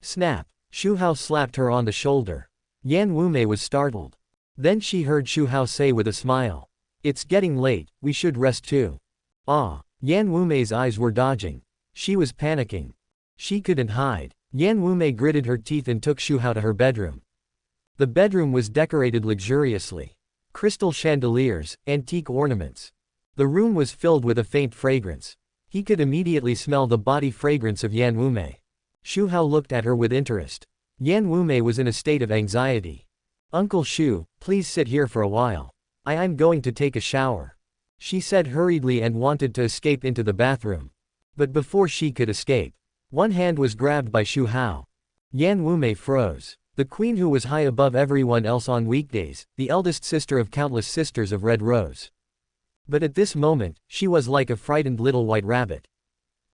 Snap! Xu Hao slapped her on the shoulder. Yan Wumei was startled. Then she heard Xu Hao say with a smile, "It's getting late, we should rest too." Ah! Yan Wumei's eyes were dodging. She was panicking. She couldn't hide. Yan Wumei gritted her teeth and took Xu Hao to her bedroom. The bedroom was decorated luxuriously. Crystal chandeliers, antique ornaments. The room was filled with a faint fragrance. He could immediately smell the body fragrance of Yan Wumei. Xu Hao looked at her with interest. Yan Wumei was in a state of anxiety. "Uncle Xu, please sit here for a while. I'm going to take a shower," she said hurriedly and wanted to escape into the bathroom. But before she could escape, one hand was grabbed by Xu Hao. Yan Wumei froze. The queen who was high above everyone else on weekdays, the eldest sister of countless sisters of Red Rose. But at this moment, she was like a frightened little white rabbit.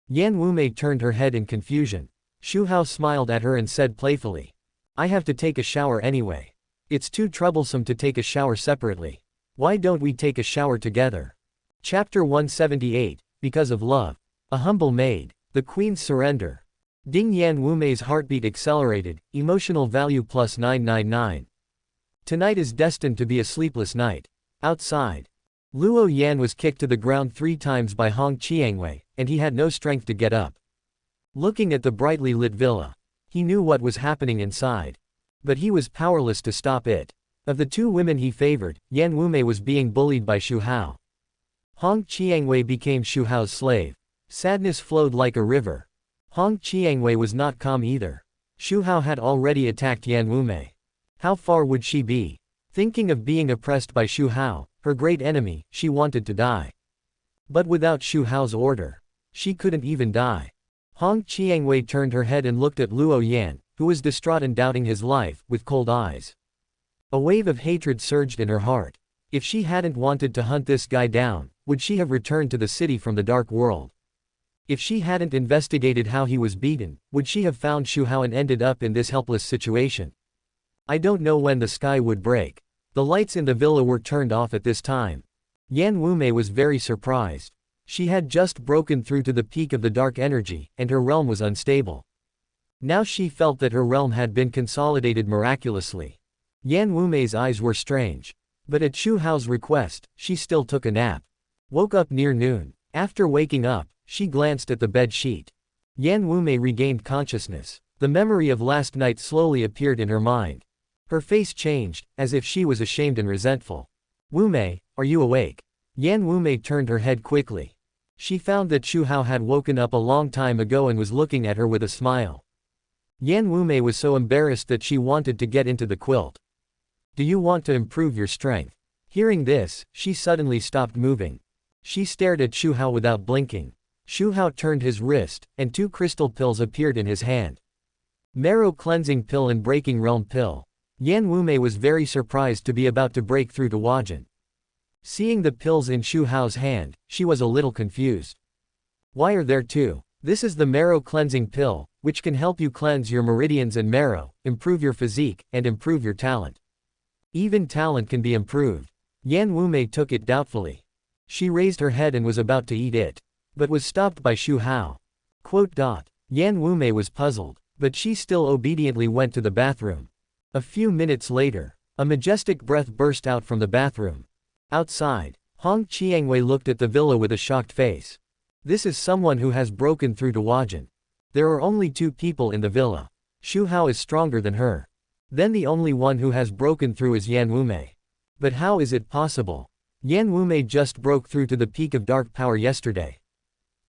Yan Wumei turned her head in confusion. Xu Hao smiled at her and said playfully, "I have to take a shower anyway. It's too troublesome to take a shower separately. Why don't we take a shower together?" Chapter 178, Because of Love. A Humble Maid. The Queen's Surrender. Ding. Yan Wumei's heartbeat accelerated, emotional value plus 999. Tonight is destined to be a sleepless night. Outside. Luo Yan was kicked to the ground 3 times by Hong Qiangwei, and he had no strength to get up. Looking at the brightly lit villa, he knew what was happening inside. But he was powerless to stop it. Of the 2 women he favored, Yan Wumei was being bullied by Xu Hao. Hong Qiangwei became Xu Hao's slave. Sadness flowed like a river. Hong Qiangwei was not calm either. Xu Hao had already attacked Yan Wumei. How far would she be? Thinking of being oppressed by Xu Hao, her great enemy, she wanted to die. But without Xu Hao's order, she couldn't even die. Hong Qiangwei turned her head and looked at Luo Yan, who was distraught and doubting his life, with cold eyes. A wave of hatred surged in her heart. If she hadn't wanted to hunt this guy down, would she have returned to the city from the dark world? If she hadn't investigated how he was beaten, would she have found Xu Hao and ended up in this helpless situation? I don't know when the sky would break. The lights in the villa were turned off at this time. Yan Wumei was very surprised. She had just broken through to the peak of the dark energy, and her realm was unstable. Now she felt that her realm had been consolidated miraculously. Yan Wumei's eyes were strange. But at Xu Hao's request, she still took a nap. Woke up near noon. After waking up, she glanced at the bed sheet. Yan Wumei regained consciousness. The memory of last night slowly appeared in her mind. Her face changed, as if she was ashamed and resentful. "Wumei, are you awake?" Yan Wumei turned her head quickly. She found that Xu Hao had woken up a long time ago and was looking at her with a smile. Yan Wumei was so embarrassed that she wanted to get into the quilt. "Do you want to improve your strength?" Hearing this, she suddenly stopped moving. She stared at Xu Hao without blinking. Xu Hao turned his wrist, and 2 crystal pills appeared in his hand. Marrow Cleansing Pill and Breaking Realm Pill. Yan Wumei was very surprised to be about to break through to Huajin. Seeing the pills in Xu Hao's hand, she was a little confused. "Why are there 2? This is the Marrow Cleansing Pill, which can help you cleanse your meridians and marrow, improve your physique, and improve your talent. Even talent can be improved." Yan Wumei took it doubtfully. She raised her head and was about to eat it, but was stopped by Xu Hao. Yan Wumei was puzzled, but she still obediently went to the bathroom. A few minutes later, a majestic breath burst out from the bathroom. Outside, Hong Qiangwei looked at the villa with a shocked face. "This is someone who has broken through to Huajin. There are only 2 people in the villa. Xu Hao is stronger than her. Then the only one who has broken through is Yan Wumei. But how is it possible? Yan Wumei just broke through to the peak of dark power yesterday.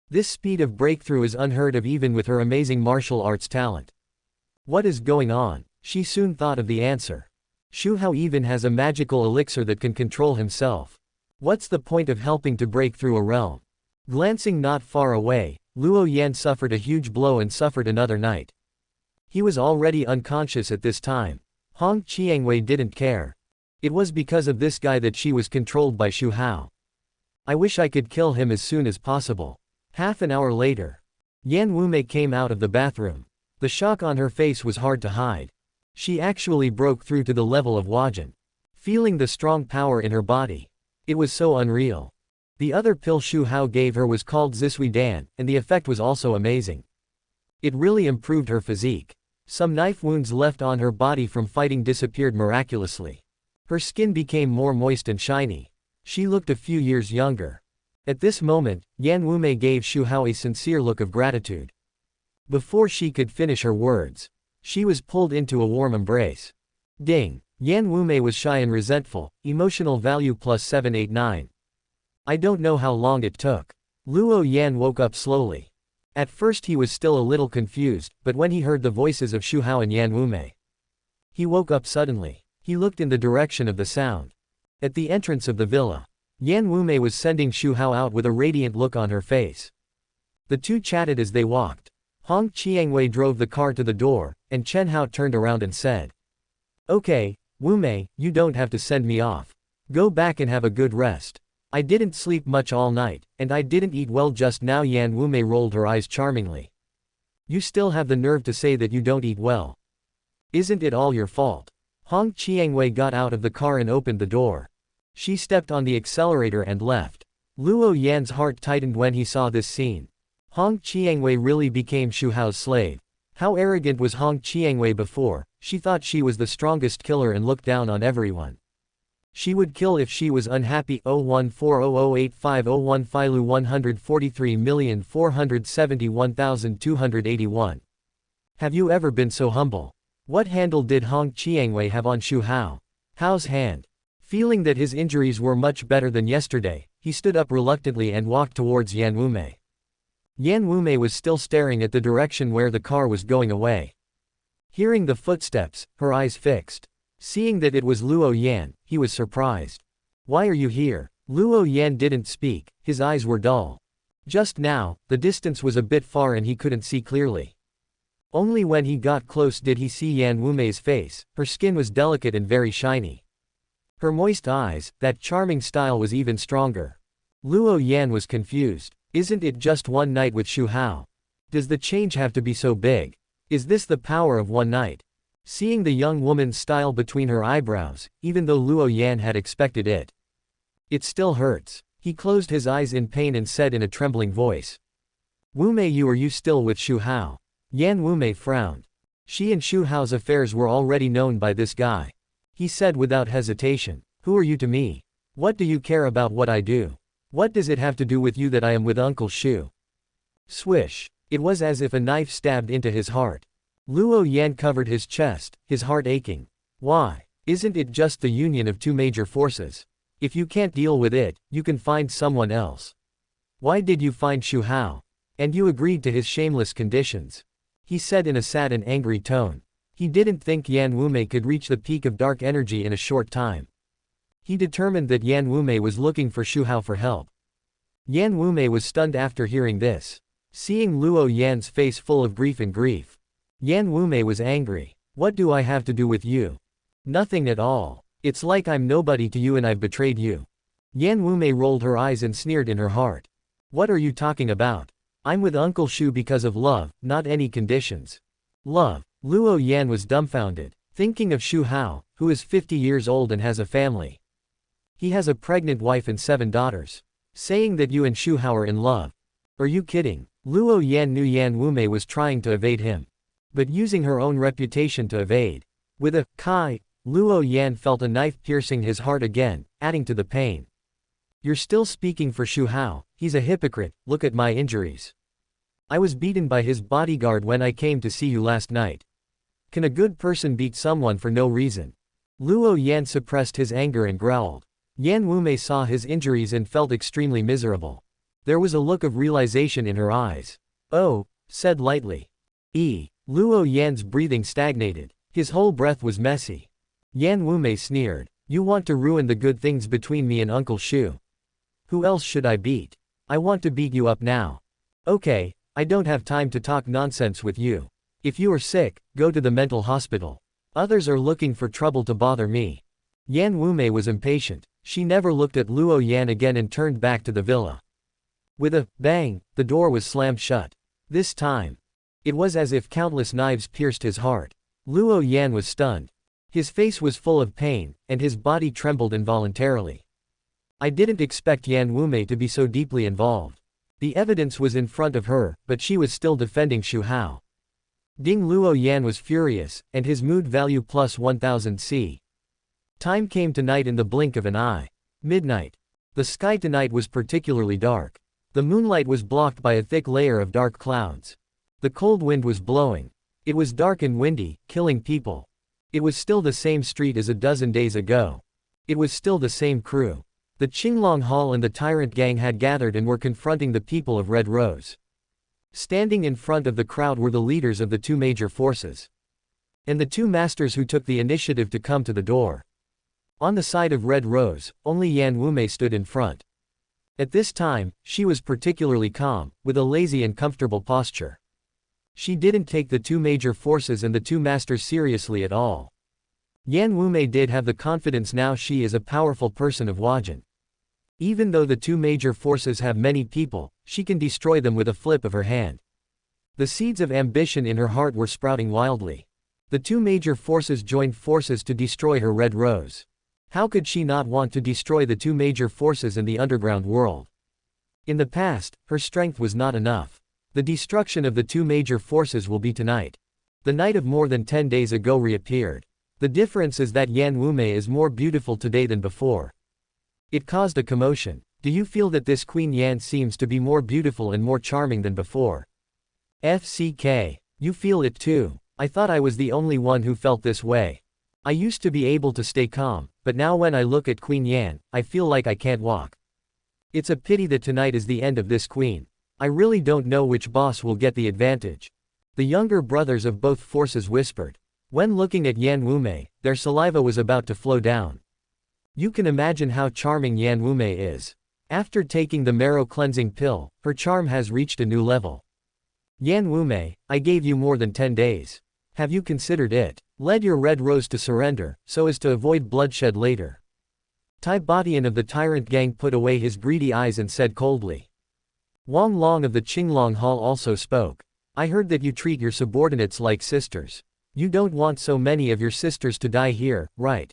This speed of breakthrough is unheard of even with her amazing martial arts talent. What is going on? She soon thought of the answer. Xu Hao even has a magical elixir that can control himself. What's the point of helping to break through a realm? Glancing not far away, Luo Yan suffered a huge blow and suffered another night. He was already unconscious at this time. Hong Qiangwei didn't care. It was because of this guy that she was controlled by Xu Hao. I wish I could kill him as soon as possible. Half an hour later, Yan Wumei came out of the bathroom. The shock on her face was hard to hide. She actually broke through to the level of Huajin. Feeling the strong power in her body. It was so unreal. The other pill Xu Hao gave her was called Zisui Dan, and the effect was also amazing. It really improved her physique. Some knife wounds left on her body from fighting disappeared miraculously. Her skin became more moist and shiny. She looked a few years younger. At this moment, Yan Wumei gave Xu Hao a sincere look of gratitude. Before she could finish her words, she was pulled into a warm embrace. Ding! Yan Wumei was shy and resentful, emotional value plus 789. I don't know how long it took. Luo Yan woke up slowly. At first he was still a little confused, but when he heard the voices of Xu Hao and Yan Wumei, he woke up suddenly. He looked in the direction of the sound. At the entrance of the villa, Yan Wumei was sending Xu Hao out with a radiant look on her face. The two chatted as they walked. Hong Qiangwei drove the car to the door, and Chen Hao turned around and said, "Okay, Wumei, you don't have to send me off. Go back and have a good rest. I didn't sleep much all night, and I didn't eat well just now." Yan Wumei rolled her eyes charmingly. "You still have the nerve to say that you don't eat well. Isn't it all your fault?" Hong Qiangwei got out of the car and opened the door. She stepped on the accelerator and left. Luo Yan's heart tightened when he saw this scene. Hong Qiangwei really became Xu Hao's slave. How arrogant was Hong Qiangwei before? She thought she was the strongest killer and looked down on everyone. She would kill if she was unhappy. 014008501 Filu 143,471,281. Have you ever been so humble? What handle did Hong Qiangwei have on Xu Hao? Hao's hand. Feeling that his injuries were much better than yesterday, he stood up reluctantly and walked towards Yan Wumei. Yan Wumei was still staring at the direction where the car was going away. Hearing the footsteps, her eyes fixed. Seeing that it was Luo Yan, he was surprised. "Why are you here?" Luo Yan didn't speak, his eyes were dull. Just now, the distance was a bit far and he couldn't see clearly. Only when he got close did he see Yan Wumei's face. Her skin was delicate and very shiny. Her moist eyes, that charming style was even stronger. Luo Yan was confused. Isn't it just one night with Xu Hao? Does the change have to be so big? Is this the power of one night? Seeing the young woman's style between her eyebrows, even though Luo Yan had expected it, it still hurts. He closed his eyes in pain and said in a trembling voice, "Wumei, are you still with Xu Hao?" Yan Wumei frowned. She and Xu Hao's affairs were already known by this guy. He said without hesitation, "Who are you to me? What do you care about what I do? What does it have to do with you that I am with Uncle Xu?" Swish. It was as if a knife stabbed into his heart. Luo Yan covered his chest, his heart aching. Why? Isn't it just the union of two major forces? If you can't deal with it, you can find someone else. Why did you find Xu Hao? And you agreed to his shameless conditions. He said in a sad and angry tone. He didn't think Yan Wumei could reach the peak of dark energy in a short time. He determined that Yan Wumei was looking for Xu Hao for help. Yan Wumei was stunned after hearing this. Seeing Luo Yan's face full of grief, Yan Wumei was angry. "What do I have to do with you?" "Nothing at all. It's like I'm nobody to you and I've betrayed you." Yan Wumei rolled her eyes and sneered in her heart. "What are you talking about? I'm with Uncle Xu because of love, not any conditions." Love. Luo Yan was dumbfounded, thinking of Xu Hao, who is 50 years old and has a family. He has a pregnant wife and 7 daughters. Saying that you and Xu Hao are in love. Are you kidding? Luo Yan knew Yan Wumei was trying to evade him. But using her own reputation to evade. With a kai, Luo Yan felt a knife piercing his heart again, adding to the pain. "You're still speaking for Xu Hao, he's a hypocrite, look at my injuries. I was beaten by his bodyguard when I came to see you last night. Can a good person beat someone for no reason? Luo Yan suppressed his anger and growled. Yan Wumei saw his injuries and felt extremely miserable. There was a look of realization in her eyes. Oh, said lightly. Luo Yan's breathing stagnated. His whole breath was messy. Yan Wumei sneered. You want to ruin the good things between me and Uncle Xu. Who else should I beat? I want to beat you up now. Okay, I don't have time to talk nonsense with you. If you are sick, go to the mental hospital. Others are looking for trouble to bother me. Yan Wumei was impatient. She never looked at Luo Yan again and turned back to the villa. With a bang, the door was slammed shut. This time, it was as if countless knives pierced his heart. Luo Yan was stunned. His face was full of pain, and his body trembled involuntarily. I didn't expect Yan Wumei to be so deeply involved. The evidence was in front of her, but she was still defending Xu Hao. Ding Luo Yan was furious, and his mood value plus 1000 C. Time came tonight in the blink of an eye. Midnight. The sky tonight was particularly dark. The moonlight was blocked by a thick layer of dark clouds. The cold wind was blowing. It was dark and windy, killing people. It was still the same street as a dozen days ago. It was still the same crew. The Qinglong Hall and the Tyrant Gang had gathered and were confronting the people of Red Rose. Standing in front of the crowd were the leaders of the two major forces. And the two masters who took the initiative to come to the door. On the side of Red Rose, only Yan Wumei stood in front. At this time, she was particularly calm, with a lazy and comfortable posture. She didn't take the two major forces and the two masters seriously at all. Yan Wumei did have the confidence now she is a powerful person of Huajin. Even though the two major forces have many people, she can destroy them with a flip of her hand. The seeds of ambition in her heart were sprouting wildly. The two major forces joined forces to destroy her Red Rose. How could she not want to destroy the two major forces in the underground world? In the past, her strength was not enough. The destruction of the two major forces will be tonight. The night of more than 10 days ago reappeared. The difference is that Yan Wumei is more beautiful today than before. It caused a commotion. Do you feel that this Queen Yan seems to be more beautiful and more charming than before? FCK. You feel it too. I thought I was the only one who felt this way. I used to be able to stay calm, but now when I look at Queen Yan, I feel like I can't walk. It's a pity that tonight is the end of this queen. I really don't know which boss will get the advantage. The younger brothers of both forces whispered. When looking at Yan Wumei, their saliva was about to flow down. You can imagine how charming Yan Wumei is. After taking the marrow cleansing pill, her charm has reached a new level. Yan Wumei, I gave you more than 10 days. Have you considered it? Led your Red Rose to surrender, so as to avoid bloodshed later. Tai Batian of the Tyrant Gang put away his greedy eyes and said coldly. Wang Long of the Qinglong Hall also spoke. I heard that you treat your subordinates like sisters. You don't want so many of your sisters to die here, right?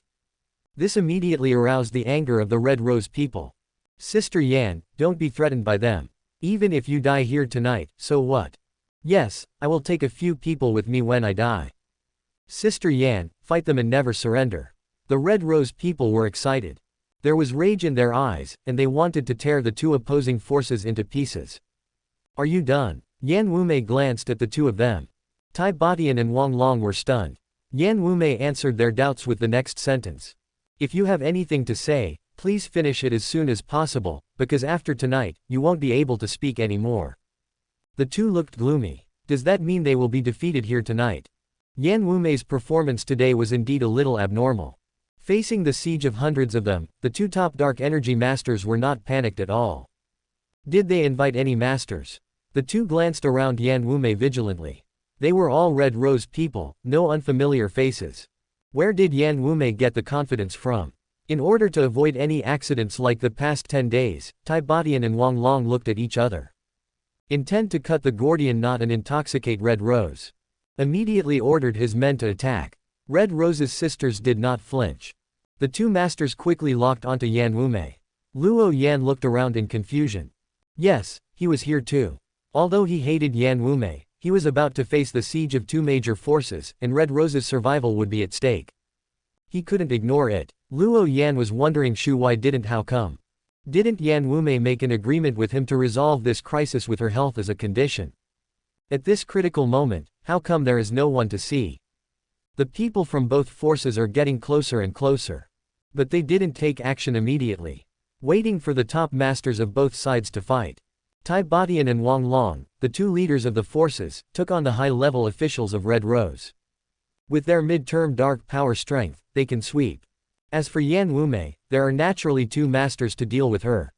This immediately aroused the anger of the Red Rose people. Sister Yan, don't be threatened by them. Even if you die here tonight, so what? Yes, I will take a few people with me when I die. Sister Yan, fight them and never surrender. The Red Rose people were excited. There was rage in their eyes, and they wanted to tear the two opposing forces into pieces. Are you done? Yan Wumei glanced at the two of them. Tai Batian and Wang Long were stunned. Yan Wumei answered their doubts with the next sentence. If you have anything to say, please finish it as soon as possible, because after tonight, you won't be able to speak anymore. The two looked gloomy. Does that mean they will be defeated here tonight? Yan Wumei's performance today was indeed a little abnormal. Facing the siege of hundreds of them, the two top dark energy masters were not panicked at all. Did they invite any masters? The two glanced around Yan Wumei vigilantly. They were all Red Rose people, no unfamiliar faces. Where did Yan Wumei get the confidence from? In order to avoid any accidents like the past 10 days, Tai Batian and Wang Long looked at each other. Intend to cut the Gordian knot and intoxicate Red Rose. Immediately ordered his men to attack. Red Rose's sisters did not flinch. The two masters quickly locked onto Yan Wumei. Luo Yan looked around in confusion. Yes, he was here too. Although he hated Yan Wumei, he was about to face the siege of two major forces, and Red Rose's survival would be at stake. He couldn't ignore it. Luo Yan was wondering why didn't how come. Didn't Yan Wumei make an agreement with him to resolve this crisis with her health as a condition? At this critical moment, how come there is no one to see? The people from both forces are getting closer and closer. But they didn't take action immediately, waiting for the top masters of both sides to fight. Tai Badian and Wang Long, the two leaders of the forces, took on the high-level officials of Red Rose. With their mid-term dark power strength, they can sweep. As for Yan Wumei, there are naturally two masters to deal with her.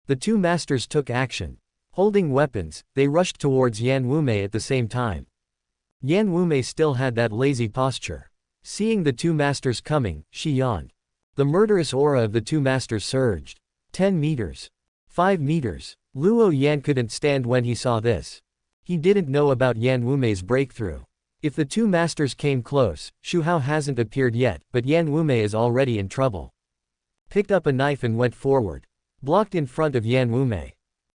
The two masters took action. Holding weapons, they rushed towards Yan Wumei at the same time. Yan Wumei still had that lazy posture. Seeing the two masters coming, she yawned. The murderous aura of the two masters surged. 10 meters. 5 meters. Luo Yan couldn't stand when he saw this. He didn't know about Yan Wumei's breakthrough. If the two masters came close, Xu Hao hasn't appeared yet, but Yan Wumei is already in trouble. Picked up a knife and went forward. Blocked in front of Yan Wumei.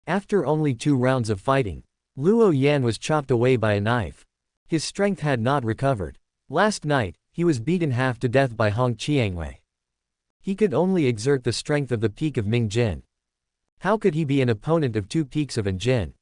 After only 2 rounds of fighting, Luo Yan was chopped away by a knife. His strength had not recovered. Last night, he was beaten half to death by Hong Qiangwei. He could only exert the strength of the peak of Ming Jin. How could he be an opponent of 2 peaks of An Jin?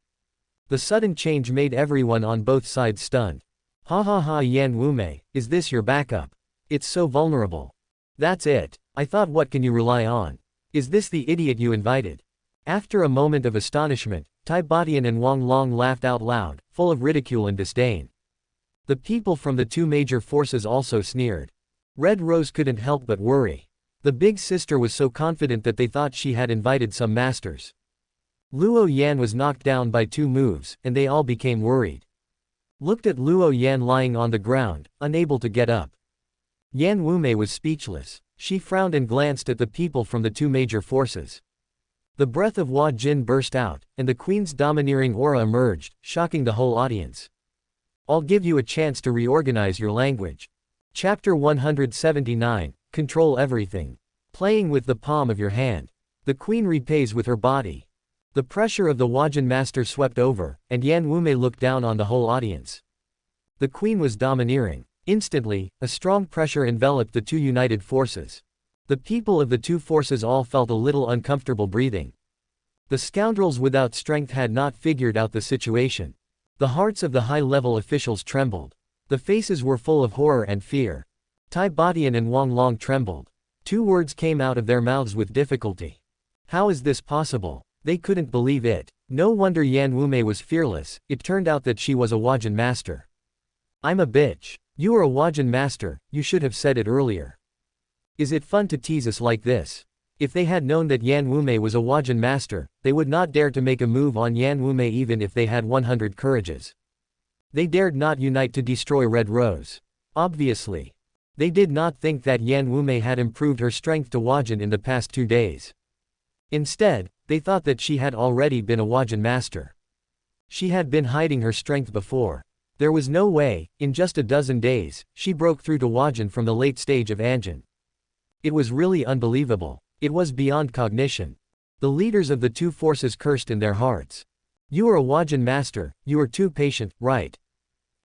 The sudden change made everyone on both sides stunned. Ha ha ha, Yan Wumei, is this your backup? It's so vulnerable. That's it. I thought, what can you rely on? Is this the idiot you invited? After a moment of astonishment, Tai Badian and Wang Long laughed out loud, full of ridicule and disdain. The people from the 2 major forces also sneered. Red Rose couldn't help but worry. The big sister was so confident that they thought she had invited some masters. Luo Yan was knocked down by 2 moves, and they all became worried. Looked at Luo Yan lying on the ground, unable to get up. Yan Wumei was speechless. She frowned and glanced at the people from the 2 major forces. The breath of Hua Jin burst out, and the queen's domineering aura emerged, shocking the whole audience. I'll give you a chance to reorganize your language. Chapter 179. Control everything. Playing with the palm of your hand. The queen repays with her body. The pressure of the Huajin master swept over, and Yan Wumei looked down on the whole audience. The queen was domineering. Instantly, a strong pressure enveloped the 2 united forces. The people of the 2 forces all felt a little uncomfortable breathing. The scoundrels without strength had not figured out the situation. The hearts of the high-level officials trembled. The faces were full of horror and fear. Tai Badian and Wang Long trembled. 2 words came out of their mouths with difficulty. How is this possible? They couldn't believe it. No wonder Yan Wumei was fearless. It turned out that she was a Huajin master. I'm a bitch. You are a Huajin master, you should have said it earlier. Is it fun to tease us like this? If they had known that Yan Wumei was a Huajin master, they would not dare to make a move on Yan Wumei even if they had 100 courages. They dared not unite to destroy Red Rose. Obviously. They did not think that Yan Wumei had improved her strength to Huajin in the past 2 days. Instead, they thought that she had already been a Huajin master. She had been hiding her strength before. There was no way, in just a dozen days, she broke through to Huajin from the late stage of Anjin. It was really unbelievable. It was beyond cognition. The leaders of the 2 forces cursed in their hearts. You are a Huajin master, you are too patient, right?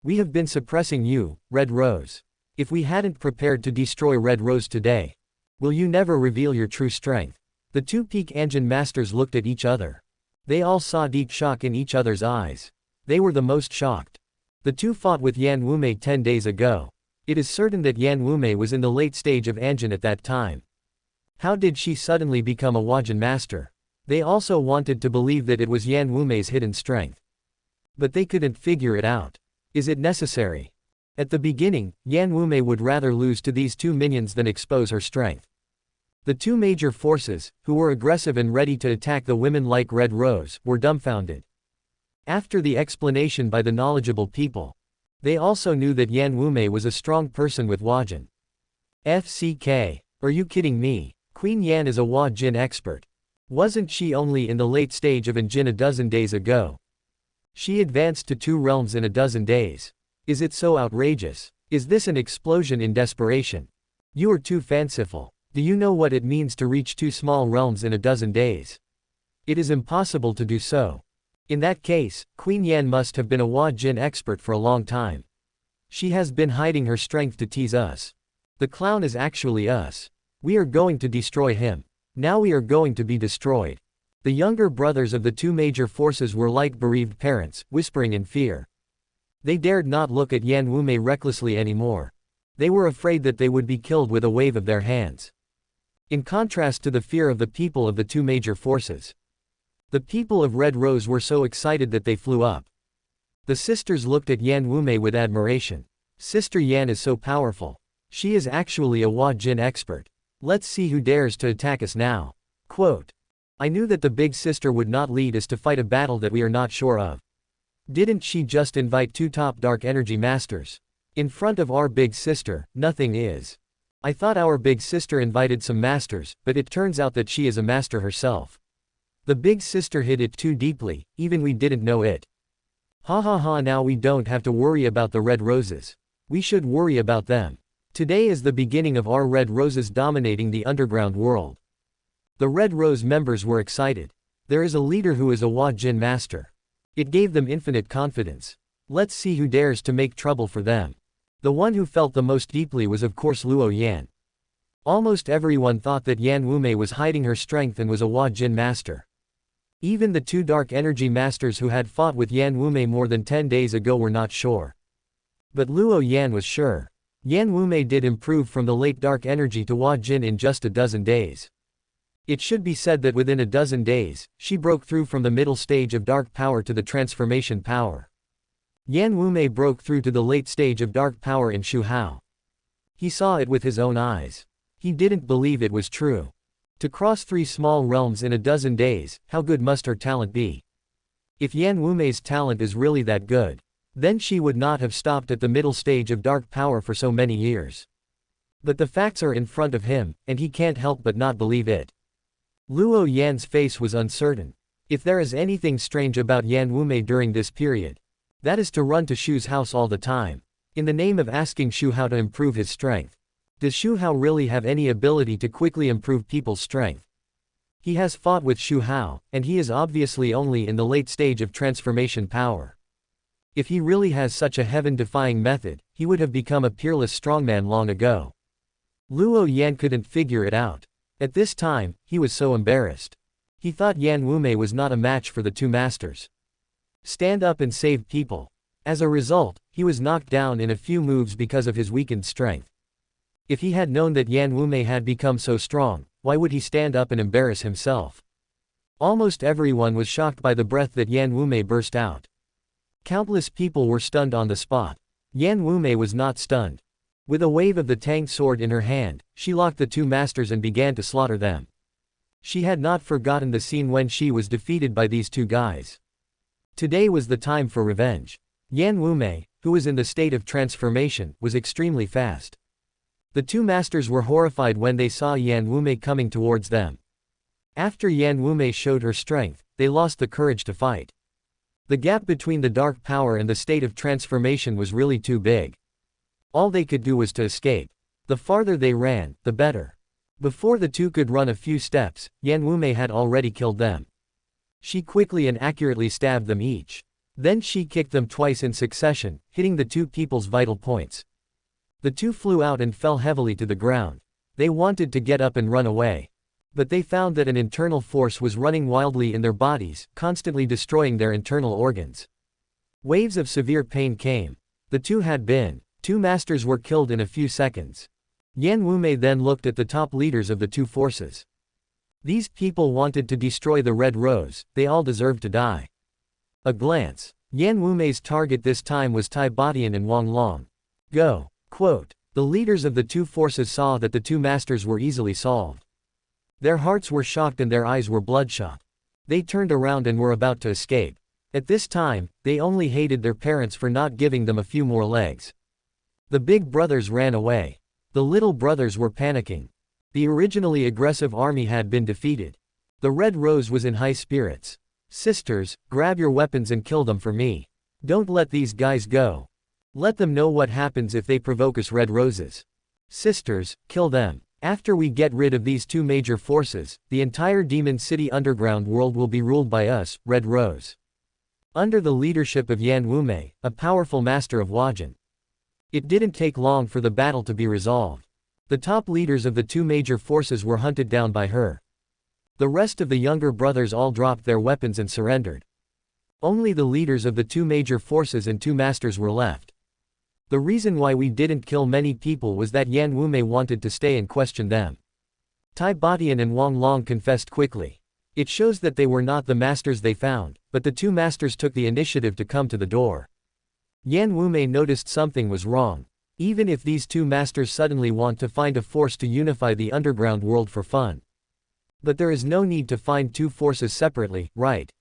We have been suppressing you, Red Rose. If we hadn't prepared to destroy Red Rose today, will you never reveal your true strength? The 2 peak Anjin masters looked at each other. They all saw deep shock in each other's eyes. They were the most shocked. The 2 fought with Yan Wumei 10 days ago. It is certain that Yan Wumei was in the late stage of Anjin at that time. How did she suddenly become a Huajin master? They also wanted to believe that it was Yan Wumei's hidden strength. But they couldn't figure it out. Is it necessary? At the beginning, Yan Wumei would rather lose to these 2 minions than expose her strength. The 2 major forces, who were aggressive and ready to attack the women like Red Rose, were dumbfounded. After the explanation by the knowledgeable people, they also knew that Yan Wumei was a strong person with Huajin. FCK. Are you kidding me? Queen Yan is a Huajin expert. Wasn't she only in the late stage of Anjin a dozen days ago? She advanced to 2 realms in a dozen days. Is it so outrageous? Is this an explosion in desperation? You are too fanciful. Do you know what it means to reach 2 small realms in a dozen days? It is impossible to do so. In that case, Queen Yan must have been a Huajin expert for a long time. She has been hiding her strength to tease us. The clown is actually us. We are going to destroy him. Now we are going to be destroyed. The younger brothers of the 2 major forces were like bereaved parents, whispering in fear. They dared not look at Yan Wumei recklessly anymore. They were afraid that they would be killed with a wave of their hands. In contrast to the fear of the people of the two major forces. The people of Red Rose were so excited that they flew up. The sisters looked at Yan Wumei with admiration. Sister Yan is so powerful. She is actually a Hua Jin expert. Let's see who dares to attack us now. Quote. I knew that the big sister would not lead us to fight a battle that we are not sure of. Didn't she just invite two top dark energy masters? In front of our big sister, nothing is. I thought our big sister invited some masters, but it turns out that she is a master herself. The big sister hid it too deeply, even we didn't know it. Ha ha ha, now we don't have to worry about the red roses. We should worry about them. Today is the beginning of our red roses dominating the underground world. The Red Rose members were excited. There is a leader who is a Hua Jin master. It gave them infinite confidence. Let's see who dares to make trouble for them. The one who felt the most deeply was of course Luo Yan. Almost everyone thought that Yan Wumei was hiding her strength and was a Hua Jin master. Even the two dark energy masters who had fought with Yan Wumei more than 10 days ago were not sure. But Luo Yan was sure. Yan Wumei did improve from the late dark energy to Hua Jin in just a dozen days. It should be said that within a dozen days, she broke through from the middle stage of dark power to the transformation power. Yan Wumei broke through to the late stage of dark power in Xu Hao. He saw it with his own eyes. He didn't believe it was true. To cross 3 small realms in a dozen days, how good must her talent be? If Yan Wumei's talent is really that good, then she would not have stopped at the middle stage of dark power for so many years. But the facts are in front of him, and he can't help but not believe it. Luo Yan's face was uncertain. If there is anything strange about Yan Wumei during this period, that is to run to Xu's house all the time, in the name of asking Xu Hao to improve his strength. Does Xu Hao really have any ability to quickly improve people's strength? He has fought with Xu Hao, and he is obviously only in the late stage of transformation power. If he really has such a heaven-defying method, he would have become a peerless strongman long ago. Luo Yan couldn't figure it out. At this time, he was so embarrassed. He thought Yan Wumei was not a match for the two masters. Stand up and save people. As a result, he was knocked down in a few moves because of his weakened strength. If he had known that Yan Wumei had become so strong, why would he stand up and embarrass himself? Almost everyone was shocked by the breath that Yan Wumei burst out. Countless people were stunned on the spot. Yan Wumei was not stunned. With a wave of the Tang sword in her hand, she locked the two masters and began to slaughter them. She had not forgotten the scene when she was defeated by these two guys. Today was the time for revenge. Yan Wumei, who was in the state of transformation, was extremely fast. The two masters were horrified when they saw Yan Wumei coming towards them. After Yan Wumei showed her strength, they lost the courage to fight. The gap between the dark power and the state of transformation was really too big. All they could do was to escape. The farther they ran, the better. Before the two could run a few steps, Yan Wumei had already killed them. She quickly and accurately stabbed them each. Then she kicked them twice in succession, hitting the two people's vital points. The two flew out and fell heavily to the ground. They wanted to get up and run away. But they found that an internal force was running wildly in their bodies, constantly destroying their internal organs. Waves of severe pain came. The two masters were killed in a few seconds. Yan Wumei then looked at the top leaders of the two forces. These people wanted to destroy the Red Rose, they all deserved to die. A glance. Yan Wumei's target this time was Tai Batian and Wang Long. Go. Quote. The leaders of the two forces saw that the two masters were easily solved. Their hearts were shocked and their eyes were bloodshot. They turned around and were about to escape. At this time, they only hated their parents for not giving them a few more legs. The big brothers ran away. The little brothers were panicking. The originally aggressive army had been defeated. The Red Rose was in high spirits. Sisters, grab your weapons and kill them for me. Don't let these guys go. Let them know what happens if they provoke us Red Roses. Sisters, kill them. After we get rid of these two major forces, the entire Demon City underground world will be ruled by us, Red Rose. Under the leadership of Yan Wumei, a powerful master of Huajin. It didn't take long for the battle to be resolved. The top leaders of the two major forces were hunted down by her. The rest of the younger brothers all dropped their weapons and surrendered. Only the leaders of the two major forces and two masters were left. The reason why we didn't kill many people was that Yan Wumei wanted to stay and question them. Tai Batian and Wang Long confessed quickly. It shows that they were not the masters they found, but the two masters took the initiative to come to the door. Yan Wumei noticed something was wrong. Even if these two masters suddenly want to find a force to unify the underground world for fun. But there is no need to find two forces separately, right?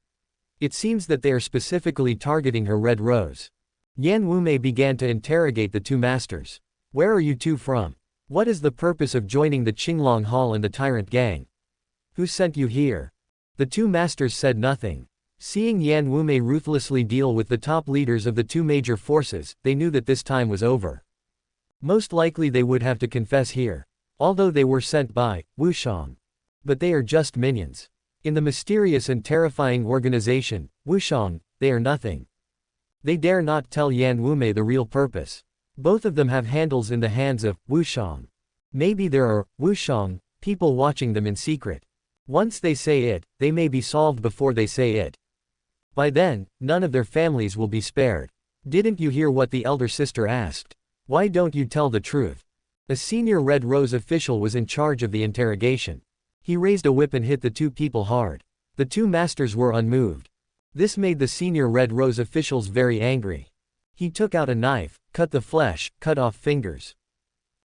It seems that they are specifically targeting her red rose. Yan Wumei began to interrogate the two masters. Where are you two from? What is the purpose of joining the Qinglong Hall and the Tyrant Gang? Who sent you here? The two masters said nothing. Seeing Yan Wumei ruthlessly deal with the top leaders of the two major forces, they knew that this time was over. Most likely they would have to confess here. Although they were sent by Wushang. But they are just minions. In the mysterious and terrifying organization, Wushang, they are nothing. They dare not tell Yan Wumei the real purpose. Both of them have handles in the hands of Wushang. Maybe there are Wushang people watching them in secret. Once they say it, they may be solved before they say it. By then, none of their families will be spared. Didn't you hear what the elder sister asked? Why don't you tell the truth? A senior Red Rose official was in charge of the interrogation. He raised a whip and hit the two people hard. The two masters were unmoved. This made the senior Red Rose officials very angry. He took out a knife, cut the flesh, cut off fingers.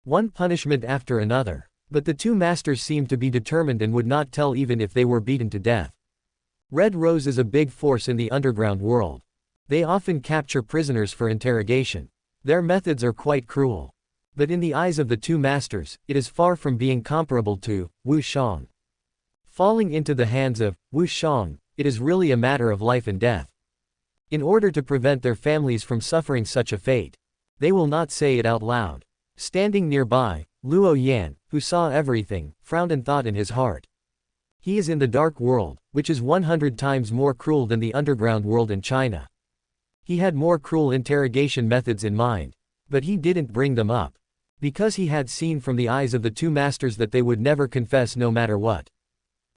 One punishment after another. But the two masters seemed to be determined and would not tell even if they were beaten to death. Red Rose is a big force in the underground world. They often capture prisoners for interrogation. Their methods are quite cruel. But in the eyes of the two masters, it is far from being comparable to Wushang. Falling into the hands of Wushang, it is really a matter of life and death. In order to prevent their families from suffering such a fate, they will not say it out loud. Standing nearby, Luo Yan, who saw everything, frowned and thought in his heart. He is in the dark world, which is 100 times more cruel than the underground world in China. He had more cruel interrogation methods in mind. But he didn't bring them up. Because he had seen from the eyes of the two masters that they would never confess no matter what.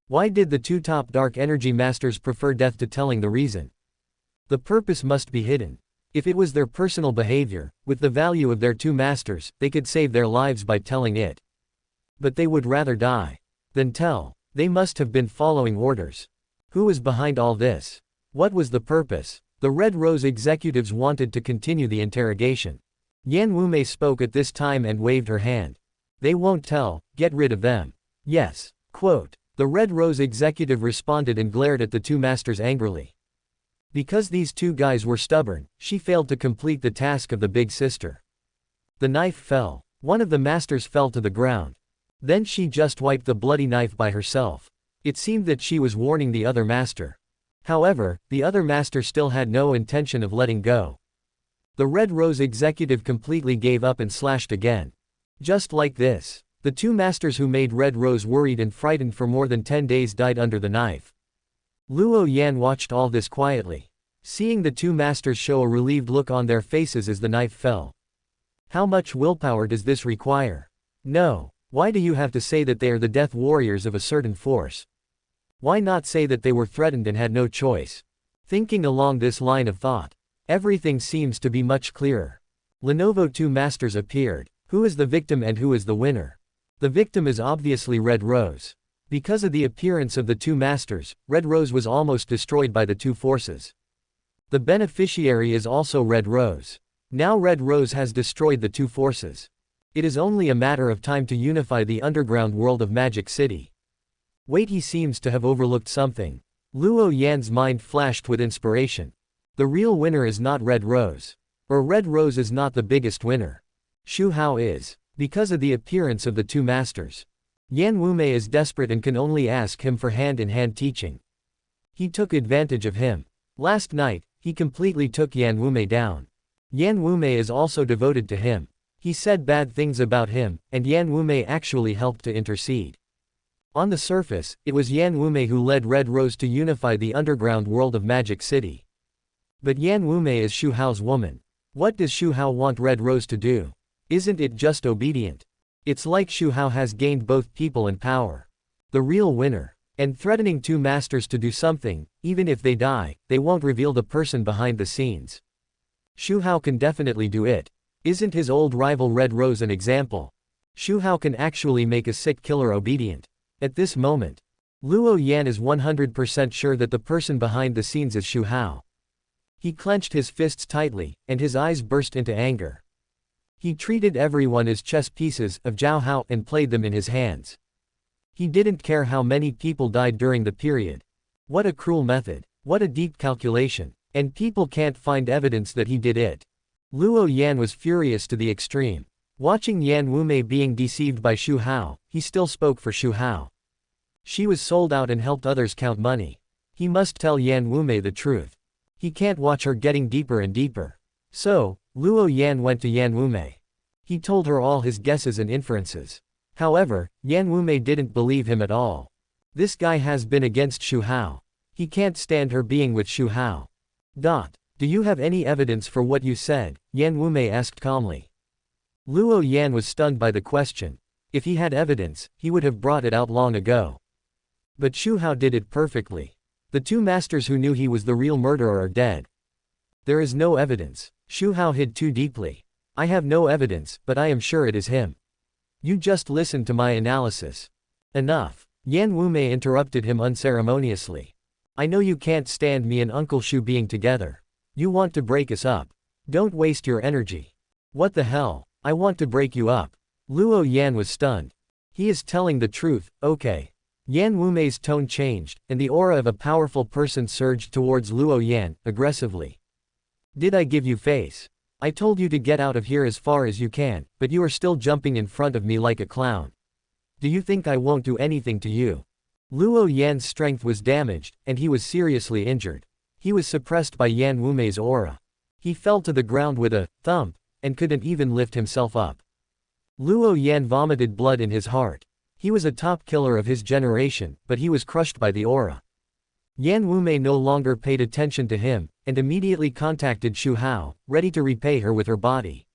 Why did the two top dark energy masters prefer death to telling the reason? The purpose must be hidden. If it was their personal behavior, with the value of their two masters, they could save their lives by telling it. But they would rather die than tell. They must have been following orders. Who was behind all this? What was the purpose? The Red Rose executives wanted to continue the interrogation. Yan Wumei spoke at this time and waved her hand. They won't tell, get rid of them. Yes. Quote. The Red Rose executive responded and glared at the two masters angrily. Because these two guys were stubborn, she failed to complete the task of the big sister. The knife fell. One of the masters fell to the ground. Then she just wiped the bloody knife by herself. It seemed that she was warning the other master. However, the other master still had no intention of letting go. The Red Rose executive completely gave up and slashed again. Just like this, the two masters who made Red Rose worried and frightened for more than 10 days died under the knife. Luo Yan watched all this quietly, seeing the two masters show a relieved look on their faces as the knife fell. How much willpower does this require? No. Why do you have to say that they are the death warriors of a certain force? Why not say that they were threatened and had no choice? Thinking along this line of thought, everything seems to be much clearer. Lenovo two masters appeared. Who is the victim and who is the winner? The victim is obviously Red Rose. Because of the appearance of the two masters, Red Rose was almost destroyed by the two forces. The beneficiary is also Red Rose. Now Red Rose has destroyed the two forces. It is only a matter of time to unify the underground world of Magic City. Wait, he seems to have overlooked something. Luo Yan's mind flashed with inspiration. The real winner is not Red Rose. Or Red Rose is not the biggest winner. Xu Hao is. Because of the appearance of the two masters. Yan Wumei is desperate and can only ask him for hand-in-hand teaching. He took advantage of him. Last night, he completely took Yan Wumei down. Yan Wumei is also devoted to him. He said bad things about him, and Yan Wumei actually helped to intercede. On the surface, it was Yan Wumei who led Red Rose to unify the underground world of Magic City. But Yan Wumei is Xu Hao's woman. What does Xu Hao want Red Rose to do? Isn't it just obedient? It's like Xu Hao has gained both people and power. The real winner. And threatening two masters to do something, even if they die, they won't reveal the person behind the scenes. Xu Hao can definitely do it. Isn't his old rival Red Rose an example? Xu Hao can actually make a sick killer obedient. At this moment, Luo Yan is 100% sure that the person behind the scenes is Xu Hao. He clenched his fists tightly, and his eyes burst into anger. He treated everyone as chess pieces of Zhao Hao and played them in his hands. He didn't care how many people died during the period. What a cruel method. What a deep calculation. And people can't find evidence that he did it. Luo Yan was furious to the extreme. Watching Yan Wumei being deceived by Xu Hao, he still spoke for Xu Hao. She was sold out and helped others count money. He must tell Yan Wumei the truth. He can't watch her getting deeper and deeper. So, Luo Yan went to Yan Wumei. He told her all his guesses and inferences. However, Yan Wumei didn't believe him at all. This guy has been against Xu Hao. He can't stand her being with Xu Hao. Do you have any evidence for what you said? Yan Wumei asked calmly. Luo Yan was stunned by the question. If he had evidence, he would have brought it out long ago. But Xu Hao did it perfectly. The two masters who knew he was the real murderer are dead. There is no evidence. Xu Hao hid too deeply. I have no evidence, but I am sure it is him. You just listen to my analysis. Enough. Yan Wumei interrupted him unceremoniously. I know you can't stand me and Uncle Xu being together. You want to break us up. Don't waste your energy. What the hell? I want to break you up. Luo Yan was stunned. He is telling the truth, okay. Yan Wumei's tone changed, and the aura of a powerful person surged towards Luo Yan, aggressively. Did I give you face? I told you to get out of here as far as you can, but you are still jumping in front of me like a clown. Do you think I won't do anything to you? Luo Yan's strength was damaged, and he was seriously injured. He was suppressed by Yan Wumei's aura. He fell to the ground with a thump, and couldn't even lift himself up. Luo Yan vomited blood in his heart. He was a top killer of his generation, but he was crushed by the aura. Yan Wumei no longer paid attention to him, and immediately contacted Xu Hao, ready to repay her with her body.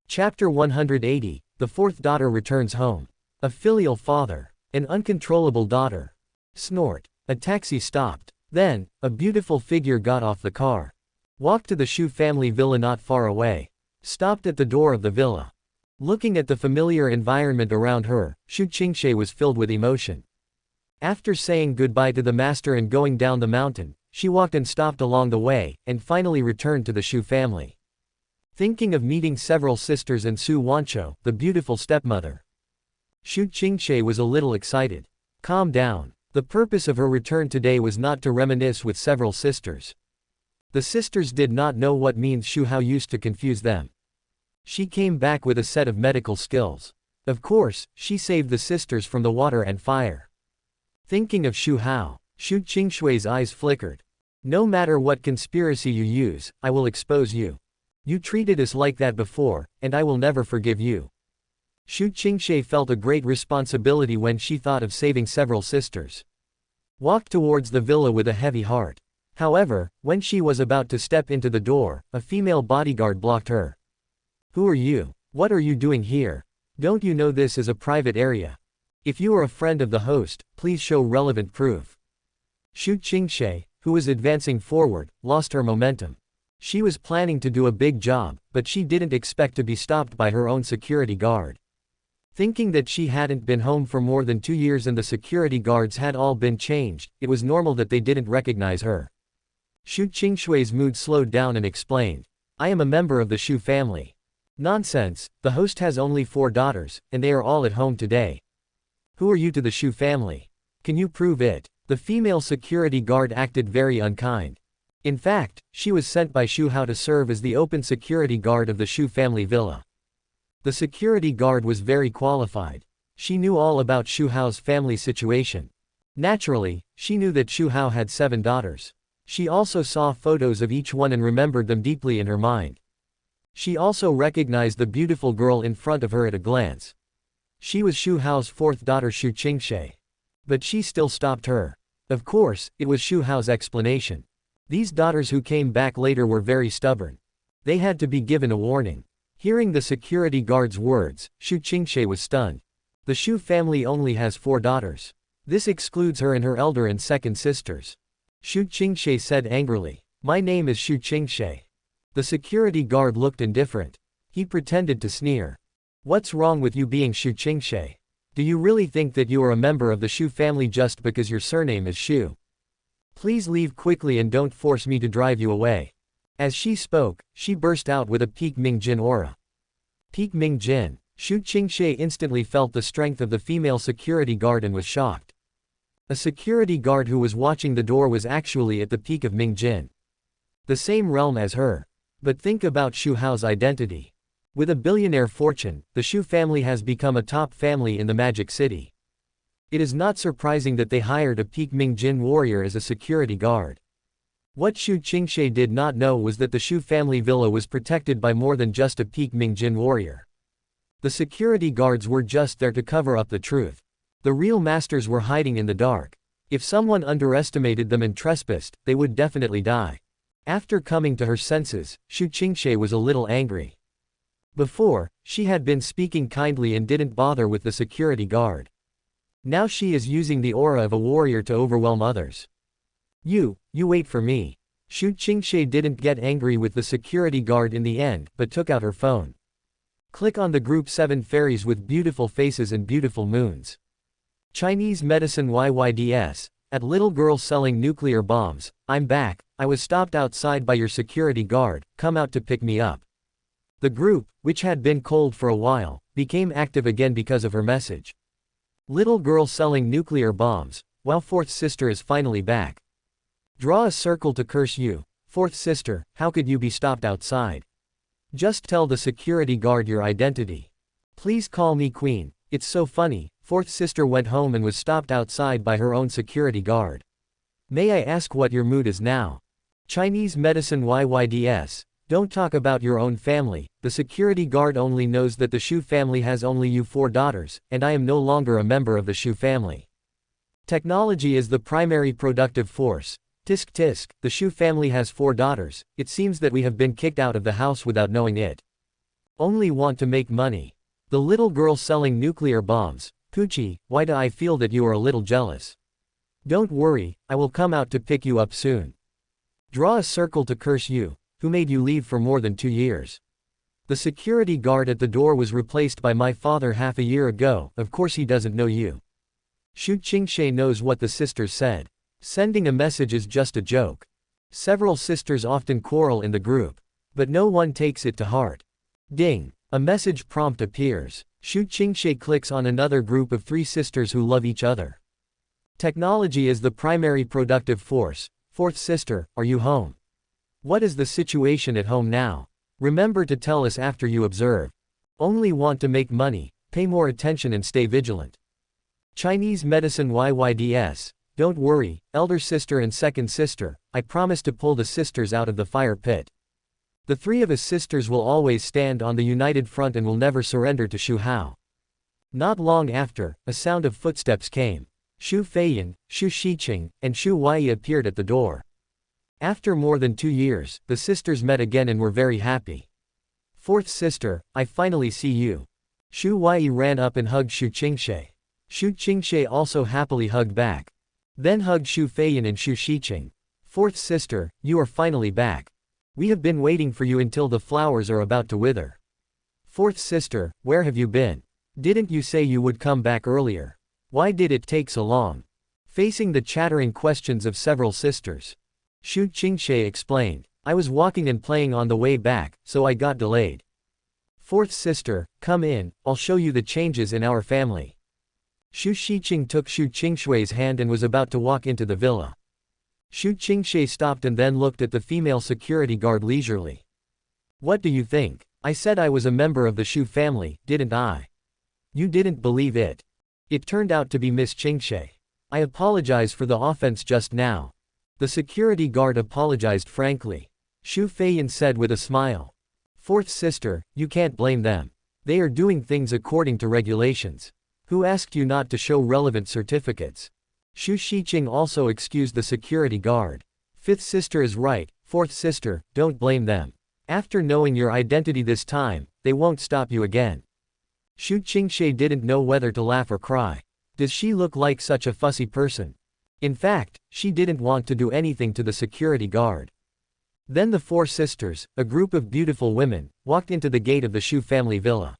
Chapter 180, The fourth daughter returns home. A filial father. An uncontrollable daughter. Snort. A taxi stopped. Then, a beautiful figure got off the car. Walked to the Xu family villa not far away. Stopped at the door of the villa. Looking at the familiar environment around her, Xu Qingshe was filled with emotion. After saying goodbye to the master and going down the mountain, she walked and stopped along the way, and finally returned to the Xu family. Thinking of meeting several sisters and Su Wancho, the beautiful stepmother. Xu Qingshe was a little excited. Calm down. The purpose of her return today was not to reminisce with several sisters. The sisters did not know what means Xu Hao used to confuse them. She came back with a set of medical skills. Of course, she saved the sisters from the water and fire. Thinking of Xu Hao, Xu Qingshui's eyes flickered. No matter what conspiracy you use, I will expose you. You treated us like that before, and I will never forgive you. Xu Qingshe felt a great responsibility when she thought of saving several sisters. Walked towards the villa with a heavy heart. However, when she was about to step into the door, a female bodyguard blocked her. Who are you? What are you doing here? Don't you know this is a private area? If you are a friend of the host, please show relevant proof. Xu Qingshe, who was advancing forward, lost her momentum. She was planning to do a big job, but she didn't expect to be stopped by her own security guard. Thinking that she hadn't been home for more than 2 years and the security guards had all been changed, it was normal that they didn't recognize her. Xu Qingshui's mood slowed down and explained. I am a member of the Xu family. Nonsense, the host has only 4 daughters, and they are all at home today. Who are you to the Xu family? Can you prove it? The female security guard acted very unkind. In fact, she was sent by Xu Hao to serve as the open security guard of the Xu family villa. The security guard was very qualified. She knew all about Xu Hao's family situation. Naturally, she knew that Xu Hao had 7 daughters. She also saw photos of each one and remembered them deeply in her mind. She also recognized the beautiful girl in front of her at a glance. She was Xu Hao's 4th daughter Xu Qingshe. But she still stopped her. Of course, it was Xu Hao's explanation. These daughters who came back later were very stubborn. They had to be given a warning. Hearing the security guard's words, Xu Qingshe was stunned. The Xu family only has 4 daughters. This excludes her and her elder and second sisters. Xu Qingshe said angrily. My name is Xu Qingshe. The security guard looked indifferent. He pretended to sneer. What's wrong with you being Xu Qingxie? Do you really think that you are a member of the Xu family just because your surname is Xu? Please leave quickly and don't force me to drive you away. As she spoke, she burst out with a peak Mingjin aura. Peak Mingjin. Xu Qingxie instantly felt the strength of the female security guard and was shocked. A security guard who was watching the door was actually at the peak of Mingjin. The same realm as her. But think about Xu Hao's identity. With a billionaire fortune, the Xu family has become a top family in the Magic City. It is not surprising that they hired a peak Mingjin warrior as a security guard. What Xu Qingxie did not know was that the Xu family villa was protected by more than just a peak Mingjin warrior. The security guards were just there to cover up the truth. The real masters were hiding in the dark. If someone underestimated them and trespassed, they would definitely die. After coming to her senses, Xu Qingxie was a little angry. Before, she had been speaking kindly and didn't bother with the security guard. Now she is using the aura of a warrior to overwhelm others. You wait for me. Xu Qingxie didn't get angry with the security guard in the end, but took out her phone. Click on the group 7 fairies with beautiful faces and beautiful moons. Chinese medicine YYDS. At little girl selling nuclear bombs. I'm back. I was stopped outside by your security guard. Come out to pick me up. The group, which had been cold for a while, became active again because of her message. Little girl selling nuclear bombs. Wow, fourth sister is finally back. Draw a circle to curse you. Fourth sister, how could you be stopped outside? Just tell the security guard your identity. Please call me queen. It's so funny. Fourth sister went home and was stopped outside by her own security guard. May I ask what your mood is now? Chinese medicine YYDS. Don't talk about your own family. The security guard only knows that the Xu family has only you 4 daughters, and I am no longer a member of the Xu family. Technology is the primary productive force. Tisk tisk, the Xu family has 4 daughters. It seems that we have been kicked out of the house without knowing it. Only want to make money. The little girl selling nuclear bombs. Poochie, why do I feel that you are a little jealous? Don't worry, I will come out to pick you up soon. Draw a circle to curse you. Who made you leave for more than 2 years? The security guard at the door was replaced by my father half a year ago. Of course he doesn't know you. Xu Qingxie knows what the sisters said. Sending a message is just a joke. Several sisters often quarrel in the group. But no one takes it to heart. Ding! A message prompt appears. Xu Qingxie clicks on another group of 3 sisters who love each other. Technology is the primary productive force. Fourth sister, are you home? What is the situation at home now? Remember to tell us after you observe. Only want to make money. Pay more attention and stay vigilant. Chinese medicine YYDS. Don't worry, elder sister and second sister, I promise to pull the sisters out of the fire pit. The 3 of us sisters will always stand on the united front and will never surrender to Xu Hao. Not long after, a sound of footsteps came. Xu Feiyan, Xu Shiqing, and Xu Wei appeared at the door. After more than 2 years, the sisters met again and were very happy. Fourth sister, I finally see you. Xu Wei ran up and hugged Xu Qingxie. Xu Qingxie also happily hugged back. Then hugged Xu Feiyan and Xu Shiqing. Fourth sister, you are finally back. We have been waiting for you until the flowers are about to wither. Fourth sister, where have you been? Didn't you say you would come back earlier? Why did it take so long? Facing the chattering questions of several sisters, Xu Qingxie explained, I was walking and playing on the way back, so I got delayed. Fourth sister, come in, I'll show you the changes in our family. Xu Shiqing took Xu Qingxui's hand and was about to walk into the villa. Xu Qingxie stopped and then looked at the female security guard leisurely. What do you think? I said I was a member of the Xu family, didn't I? You didn't believe it. It turned out to be Miss Qingxie. I apologize for the offense just now. The security guard apologized frankly. Xu Feiyan said with a smile. Fourth sister, you can't blame them. They are doing things according to regulations. Who asked you not to show relevant certificates? Xu Shiqing also excused the security guard. Fifth sister is right, fourth sister, don't blame them. After knowing your identity this time, they won't stop you again. Xu Qingxie didn't know whether to laugh or cry. Does she look like such a fussy person? In fact, she didn't want to do anything to the security guard. Then the four sisters, a group of beautiful women, walked into the gate of the Xu family villa.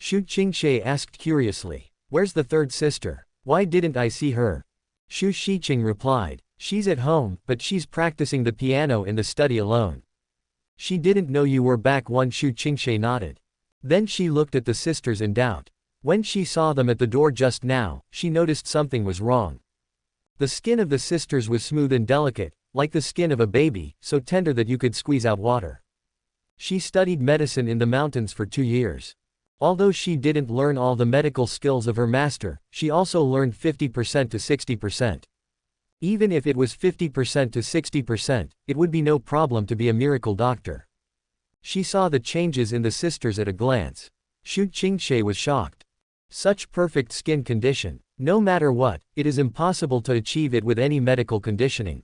Xu Qingxue asked curiously, "Where's the third sister? Why didn't I see her?" Xu Shiqing replied, "She's at home, but she's practicing the piano in the study alone." "She didn't know you were back." Xu Qingxue nodded. Then she looked at the sisters in doubt. When she saw them at the door just now, she noticed something was wrong. The skin of the sisters was smooth and delicate, like the skin of a baby, so tender that you could squeeze out water. She studied medicine in the mountains for 2 years. Although she didn't learn all the medical skills of her master, she also learned 50% to 60%. Even if it was 50% to 60%, it would be no problem to be a miracle doctor. She saw the changes in the sisters at a glance. Xu Qingxue was shocked. Such perfect skin condition. No matter what, it is impossible to achieve it with any medical conditioning.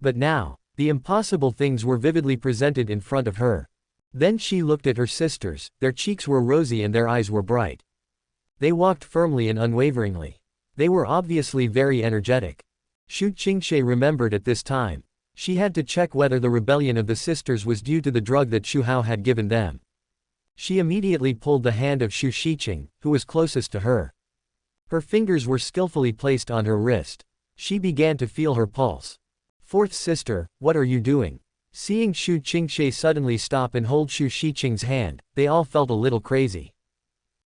But now, the impossible things were vividly presented in front of her. Then she looked at her sisters, their cheeks were rosy and their eyes were bright. They walked firmly and unwaveringly. They were obviously very energetic. Xu Qingxue remembered at this time. She had to check whether the rebellion of the sisters was due to the drug that Xu Hao had given them. She immediately pulled the hand of Xu Shiqing, who was closest to her. Her fingers were skillfully placed on her wrist. She began to feel her pulse. "Fourth sister, what are you doing?" Seeing Xu Qingxue suddenly stop and hold Xu Shiqing's hand, they all felt a little crazy.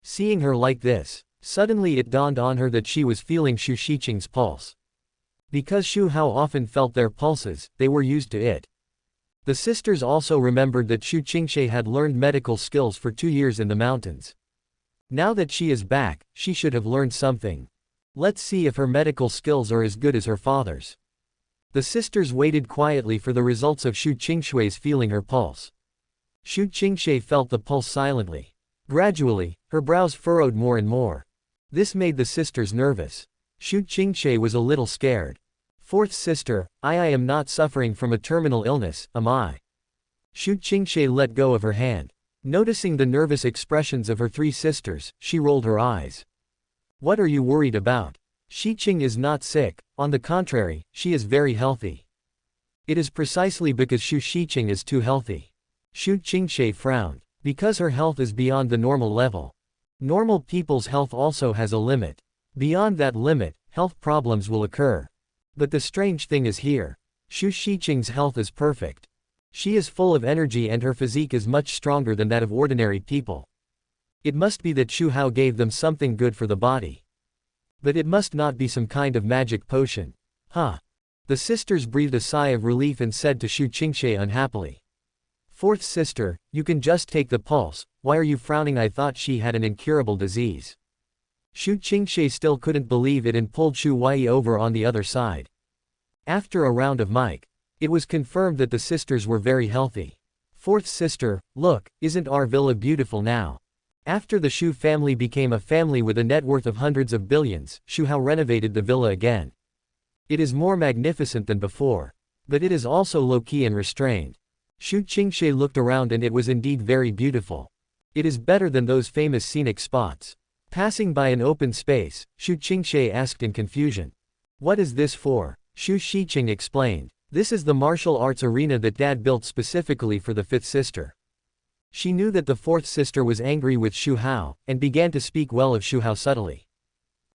Seeing her like this, suddenly it dawned on her that she was feeling Xu Shiqing's pulse. Because Xu Hao often felt their pulses, they were used to it. The sisters also remembered that Xu Qingxue had learned medical skills for 2 years in the mountains. Now that she is back, she should have learned something. Let's see if her medical skills are as good as her father's. The sisters waited quietly for the results of Xu Qingxue's feeling her pulse. Xu Qingxue felt the pulse silently. Gradually, her brows furrowed more and more. This made the sisters nervous. Xu Qingxue was a little scared. "Fourth sister, I am not suffering from a terminal illness, am I?" Xu Qingxue let go of her hand. Noticing the nervous expressions of her 3 sisters, she rolled her eyes. "What are you worried about? Shiqing is not sick, on the contrary, she is very healthy." "It is precisely because Xu Shiqing is too healthy." Xu Qingxue frowned. "Because her health is beyond the normal level. Normal people's health also has a limit. Beyond that limit, health problems will occur. But the strange thing is here. Xu Shiqing's health is perfect. She is full of energy and her physique is much stronger than that of ordinary people. It must be that Xu Hao gave them something good for the body. But it must not be some kind of magic potion." "Huh." The sisters breathed a sigh of relief and said to Xu Qingxue unhappily, "Fourth sister, you can just take the pulse, why are you frowning? I thought she had an incurable disease." Xu Qingxue still couldn't believe it and pulled Xu Huai over on the other side. After a round of mic, it was confirmed that the sisters were very healthy. "Fourth sister, look, isn't our villa beautiful now?" After the Xu family became a family with a net worth of hundreds of billions, Xu Hao renovated the villa again. It is more magnificent than before. But it is also low-key and restrained. Xu Qingxue looked around and it was indeed very beautiful. It is better than those famous scenic spots. Passing by an open space, Xu Qingxue asked in confusion, "What is this for?" Xu Shiqing explained, "This is the martial arts arena that Dad built specifically for the 5th sister." She knew that the 4th sister was angry with Xu Hao, and began to speak well of Xu Hao subtly.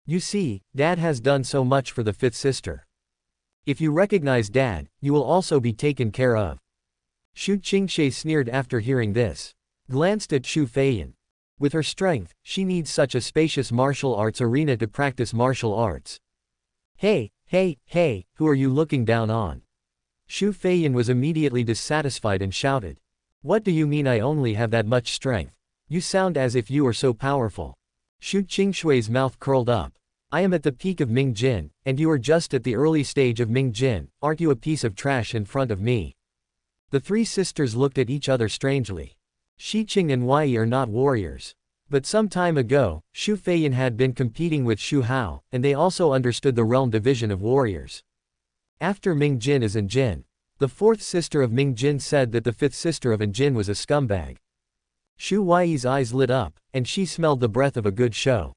"You see, Dad has done so much for the 5th sister. If you recognize Dad, you will also be taken care of." Xu Qingxue sneered after hearing this. Glanced at Xu Feiyan. With her strength, she needs such a spacious martial arts arena to practice martial arts. Hey, who are you looking down on?" Xu Feiyan was immediately dissatisfied and shouted. "What do you mean I only have that much strength? You sound as if you are so powerful." Xu Qingxue's mouth curled up. "I am at the peak of Ming Jin, and you are just at the early stage of Ming Jin, aren't you a piece of trash in front of me?" The 3 sisters looked at each other strangely. Shiqing and Huai are not warriors. But some time ago, Xu Feiyan had been competing with Xu Hao, and they also understood the realm division of warriors. After Ming Jin is Jin. The 4th sister of Ming Jin said that the 5th sister of Jin was a scumbag. Xu Huai's eyes lit up, and she smelled the breath of a good show.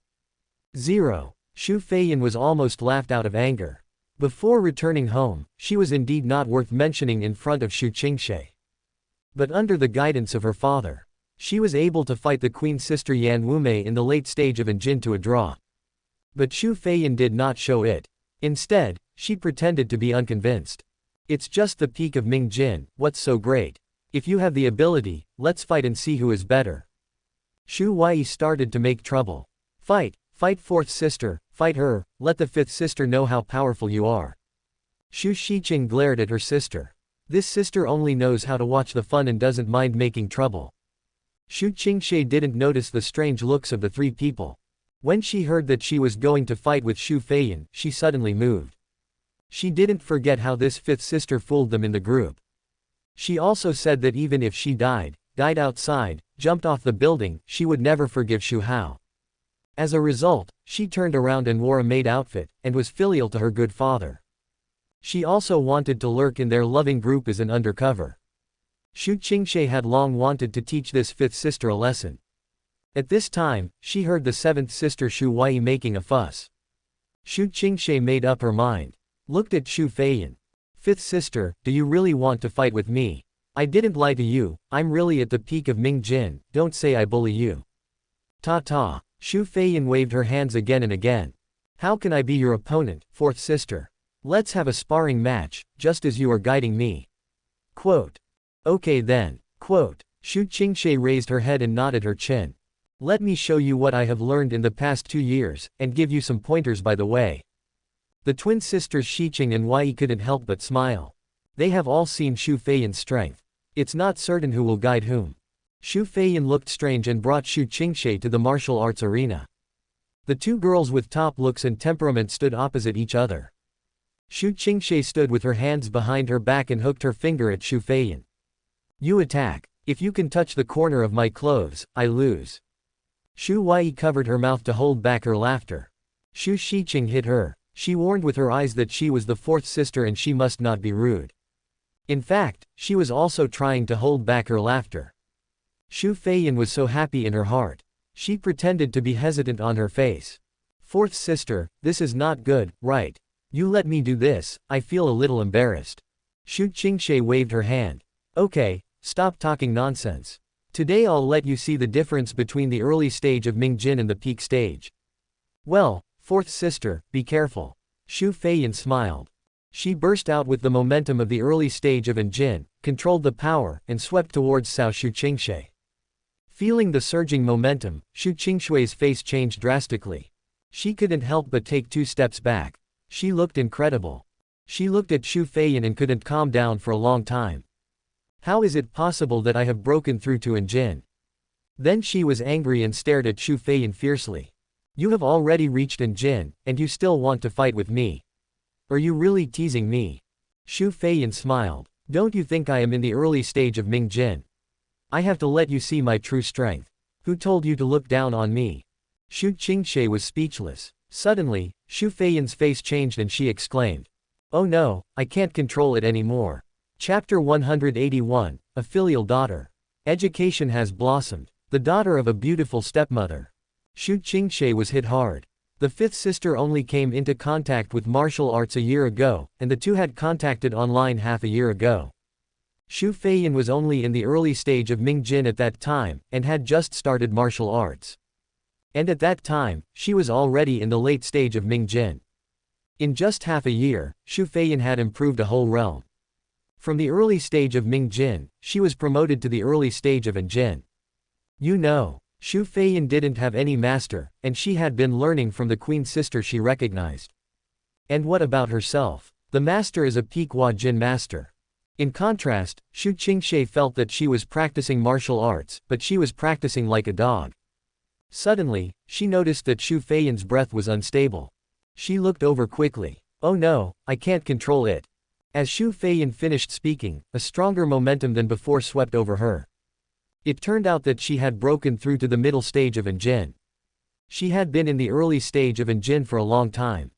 0. Xu Feiyan was almost laughed out of anger. Before returning home, she was indeed not worth mentioning in front of Xu Qingshe. But under the guidance of her father, she was able to fight the queen's sister Yan Wumei in the late stage of Enjin to a draw. But Xu Feiyan did not show it. Instead, she pretended to be unconvinced. It's just the peak of Ming Jin, what's so great? If you have the ability, let's fight and see who is better. Xu Huai started to make trouble. Fight, fight fourth sister, fight her, let the fifth sister know how powerful you are. Xu Shiqing glared at her sister. This sister only knows how to watch the fun and doesn't mind making trouble. Xu Qingshe didn't notice the strange looks of the three people. When she heard that she was going to fight with Xu Feiyan, she suddenly moved. She didn't forget how this fifth sister fooled them in the group. She also said that even if she died outside, jumped off the building, she would never forgive Xu Hao. As a result, she turned around and wore a maid outfit, and was filial to her good father. She also wanted to lurk in their loving group as an undercover. Xu Qingshe had long wanted to teach this fifth sister a lesson. At this time, she heard the seventh sister Xu Huai making a fuss. Xu Qingshe made up her mind. Looked at Xu Feiyan. Fifth sister, do you really want to fight with me? I didn't lie to you, I'm really at the peak of Ming Jin, don't say I bully you. Ta-ta. Xu Feiyan waved her hands again and again. How can I be your opponent, fourth sister? Let's have a sparring match, just as you are guiding me. Quote. Okay then. Quote. Xu Qingshe raised her head and nodded her chin. Let me show you what I have learned in the past 2 years, and give you some pointers by the way. The twin sisters Shiqing and Wei couldn't help but smile. They have all seen Xu Feiyan's strength. It's not certain who will guide whom. Xu Feiyan looked strange and brought Xu Qingshe to the martial arts arena. The two girls with top looks and temperament stood opposite each other. Xu Qingshe stood with her hands behind her back and hooked her finger at Xu Feiyan. You attack. If you can touch the corner of my clothes, I lose. Xu Huai covered her mouth to hold back her laughter. Xu Shiqing hit her. She warned with her eyes that she was the fourth sister and she must not be rude. In fact, she was also trying to hold back her laughter. Xu Feiyan was so happy in her heart. She pretended to be hesitant on her face. Fourth sister, this is not good, right? You let me do this, I feel a little embarrassed. Xu Qingshe waved her hand. Okay, stop talking nonsense. Today I'll let you see the difference between the early stage of Ming Jin and the peak stage. Well, fourth sister, be careful. Xu Feiyan smiled. She burst out with the momentum of the early stage of Enjin, controlled the power, and swept towards Cao Xu Qingshe. Feeling the surging momentum, Xu Qingshui's face changed drastically. She couldn't help but take 2 steps back. She looked incredible. She looked at Xu Feiyan and couldn't calm down for a long time. How is it possible that I have broken through to Enjin? Then she was angry and stared at Xu Feiyan fiercely. You have already reached Enjin, and you still want to fight with me? Are you really teasing me? Xu Feiyan smiled. Don't you think I am in the early stage of Ming Jin? I have to let you see my true strength. Who told you to look down on me? Xu Qingshe was speechless. Suddenly, Xu Feiyan's face changed and she exclaimed. Oh no, I can't control it anymore. Chapter 181, A Filial Daughter. Education has blossomed. The daughter of a beautiful stepmother. Xu Qingshe was hit hard. The fifth sister only came into contact with martial arts a year ago, and the two had contacted online half a year ago. Xu Feiyan was only in the early stage of Ming Jin at that time, and had just started martial arts. And at that time, she was already in the late stage of Ming Jin. In just half a year, Xu Feiyan had improved a whole realm. From the early stage of Ming Jin, she was promoted to the early stage of Enjin. You know, Xu Feiyan didn't have any master, and she had been learning from the queen sister she recognized. And what about herself? The master is a peak Hua Jin master. In contrast, Xu Qingshe felt that she was practicing martial arts, but she was practicing like a dog. Suddenly, she noticed that Xu Feiyan's breath was unstable. She looked over quickly. Oh no, I can't control it. As Xu Feiyan finished speaking, a stronger momentum than before swept over her. It turned out that she had broken through to the middle stage of Enjin. She had been in the early stage of Enjin for a long time.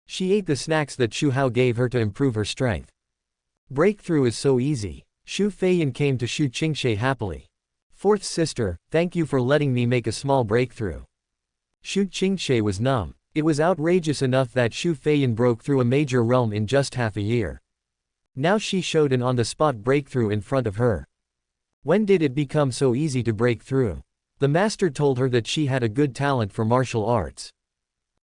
She ate the snacks that Xu Hao gave her to improve her strength. Breakthrough is so easy. Xu Feiyan came to Xu Qingshe happily. Fourth sister, thank you for letting me make a small breakthrough. Xu Qingshe was numb. It was outrageous enough that Xu Feiyan broke through a major realm in just half a year. Now she showed an on-the-spot breakthrough in front of her. When did it become so easy to break through? The master told her that she had a good talent for martial arts.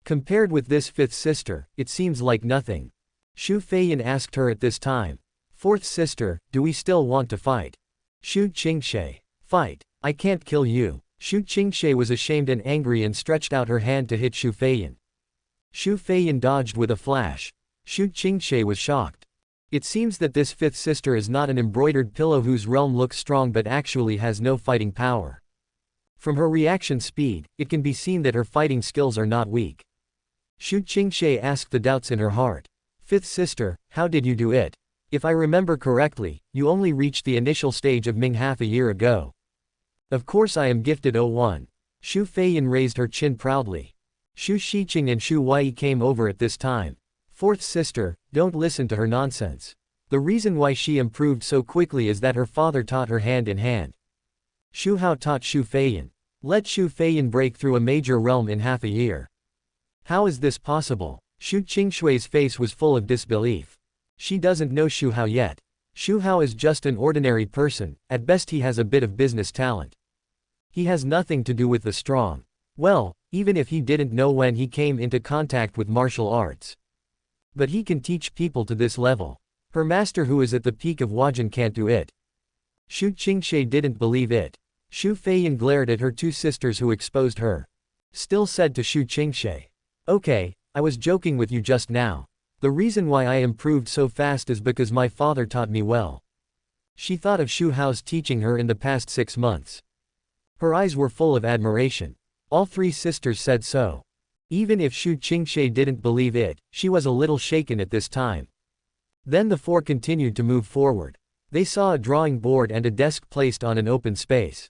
Compared with this fifth sister, it seems like nothing. Xu Feiyan asked her at this time. Fourth sister, do we still want to fight? Xu Qingshe. Fight. I can't kill you. Xu Qingshe was ashamed and angry and stretched out her hand to hit Xu Feiyan. Xu Feiyan dodged with a flash. Xu Qingshe was shocked. It seems that this fifth sister is not an embroidered pillow whose realm looks strong but actually has no fighting power. From her reaction speed, it can be seen that her fighting skills are not weak. Xu Qingshe asked the doubts in her heart. Fifth sister, how did you do it? If I remember correctly, you only reached the initial stage of Ming half a year ago. Of course I am gifted. 01. Xu Feiyan raised her chin proudly. Xu Shiqing and Xu Wei came over at this time. Fourth sister, don't listen to her nonsense. The reason why she improved so quickly is that her father taught her hand in hand. Xu Hao taught Xu Feiyan. Let Xu Feiyan break through a major realm in half a year. How is this possible? Xu Qingshui's face was full of disbelief. She doesn't know Xu Hao yet. Xu Hao is just an ordinary person, at best he has a bit of business talent. He has nothing to do with the strong. Well, even if he didn't know when he came into contact with martial arts. But he can teach people to this level. Her master who is at the peak of Huajin can't do it. Xu Qingshe didn't believe it. Xu Feiyan glared at her two sisters who exposed her. Still said to Xu Qingshe. Okay, I was joking with you just now. The reason why I improved so fast is because my father taught me well. She thought of Xu Hao's teaching her in the past 6 months. Her eyes were full of admiration. All three sisters said so. Even if Xu Qingshe didn't believe it, she was a little shaken at this time. Then the four continued to move forward. They saw a drawing board and a desk placed on an open space.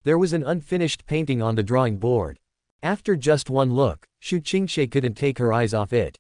There was an unfinished painting on the drawing board. After just one look, Xu Qingshe couldn't take her eyes off it.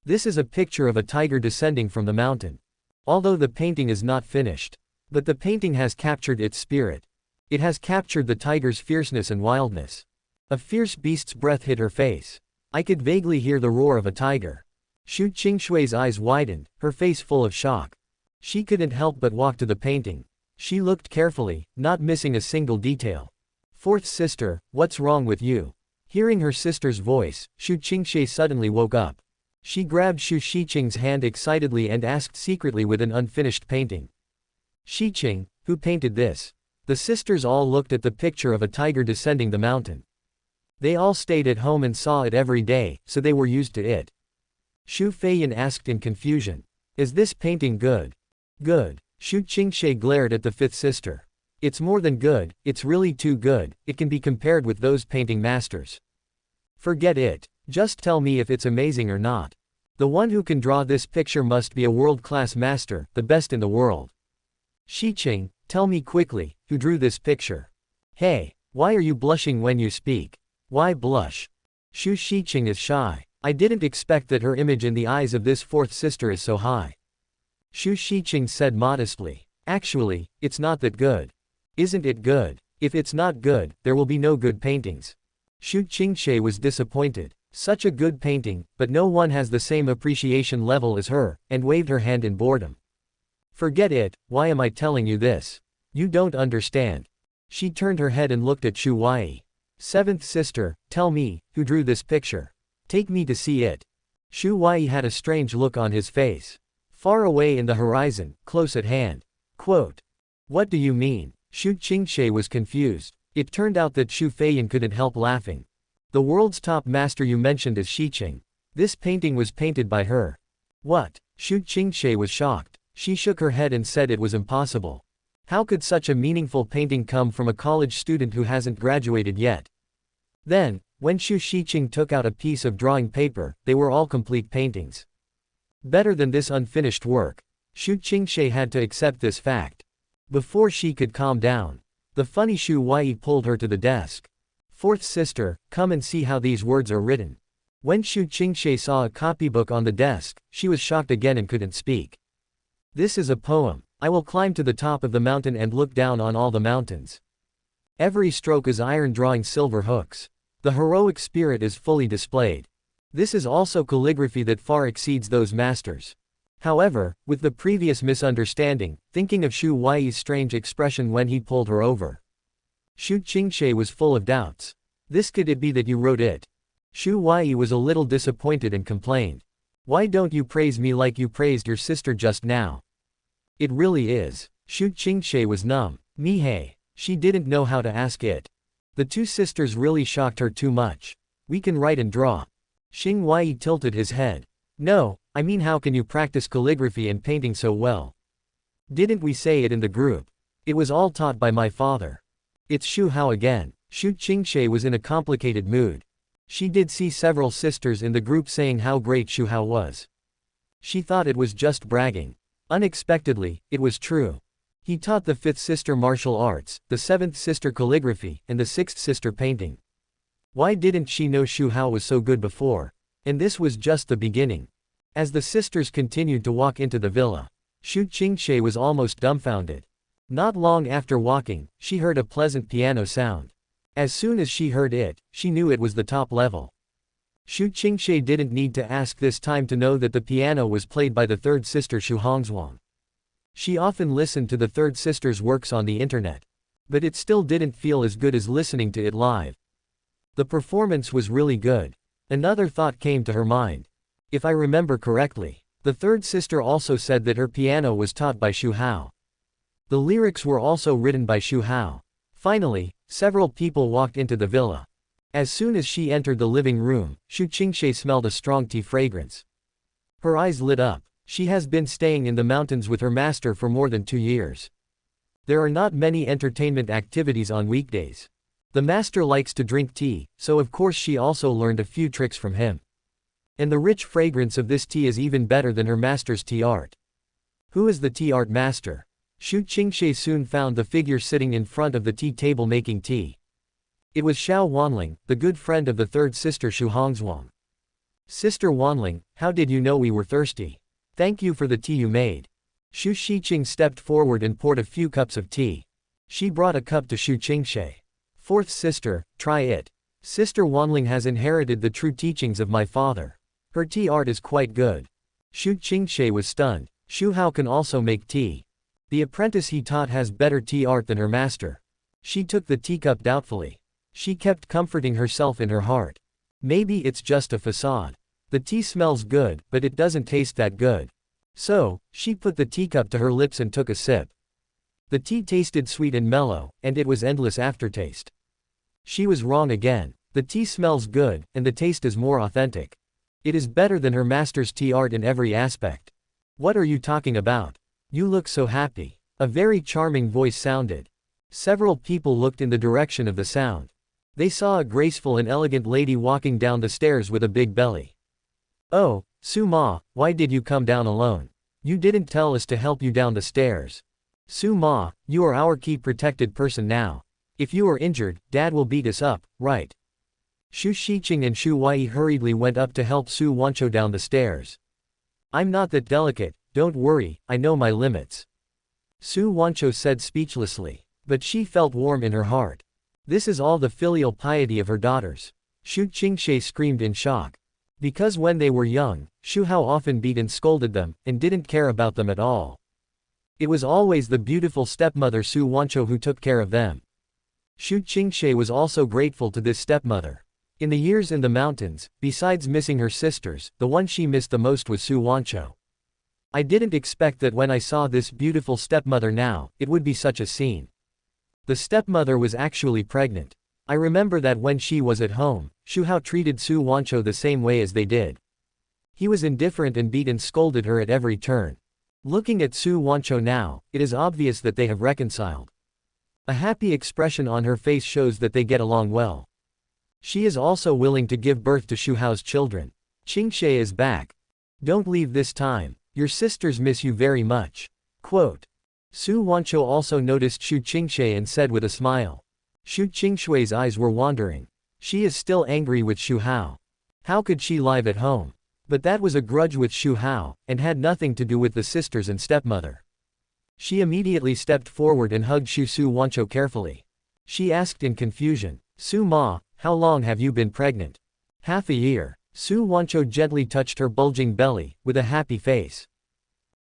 This is a picture of a tiger descending from the mountain. Although the painting is not finished. But the painting has captured its spirit. It has captured the tiger's fierceness and wildness. A fierce beast's breath hit her face. I could vaguely hear the roar of a tiger. Xu Qingshui's eyes widened, her face full of shock. She couldn't help but walk to the painting. She looked carefully, not missing a single detail. Fourth sister, what's wrong with you? Hearing her sister's voice, Xu Qingshe suddenly woke up. She grabbed Xu Shiqing's hand excitedly and asked secretly with an unfinished painting. Shiqing, who painted this? The sisters all looked at the picture of a tiger descending the mountain. They all stayed at home and saw it every day, so they were used to it. Xu Feiyan asked in confusion. Is this painting good? Good. Xu Qingshe glared at the fifth sister. It's more than good, it's really too good, it can be compared with those painting masters. Forget it. Just tell me if it's amazing or not. The one who can draw this picture must be a world-class master, the best in the world. Shiqing, tell me quickly, who drew this picture? Hey, why are you blushing when you speak? Why blush? Xu Shiqing is shy. I didn't expect that her image in the eyes of this fourth sister is so high. Xu Shiqing said modestly. Actually, it's not that good. Isn't it good? If it's not good, there will be no good paintings. Xu Qingshe was disappointed. Such a good painting, but no one has the same appreciation level as her, and waved her hand in boredom. Forget it, why am I telling you this? You don't understand. She turned her head and looked at Xu Wei. Seventh sister, tell me, who drew this picture? Take me to see it. Xu Wei had a strange look on his face. Far away in the horizon, close at hand. Quote. What do you mean? Xu Qingshe was confused. It turned out that Xu Feiyan couldn't help laughing. The world's top master you mentioned is Shiqing. This painting was painted by her. What? Xu Qingshe was shocked. She shook her head and said it was impossible. How could such a meaningful painting come from a college student who hasn't graduated yet? Then, when Xu Shiqing took out a piece of drawing paper, they were all complete paintings. Better than this unfinished work. Xu Qingshe had to accept this fact. Before she could calm down, the funny Xu Wei pulled her to the desk. Fourth sister, come and see how these words are written. When Xu Qingshe saw a copybook on the desk, she was shocked again and couldn't speak. This is a poem. I will climb to the top of the mountain and look down on all the mountains. Every stroke is iron drawing silver hooks. The heroic spirit is fully displayed. This is also calligraphy that far exceeds those masters. However, with the previous misunderstanding, thinking of Xu Huai's strange expression when he pulled her over, Xu Qingxue was full of doubts. This could it be that you wrote it? Xu Huai was a little disappointed and complained. Why don't you praise me like you praised your sister just now? It really is. Xu Qingxue was numb. Mihei. She didn't know how to ask it. The two sisters really shocked her too much. We can write and draw. Xing Huai tilted his head. No, I mean how can you practice calligraphy and painting so well? Didn't we say it in the group? It was all taught by my father. It's Xu Hao again. Xu Qingxue was in a complicated mood. She did see several sisters in the group saying how great Xu Hao was. She thought it was just bragging. Unexpectedly, it was true. He taught the 5th sister martial arts, the 7th sister calligraphy, and the 6th sister painting. Why didn't she know Xu Hao was so good before? And this was just the beginning. As the sisters continued to walk into the villa, Xu Qingxue was almost dumbfounded. Not long after walking, she heard a pleasant piano sound. As soon as she heard it, she knew it was the top level. Xu Qingxue didn't need to ask this time to know that the piano was played by the 3rd sister Xu Hongzhuang. She often listened to the 3rd sister's works on the internet. But it still didn't feel as good as listening to it live. The performance was really good. Another thought came to her mind. If I remember correctly, the 3rd sister also said that her piano was taught by Xu Hao. The lyrics were also written by Xu Hao. Finally, several people walked into the villa. As soon as she entered the living room, Xu Qingxue smelled a strong tea fragrance. Her eyes lit up. She has been staying in the mountains with her master for more than 2 years. There are not many entertainment activities on weekdays. The master likes to drink tea, so of course she also learned a few tricks from him. And the rich fragrance of this tea is even better than her master's tea art. Who is the tea art master? Xu Qingxue soon found the figure sitting in front of the tea table making tea. It was Xiao Wanling, the good friend of the 3rd sister Xu Hongzhuang. Sister Wanling, how did you know we were thirsty? Thank you for the tea you made. Xu Xiqing stepped forward and poured a few cups of tea. She brought a cup to Xu Qingxue. 4th sister, try it. Sister Wanling has inherited the true teachings of my father. Her tea art is quite good. Xu Qingxue was stunned. Xu Hao can also make tea. The apprentice he taught has better tea art than her master. She took the teacup doubtfully. She kept comforting herself in her heart. Maybe it's just a facade. The tea smells good, but it doesn't taste that good. So, she put the teacup to her lips and took a sip. The tea tasted sweet and mellow, and it was endless aftertaste. She was wrong again. The tea smells good, and the taste is more authentic. It is better than her master's tea art in every aspect. What are you talking about? You look so happy. A very charming voice sounded. Several people looked in the direction of the sound. They saw a graceful and elegant lady walking down the stairs with a big belly. Oh, Su Ma, why did you come down alone? You didn't tell us to help you down the stairs. Su Ma, you are our key protected person now. If you are injured, Dad will beat us up, right? Xu Xiqing and Xu Huai hurriedly went up to help Su Wancho down the stairs. I'm not that delicate, don't worry, I know my limits. Su Wancho said speechlessly. But she felt warm in her heart. This is all the filial piety of her daughters. Xu Qingxue screamed in shock. Because when they were young, Xu Hao often beat and scolded them, and didn't care about them at all. It was always the beautiful stepmother Su Wancho who took care of them. Xu Qingxue was also grateful to this stepmother. In the years in the mountains, besides missing her sisters, the one she missed the most was Su Wancho. I didn't expect that when I saw this beautiful stepmother now, it would be such a scene. The stepmother was actually pregnant. I remember that when she was at home, Xu Hao treated Su Wancho the same way as they did. He was indifferent and beat and scolded her at every turn. Looking at Su Wancho now, it is obvious that they have reconciled. A happy expression on her face shows that they get along well. She is also willing to give birth to Xu Hao's children. Qingxue is back. Don't leave this time. Your sisters miss you very much. Quote. Su Wancho also noticed Xu Qingxue and said with a smile. Xu Qingxue's eyes were wandering. She is still angry with Xu Hao. How could she live at home? But that was a grudge with Xu Hao, and had nothing to do with the sisters and stepmother. She immediately stepped forward and hugged Su Wancho carefully. She asked in confusion, Su Ma, How long have you been pregnant? Half a year. Su Wancho gently touched her bulging belly, with a happy face.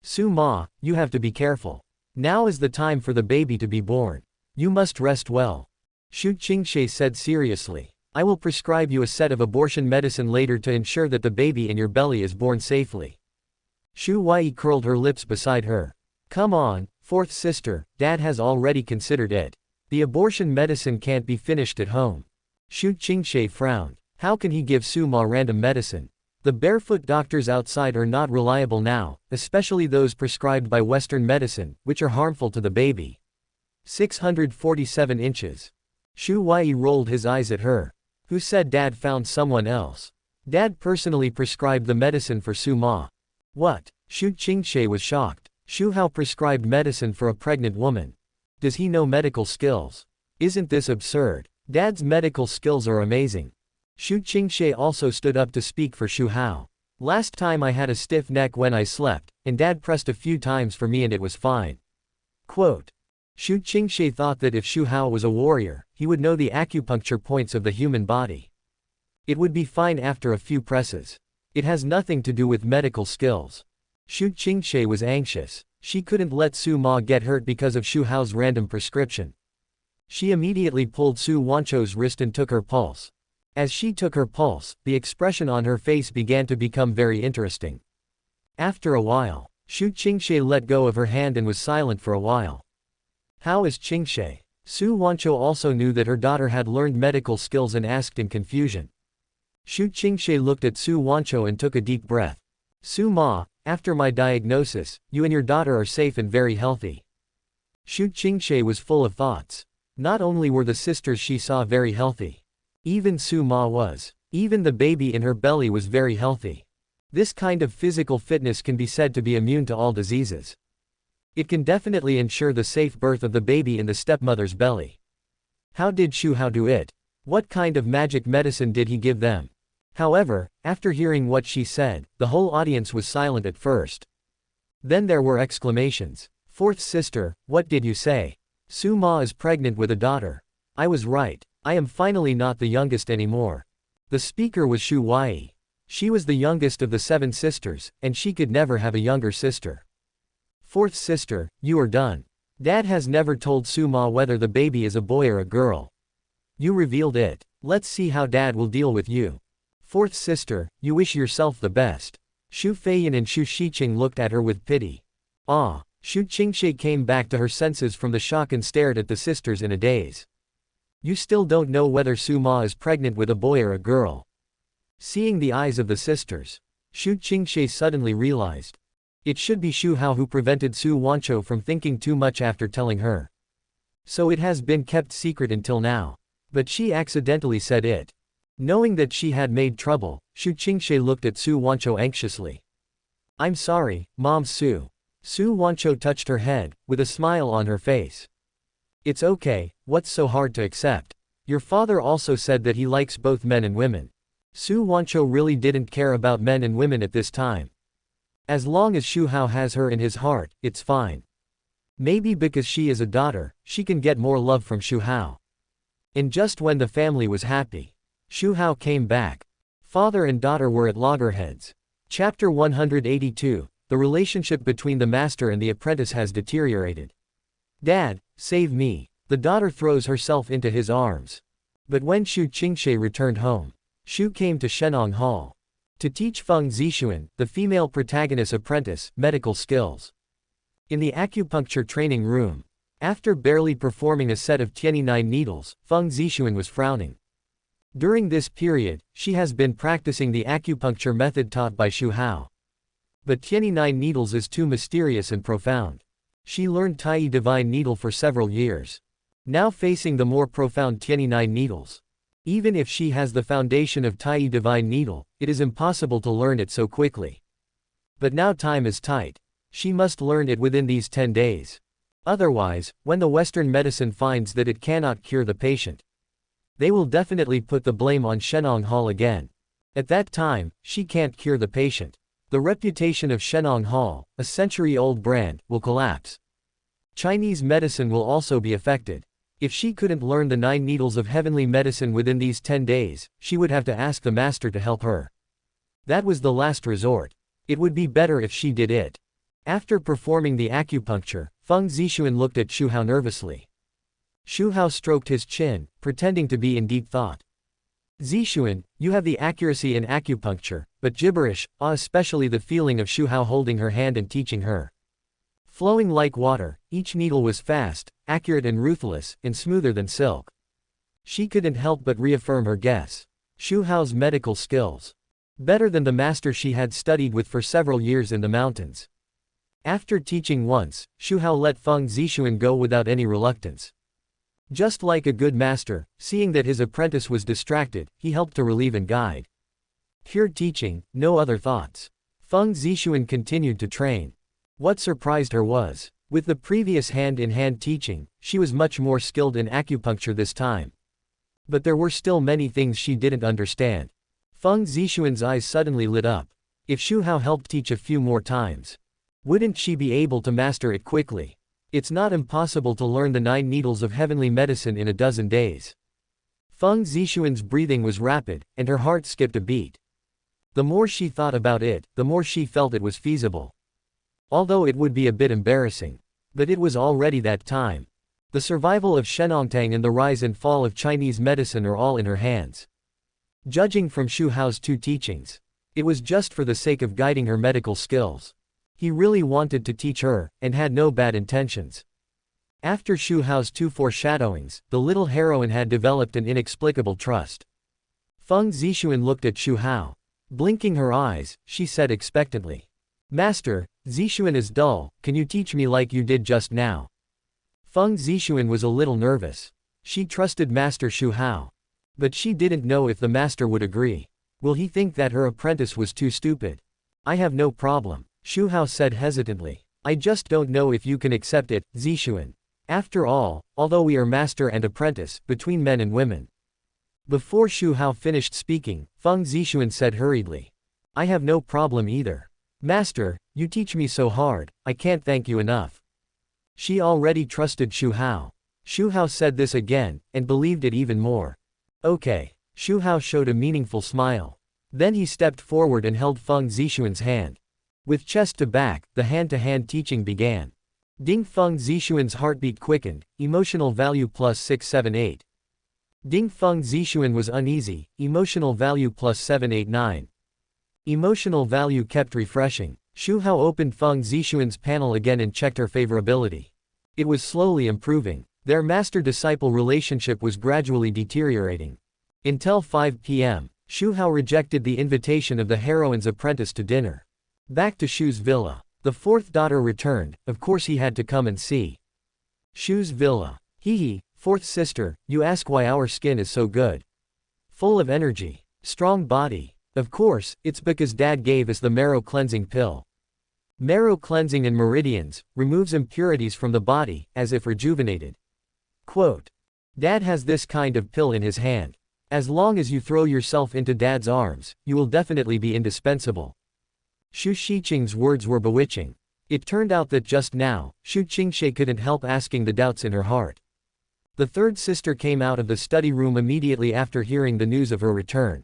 Su Ma, you have to be careful. Now is the time for the baby to be born. You must rest well. Xu Qingshe said seriously. I will prescribe you a set of abortion medicine later to ensure that the baby in your belly is born safely. Xu Wei curled her lips beside her. Come on, fourth sister, Dad has already considered it. The abortion medicine can't be finished at home. Xu Qingshe frowned. How can he give Su Ma random medicine? The barefoot doctors outside are not reliable now, especially those prescribed by Western medicine, which are harmful to the baby. 647 inches. Xu Wei rolled his eyes at her. Who said Dad found someone else? Dad personally prescribed the medicine for Su Ma. What? Xu Qingshe was shocked. Xu Hao prescribed medicine for a pregnant woman. Does he know medical skills? Isn't this absurd? Dad's medical skills are amazing. Xu Qingshe also stood up to speak for Xu Hao. Last time I had a stiff neck when I slept, and Dad pressed a few times for me and it was fine. Quote. Xu Qingshe thought that if Xu Hao was a warrior, he would know the acupuncture points of the human body. It would be fine after a few presses. It has nothing to do with medical skills. Xu Qingshe was anxious. She couldn't let Su Ma get hurt because of Xu Hao's random prescription. She immediately pulled Su Wancho's wrist and took her pulse. As she took her pulse, the expression on her face began to become very interesting. After a while, Xu Qingshe let go of her hand and was silent for a while. How is Qingshe? Su Wancho also knew that her daughter had learned medical skills and asked in confusion. Xu Qingshe looked at Su Wancho and took a deep breath. Su Ma, after my diagnosis, you and your daughter are safe and very healthy. Xu Qingshe was full of thoughts. Not only were the sisters she saw very healthy. Even Su Ma was. Even the baby in her belly was very healthy. This kind of physical fitness can be said to be immune to all diseases. It can definitely ensure the safe birth of the baby in the stepmother's belly. How did Xu Hao do it? What kind of magic medicine did he give them? However, after hearing what she said, the whole audience was silent at first. Then there were exclamations. Fourth sister, what did you say? Su Ma is pregnant with a daughter. I was right. I am finally not the youngest anymore. The speaker was Xu Wei. She was the youngest of the 7 sisters, and she could never have a younger sister. Fourth sister, you are done. Dad has never told Su Ma whether the baby is a boy or a girl. You revealed it. Let's see how Dad will deal with you. Fourth sister, you wish yourself the best. Xu Feiyan and Xu Shiqing looked at her with pity. Ah, Xu Qingshe came back to her senses from the shock and stared at the sisters in a daze. You still don't know whether Su Ma is pregnant with a boy or a girl. Seeing the eyes of the sisters, Xu Qingshe suddenly realized. It should be Xu Hao who prevented Su Wancho from thinking too much after telling her. So it has been kept secret until now. But she accidentally said it. Knowing that she had made trouble, Xu Qingshe looked at Su Wancho anxiously. I'm sorry, Mom Su. Su Wancho touched her head, with a smile on her face. It's okay, what's so hard to accept? Your father also said that he likes both men and women. Su Wancho really didn't care about men and women at this time. As long as Xu Hao has her in his heart, it's fine. Maybe because she is a daughter, she can get more love from Xu Hao. And just when the family was happy, Xu Hao came back. Father and daughter were at loggerheads. Chapter 182, the relationship between the master and the apprentice has deteriorated. Dad, save me. The daughter throws herself into his arms. But when Xu Qingshe returned home, Xu came to Shenong Hall to teach Feng Zixuan, the female protagonist apprentice, medical skills. In the acupuncture training room, after barely performing a set of 29 needles, Feng Zixuan was frowning. During this period, she has been practicing the acupuncture method taught by Xu Hao. But 29 needles is too mysterious and profound. She learned Tai Divine Needle for several years. Now facing the more profound 29 needles. Even if she has the foundation of Tai Divine Needle, it is impossible to learn it so quickly. But now time is tight. She must learn it within these 10 days. Otherwise, when the Western medicine finds that it cannot cure the patient, they will definitely put the blame on Shenong Hall again. At that time, she can't cure the patient. The reputation of Shenong Hall, a century-old brand, will collapse. Chinese medicine will also be affected. If she couldn't learn the 9 needles of heavenly medicine within these 10 days, she would have to ask the master to help her. That was the last resort. It would be better if she did it. After performing the acupuncture, Feng Zixuan looked at Xu Hao nervously. Xu Hao stroked his chin, pretending to be in deep thought. Zixuan, you have the accuracy in acupuncture, but gibberish, especially the feeling of Xu Hao holding her hand and teaching her. Flowing like water, each needle was fast, accurate and ruthless, and smoother than silk. She couldn't help but reaffirm her guess. Xu Hao's medical skills. Better than the master she had studied with for several years in the mountains. After teaching once, Xu Hao let Feng Zixuan go without any reluctance. Just like a good master, seeing that his apprentice was distracted, he helped to relieve and guide. Pure teaching, no other thoughts. Feng Zixuan continued to train. What surprised her was, with the previous hand-in-hand teaching, she was much more skilled in acupuncture this time. But there were still many things she didn't understand. Feng Zixuan's eyes suddenly lit up. If Xu Hao helped teach a few more times, wouldn't she be able to master it quickly? It's not impossible to learn the 9 needles of heavenly medicine in a dozen days. Feng Zixuan's breathing was rapid, and her heart skipped a beat. The more she thought about it, the more she felt it was feasible. Although it would be a bit embarrassing. But it was already that time. The survival of Shenongtang and the rise and fall of Chinese medicine are all in her hands. Judging from Xu Hao's 2 teachings, it was just for the sake of guiding her medical skills. He really wanted to teach her, and had no bad intentions. After Xu Hao's 2 foreshadowings, the little heroine had developed an inexplicable trust. Feng Zixuan looked at Xu Hao. Blinking her eyes, she said expectantly. Master, Zixuan is dull, can you teach me like you did just now? Feng Zixuan was a little nervous. She trusted Master Xu Hao. But she didn't know if the master would agree. Will he think that her apprentice was too stupid? I have no problem, Xu Hao said hesitantly. I just don't know if you can accept it, Zixuan. After all, although we are master and apprentice, between men and women. Before Xu Hao finished speaking, Feng Zixuan said hurriedly. I have no problem either. Master, you teach me so hard, I can't thank you enough. She already trusted Xu Hao. Xu Hao said this again, and believed it even more. Okay. Xu Hao showed a meaningful smile. Then he stepped forward and held Feng Zixuan's hand. With chest to back, the hand-to-hand teaching began. Ding. Feng Zixuan's heartbeat quickened, emotional value plus 678. Ding. Feng Zixuan was uneasy, emotional value plus 789. Emotional value kept refreshing. Xu Hao opened Feng Zixuan's panel again and checked her favorability. It was slowly improving. Their master-disciple relationship was gradually deteriorating. Until 5 p.m., Xu Hao rejected the invitation of the heroine's apprentice to dinner. Back to Xu's villa. The 4th daughter returned, of course he had to come and see. Xu's villa. Hee, 4th sister, you ask why our skin is so good. Full of energy. Strong body. Of course, it's because Dad gave us the marrow cleansing pill. Marrow cleansing and meridians, removes impurities from the body, as if rejuvenated. Quote. Dad has this kind of pill in his hand. As long as you throw yourself into Dad's arms, you will definitely be indispensable. Xu Xiqing's words were bewitching. It turned out that just now, Xu Qingshe couldn't help asking the doubts in her heart. The 3rd sister came out of the study room immediately after hearing the news of her return.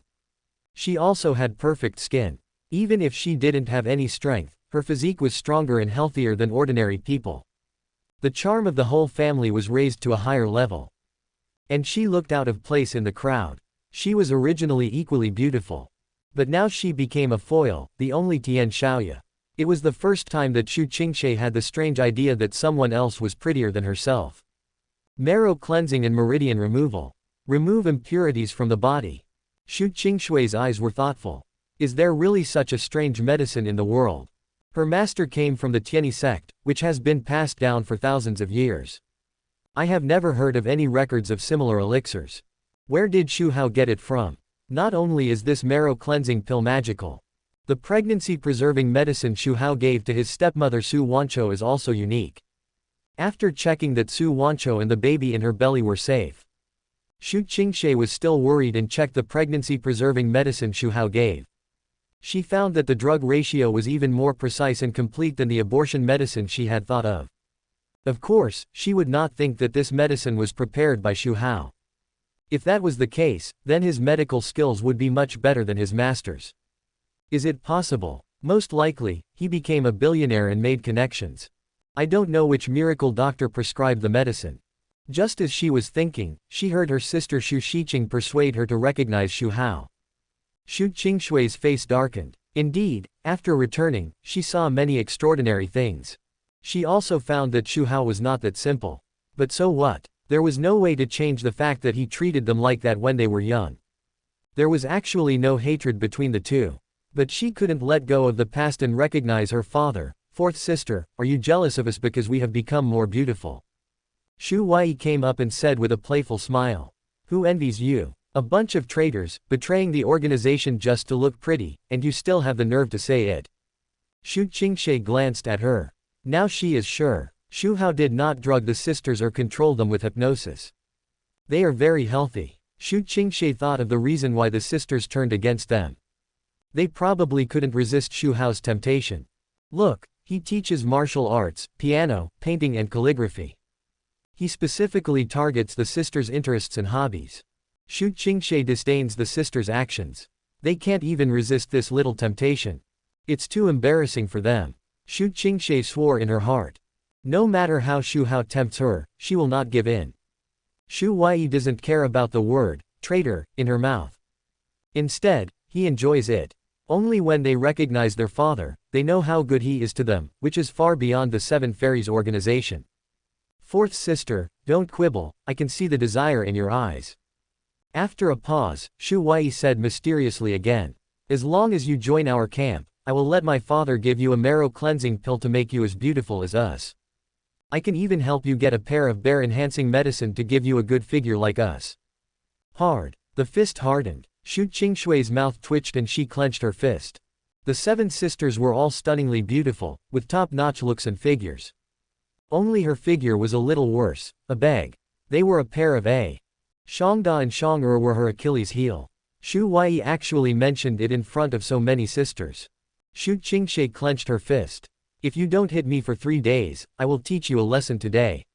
She also had perfect skin. Even if she didn't have any strength, her physique was stronger and healthier than ordinary people. The charm of the whole family was raised to a higher level. And she looked out of place in the crowd. She was originally equally beautiful. But now she became a foil, the only Tian Xiaoya. It was the first time that Xu Qingshe had the strange idea that someone else was prettier than herself. Marrow cleansing and meridian removal. Remove impurities from the body. Xu Qingshui's eyes were thoughtful. Is there really such a strange medicine in the world? Her master came from the Tianyi sect, which has been passed down for thousands of years. I have never heard of any records of similar elixirs. Where did Xu Hao get it from? Not only is this marrow cleansing pill magical, the pregnancy-preserving medicine Xu Hao gave to his stepmother Su Wanchou is also unique. After checking that Su Wanchou and the baby in her belly were safe, Xu Qingshe was still worried and checked the pregnancy-preserving medicine Xu Hao gave. She found that the drug ratio was even more precise and complete than the abortion medicine she had thought of. Of course, she would not think that this medicine was prepared by Xu Hao. If that was the case, then his medical skills would be much better than his master's. Is it possible? Most likely, he became a billionaire and made connections. I don't know which miracle doctor prescribed the medicine. Just as she was thinking, she heard her sister Xu Xiqing persuade her to recognize Xu Hao. Xu Qingshui's face darkened. Indeed, after returning, she saw many extraordinary things. She also found that Xu Hao was not that simple. But so what? There was no way to change the fact that he treated them like that when they were young. There was actually no hatred between the two. But she couldn't let go of the past and recognize her father. Fourth sister, are you jealous of us because we have become more beautiful? Xu Huai came up and said with a playful smile. Who envies you? A bunch of traitors, betraying the organization just to look pretty, and you still have the nerve to say it. Xu Qingshui glanced at her. Now she is sure. Xu Hao did not drug the sisters or control them with hypnosis. They are very healthy. Xu Qingshui thought of the reason why the sisters turned against them. They probably couldn't resist Xu Hao's temptation. Look, he teaches martial arts, piano, painting and calligraphy. He specifically targets the sisters' interests and hobbies. Xu Qingshui disdains the sisters' actions. They can't even resist this little temptation. It's too embarrassing for them. Xu Qingshui swore in her heart. No matter how Xu Hao tempts her, she will not give in. Xu Huai doesn't care about the word, traitor, in her mouth. Instead, he enjoys it. Only when they recognize their father, they know how good he is to them, which is far beyond the Seven Fairies organization. Fourth sister, don't quibble, I can see the desire in your eyes. After a pause, Xu Huai said mysteriously again. As long as you join our camp, I will let my father give you a marrow cleansing pill to make you as beautiful as us. I can even help you get a pair of bear-enhancing medicine to give you a good figure like us. Hard. The fist hardened. Xu Qingshui's mouth twitched and she clenched her fist. The seven sisters were all stunningly beautiful, with top-notch looks and figures. Only her figure was a little worse, a beg. They were a pair of A. Shangda and Shang'er were her Achilles' heel. Xu Huai actually mentioned it in front of so many sisters. Xu Qingshui clenched her fist. If you don't hit me for 3 days, I will teach you a lesson today.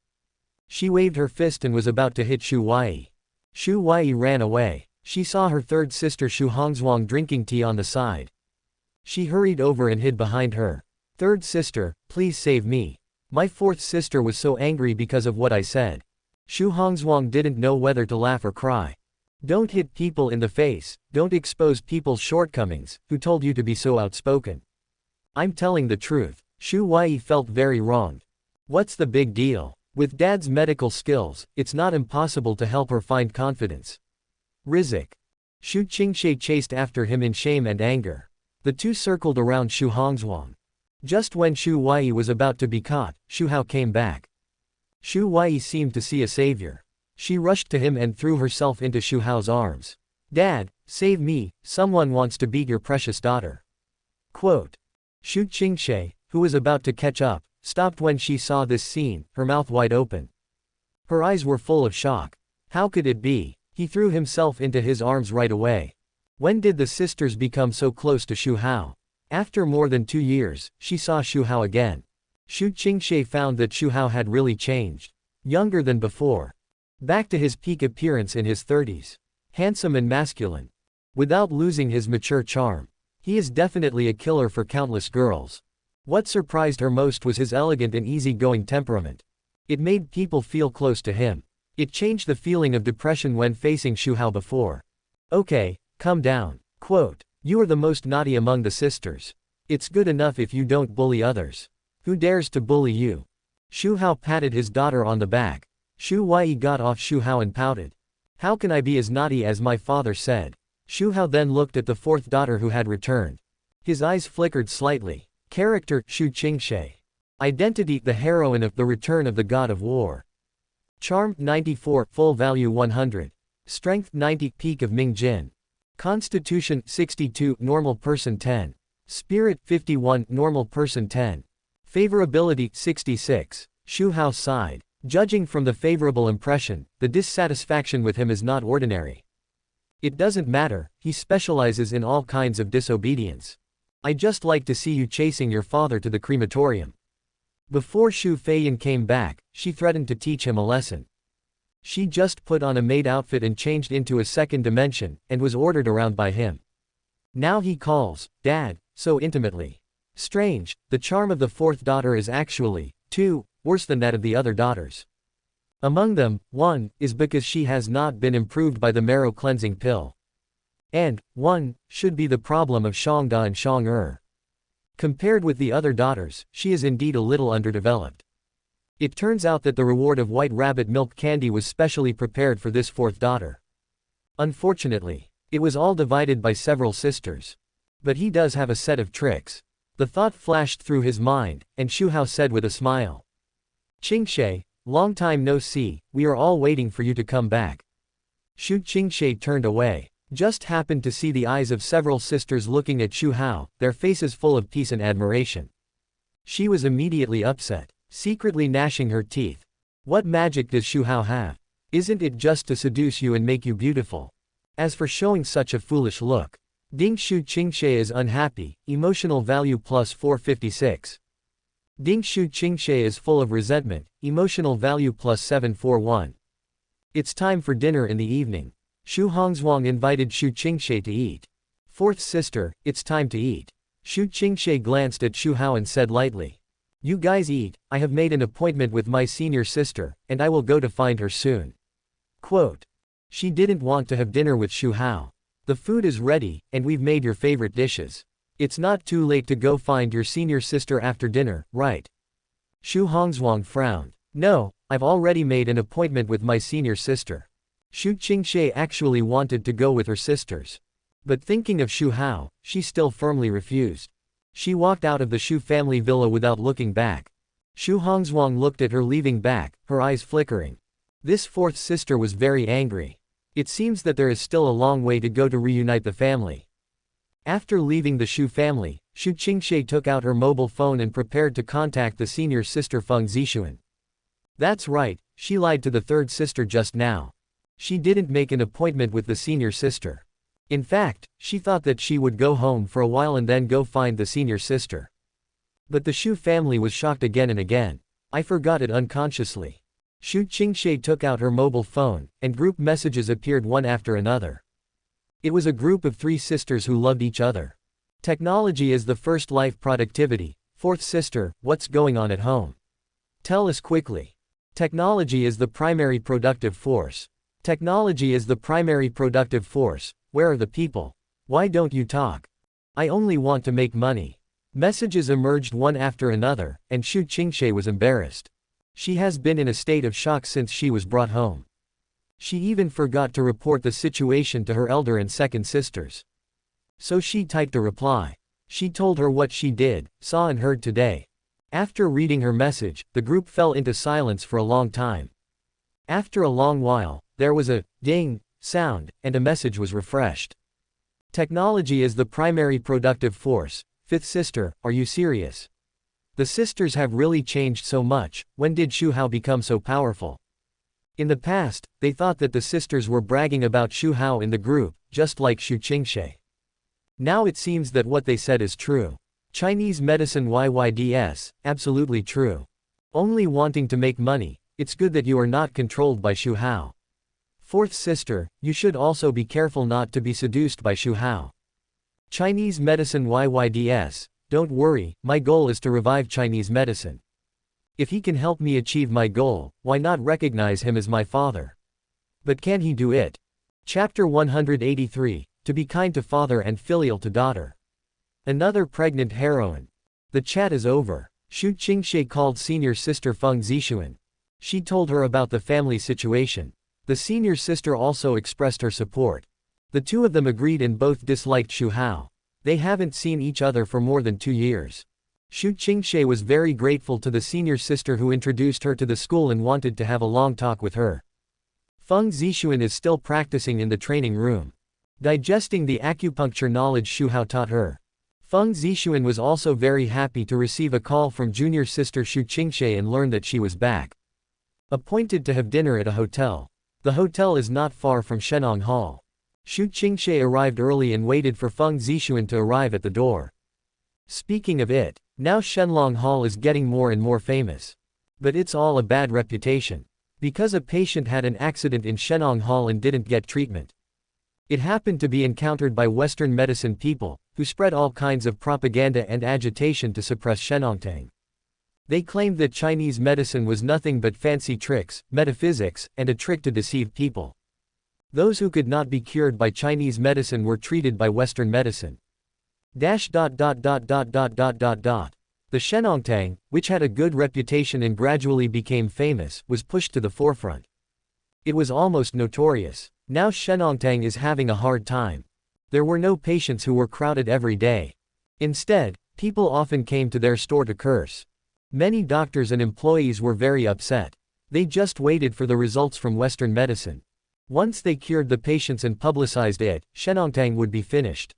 She waved her fist and was about to hit Xu Huai. Xu Huai ran away. She saw her third sister Xu Hongzhuang drinking tea on the side. She hurried over and hid behind her. Third sister, please save me. My fourth sister was so angry because of what I said. Xu Hongzhuang didn't know whether to laugh or cry. Don't hit people in the face, don't expose people's shortcomings, who told you to be so outspoken? I'm telling the truth. Xu Huai felt very wronged. What's the big deal? With Dad's medical skills, it's not impossible to help her find confidence. Rizik. Xu Qingshui chased after him in shame and anger. The two circled around Xu Hongzhuang. Just when Xu Huai was about to be caught, Xu Hao came back. Xu Huai seemed to see a savior. She rushed to him and threw herself into Xu Hao's arms. Dad, save me, someone wants to beat your precious daughter. Quote. Xu Qingshui, who was about to catch up, stopped when she saw this scene, her mouth wide open. Her eyes were full of shock. How could it be? He threw himself into his arms right away. When did the sisters become so close to Xu Hao? After more than 2 years, she saw Xu Hao again. Xu Qingshui found that Xu Hao had really changed. Younger than before. Back to his peak appearance in his 30s. Handsome and masculine. Without losing his mature charm. He is definitely a killer for countless girls. What surprised her most was his elegant and easygoing temperament. It made people feel close to him. It changed the feeling of depression when facing Xu Hao before. Okay, calm down. Quote. You are the most naughty among the sisters. It's good enough if you don't bully others. Who dares to bully you? Xu Hao patted his daughter on the back. Xu Huai got off Xu Hao and pouted. How can I be as naughty as my father said? Xu Hao then looked at the fourth daughter who had returned. His eyes flickered slightly. Character, Xu Qingshui. Identity, the heroine of The Return of the God of War. Charm, 94, full value 100. Strength, 90, peak of Ming Jin. Constitution, 62, normal person 10. Spirit, 51, normal person 10. Favorability, 66. Xu Hao sighed. Judging from the favorable impression, the dissatisfaction with him is not ordinary. It doesn't matter, he specializes in all kinds of disobedience. I just like to see you chasing your father to the crematorium. Before Xu Feiyan came back, she threatened to teach him a lesson. She just put on a maid outfit and changed into a second dimension, and was ordered around by him. Now he calls, Dad, so intimately. Strange, the charm of the fourth daughter is actually, worse than that of the other daughters. Among them, one, is because she has not been improved by the marrow cleansing pill. And, one, should be the problem of Shangda and Shang-Er. Compared with the other daughters, she is indeed a little underdeveloped. It turns out that the reward of white rabbit milk candy was specially prepared for this fourth daughter. Unfortunately, it was all divided by several sisters. But he does have a set of tricks. The thought flashed through his mind, and Xu Hao said with a smile. Qingshe, long time no see, we are all waiting for you to come back. Xu Qingshe turned away. Just happened to see the eyes of several sisters looking at Xu Hao, their faces full of peace and admiration. She was immediately upset, secretly gnashing her teeth. What magic does Xu Hao have? Isn't it just to seduce you and make you beautiful? As for showing such a foolish look. Ding Xu Qingshe is unhappy, emotional value plus 456. Ding Xu Qingshe is full of resentment, emotional value plus 741. It's time for dinner in the evening. Xu Hongzhuang invited Xu Qingshe to eat. Fourth sister, it's time to eat. Xu Qingshe glanced at Xu Hao and said lightly. You guys eat, I have made an appointment with my senior sister, and I will go to find her soon. Quote. She didn't want to have dinner with Xu Hao. The food is ready, and we've made your favorite dishes. It's not too late to go find your senior sister after dinner, right? Xu Hongzhuang frowned. No, I've already made an appointment with my senior sister. Xu Qingshe actually wanted to go with her sisters. But thinking of Xu Hao, she still firmly refused. She walked out of the Xu family villa without looking back. Xu Hongzhuang looked at her leaving back, her eyes flickering. This fourth sister was very angry. It seems that there is still a long way to go to reunite the family. After leaving the Xu family, Xu Qingshe took out her mobile phone and prepared to contact the senior sister Feng Zixuan. That's right, she lied to the third sister just now. She didn't make an appointment with the senior sister. In fact, she thought that she would go home for a while and then go find the senior sister. But the Xu family was shocked again and again. I forgot it unconsciously. Xu Qingshe took out her mobile phone, and group messages appeared one after another. It was a group of 3 sisters who loved each other. Technology is the first life productivity. Fourth sister, what's going on at home? Tell us quickly. Technology is the primary productive force. Technology is the primary productive force. Where are the people? Why don't you talk? I only want to make money. Messages emerged one after another, and Xu Qingshe was embarrassed. She has been in a state of shock since she was brought home. She even forgot to report the situation to her elder and second sisters. So she typed a reply. She told her what she did, saw and heard today. After reading her message, the group fell into silence for a long time. After a long while, there was a ding sound, and a message was refreshed. Technology is the primary productive force. Fifth sister, are you serious? The sisters have really changed so much. When did Xu Hao become so powerful? In the past, they thought that the sisters were bragging about Xu Hao in the group, just like Xu Qingshe. Now it seems that what they said is true. Chinese medicine YYDS, absolutely true. Only wanting to make money, it's good that you are not controlled by Xu Hao. Fourth sister, you should also be careful not to be seduced by Xu Hao. Chinese medicine YYDS, don't worry, my goal is to revive Chinese medicine. If he can help me achieve my goal, why not recognize him as my father? But can he do it? Chapter 183, To be kind to father and filial to daughter. Another pregnant heroine. The chat is over. Xu Qingshe called senior sister Feng Zixuan. She told her about the family situation. The senior sister also expressed her support. The two of them agreed and both disliked Xu Hao. They haven't seen each other for more than 2 years. Xu Qingshe was very grateful to the senior sister who introduced her to the school and wanted to have a long talk with her. Feng Zixuan is still practicing in the training room, digesting the acupuncture knowledge Xu Hao taught her. Feng Zixuan was also very happy to receive a call from junior sister Xu Qingshe and learn that she was back. Appointed to have dinner at a hotel. The hotel is not far from Shenong Hall. Xu Qingshe arrived early and waited for Feng Zixuan to arrive at the door. Speaking of it, now Shenlong Hall is getting more and more famous. But it's all a bad reputation. Because a patient had an accident in Shenong Hall and didn't get treatment. It happened to be encountered by Western medicine people, who spread all kinds of propaganda and agitation to suppress Shenongtang. They claimed that Chinese medicine was nothing but fancy tricks, metaphysics, and a trick to deceive people. Those who could not be cured by Chinese medicine were treated by Western medicine. The Shenongtang, which had a good reputation and gradually became famous, was pushed to the forefront. It was almost notorious. Now Shenongtang is having a hard time. There were no patients who were crowded every day. Instead, people often came to their store to curse. Many doctors and employees were very upset. They just waited for the results from Western medicine. Once they cured the patients and publicized it, Shenongtang would be finished.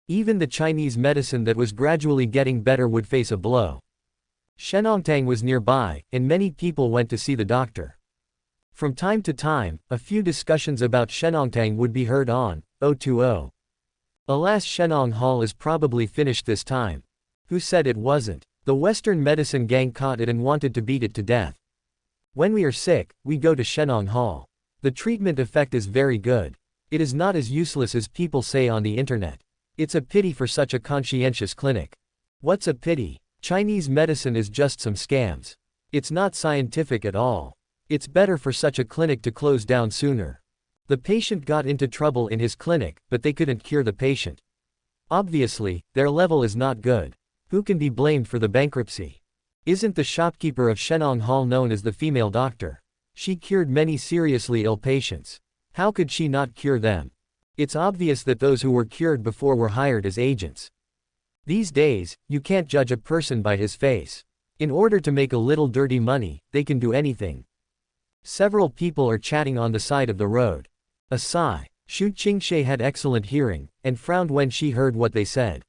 Even the Chinese medicine that was gradually getting better would face a blow. Shenongtang was nearby, and many people went to see the doctor. From time to time, a few discussions about Shenongtang would be heard on 020. Alas, Shenong Hall is probably finished this time. Who said it wasn't? The Western medicine gang caught it and wanted to beat it to death. When we are sick, we go to Shenong Hall. The treatment effect is very good. It is not as useless as people say on the internet. It's a pity for such a conscientious clinic. What's a pity? Chinese medicine is just some scams. It's not scientific at all. It's better for such a clinic to close down sooner. The patient got into trouble in his clinic, but they couldn't cure the patient. Obviously, their level is not good. Who can be blamed for the bankruptcy? Isn't the shopkeeper of Shenong Hall known as the female doctor? She cured many seriously ill patients. How could she not cure them? It's obvious that those who were cured before were hired as agents. These days, you can't judge a person by his face. In order to make a little dirty money, they can do anything. Several people are chatting on the side of the road. A sigh. Xu Qingshe had excellent hearing, and frowned when she heard what they said.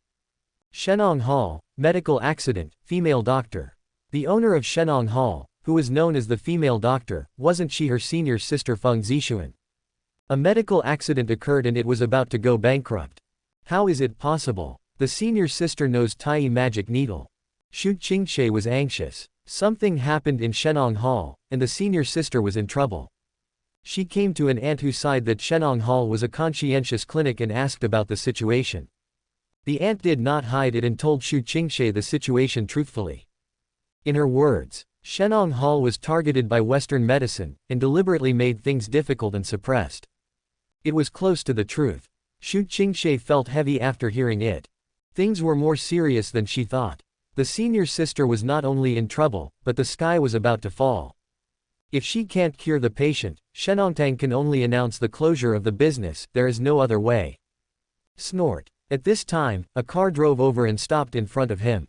Shenong Hall, medical accident, female doctor. The owner of Shenong Hall, who was known as the female doctor, wasn't she her senior sister Feng Zixuan? A medical accident occurred and it was about to go bankrupt. How is it possible? The senior sister knows Tai magic needle. Xu Qingshe was anxious. Something happened in Shenong Hall, and the senior sister was in trouble. She came to an aunt who sighed that Shenong Hall was a conscientious clinic and asked about the situation. The aunt did not hide it and told Xu Qingshe the situation truthfully. In her words, Shenong Hall was targeted by Western medicine, and deliberately made things difficult and suppressed. It was close to the truth. Xu Qingshe felt heavy after hearing it. Things were more serious than she thought. The senior sister was not only in trouble, but the sky was about to fall. If she can't cure the patient, Shenongtang can only announce the closure of the business, there is no other way. Snort. At this time, a car drove over and stopped in front of him.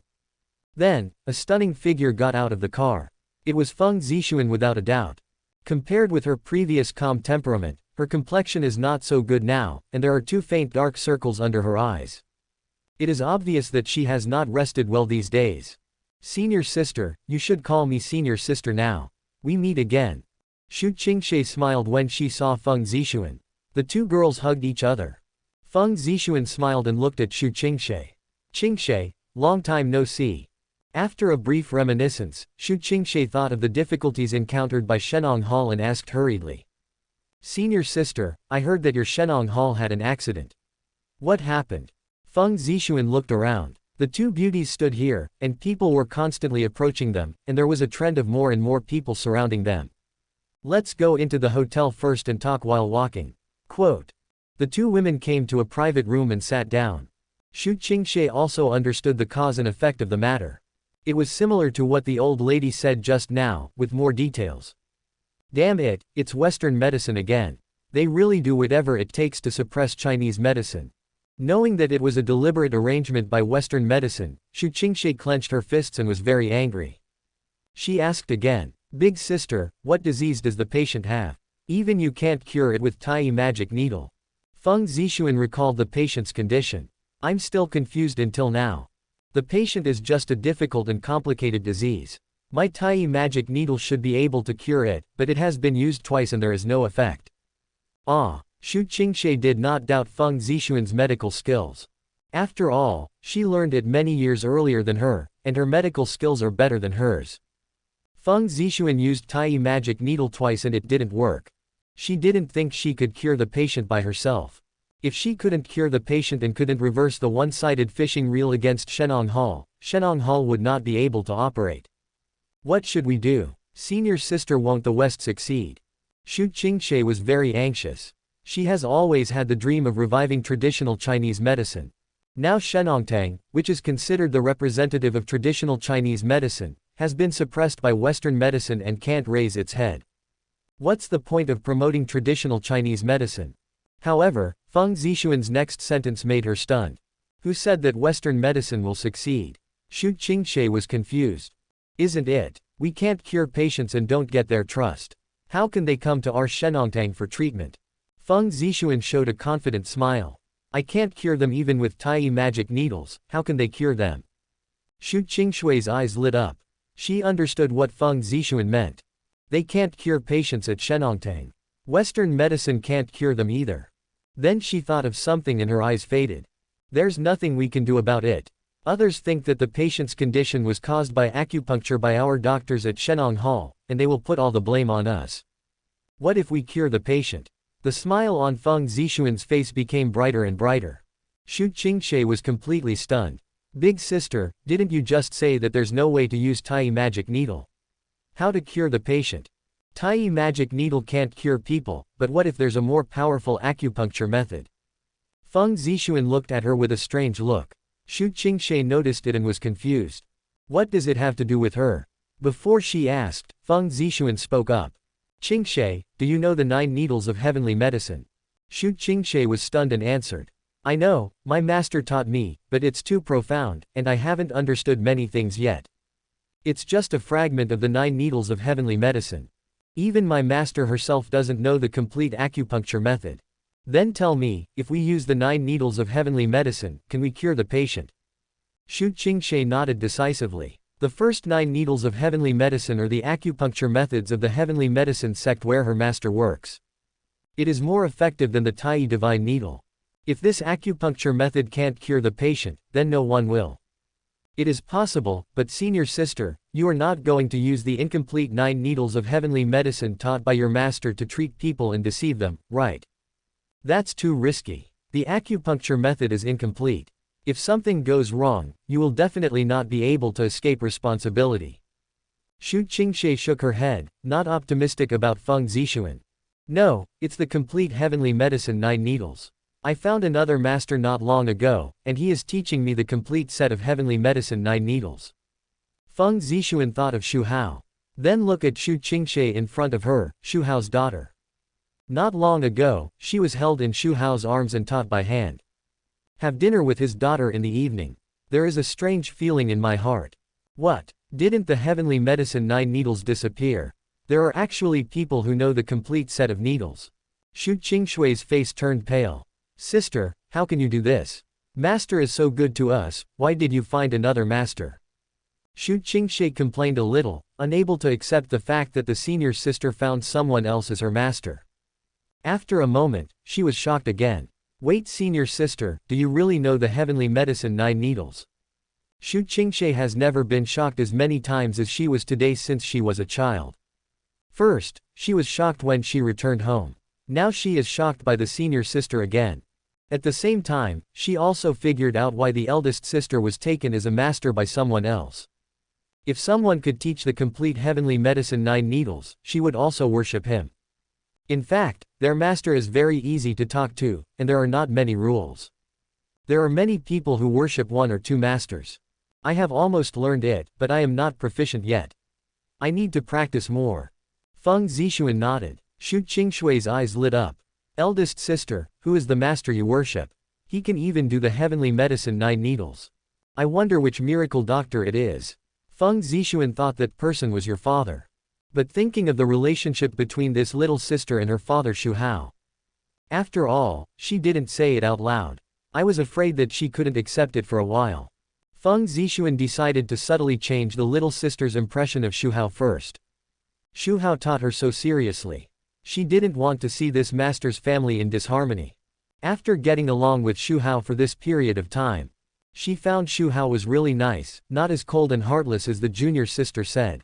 Then, a stunning figure got out of the car. It was Feng Zixuan without a doubt. Compared with her previous calm temperament, her complexion is not so good now, and there are two faint dark circles under her eyes. It is obvious that she has not rested well these days. Senior sister, you should call me senior sister now. We meet again. Xu Qingshe smiled when she saw Feng Zixuan. The two girls hugged each other. Feng Zixuan smiled and looked at Xu Qingshe. Qingshe, long time no see. After a brief reminiscence, Xu Qingshe thought of the difficulties encountered by Shenong Hall and asked hurriedly. Senior sister, I heard that your Shenong Hall had an accident. What happened? Feng Zixuan looked around. The two beauties stood here, and people were constantly approaching them, and there was a trend of more and more people surrounding them. Let's go into the hotel first and talk while walking. Quote. The two women came to a private room and sat down. Xu Qingshe also understood the cause and effect of the matter. It was similar to what the old lady said just now, with more details. Damn it, it's Western medicine again. They really do whatever it takes to suppress Chinese medicine. Knowing that it was a deliberate arrangement by Western medicine, Xu Qingshe clenched her fists and was very angry. She asked again, Big sister, what disease does the patient have? Even you can't cure it with Tai magic needle. Feng Zixuan recalled the patient's condition. I'm still confused until now. The patient is just a difficult and complicated disease. My Tai magic needle should be able to cure it, but it has been used twice and there is no effect. Ah, Xu Qingshe did not doubt Feng Zixuan's medical skills. After all, she learned it many years earlier than her, and her medical skills are better than hers. Feng Zixuan used Tai magic needle twice and it didn't work. She didn't think she could cure the patient by herself. If she couldn't cure the patient and couldn't reverse the one-sided fishing reel against Shenong Hall would not be able to operate. What should we do? Senior sister, won't the West succeed? Xu Qingxie was very anxious. She has always had the dream of reviving traditional Chinese medicine. Now Shenongtang, which is considered the representative of traditional Chinese medicine, has been suppressed by Western medicine and can't raise its head. What's the point of promoting traditional Chinese medicine? However, Feng Zixuan's next sentence made her stunned. Who said that Western medicine will succeed? Xu Qingxie was confused. Isn't it? We can't cure patients and don't get their trust. How can they come to our Shenongtang for treatment? Feng Zixuan showed a confident smile. I can't cure them even with Tai magic needles, how can they cure them? Xu Qingxui's eyes lit up. She understood what Feng Zixuan meant. They can't cure patients at Shenongtang. Western medicine can't cure them either. Then she thought of something and her eyes faded. There's nothing we can do about it. Others think that the patient's condition was caused by acupuncture by our doctors at Shenong Hall, and they will put all the blame on us. What if we cure the patient? The smile on Feng Zixuan's face became brighter and brighter. Xu Qingxie was completely stunned. Big sister, didn't you just say that there's no way to use Tai magic needle? How to cure the patient? Tai magic needle can't cure people, but what if there's a more powerful acupuncture method? Feng Zixuan looked at her with a strange look. Xu Qingxie noticed it and was confused. What does it have to do with her? Before she asked, Feng Zixuan spoke up. Qingxie, do you know the 9 needles of heavenly medicine? Xu Qingxie was stunned and answered. I know, my master taught me, but it's too profound, and I haven't understood many things yet. It's just a fragment of the 9 needles of heavenly medicine. Even my master herself doesn't know the complete acupuncture method. Then tell me, if we use the 9 needles of heavenly medicine, can we cure the patient? Xu Qingxie nodded decisively. The first 9 needles of heavenly medicine are the acupuncture methods of the heavenly medicine sect where her master works. It is more effective than the Tai divine needle. If this acupuncture method can't cure the patient, then no one will. It is possible, but senior sister, you are not going to use the incomplete 9 needles of heavenly medicine taught by your master to treat people and deceive them, right? That's too risky. The acupuncture method is incomplete. If something goes wrong, you will definitely not be able to escape responsibility. Xu Qingxie shook her head, not optimistic about Feng Zixuan. No, it's the complete heavenly medicine 9 needles. I found another master not long ago, and he is teaching me the complete set of heavenly medicine 9 needles. Feng Zixuan thought of Xu Hao. Then look at Xu Qingxie in front of her, Xu Hao's daughter. Not long ago, she was held in Xu Hao's arms and taught by hand. Have dinner with his daughter in the evening. There is a strange feeling in my heart. What? Didn't the heavenly medicine 9 needles disappear? There are actually people who know the complete set of needles. Xu Qingxui's face turned pale. Sister, how can you do this? Master is so good to us, why did you find another master? Xu Qingxie complained a little, unable to accept the fact that the senior sister found someone else as her master. After a moment, she was shocked again. Wait, senior sister, do you really know the heavenly medicine 9 needles? Xu Qingxie has never been shocked as many times as she was today since she was a child. First, she was shocked when she returned home. Now she is shocked by the senior sister again. At the same time, she also figured out why the eldest sister was taken as a master by someone else. If someone could teach the complete heavenly medicine 9 needles, she would also worship him. In fact, their master is very easy to talk to, and there are not many rules. There are many people who worship 1 or 2 masters. I have almost learned it, but I am not proficient yet. I need to practice more. Feng Zixuan nodded. Xu Qingxui's eyes lit up. Eldest sister, who is the master you worship? He can even do the heavenly medicine 9 needles. I wonder which miracle doctor it is. Feng Zixuan thought that person was your father. But thinking of the relationship between this little sister and her father Xu Hao. After all, she didn't say it out loud. I was afraid that she couldn't accept it for a while. Feng Zixuan decided to subtly change the little sister's impression of Xu Hao first. Xu Hao taught her so seriously. She didn't want to see this master's family in disharmony. After getting along with Xu Hao for this period of time, she found Xu Hao was really nice, not as cold and heartless as the junior sister said.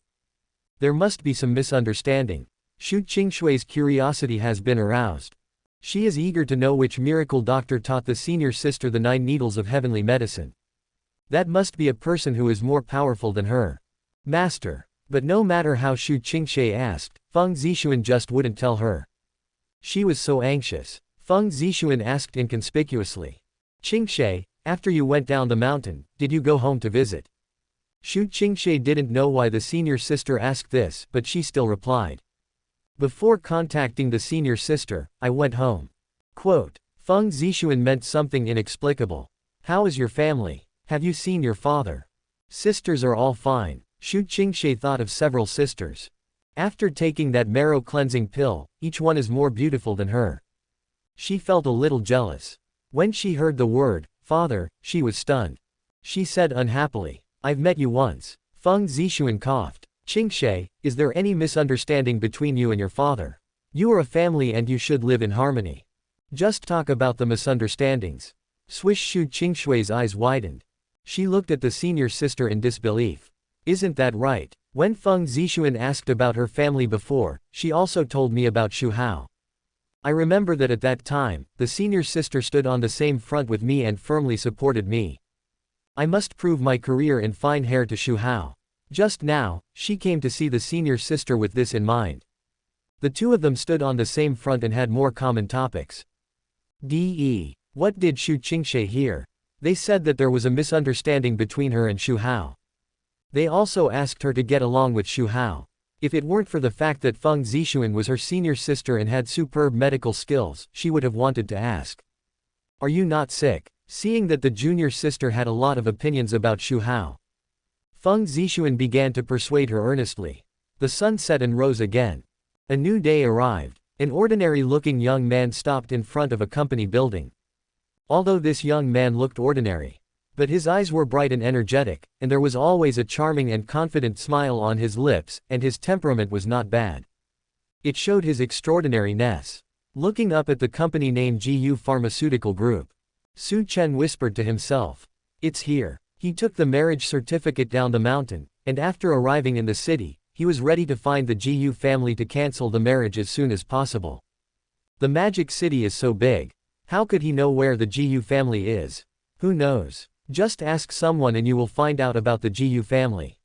There must be some misunderstanding. Xu Qingshui's curiosity has been aroused. She is eager to know which miracle doctor taught the senior sister the 9 needles of heavenly medicine. That must be a person who is more powerful than her. Master. But no matter how Xu Qingshui asked, Feng Zixuan just wouldn't tell her. She was so anxious. Feng Zixuan asked inconspicuously. Qingshui, after you went down the mountain, did you go home to visit? Xu Qingshui didn't know why the senior sister asked this, but she still replied. Before contacting the senior sister, I went home. Quote. Feng Zixuan meant something inexplicable. How is your family? Have you seen your father? Sisters are all fine. Xu Qingshui thought of several sisters. After taking that marrow-cleansing pill, each one is more beautiful than her. She felt a little jealous. When she heard the word, father, she was stunned. She said unhappily, I've met you once. Feng Zixuan coughed. Qingshui, is there any misunderstanding between you and your father? You are a family and you should live in harmony. Just talk about the misunderstandings. Swish. Xu Qingshui's eyes widened. She looked at the senior sister in disbelief. Isn't that right? When Feng Zixuan asked about her family before, she also told me about Xu Hao. I remember that at that time, the senior sister stood on the same front with me and firmly supported me. I must prove my career in fine hair to Xu Hao. Just now, she came to see the senior sister with this in mind. The two of them stood on the same front and had more common topics. What did Xu Qingshui hear? They said that there was a misunderstanding between her and Xu Hao. They also asked her to get along with Xu Hao. If it weren't for the fact that Feng Zixuan was her senior sister and had superb medical skills, she would have wanted to ask. Are you not sick? Seeing that the junior sister had a lot of opinions about Xu Hao, Feng Zixuan began to persuade her earnestly. The sun set and rose again. A new day arrived. An ordinary-looking young man stopped in front of a company building. Although this young man looked ordinary, but his eyes were bright and energetic, and there was always a charming and confident smile on his lips, and his temperament was not bad. It showed his extraordinariness. Looking up at the company name GU Pharmaceutical Group, Su Chen whispered to himself, "It's here." He took the marriage certificate down the mountain, and after arriving in the city, he was ready to find the GU family to cancel the marriage as soon as possible. The Magic City is so big. How could he know where the GU family is? Who knows? Just ask someone and you will find out about the GU family.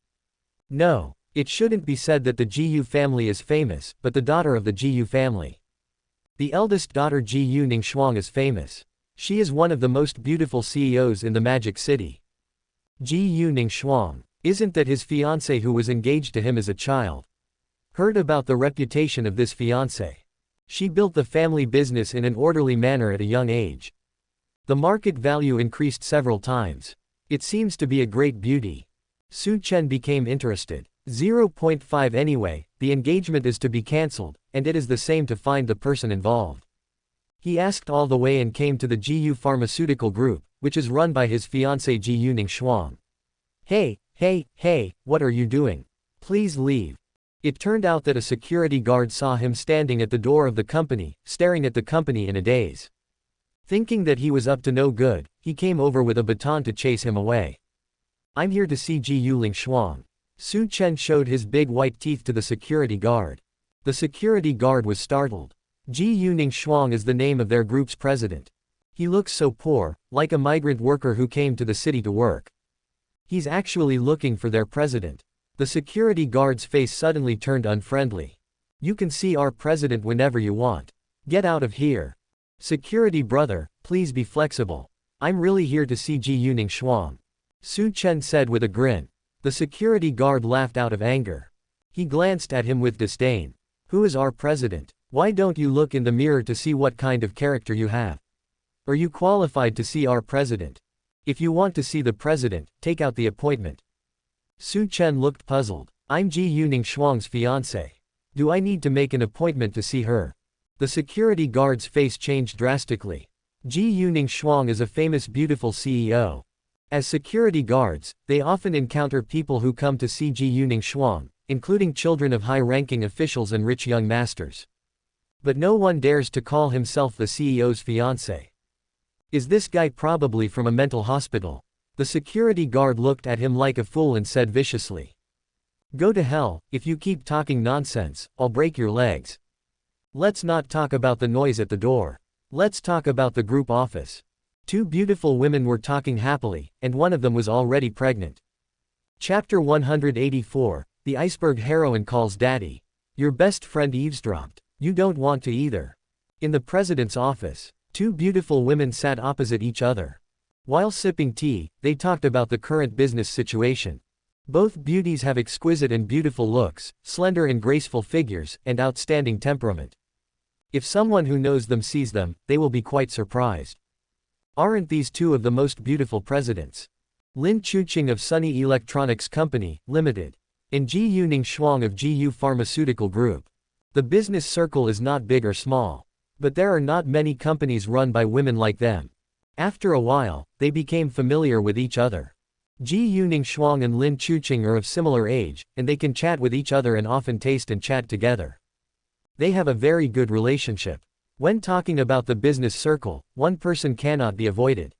No, it shouldn't be said that the GU family is famous, but the daughter of the GU family. The eldest daughter GU Ningxuang is famous. She is one of the most beautiful CEOs in the Magic City. GU Ningxuang, isn't that his fiancée who was engaged to him as a child? Heard about the reputation of this fiancée. She built the family business in an orderly manner at a young age. The market value increased several times. It seems to be a great beauty. Su Chen became interested. 0.5 Anyway, the engagement is to be cancelled, and it is the same to find the person involved. He asked all the way and came to the GU Pharmaceutical Group, which is run by his fiancée GU Ningxuang. Hey, what are you doing? Please leave. It turned out that a security guard saw him standing at the door of the company, staring at the company in a daze. Thinking that he was up to no good, he came over with a baton to chase him away. I'm here to see GU Ningxuang. Su Chen showed his big white teeth to the security guard. The security guard was startled. GU Ningxuang is the name of their group's president. He looks so poor, like a migrant worker who came to the city to work. He's actually looking for their president. The security guard's face suddenly turned unfriendly. You can see our president whenever you want. Get out of here. Security brother, please be flexible. I'm really here to see GU Ningxuang. Su Chen said with a grin. The security guard laughed out of anger. He glanced at him with disdain. Who is our president? Why don't you look in the mirror to see what kind of character you have? Are you qualified to see our president? If you want to see the president, take out the appointment. Su Chen looked puzzled. I'm GU Ningxuang's fiancé. Do I need to make an appointment to see her? The security guard's face changed drastically. GU Ningxuang is a famous beautiful CEO. As security guards, they often encounter people who come to see GU Ningxuang, including children of high-ranking officials and rich young masters. But no one dares to call himself the CEO's fiancé. Is this guy probably from a mental hospital? The security guard looked at him like a fool and said viciously. Go to hell, if you keep talking nonsense, I'll break your legs. Let's not talk about the noise at the door. Let's talk about the group office. Two beautiful women were talking happily, and one of them was already pregnant. Chapter 184, The Iceberg Heroine Calls Daddy. Your best friend eavesdropped. You don't want to either. In the president's office, two beautiful women sat opposite each other. While sipping tea, they talked about the current business situation. Both beauties have exquisite and beautiful looks, slender and graceful figures, and outstanding temperament. If someone who knows them sees them, they will be quite surprised. Aren't these two of the most beautiful presidents? Lin Chuqing of Sunny Electronics Company, Limited. And Ji Yuning Shuang of GU Pharmaceutical Group. The business circle is not big or small. But there are not many companies run by women like them. After a while, they became familiar with each other. Ji Yuning Shuang and Lin Chuqing are of similar age, and they can chat with each other and often taste and chat together. They have a very good relationship. When talking about the business circle, one person cannot be avoided.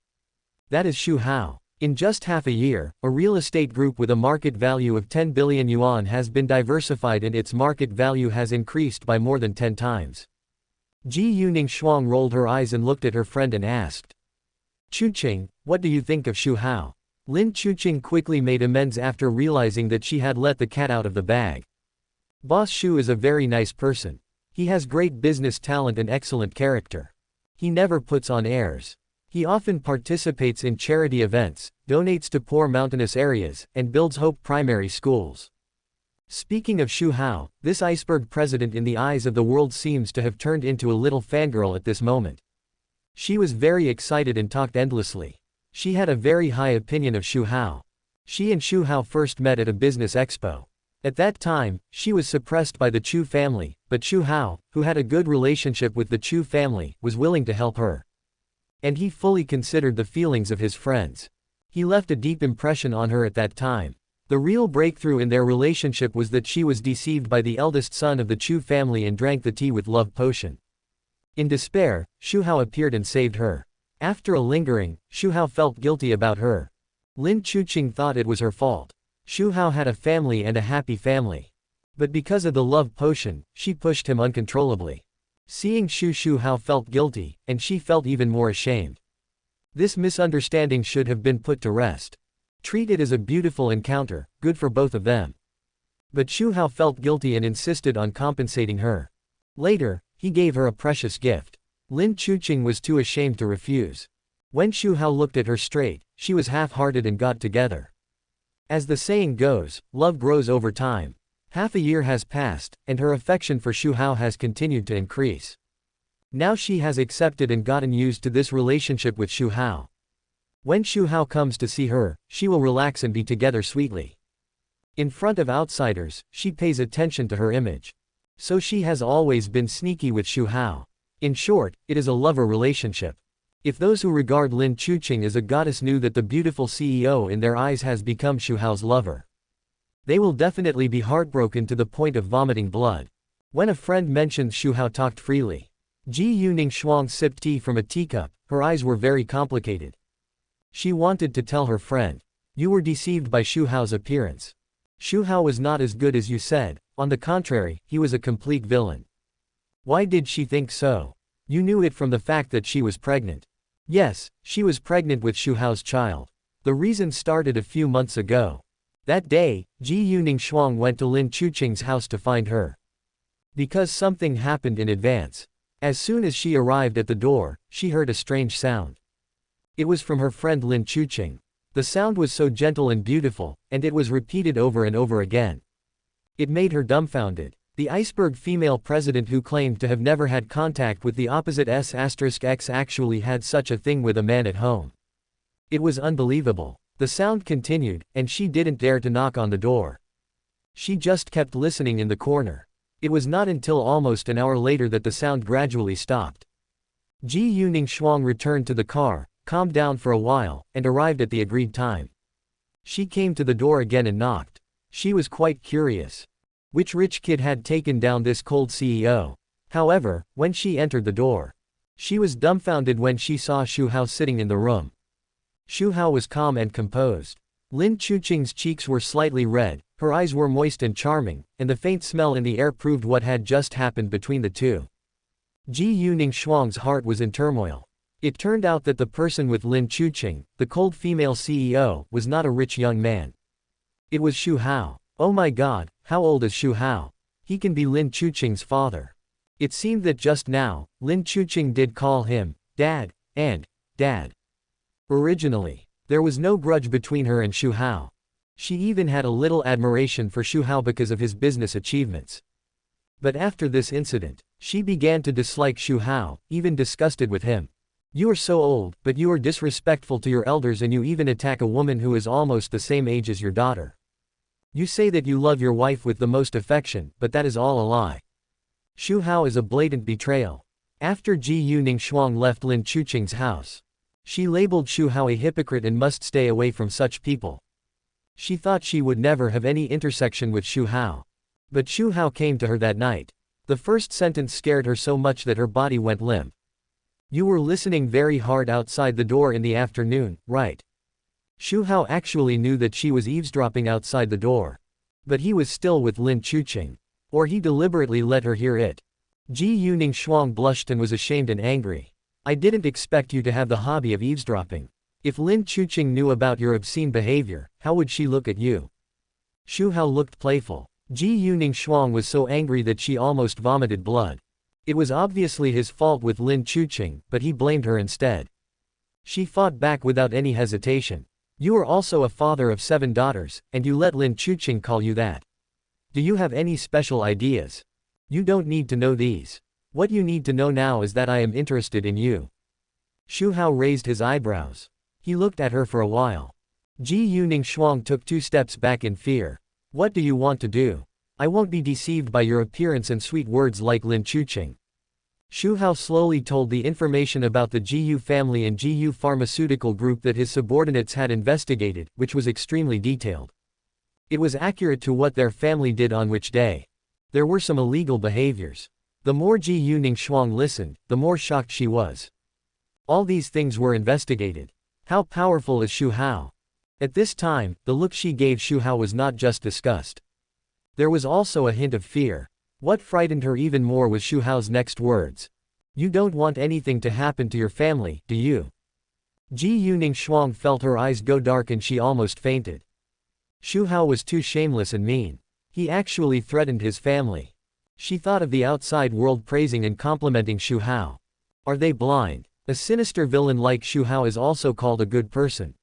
That is Xu Hao. In just half a year, a real estate group with a market value of 10 billion yuan has been diversified and its market value has increased by more than 10 times. Ji Yuning Shuang rolled her eyes and looked at her friend and asked. Chuqing, what do you think of Xu Hao? Lin Chuqing quickly made amends after realizing that she had let the cat out of the bag. Boss Xu is a very nice person. He has great business talent and excellent character. He never puts on airs. He often participates in charity events, donates to poor mountainous areas, and builds Hope primary schools. Speaking of Xu Hao, this iceberg president in the eyes of the world seems to have turned into a little fangirl at this moment. She was very excited and talked endlessly. She had a very high opinion of Xu Hao. She and Xu Hao first met at a business expo. At that time, she was suppressed by the Chu family, but Xu Hao, who had a good relationship with the Chu family, was willing to help her. And he fully considered the feelings of his friends. He left a deep impression on her at that time. The real breakthrough in their relationship was that she was deceived by the eldest son of the Chu family and drank the tea with love potion. In despair, Xu Hao appeared and saved her. After a lingering, Xu Hao felt guilty about her. Lin Chuqing thought it was her fault. Xu Hao had a family and a happy family. But because of the love potion, she pushed him uncontrollably. Seeing Xu Hao felt guilty, and she felt even more ashamed. This misunderstanding should have been put to rest. Treat it as a beautiful encounter, good for both of them. But Xu Hao felt guilty and insisted on compensating her. Later, he gave her a precious gift. Lin Chuqing was too ashamed to refuse. When Xu Hao looked at her straight, she was half-hearted and got together. As the saying goes, love grows over time. Half a year has passed, and her affection for Xu Hao has continued to increase. Now she has accepted and gotten used to this relationship with Xu Hao. When Xu Hao comes to see her, she will relax and be together sweetly. In front of outsiders, she pays attention to her image. So she has always been sneaky with Xu Hao. In short, it is a lover relationship. If those who regard Lin Chuqing as a goddess knew that the beautiful CEO in their eyes has become Xu Hao's lover, they will definitely be heartbroken to the point of vomiting blood. When a friend mentions Xu Hao talked freely. Ji Yuning Shuang sipped tea from a teacup, her eyes were very complicated. She wanted to tell her friend. You were deceived by Xu Hao's appearance. Xu Hao was not as good as you said, on the contrary, he was a complete villain. Why did she think so? You knew it from the fact that she was pregnant. Yes, she was pregnant with Xu Hao's child. The reason started a few months ago. That day, Ji Yuning Shuang went to Lin Chuqing's house to find her. Because something happened in advance. As soon as she arrived at the door, she heard a strange sound. It was from her friend Lin Chuqing. The sound was so gentle and beautiful, and it was repeated over and over again. It made her dumbfounded. The iceberg female president who claimed to have never had contact with the opposite S*X actually had such a thing with a man at home. It was unbelievable. The sound continued, and she didn't dare to knock on the door. She just kept listening in the corner. It was not until almost an hour later that the sound gradually stopped. Ji Yuning Shuang returned to the car, calmed down for a while, and arrived at the agreed time. She came to the door again and knocked. She was quite curious. Which rich kid had taken down this cold CEO? However, when she entered the door, She was dumbfounded when she saw Xu Hao sitting in the room. Xu Hao was calm and composed. Lin Chuqing's cheeks were slightly red, her eyes were moist and charming, and the faint smell in the air proved what had just happened between the two. Ji Yuning Shuang's heart was in turmoil. It turned out that the person with Lin Chuqing, the cold female CEO, was not a rich young man. It was Xu Hao. Oh my god, how old is Xu Hao? He can be Lin Chuqing's father. It seemed that just now, Lin Chuqing did call him, Dad, and, Dad. Originally, there was no grudge between her and Xu Hao. She even had a little admiration for Xu Hao because of his business achievements. But after this incident, she began to dislike Xu Hao, even disgusted with him. You are so old, but you are disrespectful to your elders and you even attack a woman who is almost the same age as your daughter. You say that you love your wife with the most affection, but that is all a lie. Xu Hao is a blatant betrayal. After Ji Yuning Shuang left Lin Chuqing's house, she labeled Xu Hao a hypocrite and must stay away from such people. She thought she would never have any intersection with Xu Hao. But Xu Hao came to her that night. The first sentence scared her so much that her body went limp. You were listening very hard outside the door in the afternoon, right? Xu Hao actually knew that she was eavesdropping outside the door. But he was still with Lin Chuqing. Or he deliberately let her hear it. Ji Yuning Shuang blushed and was ashamed and angry. I didn't expect you to have the hobby of eavesdropping. If Lin Chuqing knew about your obscene behavior, how would she look at you? Xu Hao looked playful. Ji Yuning Shuang was so angry that she almost vomited blood. It was obviously his fault with Lin Chuqing, but he blamed her instead. She fought back without any hesitation. You are also a father of 7 daughters, and you let Lin Chuqing call you that. Do you have any special ideas? You don't need to know these. What you need to know now is that I am interested in you. Xu Hao raised his eyebrows. He looked at her for a while. Ji Yuning Shuang took 2 steps back in fear. What do you want to do? I won't be deceived by your appearance and sweet words like Lin Chuqing. Xu Hao slowly told the information about the GU family and GU pharmaceutical group that his subordinates had investigated, which was extremely detailed. It was accurate to what their family did on which day. There were some illegal behaviors. The more Ji Yuning Shuang listened, the more shocked she was. All these things were investigated. How powerful is Xu Hao? At this time, the look she gave Xu Hao was not just disgust. There was also a hint of fear. What frightened her even more was Xu Hao's next words. You don't want anything to happen to your family, do you? Ji Yuning Shuang felt her eyes go dark and she almost fainted. Xu Hao was too shameless and mean. He actually threatened his family. She thought of the outside world praising and complimenting Xu Hao. Are they blind? A sinister villain like Xu Hao is also called a good person.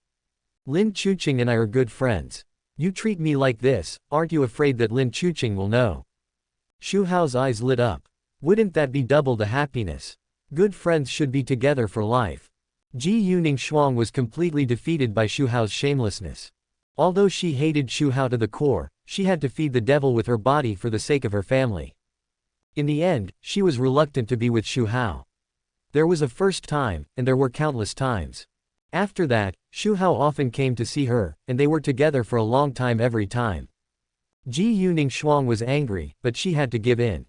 Lin Chuqing and I are good friends. You treat me like this, aren't you afraid that Lin Chuqing will know? Xu Hao's eyes lit up. Wouldn't that be double the happiness? Good friends should be together for life. Ji Yuning Shuang was completely defeated by Xu Hao's shamelessness. Although she hated Xu Hao to the core, she had to feed the devil with her body for the sake of her family. In the end, she was reluctant to be with Xu Hao. There was a first time, and there were countless times. After that, Xu Hao often came to see her, and they were together for a long time every time. Ji Yuning Shuang was angry, but she had to give in.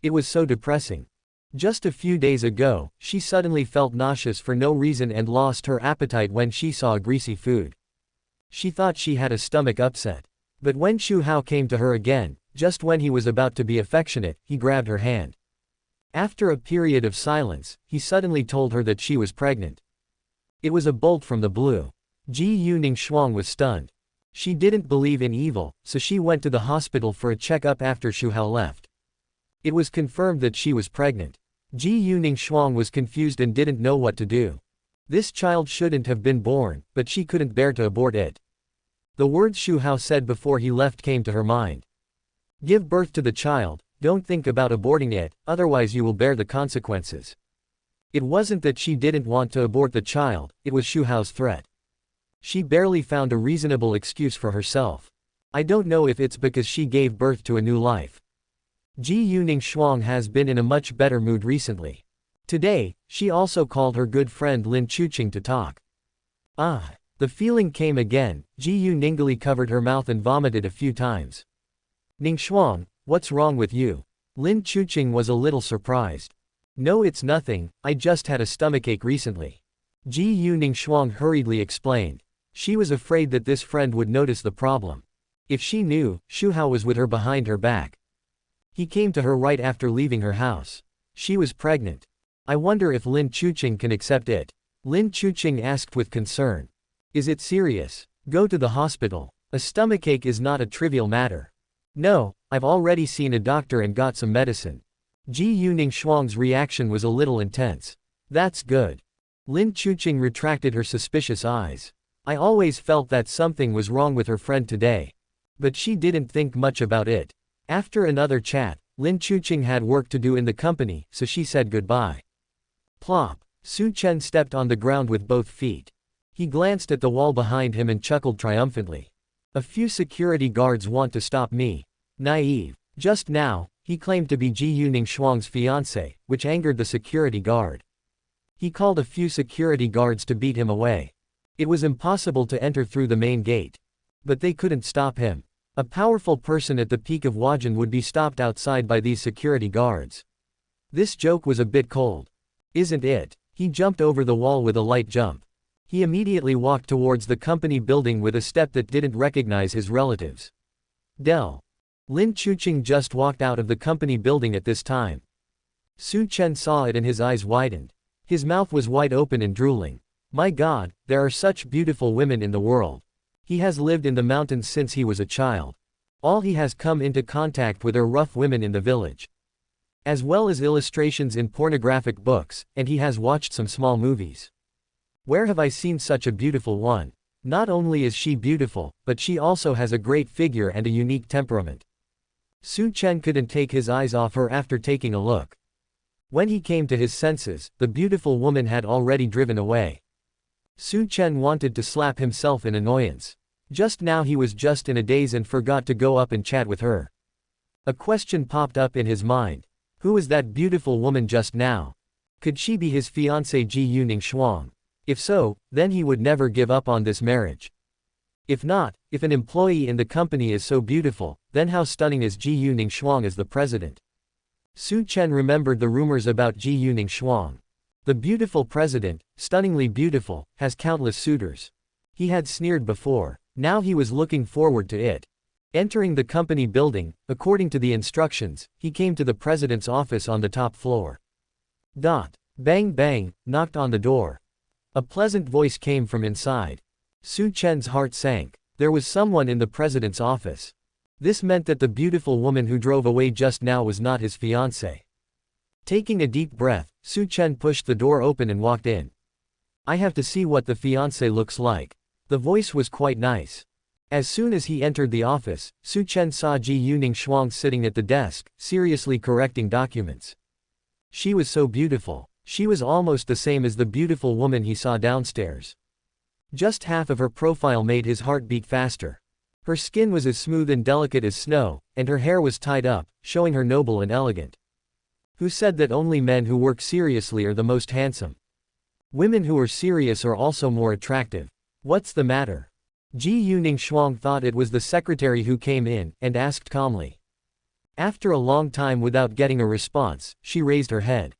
It was so depressing. Just a few days ago, she suddenly felt nauseous for no reason and lost her appetite when she saw greasy food. She thought she had a stomach upset. But when Xu Hao came to her again, just when he was about to be affectionate, he grabbed her hand. After a period of silence, he suddenly told her that she was pregnant. It was a bolt from the blue. Ji Yuning Shuang was stunned. She didn't believe in evil, so she went to the hospital for a checkup after Xu Hao left. It was confirmed that she was pregnant. Ji Yuning Shuang was confused and didn't know what to do. This child shouldn't have been born, but she couldn't bear to abort it. The words Xu Hao said before he left came to her mind. Give birth to the child, don't think about aborting it, otherwise you will bear the consequences. It wasn't that she didn't want to abort the child, it was Xu Hao's threat. She barely found a reasonable excuse for herself. I don't know if it's because she gave birth to a new life. Ji Yuning Shuang has been in a much better mood recently. Today, she also called her good friend Lin Chuqing to talk. The feeling came again. Ji Yu Ningli covered her mouth and vomited a few times. Ning Shuang, what's wrong with you? Lin Chuqing was a little surprised. No, it's nothing, I just had a stomachache recently. Ji Yuning Shuang hurriedly explained. She was afraid that this friend would notice the problem. If she knew, Xu Hao was with her behind her back. He came to her right after leaving her house. She was pregnant. I wonder if Lin Chuqing can accept it. Lin Chuqing asked with concern. Is it serious? Go to the hospital. A stomachache is not a trivial matter. No, I've already seen a doctor and got some medicine. Ji Yuning Shuang's reaction was a little intense. That's good. Lin Chuqing retracted her suspicious eyes. I always felt that something was wrong with her friend today. But she didn't think much about it. After another chat, Lin Chuqing had work to do in the company, so she said goodbye. Plop. Su Chen stepped on the ground with both feet. He glanced at the wall behind him and chuckled triumphantly. A few security guards want to stop me. Naive. Just now, he claimed to be Ji Yuning Shuang's fiancée, which angered the security guard. He called a few security guards to beat him away. It was impossible to enter through the main gate. But they couldn't stop him. A powerful person at the peak of Huajin would be stopped outside by these security guards. This joke was a bit cold. Isn't it? He jumped over the wall with a light jump. He immediately walked towards the company building with a step that didn't recognize his relatives. Dell. Lin Chuqing just walked out of the company building at this time. Su Chen saw it and his eyes widened. His mouth was wide open and drooling. My God, there are such beautiful women in the world. He has lived in the mountains since he was a child. All he has come into contact with are rough women in the village. As well as illustrations in pornographic books, and he has watched some small movies. Where have I seen such a beautiful one? Not only is she beautiful, but she also has a great figure and a unique temperament. Su Chen couldn't take his eyes off her after taking a look. When he came to his senses, the beautiful woman had already driven away. Su Chen wanted to slap himself in annoyance. Just now he was just in a daze and forgot to go up and chat with her. A question popped up in his mind. Who was that beautiful woman just now? Could she be his fiancée Ji Yuning Shuang? If so, then he would never give up on this marriage. If not, if an employee in the company is so beautiful, then how stunning is Ji Yuning Shuang as the president? Su Chen remembered the rumors about Ji Yuning Shuang. The beautiful president, stunningly beautiful, has countless suitors. He had sneered before. Now he was looking forward to it. Entering the company building, according to the instructions, he came to the president's office on the top floor. Bang bang, knocked on the door. A pleasant voice came from inside. Su Chen's heart sank. There was someone in the president's office. This meant that the beautiful woman who drove away just now was not his fiancée. Taking a deep breath, Su Chen pushed the door open and walked in. I have to see what the fiancé looks like. The voice was quite nice. As soon as he entered the office, Su Chen saw Ji Yuning Shuang sitting at the desk, seriously correcting documents. She was so beautiful. She was almost the same as the beautiful woman he saw downstairs. Just half of her profile made his heart beat faster. Her skin was as smooth and delicate as snow, and her hair was tied up, showing her noble and elegant. Who said that only men who work seriously are the most handsome? Women who are serious are also more attractive. What's the matter? Ji Yuning Shuang thought it was the secretary who came in, and asked calmly. After a long time without getting a response, she raised her head.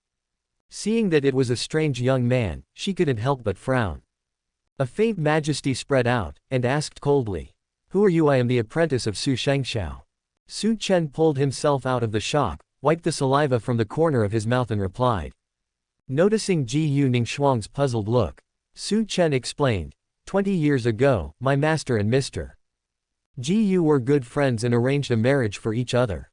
Seeing that it was a strange young man, she couldn't help but frown. A faint majesty spread out, and asked coldly. Who are you? I am the apprentice of Su Shengxiao. Su Chen pulled himself out of the shock, wiped the saliva from the corner of his mouth and replied. Noticing Ji Yuning Shuang's puzzled look, Su Chen explained. 20 years ago, my master and Mr. Ji Yu were good friends and arranged a marriage for each other.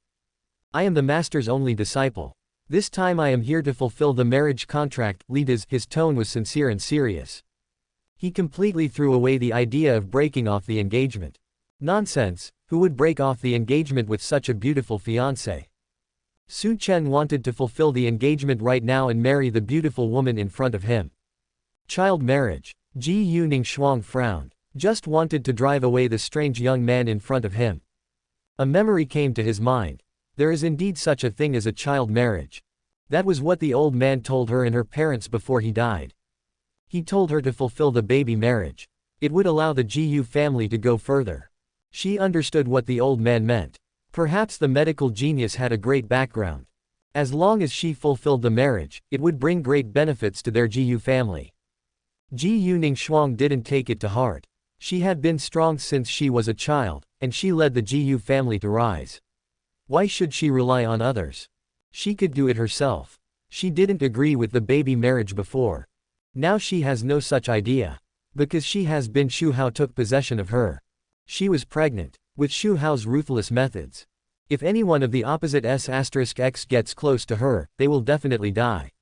I am the master's only disciple. This time I am here to fulfill the marriage contract. His tone was sincere and serious. He completely threw away the idea of breaking off the engagement. Nonsense, who would break off the engagement with such a beautiful fiancée? Su Chen wanted to fulfill the engagement right now and marry the beautiful woman in front of him. Child marriage. Ji Yuning Shuang frowned. Just wanted to drive away the strange young man in front of him. A memory came to his mind. There is indeed such a thing as a child marriage. That was what the old man told her and her parents before he died. He told her to fulfill the baby marriage. It would allow the Ji Yu family to go further. She understood what the old man meant. Perhaps the medical genius had a great background. As long as she fulfilled the marriage, it would bring great benefits to their Jiyu family. Jiyu Ningxuang didn't take it to heart. She had been strong since she was a child, and she led the Jiyu family to rise. Why should she rely on others? She could do it herself. She didn't agree with the baby marriage before. Now she has no such idea. Because she has been Xu Hao took possession of her. She was pregnant. With Xu Hao's ruthless methods. If anyone of the opposite S*X gets close to her, they will definitely die.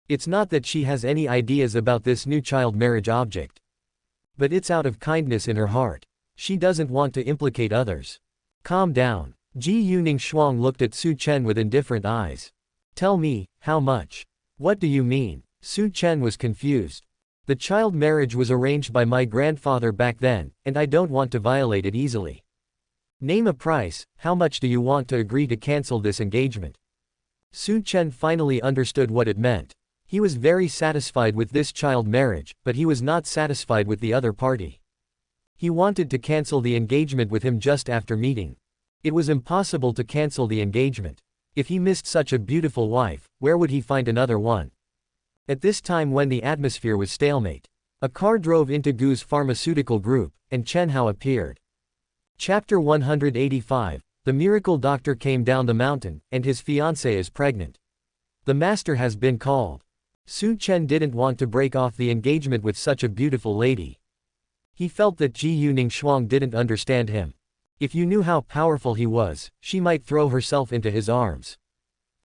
It's not that she has any ideas about this new child marriage object. But it's out of kindness in her heart. She doesn't want to implicate others. Calm down. Jiyu Ningxuang looked at Su Chen with indifferent eyes. Tell me, how much? What do you mean? Su Chen was confused. The child marriage was arranged by my grandfather back then, and I don't want to violate it easily. Name a price. How much do you want to agree to cancel this engagement? Su Chen finally understood what it meant. He was very satisfied with this child marriage, but he was not satisfied with the other party. He wanted to cancel the engagement with him just after meeting. It was impossible to cancel the engagement. If he missed such a beautiful wife, where would he find another one? At this time when the atmosphere was stalemate, a car drove into Gu's pharmaceutical group, and Chen Hao appeared. Chapter 185, The miracle doctor came down the mountain, and his fiancée is pregnant. The master has been called. Su Chen didn't want to break off the engagement with such a beautiful lady. He felt that Jiyu Ningxuang didn't understand him. If you knew how powerful he was, she might throw herself into his arms.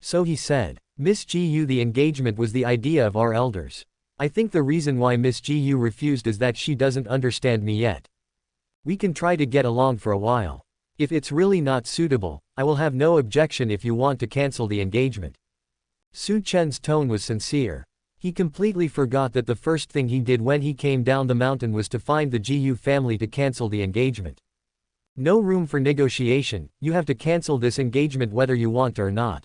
So he said, Miss Jiyu, the engagement was the idea of our elders. I think the reason why Miss Jiyu refused is that she doesn't understand me yet. We can try to get along for a while. If it's really not suitable, I will have no objection if you want to cancel the engagement. Su Chen's tone was sincere. He completely forgot that the first thing he did when he came down the mountain was to find the Jiyu family to cancel the engagement. No room for negotiation, you have to cancel this engagement whether you want or not.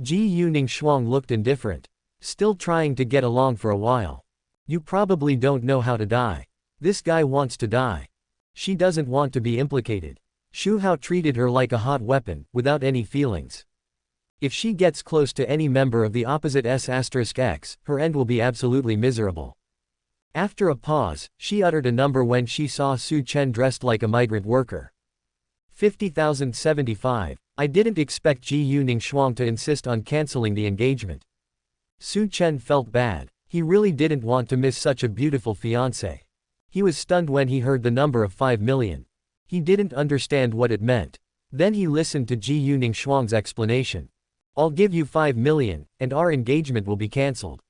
Jiyu Ningxuang looked indifferent. Still trying to get along for a while. You probably don't know how to die. This guy wants to die. She doesn't want to be implicated. Xu Hao treated her like a hot weapon, without any feelings. If she gets close to any member of the opposite S*X, her end will be absolutely miserable. After a pause, she uttered a number when she saw Su Chen dressed like a migrant worker. 50,075. I didn't expect Jiyu Ningxuang to insist on canceling the engagement. Su Chen felt bad. He really didn't want to miss such a beautiful fiancée. He was stunned when he heard the number of 5 million. He didn't understand what it meant. Then he listened to Jiyu Ningxuang's explanation. I'll give you 5 million, and our engagement will be cancelled.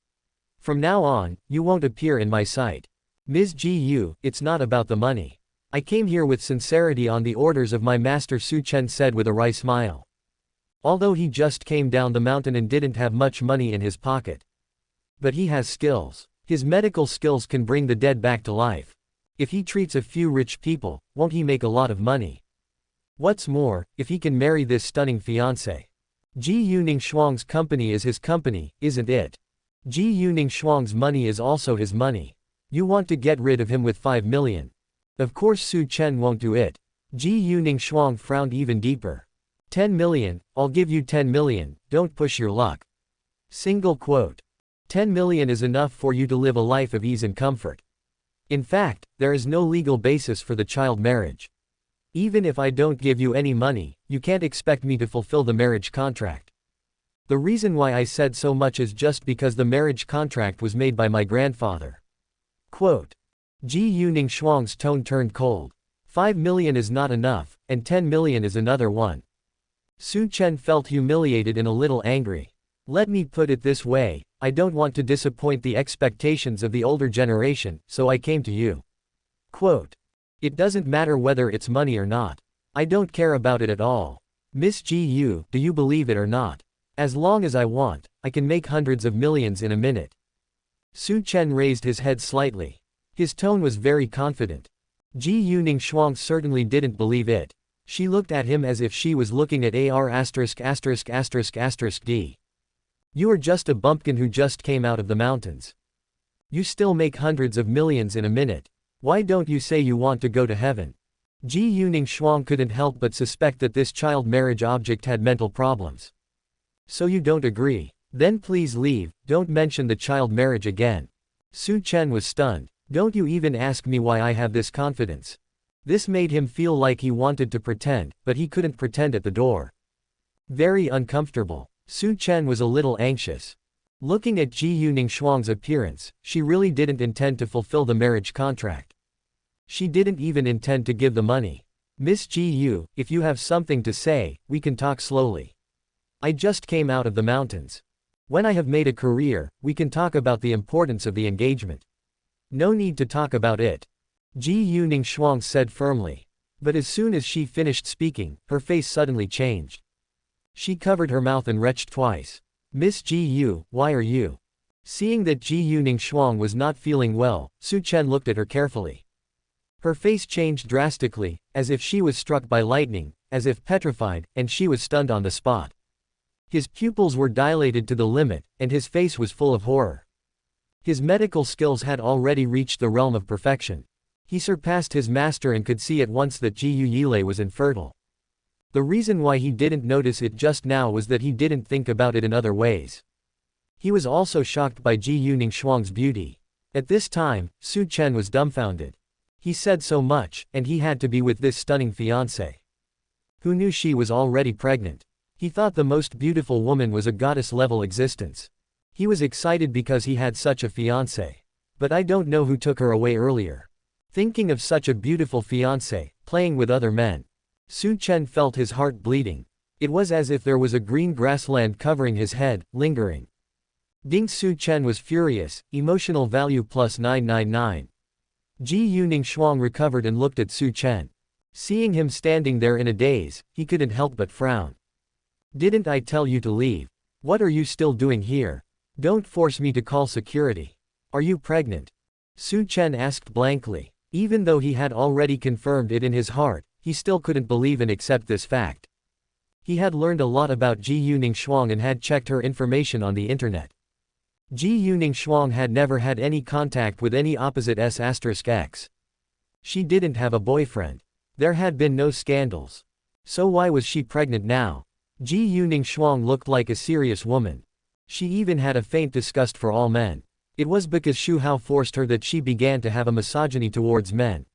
From now on, you won't appear in my sight. Ms. Jiyu, it's not about the money. I came here with sincerity on the orders of my master, Su Chen said with a wry smile. Although he just came down the mountain and didn't have much money in his pocket. But he has skills. His medical skills can bring the dead back to life. If he treats a few rich people, won't he make a lot of money? What's more, if he can marry this stunning fiancée. Jiyu Ningxuang's company is his company, isn't it? Jiyu Ningxuang's money is also his money. You want to get rid of him with 5 million. Of course Su Chen won't do it. Jiyu Ningxuang frowned even deeper. 10 million, I'll give you 10 million, don't push your luck. Single quote. 10 million is enough for you to live a life of ease and comfort. In fact, there is no legal basis for the child marriage. Even if I don't give you any money, you can't expect me to fulfill the marriage contract. The reason why I said so much is just because the marriage contract was made by my grandfather. Quote. Jiyu Ningxuang's tone turned cold. 5 million is not enough, and 10 million is another one. Su Chen felt humiliated and a little angry. Let me put it this way, I don't want to disappoint the expectations of the older generation, so I came to you. Quote. It doesn't matter whether it's money or not. I don't care about it at all. Miss Jiyu, do you believe it or not? As long as I want, I can make hundreds of millions in a minute. Su Chen raised his head slightly. His tone was very confident. Jiyu Ningxuang certainly didn't believe it. She looked at him as if she was looking at ******D. You are just a bumpkin who just came out of the mountains. You still make hundreds of millions in a minute. Why don't you say you want to go to heaven? Jiyu Ningxuang couldn't help but suspect that this child marriage object had mental problems. So you don't agree? Then please leave, don't mention the child marriage again. Su Chen was stunned. Don't you even ask me why I have this confidence. This made him feel like he wanted to pretend, but he couldn't pretend at the door. Very uncomfortable. Su Chen was a little anxious. Looking at Ji Yuningshuang's appearance, she really didn't intend to fulfill the marriage contract. She didn't even intend to give the money. Miss Ji Yu, if you have something to say, we can talk slowly. I just came out of the mountains. When I have made a career, we can talk about the importance of the engagement. No need to talk about it. Ji Yuningshuang said firmly. But as soon as she finished speaking, her face suddenly changed. She covered her mouth and retched twice. Miss Ji Yu, why are you? Seeing that Ji Yuningshuang was not feeling well, Su Chen looked at her carefully. Her face changed drastically, as if she was struck by lightning, as if petrified, and she was stunned on the spot. His pupils were dilated to the limit, and his face was full of horror. His medical skills had already reached the realm of perfection. He surpassed his master and could see at once that Ji Yule was infertile. The reason why he didn't notice it just now was that he didn't think about it in other ways. He was also shocked by Ji Yuningshuang's beauty. At this time, Su Chen was dumbfounded. He said so much, and he had to be with this stunning fiancée. Who knew she was already pregnant? He thought the most beautiful woman was a goddess-level existence. He was excited because he had such a fiancée. But I don't know who took her away earlier. Thinking of such a beautiful fiancée, playing with other men. Su Chen felt his heart bleeding. It was as if there was a green grassland covering his head, lingering. Ding. Su Chen was furious, emotional value plus 999. Ji Yuningshuang recovered and looked at Su Chen. Seeing him standing there in a daze, he couldn't help but frown. Didn't I tell you to leave? What are you still doing here? Don't force me to call security. Are you pregnant? Su Chen asked blankly. Even though he had already confirmed it in his heart, he still couldn't believe and accept this fact. He had learned a lot about Ji Yuningshuang and had checked her information on the internet. Ji Yuningshuang had never had any contact with any opposite S*X. She didn't have a boyfriend. There had been no scandals. So why was she pregnant now? Ji Yuningshuang looked like a serious woman. She even had a faint disgust for all men. It was because Xu Hao forced her that she began to have a misogyny towards men.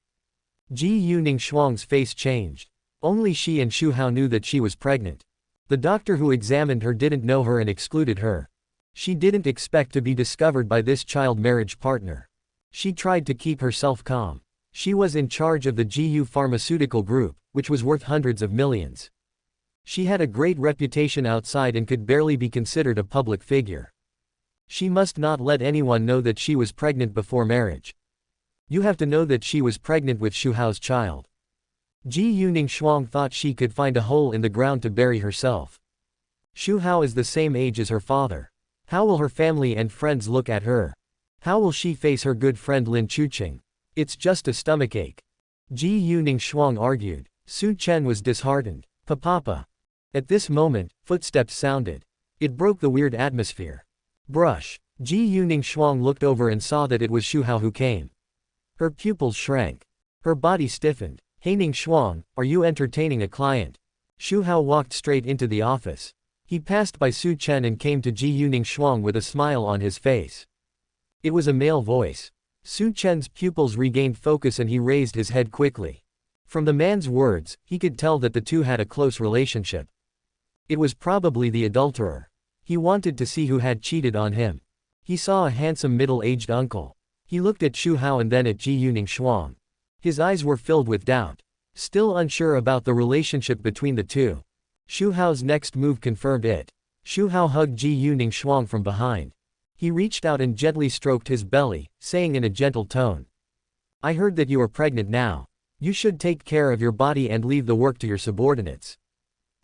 Ji Yuningshuang's face changed. Only she and Xu Hao knew that she was pregnant. The doctor who examined her didn't know her and excluded her. She didn't expect to be discovered by this child marriage partner. She tried to keep herself calm. She was in charge of the GU Pharmaceutical Group, which was worth hundreds of millions. She had a great reputation outside and could barely be considered a public figure. She must not let anyone know that she was pregnant before marriage. You have to know that she was pregnant with Xu Hao's child. Ji Yuningshuang thought she could find a hole in the ground to bury herself. Xu Hao is the same age as her father. How will her family and friends look at her? How will she face her good friend Lin Chuqing? It's just a stomachache. Ji Yuningshuang argued. Su Chen was disheartened. Papa. At this moment, footsteps sounded. It broke the weird atmosphere. Brush. Ji Yuningshuang looked over and saw that it was Xu Hao who came. Her pupils shrank. Her body stiffened. Hey Ningshuang, are you entertaining a client? Xu Hao walked straight into the office. He passed by Su Chen and came to Ji Yuningshuang with a smile on his face. It was a male voice. Su Chen's pupils regained focus and he raised his head quickly. From the man's words, he could tell that the two had a close relationship. It was probably the adulterer. He wanted to see who had cheated on him. He saw a handsome middle-aged uncle. He looked at Xu Hao and then at Ji Yuningshuang. His eyes were filled with doubt. Still unsure about the relationship between the two. Xu Hao's next move confirmed it. Xu Hao hugged Ji Yuningshuang from behind. He reached out and gently stroked his belly, saying in a gentle tone. I heard that you are pregnant now. You should take care of your body and leave the work to your subordinates.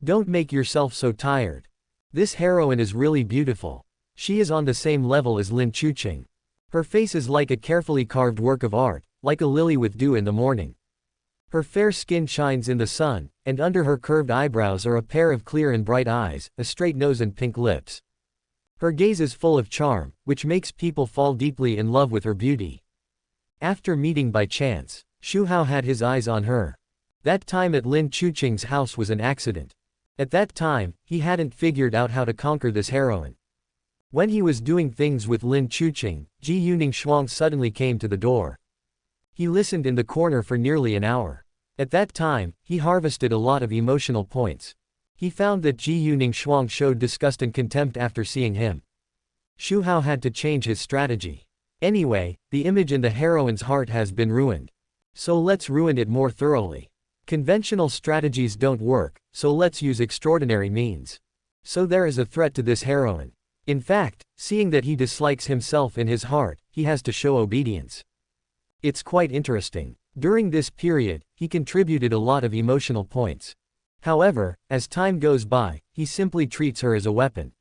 Don't make yourself so tired. This heroine is really beautiful. She is on the same level as Lin Chuqing. Her face is like a carefully carved work of art, like a lily with dew in the morning. Her fair skin shines in the sun, and under her curved eyebrows are a pair of clear and bright eyes, a straight nose and pink lips. Her gaze is full of charm, which makes people fall deeply in love with her beauty. After meeting by chance, Xu Hao had his eyes on her. That time at Lin Chuqing's house was an accident. At that time, he hadn't figured out how to conquer this heroine. When he was doing things with Lin Chuqing, Ji Yuning Shuang suddenly came to the door. He listened in the corner for nearly an hour. At that time, he harvested a lot of emotional points. He found that Ji Yuning Shuang showed disgust and contempt after seeing him. Xu Hao had to change his strategy. Anyway, the image in the heroine's heart has been ruined. So let's ruin it more thoroughly. Conventional strategies don't work, so let's use extraordinary means. So there is a threat to this heroine. In fact, seeing that he dislikes himself in his heart, he has to show obedience. It's quite interesting. During this period, he contributed a lot of emotional points. However, as time goes by, he simply treats her as a weapon.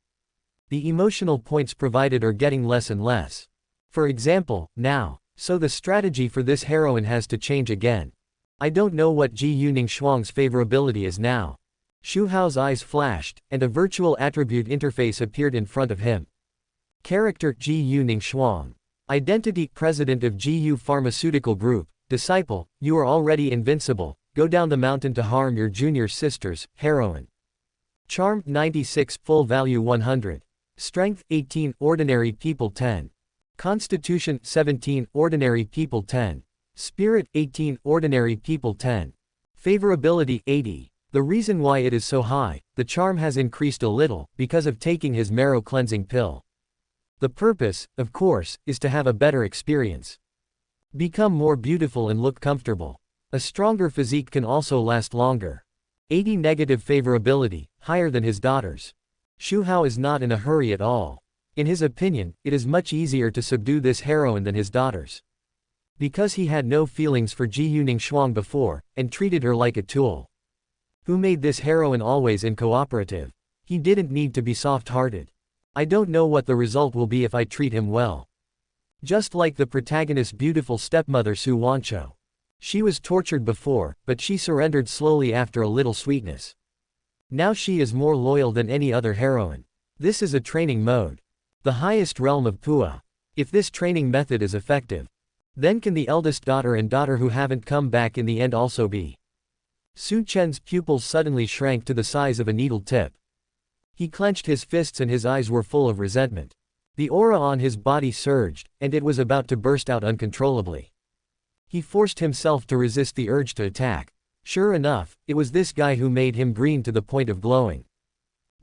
The emotional points provided are getting less and less. For example, now. So the strategy for this heroine has to change again. I don't know what Ji Yuning Shuang's favorability is now. Xu Hao's eyes flashed, and a virtual attribute interface appeared in front of him. Character Ji Yuning Shuang. Identity President of GU Pharmaceutical Group. Disciple, you are already invincible, go down the mountain to harm your junior sisters. Heroine. Charm 96, full value 100. Strength 18, ordinary people 10. Constitution 17, ordinary people 10. Spirit 18, ordinary people 10. Favorability 80. The reason why it is so high, the charm has increased a little, because of taking his marrow cleansing pill. The purpose, of course, is to have a better experience. Become more beautiful and look comfortable. A stronger physique can also last longer. 80 negative favorability, higher than his daughters. Xu Hao is not in a hurry at all. In his opinion, it is much easier to subdue this heroine than his daughters. Because he had no feelings for Ji Yuning Shuang before, and treated her like a tool. Who made this heroine always uncooperative? He didn't need to be soft-hearted. I don't know what the result will be if I treat him well. Just like the protagonist's beautiful stepmother Su Wancho. She was tortured before, but she surrendered slowly after a little sweetness. Now she is more loyal than any other heroine. This is a training mode. The highest realm of Pua. If this training method is effective, then can the eldest daughter and daughter who haven't come back in the end also be? Su Chen's pupils suddenly shrank to the size of a needle tip. He clenched his fists and his eyes were full of resentment. The aura on his body surged, and it was about to burst out uncontrollably. He forced himself to resist the urge to attack. Sure enough, it was this guy who made him green to the point of glowing.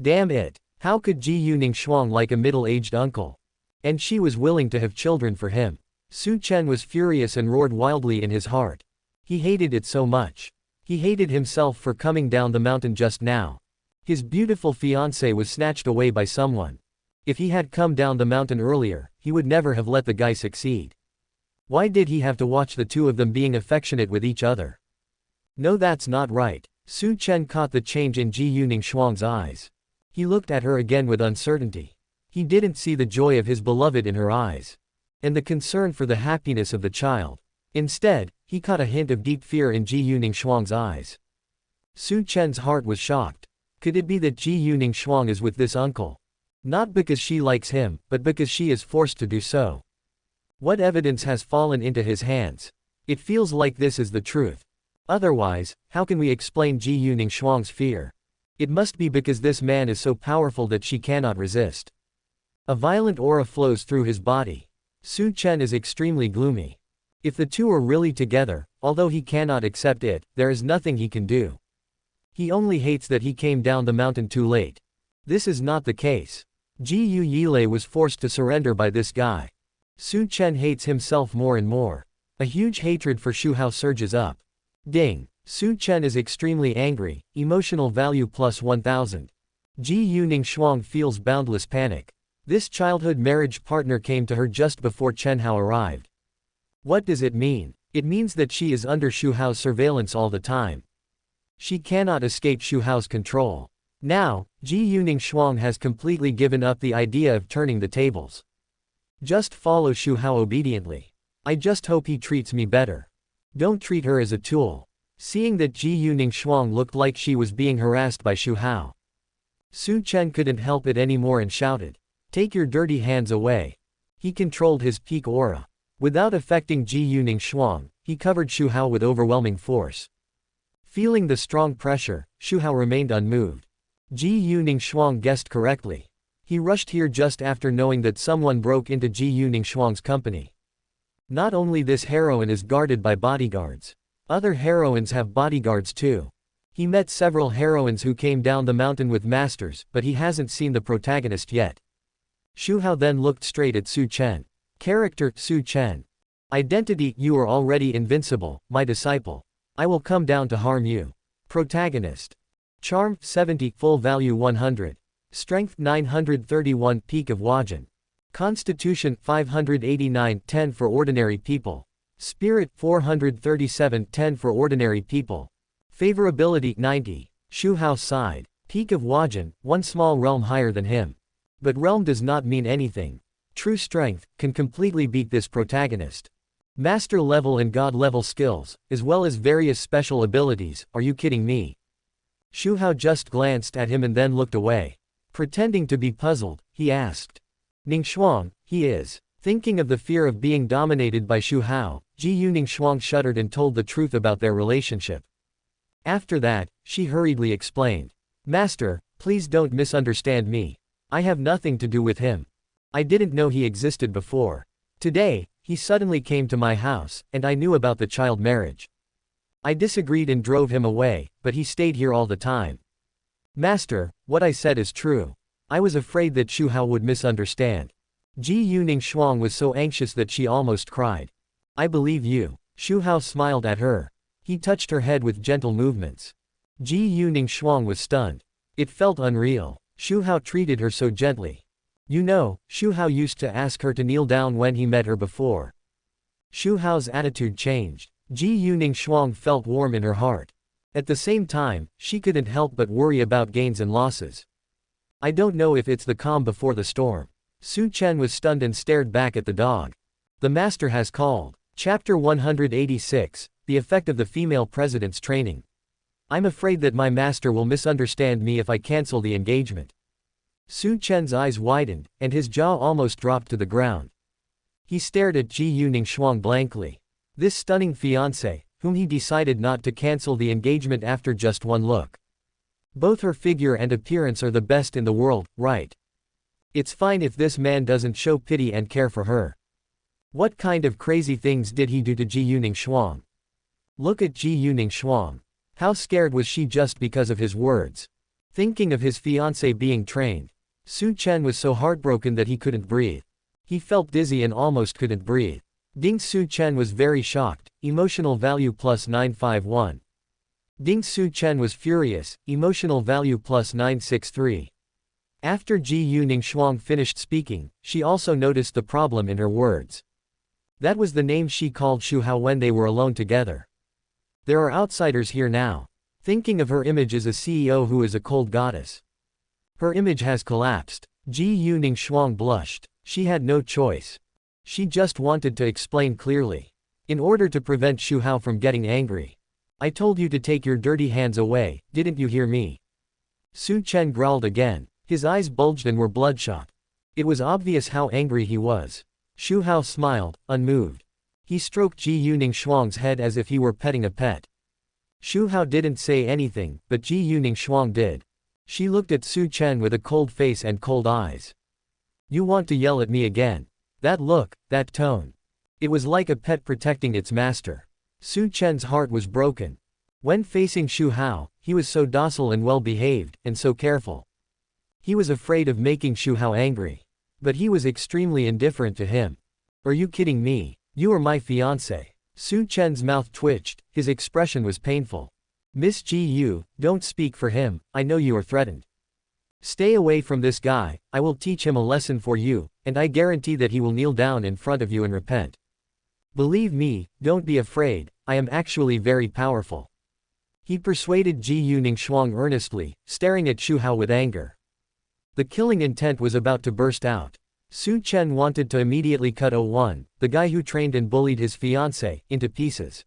Damn it! How could Ji Yuning Shuang like a middle-aged uncle? And she was willing to have children for him. Su Chen was furious and roared wildly in his heart. He hated it so much. He hated himself for coming down the mountain just now. His beautiful fiancée was snatched away by someone. If he had come down the mountain earlier, he would never have let the guy succeed. Why did he have to watch the two of them being affectionate with each other? No, that's not right. Su Chen caught the change in Ji Yuning Shuang's eyes. He looked at her again with uncertainty. He didn't see the joy of his beloved in her eyes. And the concern for the happiness of the child. Instead, he caught a hint of deep fear in Ji Yuning Shuang's eyes. Su Chen's heart was shocked. Could it be that Ji Yuning Shuang is with this uncle? Not because she likes him, but because she is forced to do so. What evidence has fallen into his hands? It feels like this is the truth. Otherwise, how can we explain Ji Yuning Shuang's fear? It must be because this man is so powerful that she cannot resist. A violent aura flows through his body. Su Chen is extremely gloomy. If the two are really together, although he cannot accept it, there is nothing he can do. He only hates that he came down the mountain too late. This is not the case. Ji Yu Yilei was forced to surrender by this guy. Su Chen hates himself more and more. A huge hatred for Xu Hao surges up. Ding. Su Chen is extremely angry, emotional value plus 1000. Ji Yuning Shuang feels boundless panic. This childhood marriage partner came to her just before Chen Hao arrived. What does it mean? It means that she is under Xu Hao's surveillance all the time. She cannot escape Xu Hao's control. Now, Ji Yuning Shuang has completely given up the idea of turning the tables. Just follow Xu Hao obediently. I just hope he treats me better. Don't treat her as a tool. Seeing that Ji Yuning Shuang looked like she was being harassed by Xu Hao, Su Chen couldn't help it anymore and shouted, "Take your dirty hands away." He controlled his peak aura. Without affecting Ji Yuning Shuang, he covered Xu Hao with overwhelming force. Feeling the strong pressure, Xu Hao remained unmoved. Ji Yuningshuang guessed correctly. He rushed here just after knowing that someone broke into Ji Yuningshuang's company. Not only this heroine is guarded by bodyguards. Other heroines have bodyguards too. He met several heroines who came down the mountain with masters, but he hasn't seen the protagonist yet. Xu Hao then looked straight at Su Chen. Character, Su Chen. Identity, you are already invincible, my disciple. I will come down to harm you. Protagonist. Charm, 70, full value 100. Strength, 931, peak of Huajin. Constitution, 589, 10 for ordinary people. Spirit, 437, 10 for ordinary people. Favorability, 90. Xu Hao sighed. Peak of Huajin, one small realm higher than him. But realm does not mean anything. True strength can completely beat this protagonist. Master level and god level skills, as well as various special abilities, are you kidding me? Xu Hao just glanced at him and then looked away. Pretending to be puzzled, he asked. Ningxuang, he is. Thinking of the fear of being dominated by Xu Hao, Ji Yuningshuang shuddered and told the truth about their relationship. After that, she hurriedly explained. Master, please don't misunderstand me. I have nothing to do with him. I didn't know he existed before. Today, he suddenly came to my house, and I knew about the child marriage. I disagreed and drove him away, but he stayed here all the time. Master, what I said is true. I was afraid that Xu Hao would misunderstand. Ji Yuningshuang was so anxious that she almost cried. I believe you. Xu Hao smiled at her. He touched her head with gentle movements. Ji Yuningshuang was stunned. It felt unreal. Xu Hao treated her so gently. You know, Xu Hao used to ask her to kneel down when he met her before. Xu Hao's attitude changed. Ji Yuningshuang felt warm in her heart. At the same time, she couldn't help but worry about gains and losses. I don't know if it's the calm before the storm. Su Chen was stunned and stared back at the dog. The master has called. Chapter 186, The Effect of the Female President's Training. I'm afraid that my master will misunderstand me if I cancel the engagement. Su Chen's eyes widened, and his jaw almost dropped to the ground. He stared at Ji Yuningshuang blankly. This stunning fiancée, whom he decided not to cancel the engagement after just one look. Both her figure and appearance are the best in the world, right? It's fine if this man doesn't show pity and care for her. What kind of crazy things did he do to Ji Yuningshuang? Look at Ji Yuningshuang. How scared was she just because of his words? Thinking of his fiancée being trained, Su Chen was so heartbroken that he couldn't breathe. He felt dizzy and almost couldn't breathe. Ding Su Chen was very shocked, emotional value plus 951. Ding Su Chen was furious, emotional value plus 963. After Ji Yuningshuang finished speaking, she also noticed the problem in her words. That was the name she called Xu Hao when they were alone together. There are outsiders here now. Thinking of her image as a CEO who is a cold goddess. Her image has collapsed. Ji Yuningshuang blushed. She had no choice. She just wanted to explain clearly. In order to prevent Xu Hao from getting angry. I told you to take your dirty hands away, didn't you hear me? Su Chen growled again. His eyes bulged and were bloodshot. It was obvious how angry he was. Xu Hao smiled, unmoved. He stroked Ji Yuningshuang's head as if he were petting a pet. Xu Hao didn't say anything, but Ji Yuningshuang did. She looked at Su Chen with a cold face and cold eyes. You want to yell at me again? That look, that tone. It was like a pet protecting its master. Su Chen's heart was broken. When facing Xu Hao, he was so docile and well-behaved, and so careful. He was afraid of making Xu Hao angry. But he was extremely indifferent to him. Are you kidding me? You are my fiancé. Su Chen's mouth twitched, his expression was painful. Miss Ji Yu, don't speak for him, I know you are threatened. Stay away from this guy, I will teach him a lesson for you, and I guarantee that he will kneel down in front of you and repent. Believe me, don't be afraid, I am actually very powerful. He persuaded Ji Yuningshuang earnestly, staring at Xu Hao with anger. The killing intent was about to burst out. Su Chen wanted to immediately cut 01, the guy who trained and bullied his fiancée, into pieces.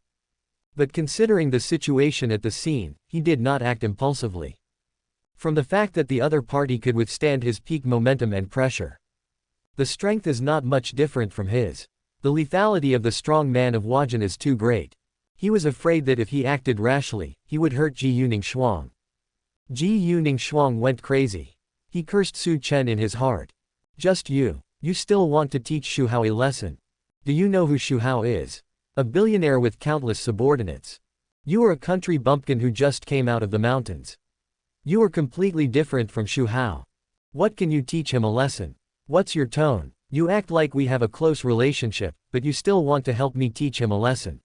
But considering the situation at the scene, he did not act impulsively. From the fact that the other party could withstand his peak momentum and pressure. The strength is not much different from his. The lethality of the strong man of Huajin is too great. He was afraid that if he acted rashly, he would hurt Ji Yuningshuang. Ji Yuning Shuang went crazy. He cursed Su Chen in his heart. Just you. You still want to teach Xu Hao a lesson. Do you know who Xu Hao is? A billionaire with countless subordinates. You are a country bumpkin who just came out of the mountains. You are completely different from Xu Hao. What can you teach him a lesson? What's your tone? You act like we have a close relationship, but you still want to help me teach him a lesson.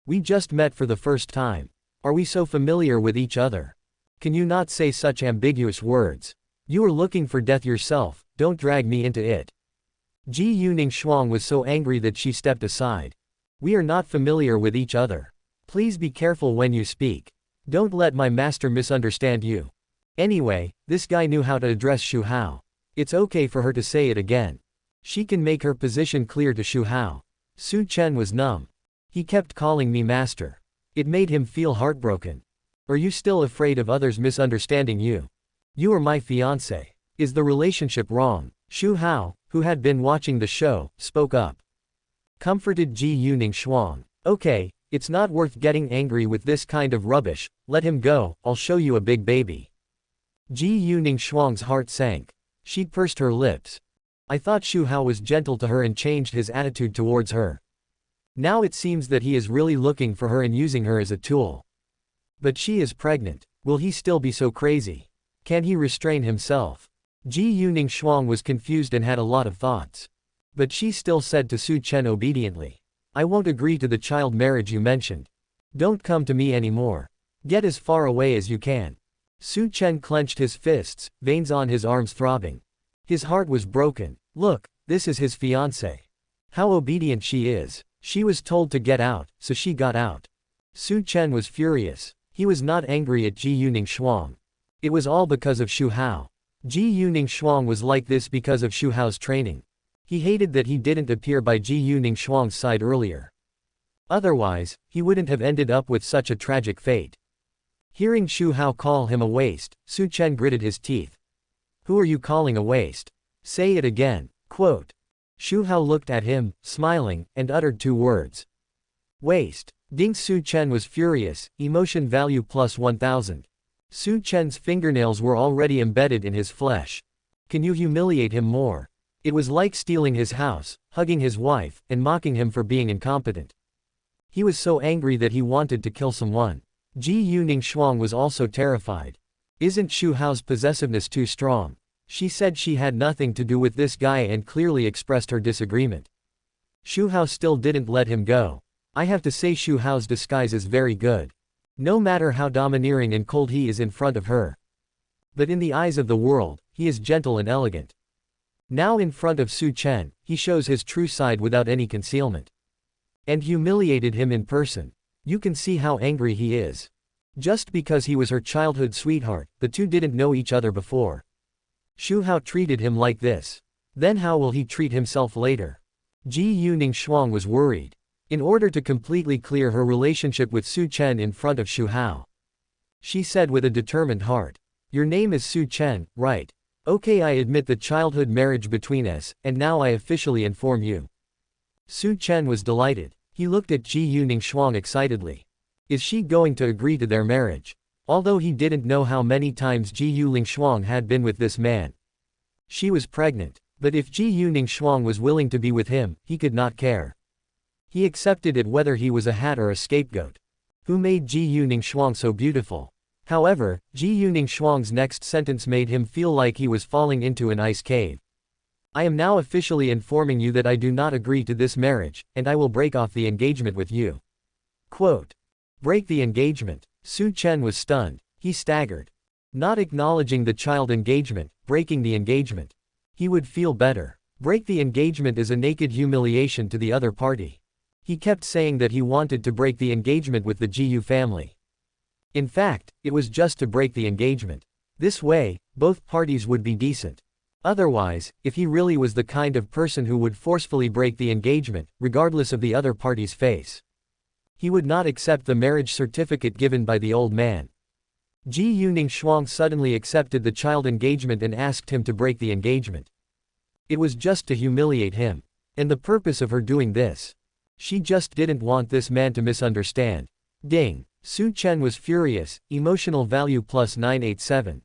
We just met for the first time. Are we so familiar with each other? Can you not say such ambiguous words? You are looking for death yourself, don't drag me into it. Ji Yuning Shuang was so angry that she stepped aside. We are not familiar with each other. Please be careful when you speak. Don't let my master misunderstand you. Anyway, this guy knew how to address Xu Hao. It's okay for her to say it again. She can make her position clear to Xu Hao. Su Chen was numb. He kept calling me master. It made him feel heartbroken. Are you still afraid of others misunderstanding you? You are my fiancé. Is the relationship wrong? Xu Hao, who had been watching the show, spoke up. Comforted Ji Yuning Shuang. Okay, it's not worth getting angry with this kind of rubbish, let him go, I'll show you a big baby. Ji Yuning Shuang's heart sank. She pursed her lips. I thought Xu Hao was gentle to her and changed his attitude towards her. Now it seems that he is really looking for her and using her as a tool. But she is pregnant. Will he still be so crazy? Can he restrain himself? Ji Yuning Shuang was confused and had a lot of thoughts. But she still said to Su Chen obediently. I won't agree to the child marriage you mentioned. Don't come to me anymore. Get as far away as you can. Su Chen clenched his fists, veins on his arms throbbing. His heart was broken. Look, this is his fiancée. How obedient she is. She was told to get out, so she got out. Su Chen was furious. He was not angry at Ji Yuning Shuang. It was all because of Xu Hao. Ji Yuning Shuang was like this because of Xu Hao's training. He hated that he didn't appear by Ji Yuning Shuang's side earlier. Otherwise, he wouldn't have ended up with such a tragic fate. Hearing Xu Hao call him a waste, Su Chen gritted his teeth. Who are you calling a waste? Say it again. Quote. Xu Hao looked at him, smiling, and uttered two words. Waste. Ding. Su Chen was furious, emotion value plus 1000. Su Chen's fingernails were already embedded in his flesh. Can you humiliate him more? It was like stealing his house, hugging his wife, and mocking him for being incompetent. He was so angry that he wanted to kill someone. Ji Yuning Shuang was also terrified. Isn't Xu Hao's possessiveness too strong? She said she had nothing to do with this guy and clearly expressed her disagreement. Xu Hao still didn't let him go. I have to say Xu Hao's disguise is very good. No matter how domineering and cold he is in front of her. But in the eyes of the world, he is gentle and elegant. Now in front of Su Chen, he shows his true side without any concealment. And humiliated him in person. You can see how angry he is. Just because he was her childhood sweetheart, the two didn't know each other before. Xu Hao treated him like this. Then how will he treat himself later? Ji Yuning Shuang was worried. In order to completely clear her relationship with Su Chen in front of Xu Hao, she said with a determined heart. Your name is Su Chen, right? Okay, I admit the childhood marriage between us, and now I officially inform you. Su Chen was delighted. He looked at Ji Yuning Shuang excitedly. Is she going to agree to their marriage? Although he didn't know how many times Ji Yuning Shuang had been with this man. She was pregnant, but if Ji Yuning Shuang was willing to be with him, he could not care. He accepted it whether he was a hat or a scapegoat. Who made Ji Yuning Shuang so beautiful? However, Ji Yuning Shuang's next sentence made him feel like he was falling into an ice cave. I am now officially informing you that I do not agree to this marriage, and I will break off the engagement with you. Quote. Break the engagement. Su Chen was stunned. He staggered. Not acknowledging the child engagement, breaking the engagement. He would feel better. Break the engagement is a naked humiliation to the other party. He kept saying that he wanted to break the engagement with the Jiyu family. In fact, it was just to break the engagement. This way, both parties would be decent. Otherwise, if he really was the kind of person who would forcefully break the engagement, regardless of the other party's face, he would not accept the marriage certificate given by the old man. Ji Yuning Shuang suddenly accepted the child engagement and asked him to break the engagement. It was just to humiliate him. And the purpose of her doing this. She just didn't want this man to misunderstand. Ding. Su Chen was furious, emotional value plus 987.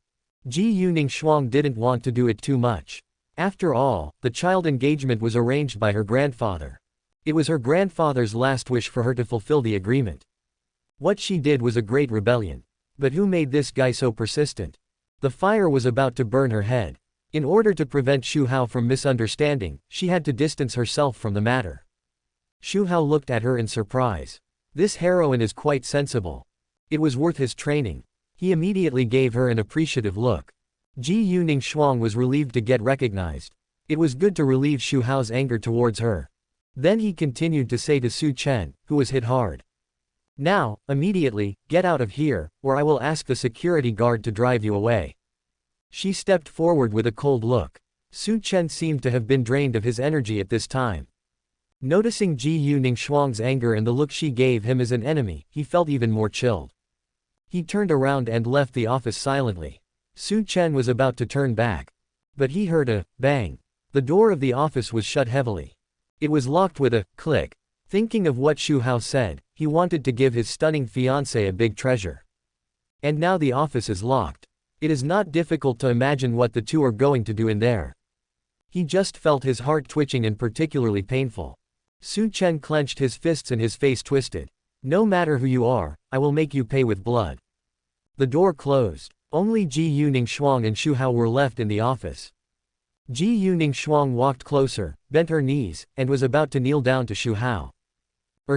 Ji Yuning Shuang didn't want to do it too much. After all, the child engagement was arranged by her grandfather. It was her grandfather's last wish for her to fulfill the agreement. What she did was a great rebellion. But who made this guy so persistent? The fire was about to burn her head. In order to prevent Xu Hao from misunderstanding, she had to distance herself from the matter. Xu Hao looked at her in surprise. This heroine is quite sensible. It was worth his training. He immediately gave her an appreciative look. Ji Yuning Shuang was relieved to get recognized. It was good to relieve Xu Hao's anger towards her. Then he continued to say to Su Chen, who was hit hard. Now, immediately, get out of here, or I will ask the security guard to drive you away. She stepped forward with a cold look. Su Chen seemed to have been drained of his energy at this time. Noticing Ji Yuning Shuang's anger and the look she gave him as an enemy, he felt even more chilled. He turned around and left the office silently. Su Chen was about to turn back. But he heard a bang. The door of the office was shut heavily. It was locked with a click. Thinking of what Xu Hao said, he wanted to give his stunning fiancée a big treasure. And now the office is locked. It is not difficult to imagine what the two are going to do in there. He just felt his heart twitching and particularly painful. Su Chen clenched his fists and his face twisted. No matter who you are, I will make you pay with blood. The door closed. Only Ji Yuning Shuang and Xu Hao were left in the office. Ji Yuning Shuang walked closer, bent her knees, and was about to kneel down to Xu Hao.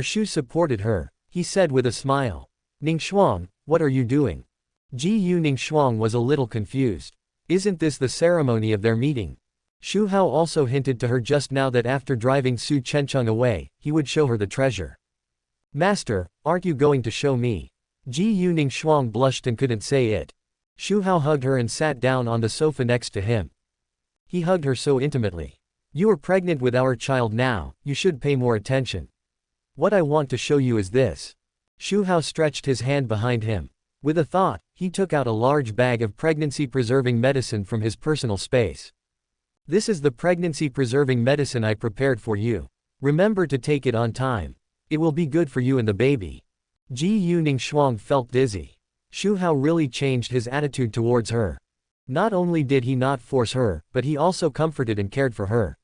Shu supported her. He said with a smile. Ning Shuang, what are you doing? Ji Yuning Shuang was a little confused. Isn't this the ceremony of their meeting? Xu Hao also hinted to her just now that after driving Su Chencheng away, he would show her the treasure. Master, aren't you going to show me? Ji Yuning Shuang blushed and couldn't say it. Xu Hao hugged her and sat down on the sofa next to him. He hugged her so intimately. You are pregnant with our child now, you should pay more attention. What I want to show you is this. Xu Hao stretched his hand behind him. With a thought, he took out a large bag of pregnancy-preserving medicine from his personal space. This is the pregnancy-preserving medicine I prepared for you. Remember to take it on time. It will be good for you and the baby. Ji Yuning Shuang felt dizzy. Xu Hao really changed his attitude towards her. Not only did he not force her, but he also comforted and cared for her.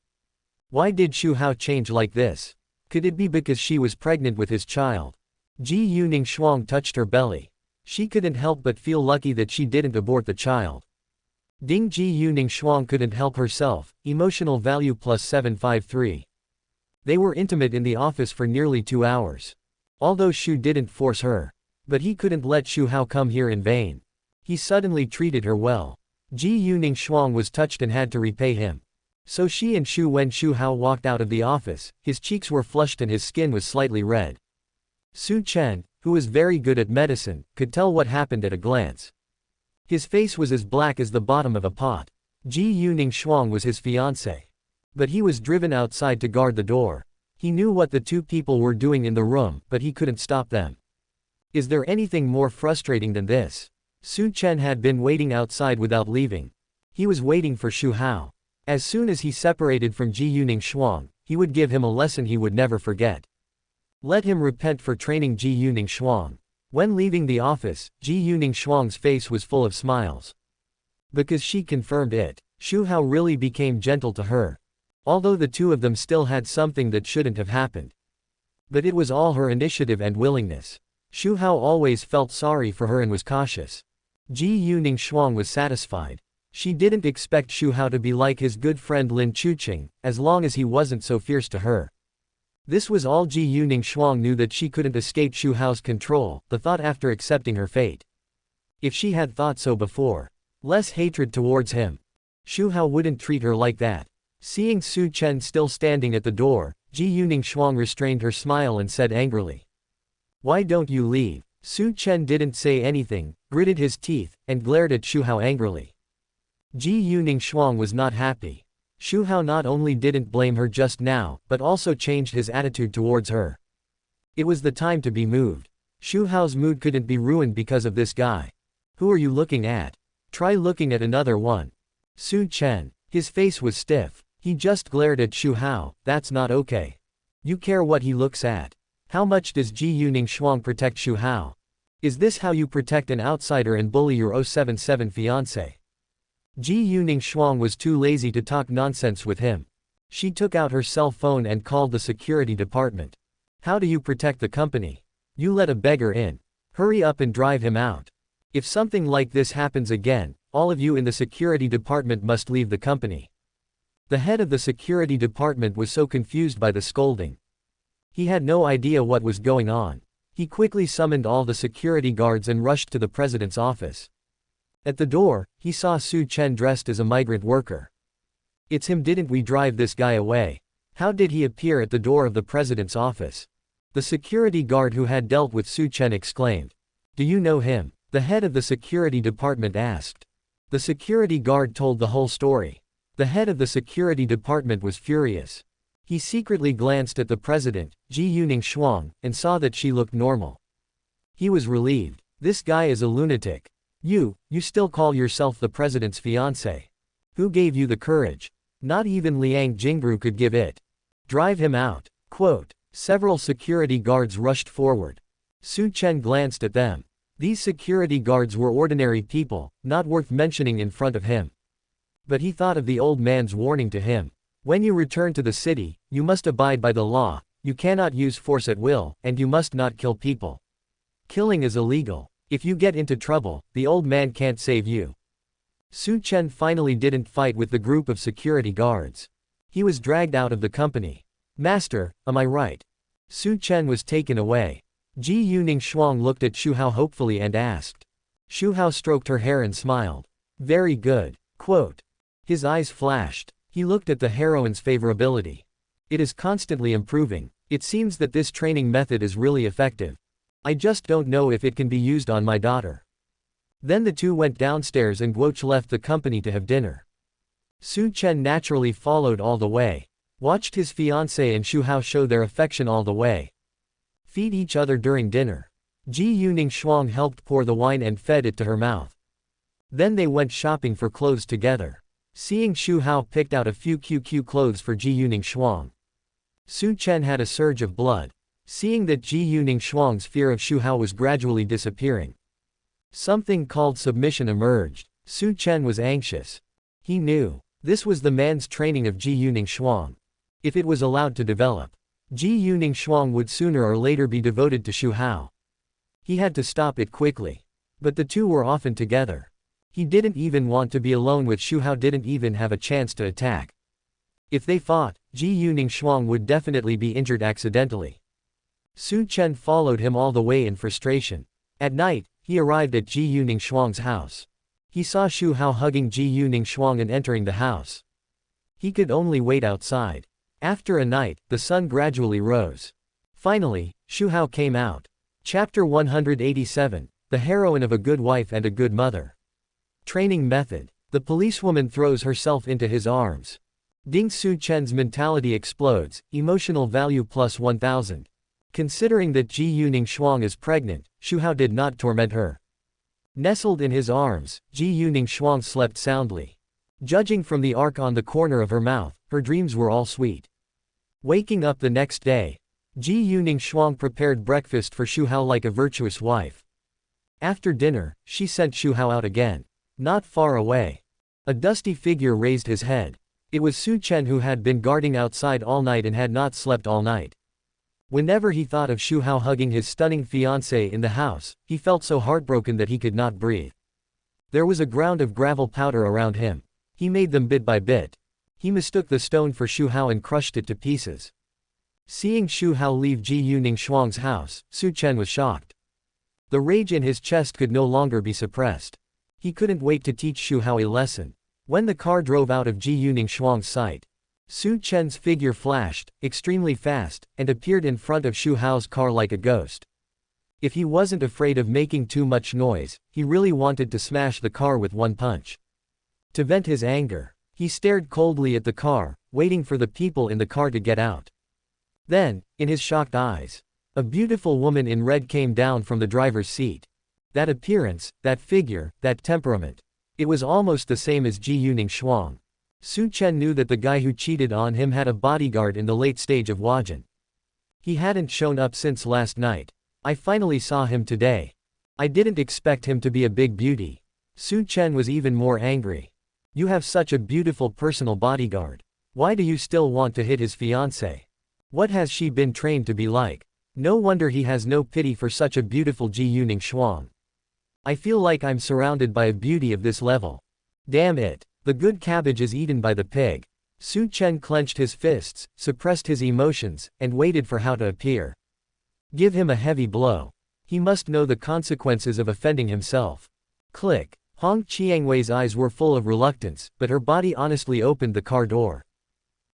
Why did Xu Hao change like this? Could it be because she was pregnant with his child? Ji Yuning Shuang touched her belly. She couldn't help but feel lucky that she didn't abort the child. Ding Ji Yuning Shuang couldn't help herself, emotional value plus 753. They were intimate in the office for nearly 2 hours. Although Xu didn't force her. But he couldn't let Xu Hao come here in vain. He suddenly treated her well. Ji Yuning Shuang was touched and had to repay him. So she and Xu when Xu Hao walked out of the office, his cheeks were flushed and his skin was slightly red. Su Chen, who was very good at medicine, could tell what happened at a glance. His face was as black as the bottom of a pot. Ji Yuning Shuang was his fiancée. But he was driven outside to guard the door. He knew what the two people were doing in the room, but he couldn't stop them. Is there anything more frustrating than this? Su Chen had been waiting outside without leaving. He was waiting for Xu Hao. As soon as he separated from Ji Yuning Shuang, he would give him a lesson he would never forget. Let him repent for training Ji Yuning Shuang. When leaving the office, Ji Yuning Shuang's face was full of smiles. Because she confirmed it, Xu Hao really became gentle to her. Although the two of them still had something that shouldn't have happened. But it was all her initiative and willingness. Xu Hao always felt sorry for her and was cautious. Ji Yuning Shuang was satisfied. She didn't expect Xu Hao to be like his good friend Lin Chuqing, as long as he wasn't so fierce to her. This was all Ji Yuning Shuang knew, that she couldn't escape Xu Hao's control, the thought after accepting her fate. If she had thought so before. Less hatred towards him. Xu Hao wouldn't treat her like that. Seeing Su Chen still standing at the door, Ji Yuning Shuang restrained her smile and said angrily. Why don't you leave? Su Chen didn't say anything, gritted his teeth, and glared at Xu Hao angrily. Ji Yuning Shuang was not happy. Xu Hao not only didn't blame her just now, but also changed his attitude towards her. It was the time to be moved. Xu Hao's mood couldn't be ruined because of this guy. Who are you looking at? Try looking at another one. Su Chen. His face was stiff. He just glared at Xu Hao. That's not okay. You care what he looks at. How much does Ji Yuning Shuang protect Xu Hao? Is this how you protect an outsider and bully your 077 fiancé? Ji Yuning Shuang was too lazy to talk nonsense with him. She took out her cell phone and called the security department. How do you protect the company? You let a beggar in. Hurry up and drive him out. If something like this happens again, all of you in the security department must leave the company. The head of the security department was so confused by the scolding. He had no idea what was going on. He quickly summoned all the security guards and rushed to the president's office. At the door, he saw Su Chen dressed as a migrant worker. It's him, didn't we drive this guy away? How did he appear at the door of the president's office? The security guard who had dealt with Su Chen exclaimed. Do you know him? The head of the security department asked. The security guard told the whole story. The head of the security department was furious. He secretly glanced at the president, Ji Yuning Shuang, and saw that she looked normal. He was relieved. This guy is a lunatic. You still call yourself the president's fiancé. Who gave you the courage? Not even Liang Jingru could give it. Drive him out. Quote. Several security guards rushed forward. Su Chen glanced at them. These security guards were ordinary people, not worth mentioning in front of him. But he thought of the old man's warning to him. When you return to the city, you must abide by the law, you cannot use force at will, and you must not kill people. Killing is illegal. If you get into trouble, the old man can't save you. Su Chen finally didn't fight with the group of security guards. He was dragged out of the company. Master, am I right? Su Chen was taken away. Ji Yuning Shuang looked at Xu Hao hopefully and asked. Xu Hao stroked her hair and smiled. Very good. Quote. His eyes flashed. He looked at the heroine's favorability. It is constantly improving. It seems that this training method is really effective. I just don't know if it can be used on my daughter. Then the two went downstairs and Guoch left the company to have dinner. Su Chen naturally followed all the way. Watched his fiancée and Xu Hao show their affection all the way. Feed each other during dinner. Ji Yuning Shuang helped pour the wine and fed it to her mouth. Then they went shopping for clothes together. Seeing Xu Hao picked out a few QQ clothes for Ji Yuning Shuang. Su Chen had a surge of blood. Seeing that Ji Yuning Shuang's fear of Xu Hao was gradually disappearing. Something called submission emerged. Su Chen was anxious. He knew. This was the man's training of Ji Yuning Shuang. If it was allowed to develop, Ji Yuning Shuang would sooner or later be devoted to Xu Hao. He had to stop it quickly. But the two were often together. He didn't even want to be alone with Xu Hao, didn't even have a chance to attack. If they fought, Ji Yuning Shuang would definitely be injured accidentally. Su Chen followed him all the way in frustration. At night, he arrived at Ji Yuning Shuang's house. He saw Xu Hao hugging Ji Yuning Shuang and entering the house. He could only wait outside. After a night, the sun gradually rose. Finally, Xu Hao came out. Chapter 187, The Heroine of a Good Wife and a Good Mother. Training Method. The policewoman throws herself into his arms. Ding Su Chen's mentality explodes, emotional value plus 1000. Considering that Ji Yuning Shuang is pregnant, Xu Hao did not torment her. Nestled in his arms, Ji Yuning Shuang slept soundly. Judging from the arc on the corner of her mouth, her dreams were all sweet. Waking up the next day, Ji Yuning Shuang prepared breakfast for Xu Hao like a virtuous wife. After dinner, she sent Xu Hao out again. Not far away. A dusty figure raised his head. It was Su Chen, who had been guarding outside all night and had not slept all night. Whenever he thought of Xu Hao hugging his stunning fiancée in the house, he felt so heartbroken that he could not breathe. There was a ground of gravel powder around him. He made them bit by bit. He mistook the stone for Xu Hao and crushed it to pieces. Seeing Xu Hao leave Ji Yuning Shuang's house, Su Chen was shocked. The rage in his chest could no longer be suppressed. He couldn't wait to teach Xu Hao a lesson. When the car drove out of Ji Yuning Shuang's sight, Su Chen's figure flashed, extremely fast, and appeared in front of Xu Hao's car like a ghost. If he wasn't afraid of making too much noise, he really wanted to smash the car with one punch. To vent his anger, he stared coldly at the car, waiting for the people in the car to get out. Then, in his shocked eyes, a beautiful woman in red came down from the driver's seat. That appearance, that figure, that temperament. It was almost the same as Ji Yuning Shuang. Su Chen knew that the guy who cheated on him had a bodyguard in the late stage of Huajin. He hadn't shown up since last night. I finally saw him today. I didn't expect him to be a big beauty. Su Chen was even more angry. You have such a beautiful personal bodyguard. Why do you still want to hit his fiancée? What has she been trained to be like? No wonder he has no pity for such a beautiful Ji Yuning Shuang. I feel like I'm surrounded by a beauty of this level. Damn it. The good cabbage is eaten by the pig. Su Chen clenched his fists, suppressed his emotions, and waited for Hao to appear. Give him a heavy blow. He must know the consequences of offending himself. Click. Hong Qiangwei's eyes were full of reluctance, but her body honestly opened the car door.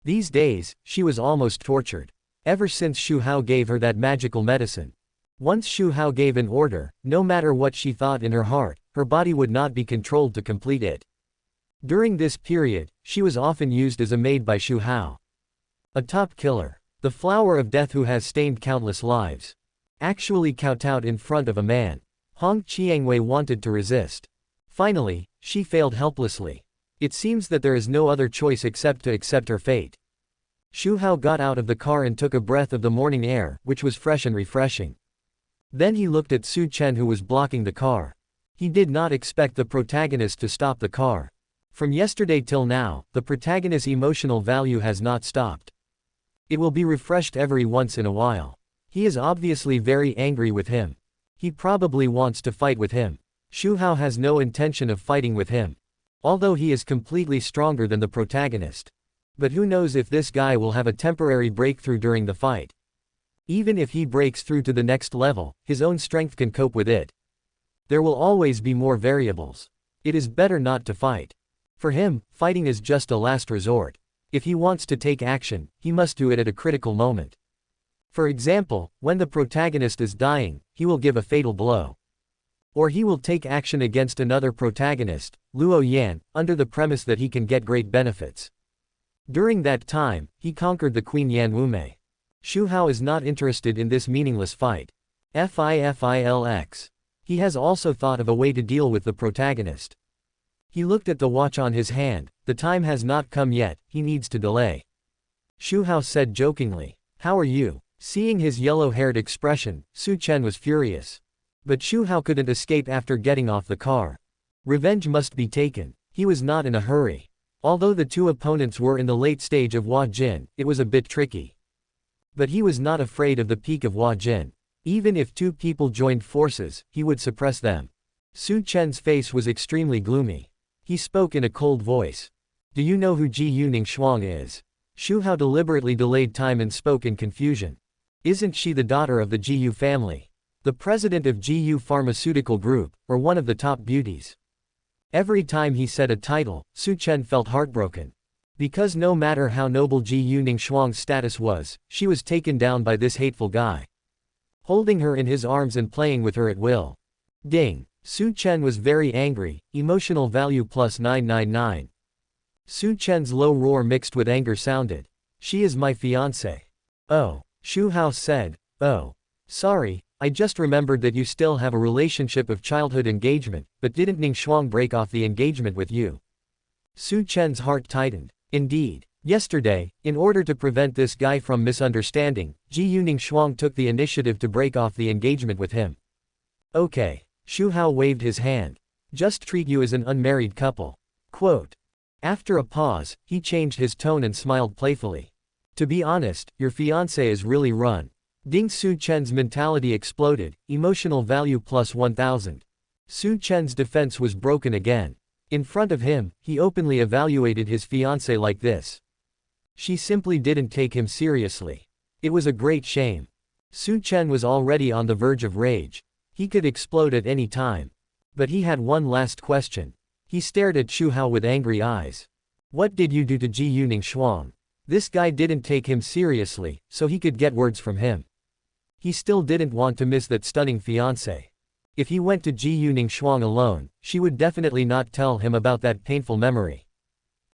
These days, she was almost tortured. Ever since Xu Hao gave her that magical medicine. Once Xu Hao gave an order, no matter what she thought in her heart, her body would not be controlled to complete it. During this period, she was often used as a maid by Xu Hao. A top killer. The flower of death who has stained countless lives. Actually kowtowed in front of a man. Hong Qiangwei wanted to resist. Finally, she failed helplessly. It seems that there is no other choice except to accept her fate. Xu Hao got out of the car and took a breath of the morning air, which was fresh and refreshing. Then he looked at Su Chen who was blocking the car. He did not expect the protagonist to stop the car. From yesterday till now, the protagonist's emotional value has not stopped. It will be refreshed every once in a while. He is obviously very angry with him. He probably wants to fight with him. Xu Hao has no intention of fighting with him. Although he is completely stronger than the protagonist. But who knows if this guy will have a temporary breakthrough during the fight. Even if he breaks through to the next level, his own strength can cope with it. There will always be more variables. It is better not to fight. For him, fighting is just a last resort. If he wants to take action, he must do it at a critical moment. For example, when the protagonist is dying, he will give a fatal blow. Or he will take action against another protagonist, Luo Yan, under the premise that he can get great benefits. During that time, he conquered the Queen Yan Wumei. Xu Hao is not interested in this meaningless fight. Filx. He has also thought of a way to deal with the protagonist. He looked at the watch on his hand. The time has not come yet, he needs to delay. Xu Hao said jokingly. How are you? Seeing his yellow-haired expression, Su Chen was furious. But Xu Hao couldn't escape after getting off the car. Revenge must be taken. He was not in a hurry. Although the two opponents were in the late stage of Hua Jin, it was a bit tricky. But he was not afraid of the peak of Hua Jin. Even if two people joined forces, he would suppress them. Su Chen's face was extremely gloomy. He spoke in a cold voice. Do you know who Ji Yuning Shuang is? Xu Hao deliberately delayed time and spoke in confusion. Isn't she the daughter of the Ji Yu family? The president of Ji Yu Pharmaceutical Group, or one of the top beauties? Every time he said a title, Su Chen felt heartbroken. Because no matter how noble Ji Yuning Shuang's status was, she was taken down by this hateful guy. Holding her in his arms and playing with her at will. Ding. Su Chen was very angry, emotional value plus 999. Su Chen's low roar mixed with anger sounded. She is my fiancée. Oh. Xu Hao said. Oh. Sorry, I just remembered that you still have a relationship of childhood engagement, but didn't Ning Shuang break off the engagement with you? Su Chen's heart tightened. Indeed. Yesterday, in order to prevent this guy from misunderstanding, Ji Yuning Shuang took the initiative to break off the engagement with him. Okay. Xu Hao waved his hand. Just treat you as an unmarried couple. Quote. After a pause, he changed his tone and smiled playfully. To be honest, your fiancé is really run. Ding. Su Chen's mentality exploded, emotional value plus 1000. Su Chen's defense was broken again. In front of him, he openly evaluated his fiancé like this. She simply didn't take him seriously. It was a great shame. Su Chen was already on the verge of rage. He could explode at any time. But he had one last question. He stared at Xu Hao with angry eyes. What did you do to Ji Yuning Shuang? This guy didn't take him seriously, so he could get words from him. He still didn't want to miss that stunning fiancé. If he went to Ji Yuning Shuang alone, she would definitely not tell him about that painful memory.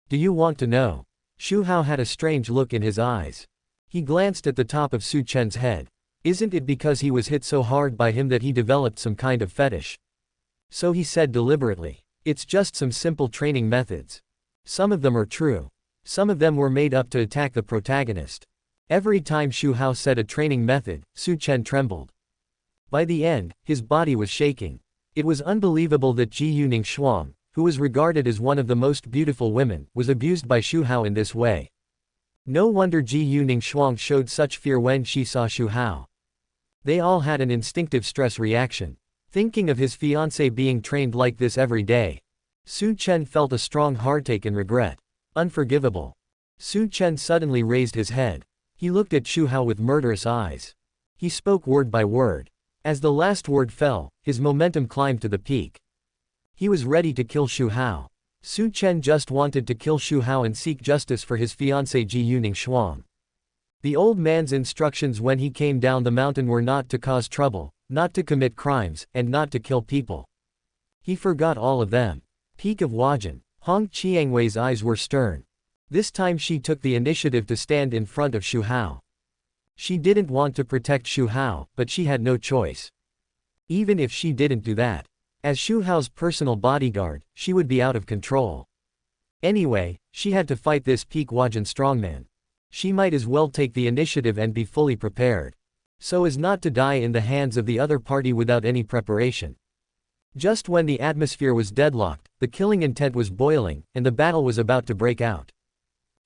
Do you want to know? Xu Hao had a strange look in his eyes. He glanced at the top of Su Chen's head. Isn't it because he was hit so hard by him that he developed some kind of fetish? So he said deliberately. It's just some simple training methods. Some of them are true. Some of them were made up to attack the protagonist. Every time Xu Hao said a training method, Su Chen trembled. By the end, his body was shaking. It was unbelievable that Ji Yuning Shuang, who was regarded as one of the most beautiful women, was abused by Xu Hao in this way. No wonder Ji Yuning Shuang showed such fear when she saw Xu Hao. They all had an instinctive stress reaction. Thinking of his fiancée being trained like this every day. Su Chen felt a strong heartache and regret. Unforgivable. Su Chen suddenly raised his head. He looked at Xu Hao with murderous eyes. He spoke word by word. As the last word fell, his momentum climbed to the peak. He was ready to kill Xu Hao. Su Chen just wanted to kill Xu Hao and seek justice for his fiancée Ji Yuning Shuang. The old man's instructions when he came down the mountain were not to cause trouble, not to commit crimes, and not to kill people. He forgot all of them. Peak of Huajin. Hong Qiangwei's eyes were stern. This time she took the initiative to stand in front of Xu Hao. She didn't want to protect Xu Hao, but she had no choice. Even if she didn't do that, as Xu Hao's personal bodyguard, she would be out of control. Anyway, she had to fight this peak Huajin strongman. She might as well take the initiative and be fully prepared, so as not to die in the hands of the other party without any preparation. Just when the atmosphere was deadlocked, the killing intent was boiling, and the battle was about to break out.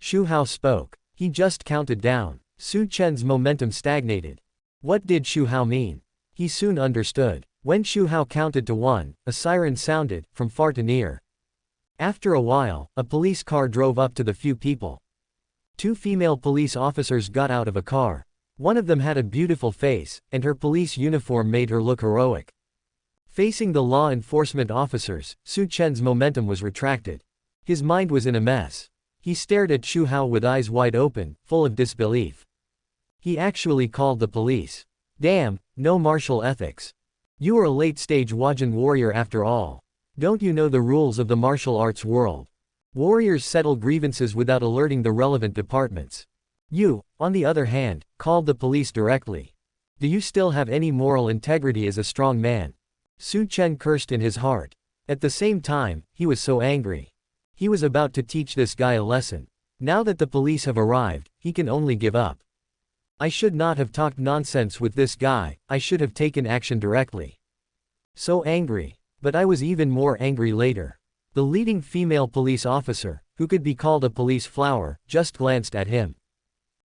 Xu Hao spoke. He just counted down. Su Chen's momentum stagnated. What did Xu Hao mean? He soon understood. When Xu Hao counted to 1, a siren sounded, from far to near. After a while, a police car drove up to the few people. 2 female police officers got out of a car. One of them had a beautiful face, and her police uniform made her look heroic. Facing the law enforcement officers, Su Chen's momentum was retracted. His mind was in a mess. He stared at Xu Hao with eyes wide open, full of disbelief. He actually called the police. Damn, no martial ethics. You are a late-stage Huajin warrior after all. Don't you know the rules of the martial arts world? Warriors settle grievances without alerting the relevant departments. You, on the other hand, called the police directly. Do you still have any moral integrity as a strong man? Su Chen cursed in his heart. At the same time, he was so angry. He was about to teach this guy a lesson. Now that the police have arrived, he can only give up. I should not have talked nonsense with this guy, I should have taken action directly. So angry. But I was even more angry later. The leading female police officer, who could be called a police flower, just glanced at him.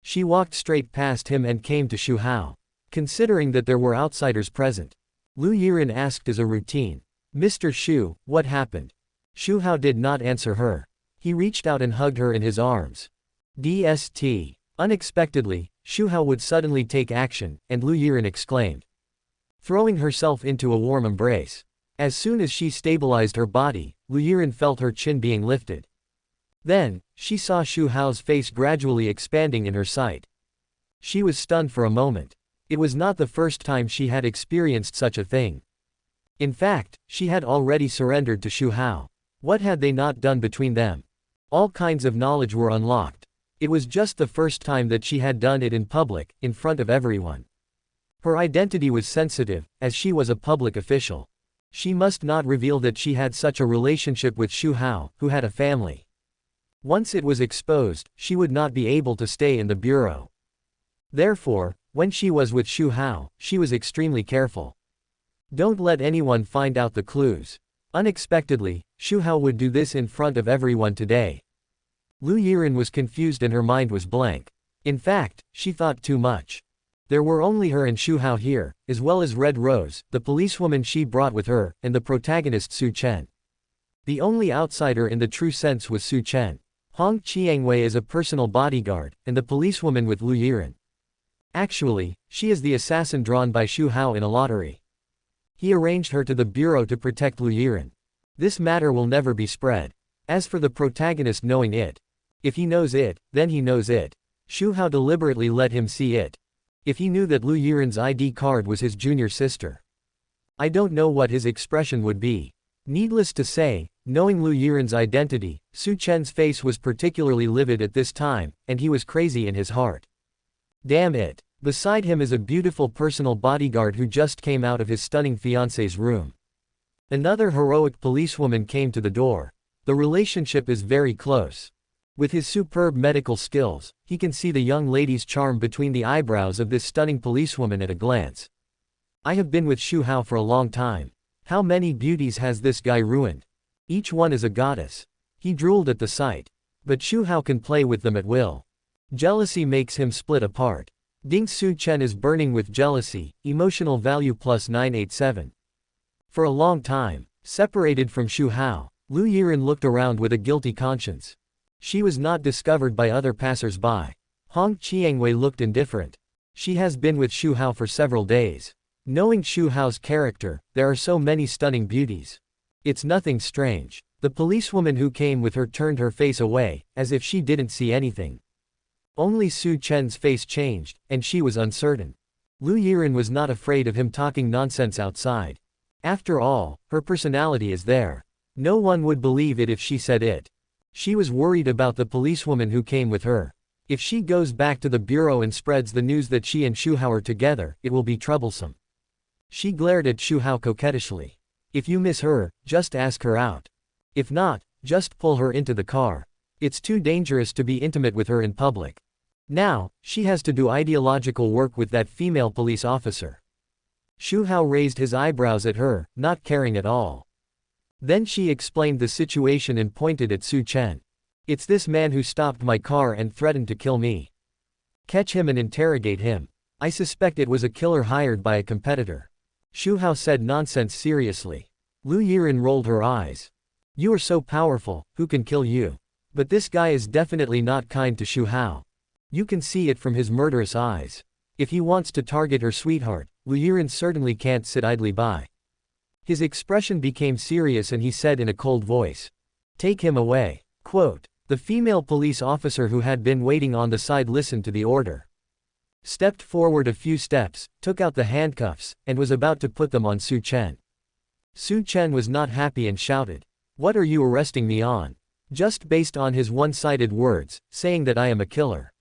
She walked straight past him and came to Xu Hao. Considering that there were outsiders present, Lu Yiren asked as a routine. Mr. Xu, what happened? Xu Hao did not answer her. He reached out and hugged her in his arms. DST. Unexpectedly, Xu Hao would suddenly take action, and Lu Yiren exclaimed, throwing herself into a warm embrace. As soon as she stabilized her body, Lu Yiren felt her chin being lifted. Then, she saw Xu Hao's face gradually expanding in her sight. She was stunned for a moment. It was not the first time she had experienced such a thing. In fact, she had already surrendered to Xu Hao. What had they not done between them? All kinds of knowledge were unlocked. It was just the first time that she had done it in public, in front of everyone. Her identity was sensitive, as she was a public official. She must not reveal that she had such a relationship with Xu Hao, who had a family. Once it was exposed, she would not be able to stay in the bureau. Therefore, when she was with Xu Hao, she was extremely careful. Don't let anyone find out the clues. Unexpectedly, Xu Hao would do this in front of everyone today. Lu Yiren was confused and her mind was blank. In fact, she thought too much. There were only her and Xu Hao here, as well as Red Rose, the policewoman she brought with her, and the protagonist Su Chen. The only outsider in the true sense was Su Chen. Hong Qiangwei is a personal bodyguard, and the policewoman with Lu Yiren. Actually, she is the assassin drawn by Xu Hao in a lottery. He arranged her to the bureau to protect Lu Yiren. This matter will never be spread. As for the protagonist knowing it, if he knows it, then he knows it. Xu Hao deliberately let him see it. If he knew that Lu Yiren's ID card was his junior sister, I don't know what his expression would be. Needless to say, knowing Lu Yiren's identity, Su Chen's face was particularly livid at this time, and he was crazy in his heart. Damn it. Beside him is a beautiful personal bodyguard who just came out of his stunning fiancée's room. Another heroic policewoman came to the door. The relationship is very close. With his superb medical skills, he can see the young lady's charm between the eyebrows of this stunning policewoman at a glance. I have been with Xu Hao for a long time. How many beauties has this guy ruined? Each one is a goddess. He drooled at the sight. But Xu Hao can play with them at will. Jealousy makes him split apart. Ding Su Chen is burning with jealousy, emotional value plus 987. For a long time, separated from Xu Hao, Lu Yiren looked around with a guilty conscience. She was not discovered by other passers-by. Hong Qiangwei looked indifferent. She has been with Xu Hao for several days. Knowing Xu Hao's character, there are so many stunning beauties. It's nothing strange. The policewoman who came with her turned her face away, as if she didn't see anything. Only Su Chen's face changed, and she was uncertain. Lu Yiren was not afraid of him talking nonsense outside. After all, her personality is there. No one would believe it if she said it. She was worried about the policewoman who came with her. If she goes back to the bureau and spreads the news that she and Xu Hao are together, it will be troublesome. She glared at Xu Hao coquettishly. If you miss her, just ask her out. If not, just pull her into the car. It's too dangerous to be intimate with her in public. Now, she has to do ideological work with that female police officer. Xu Hao raised his eyebrows at her, not caring at all. Then she explained the situation and pointed at Su Chen. It's this man who stopped my car and threatened to kill me. Catch him and interrogate him. I suspect it was a killer hired by a competitor. Xu Hao said nonsense seriously. Lu Yiren rolled her eyes. You are so powerful, who can kill you? But this guy is definitely not kind to Xu Hao. You can see it from his murderous eyes. If he wants to target her sweetheart, Lu Yiren certainly can't sit idly by. His expression became serious and he said in a cold voice. Take him away. Quote. The female police officer who had been waiting on the side listened to the order. Stepped forward a few steps, took out the handcuffs, and was about to put them on Su Chen. Su Chen was not happy and shouted. What are you arresting me on? Just based on his one-sided words, saying that I am a killer.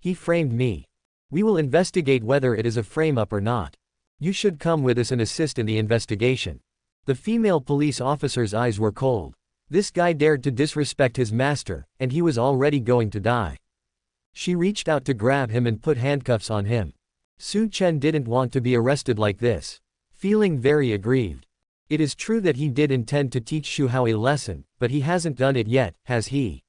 He framed me. We will investigate whether it is a frame-up or not. You should come with us and assist in the investigation. The female police officer's eyes were cold. This guy dared to disrespect his master, and he was already going to die. She reached out to grab him and put handcuffs on him. Su Chen didn't want to be arrested like this. Feeling very aggrieved. It is true that he did intend to teach Xu Hao a lesson, but he hasn't done it yet, has he?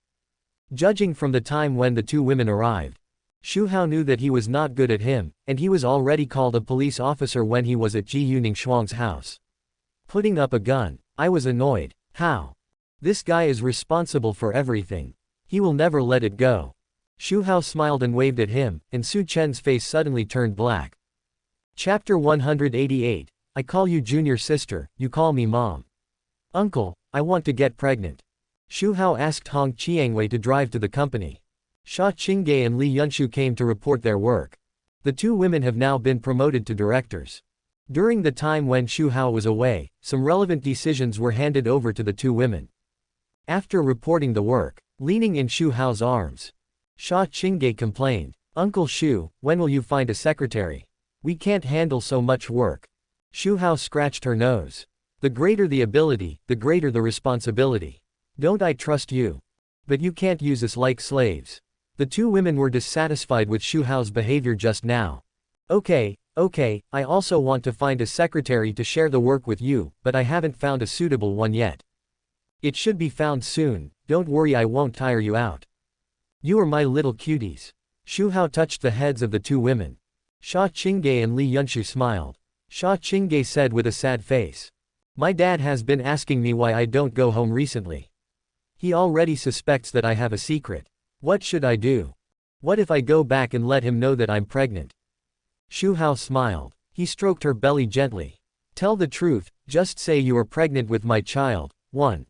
Judging from the time when the two women arrived, Xu Hao knew that he was not good at him, and he was already called a police officer when he was at Ji Yuning Shuang's house. Putting up a gun. I was annoyed. How? This guy is responsible for everything. He will never let it go. Xu Hao smiled and waved at him, and Su Chen's face suddenly turned black. Chapter 188. I call you junior sister, you call me mom. Uncle, I want to get pregnant. Xu Hao asked Hong Qiangwei to drive to the company. Sha Qingge and Li Yunshu came to report their work. The two women have now been promoted to directors. During the time when Xu Hao was away, some relevant decisions were handed over to the two women. After reporting the work, leaning in Xu Hao's arms, Sha Qingge complained, Uncle Xu, when will you find a secretary? We can't handle so much work. Xu Hao scratched her nose. The greater the ability, the greater the responsibility. Don't I trust you? But you can't use us like slaves. The two women were dissatisfied with Xu Hao's behavior just now. Okay, I also want to find a secretary to share the work with you, but I haven't found a suitable one yet. It should be found soon, don't worry, I won't tire you out. You are my little cuties. Xu Hao touched the heads of the two women. Sha Qingge and Li Yunshu smiled. Sha Qingge said with a sad face. My dad has been asking me why I don't go home recently. He already suspects that I have a secret. What should I do? What if I go back and let him know that I'm pregnant? Xu Hao smiled. He stroked her belly gently. Tell the truth, just say you are pregnant with my child. 1.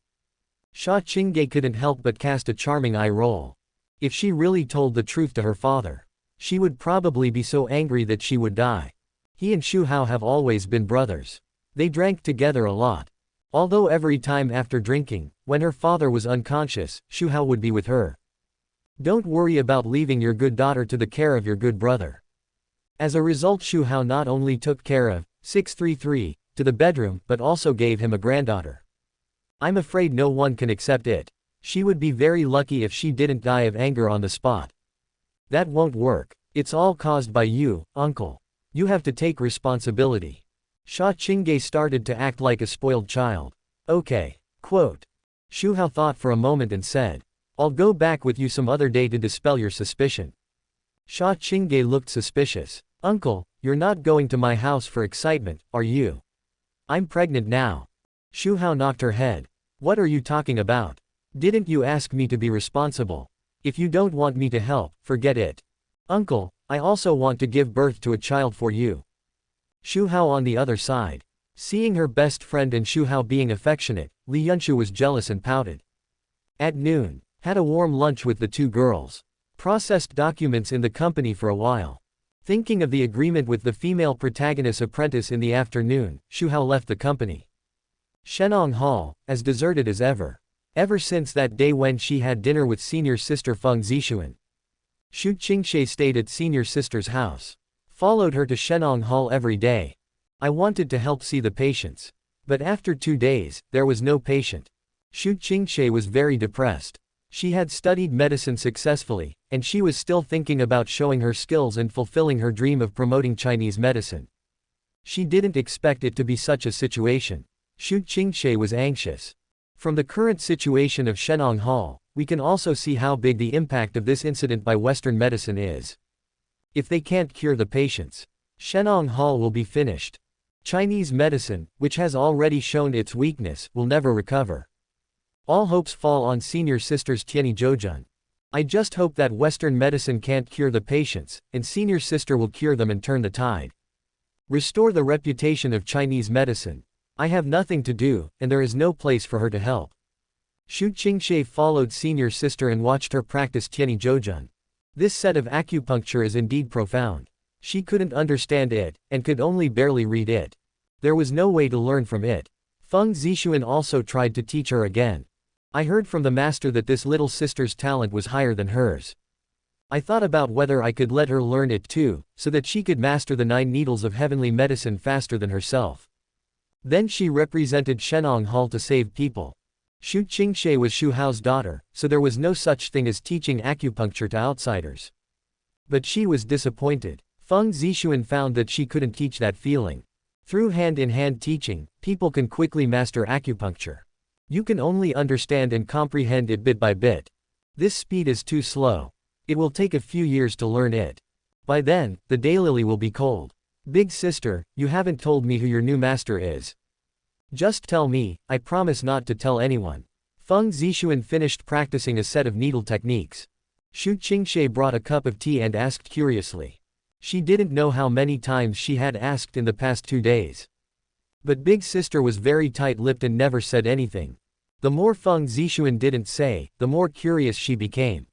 Sha Qingge couldn't help but cast a charming eye roll. If she really told the truth to her father, she would probably be so angry that she would die. He and Xu Hao have always been brothers. They drank together a lot. Although every time after drinking, when her father was unconscious, Xu Hao would be with her. Don't worry about leaving your good daughter to the care of your good brother. As a result, Xu Hao not only took care of 633 to the bedroom but also gave him a granddaughter. I'm afraid no one can accept it. She would be very lucky if she didn't die of anger on the spot. That won't work. It's all caused by you, uncle. You have to take responsibility. Sha Qingge started to act like a spoiled child. Okay. Quote. Xu Hao thought for a moment and said, I'll go back with you some other day to dispel your suspicion. Sha Qingge looked suspicious. Uncle, you're not going to my house for excitement, are you? I'm pregnant now. Xu Hao knocked her head. What are you talking about? Didn't you ask me to be responsible? If you don't want me to help, forget it. Uncle, I also want to give birth to a child for you. Xu Hao on the other side. Seeing her best friend and Xu Hao being affectionate, Li Yunshu was jealous and pouted. At noon, had a warm lunch with the two girls. Processed documents in the company for a while. Thinking of the agreement with the female protagonist's apprentice in the afternoon, Xu Hao left the company. Shenong Hall, as deserted as ever. Ever since that day when she had dinner with senior sister Feng Zixuan. Xu Qingxie stayed at senior sister's house. Followed her to Shenong Hall every day. I wanted to help see the patients. But after 2 days, there was no patient. Xu Qingxie was very depressed. She had studied medicine successfully, and she was still thinking about showing her skills and fulfilling her dream of promoting Chinese medicine. She didn't expect it to be such a situation. Xu Qingxie was anxious. From the current situation of Shenong Hall, we can also see how big the impact of this incident by Western medicine is. If they can't cure the patients, Shenong Hall will be finished. Chinese medicine, which has already shown its weakness, will never recover. All hopes fall on senior sisters Tianyi Zhoujun. I just hope that Western medicine can't cure the patients, and senior sister will cure them and turn the tide. Restore the reputation of Chinese medicine. I have nothing to do, and there is no place for her to help. Xu Qingxie followed senior sister and watched her practice Tianyi Zhoujun. This set of acupuncture is indeed profound. She couldn't understand it, and could only barely read it. There was no way to learn from it. Feng Zixuan also tried to teach her again. I heard from the master that this little sister's talent was higher than hers. I thought about whether I could let her learn it too, so that she could master the 9 needles of heavenly medicine faster than herself. Then she represented Shenong Hall to save people. Xu Qingxie was Xu Hao's daughter, so there was no such thing as teaching acupuncture to outsiders. But she was disappointed. Feng Zixuan found that she couldn't teach that feeling. Through hand-in-hand teaching, people can quickly master acupuncture. You can only understand and comprehend it bit by bit. This speed is too slow. It will take a few years to learn it. By then, the daylily will be cold. Big sister, you haven't told me who your new master is. Just tell me, I promise not to tell anyone. Feng Zixuan finished practicing a set of needle techniques. Xu Qingxie brought a cup of tea and asked curiously. She didn't know how many times she had asked in the past 2 days. But big sister was very tight-lipped and never said anything. The more Feng Zixuan didn't say, the more curious she became.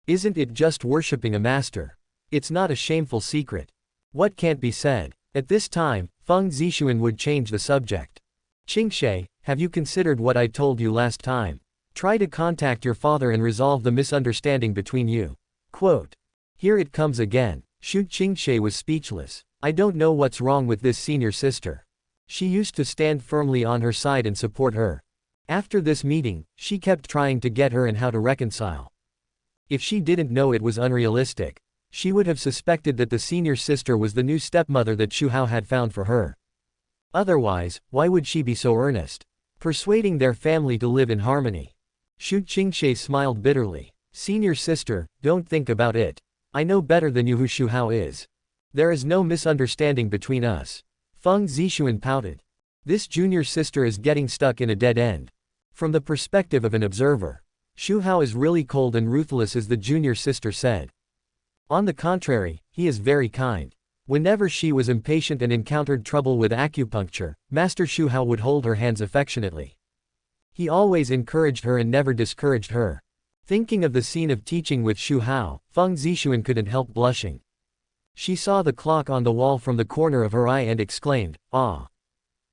Isn't it just worshipping a master? It's not a shameful secret. What can't be said? At this time, Feng Zixuan would change the subject. Qingxie, have you considered what I told you last time? Try to contact your father and resolve the misunderstanding between you. Quote. Here it comes again. Xu Qingxie was speechless. I don't know what's wrong with this senior sister. She used to stand firmly on her side and support her. After this meeting, she kept trying to get her and how to reconcile. If she didn't know it was unrealistic, she would have suspected that the senior sister was the new stepmother that Xu Hao had found for her. Otherwise, why would she be so earnest? Persuading their family to live in harmony. Xu Qingxie smiled bitterly. Senior sister, don't think about it. I know better than you who Xu Hao is. There is no misunderstanding between us. Feng Zixuan pouted. This junior sister is getting stuck in a dead end. From the perspective of an observer, Xu Hao is really cold and ruthless as the junior sister said. On the contrary, he is very kind. Whenever she was impatient and encountered trouble with acupuncture, Master Xu Hao would hold her hands affectionately. He always encouraged her and never discouraged her. Thinking of the scene of teaching with Xu Hao, Feng Zixuan couldn't help blushing. She saw the clock on the wall from the corner of her eye and exclaimed, "Ah!"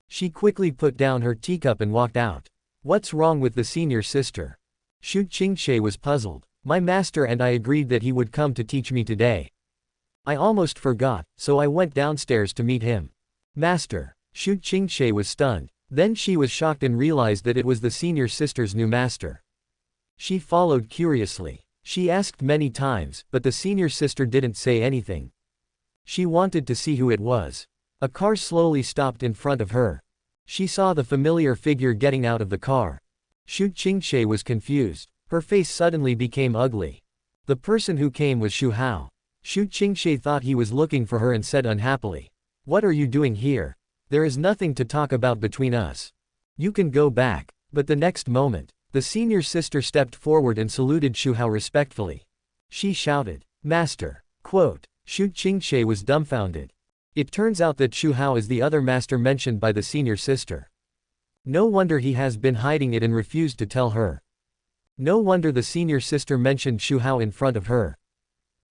She quickly put down her teacup and walked out. What's wrong with the senior sister? Xu Qingxie was puzzled. My master and I agreed that he would come to teach me today. I almost forgot, so I went downstairs to meet him. Master. Xu Qingxie was stunned. Then she was shocked and realized that it was the senior sister's new master. She followed curiously. She asked many times, but the senior sister didn't say anything. She wanted to see who it was. A car slowly stopped in front of her. She saw the familiar figure getting out of the car. Xu Qingxie was confused. Her face suddenly became ugly. The person who came was Xu Hao. Xu Qingxie thought he was looking for her and said unhappily, "What are you doing here? There is nothing to talk about between us. You can go back." But the next moment, the senior sister stepped forward and saluted Xu Hao respectfully. She shouted, "Master!" Quote. Xu Qingxie was dumbfounded. It turns out that Xu Hao is the other master mentioned by the senior sister. No wonder he has been hiding it and refused to tell her. No wonder the senior sister mentioned Xu Hao in front of her.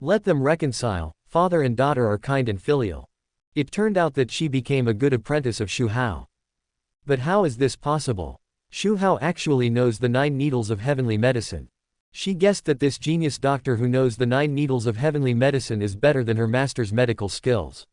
Let them reconcile, father and daughter are kind and filial. It turned out that she became a good apprentice of Xu Hao. But how is this possible? Xu Hao actually knows the 9 needles of heavenly medicine. She guessed that this genius doctor who knows the 9 needles of heavenly medicine is better than her master's medical skills.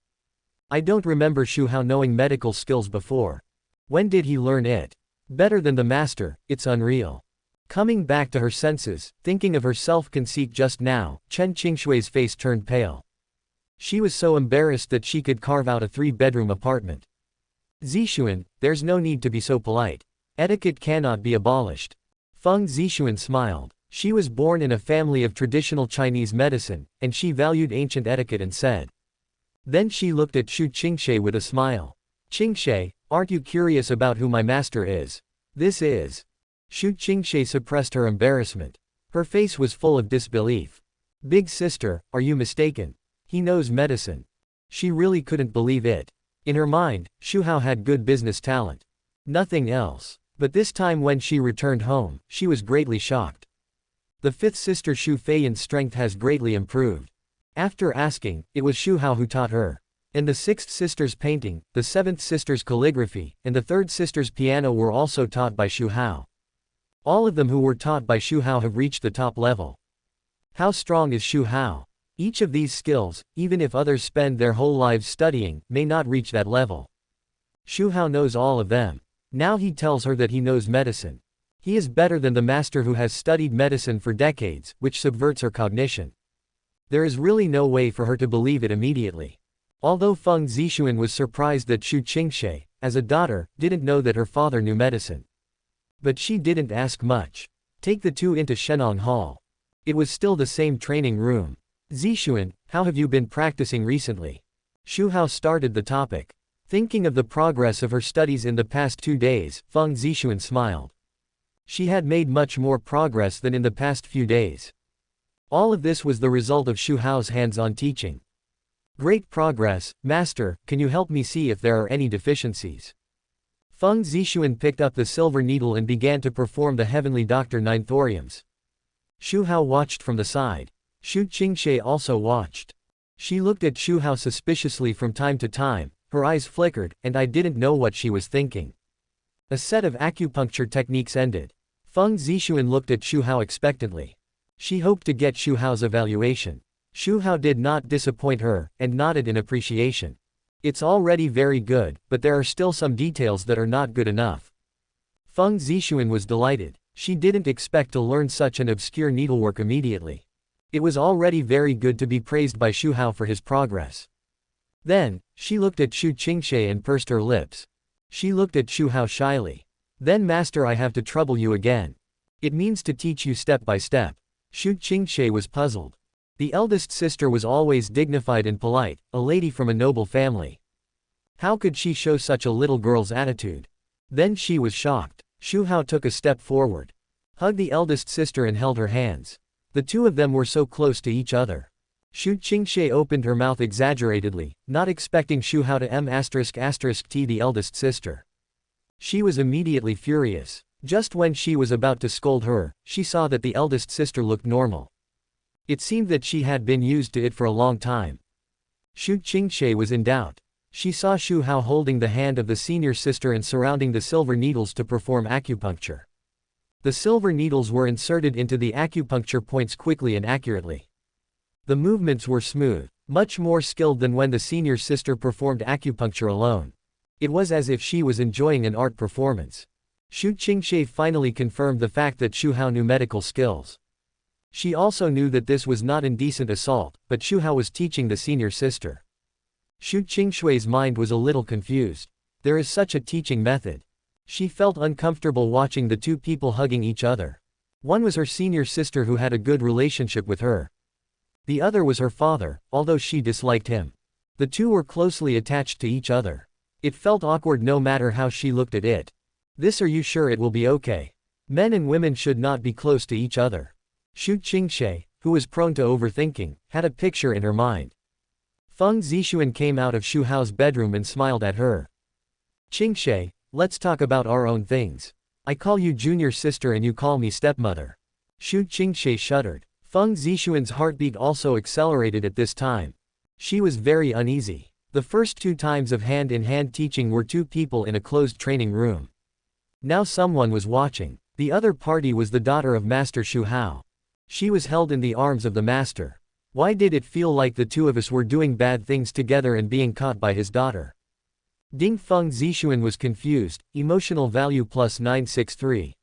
I don't remember Xu Hao knowing medical skills before. When did he learn it? Better than the master, it's unreal. Coming back to her senses, thinking of her self-conceit just now, Chen Qingshui's face turned pale. She was so embarrassed that she could carve out a 3-bedroom apartment. Zixuan, there's no need to be so polite. Etiquette cannot be abolished. Feng Zixuan smiled. She was born in a family of traditional Chinese medicine, and she valued ancient etiquette and said. Then she looked at Xu Qingxie with a smile. "Qingxie, aren't you curious about who my master is? This is." Xu Qingxie suppressed her embarrassment. Her face was full of disbelief. "Big sister, are you mistaken? He knows medicine." She really couldn't believe it. In her mind, Xu Hao had good business talent. Nothing else. But this time when she returned home, she was greatly shocked. The 5th sister Xu Feiyan's strength has greatly improved. After asking, it was Xu Hao who taught her. And the 6th sister's painting, the 7th sister's calligraphy, and the 3rd sister's piano were also taught by Xu Hao. All of them who were taught by Xu Hao have reached the top level. How strong is Xu Hao? Each of these skills, even if others spend their whole lives studying, may not reach that level. Xu Hao knows all of them. Now he tells her that he knows medicine. He is better than the master who has studied medicine for decades, which subverts her cognition. There is really no way for her to believe it immediately. Although Feng Zixuan was surprised that Xu Qingxie, as a daughter, didn't know that her father knew medicine. But she didn't ask much. Take the two into Shenong Hall. It was still the same training room. "Zixuan, how have you been practicing recently?" Xu Hao started the topic. Thinking of the progress of her studies in the past 2 days, Feng Zixuan smiled. She had made much more progress than in the past few days. All of this was the result of Xu Hao's hands-on teaching. "Great progress, master, can you help me see if there are any deficiencies?" Feng Zixuan picked up the silver needle and began to perform the heavenly doctor 9 thoriums. Xu Hao watched from the side. Xu Qingxie also watched. She looked at Xu Hao suspiciously from time to time, her eyes flickered, and I didn't know what she was thinking. A set of acupuncture techniques ended. Feng Zixuan looked at Xu Hao expectantly. She hoped to get Xu Hao's evaluation. Xu Hao did not disappoint her, and nodded in appreciation. "It's already very good, but there are still some details that are not good enough." Feng Zixuan was delighted. She didn't expect to learn such an obscure needlework immediately. It was already very good to be praised by Xu Hao for his progress. Then, she looked at Xu Qingxie and pursed her lips. She looked at Xu Hao shyly. "Then master, I have to trouble you again. It means to teach you step by step." Xu Qingxie was puzzled. The eldest sister was always dignified and polite, a lady from a noble family. How could she show such a little girl's attitude? Then she was shocked. Xu Hao took a step forward, hugged the eldest sister and held her hands. The two of them were so close to each other. Xu Qingxie opened her mouth exaggeratedly, not expecting Xu Hao to m***t the eldest sister. She was immediately furious. Just when she was about to scold her, she saw that the eldest sister looked normal. It seemed that she had been used to it for a long time. Xu Qingxie was in doubt. She saw Xu Hao holding the hand of the senior sister and surrounding the silver needles to perform acupuncture. The silver needles were inserted into the acupuncture points quickly and accurately. The movements were smooth, much more skilled than when the senior sister performed acupuncture alone. It was as if she was enjoying an art performance. Xu Qingxie finally confirmed the fact that Xu Hao knew medical skills. She also knew that this was not indecent assault, but Xu Hao was teaching the senior sister. Xu Qingshui's mind was a little confused. There is such a teaching method. She felt uncomfortable watching the two people hugging each other. One was her senior sister who had a good relationship with her. The other was her father, although she disliked him. The two were closely attached to each other. It felt awkward no matter how she looked at it. This, are you sure it will be okay? Men and women should not be close to each other. Xu Qingshui, who was prone to overthinking, had a picture in her mind. Feng Zixuan came out of Xu Hao's bedroom and smiled at her. Qingshui, let's talk about our own things. I call you junior sister and you call me stepmother. Xu Qingshui shuddered. Feng Zixuan's heartbeat also accelerated at this time. She was very uneasy. The first 2 times of hand-in-hand teaching were 2 people in a closed training room. Now someone was watching. The other party was the daughter of Master Xu Hao. She was held in the arms of the master. Why did it feel like the 2 of us were doing bad things together and being caught by his daughter? Ding. Feng Zixuan was confused. Emotional value plus 963.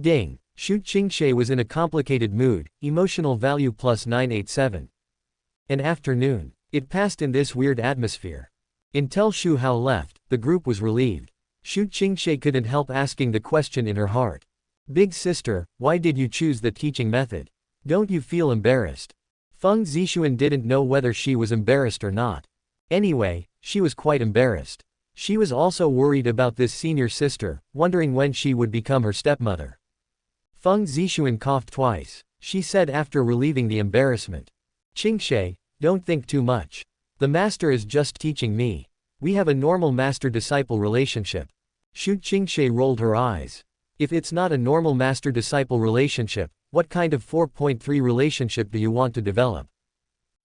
Ding. Xu Qingshui was in a complicated mood. Emotional value plus 987. An afternoon. It passed in this weird atmosphere. Until Xu Hao left, the group was relieved. Xu Qingshui couldn't help asking the question in her heart. Big sister, why did you choose the teaching method? Don't you feel embarrassed? Feng Zixuan didn't know whether she was embarrassed or not. Anyway, she was quite embarrassed. She was also worried about this senior sister, wondering when she would become her stepmother. Feng Zixuan coughed twice. She said after relieving the embarrassment. Qingshui, don't think too much. The master is just teaching me. We have a normal master-disciple relationship. Xu Qingshui rolled her eyes. If it's not a normal master-disciple relationship, what kind of 4.3 relationship do you want to develop?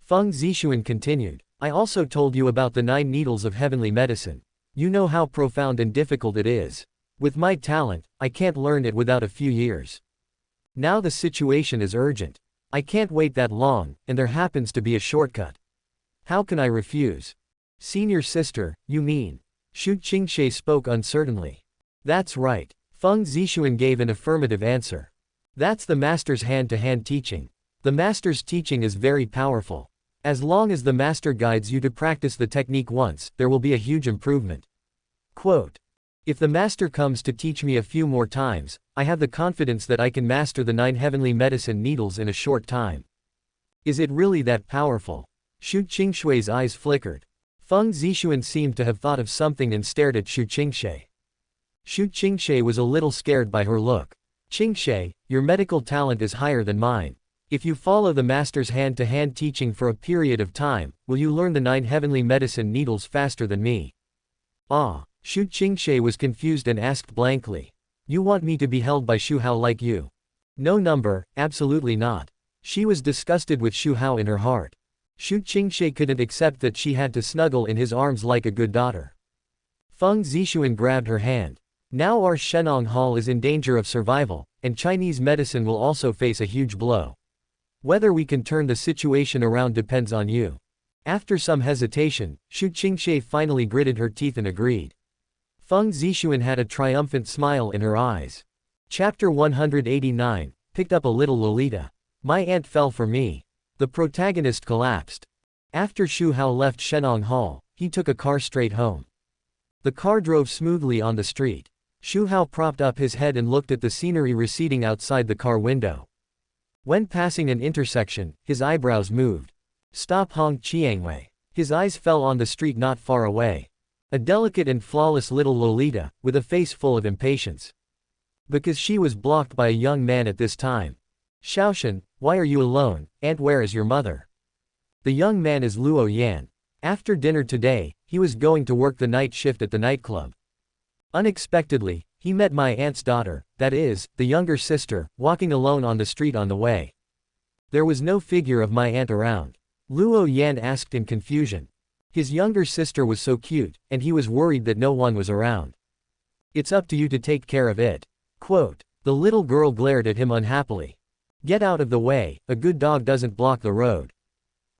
Feng Zixuan continued. I also told you about the 9 needles of heavenly medicine. You know how profound and difficult it is. With my talent, I can't learn it without a few years. Now the situation is urgent. I can't wait that long, and there happens to be a shortcut. How can I refuse? Senior sister, you mean? Xu Qingshui spoke uncertainly. That's right. Feng Zixuan gave an affirmative answer. That's the master's hand-to-hand teaching. The master's teaching is very powerful. As long as the master guides you to practice the technique once, there will be a huge improvement. Quote. If the master comes to teach me a few more times, I have the confidence that I can master the 9 heavenly medicine needles in a short time. Is it really that powerful? Xu Qingshui's eyes flickered. Feng Zixuan seemed to have thought of something and stared at Xu Qingshui. Xu Qingshui was a little scared by her look. Qingshui, your medical talent is higher than mine. If you follow the master's hand-to-hand teaching for a period of time, will you learn the 9 heavenly medicine needles faster than me? Ah. Xu Qingshui was confused and asked blankly. You want me to be held by Xu Hao like you? No number, absolutely not. She was disgusted with Xu Hao in her heart. Xu Qingshui couldn't accept that she had to snuggle in his arms like a good daughter. Feng Zixuan grabbed her hand. Now our Shenong Hall is in danger of survival, and Chinese medicine will also face a huge blow. Whether we can turn the situation around depends on you. After some hesitation, Xu Qingshui finally gritted her teeth and agreed. Feng Zixuan had a triumphant smile in her eyes. Chapter 189, picked up a little Lolita. My aunt fell for me. The protagonist collapsed. After Xu Hao left Shenong Hall, he took a car straight home. The car drove smoothly on the street. Xu Hao propped up his head and looked at the scenery receding outside the car window. When passing an intersection, his eyebrows moved. Stop Hong Chiangwei. His eyes fell on the street not far away. A delicate and flawless little Lolita, with a face full of impatience. Because she was blocked by a young man at this time. Shaoshan, why are you alone, and where is your mother? The young man is Luo Yan. After dinner today, he was going to work the night shift at the nightclub. Unexpectedly, he met my aunt's daughter, that is, the younger sister, walking alone on the street on the way. There was no figure of my aunt around. Luo Yan asked in confusion. His younger sister was so cute, and he was worried that no one was around. It's up to you to take care of it. Quote. The little girl glared at him unhappily. Get out of the way, a good dog doesn't block the road.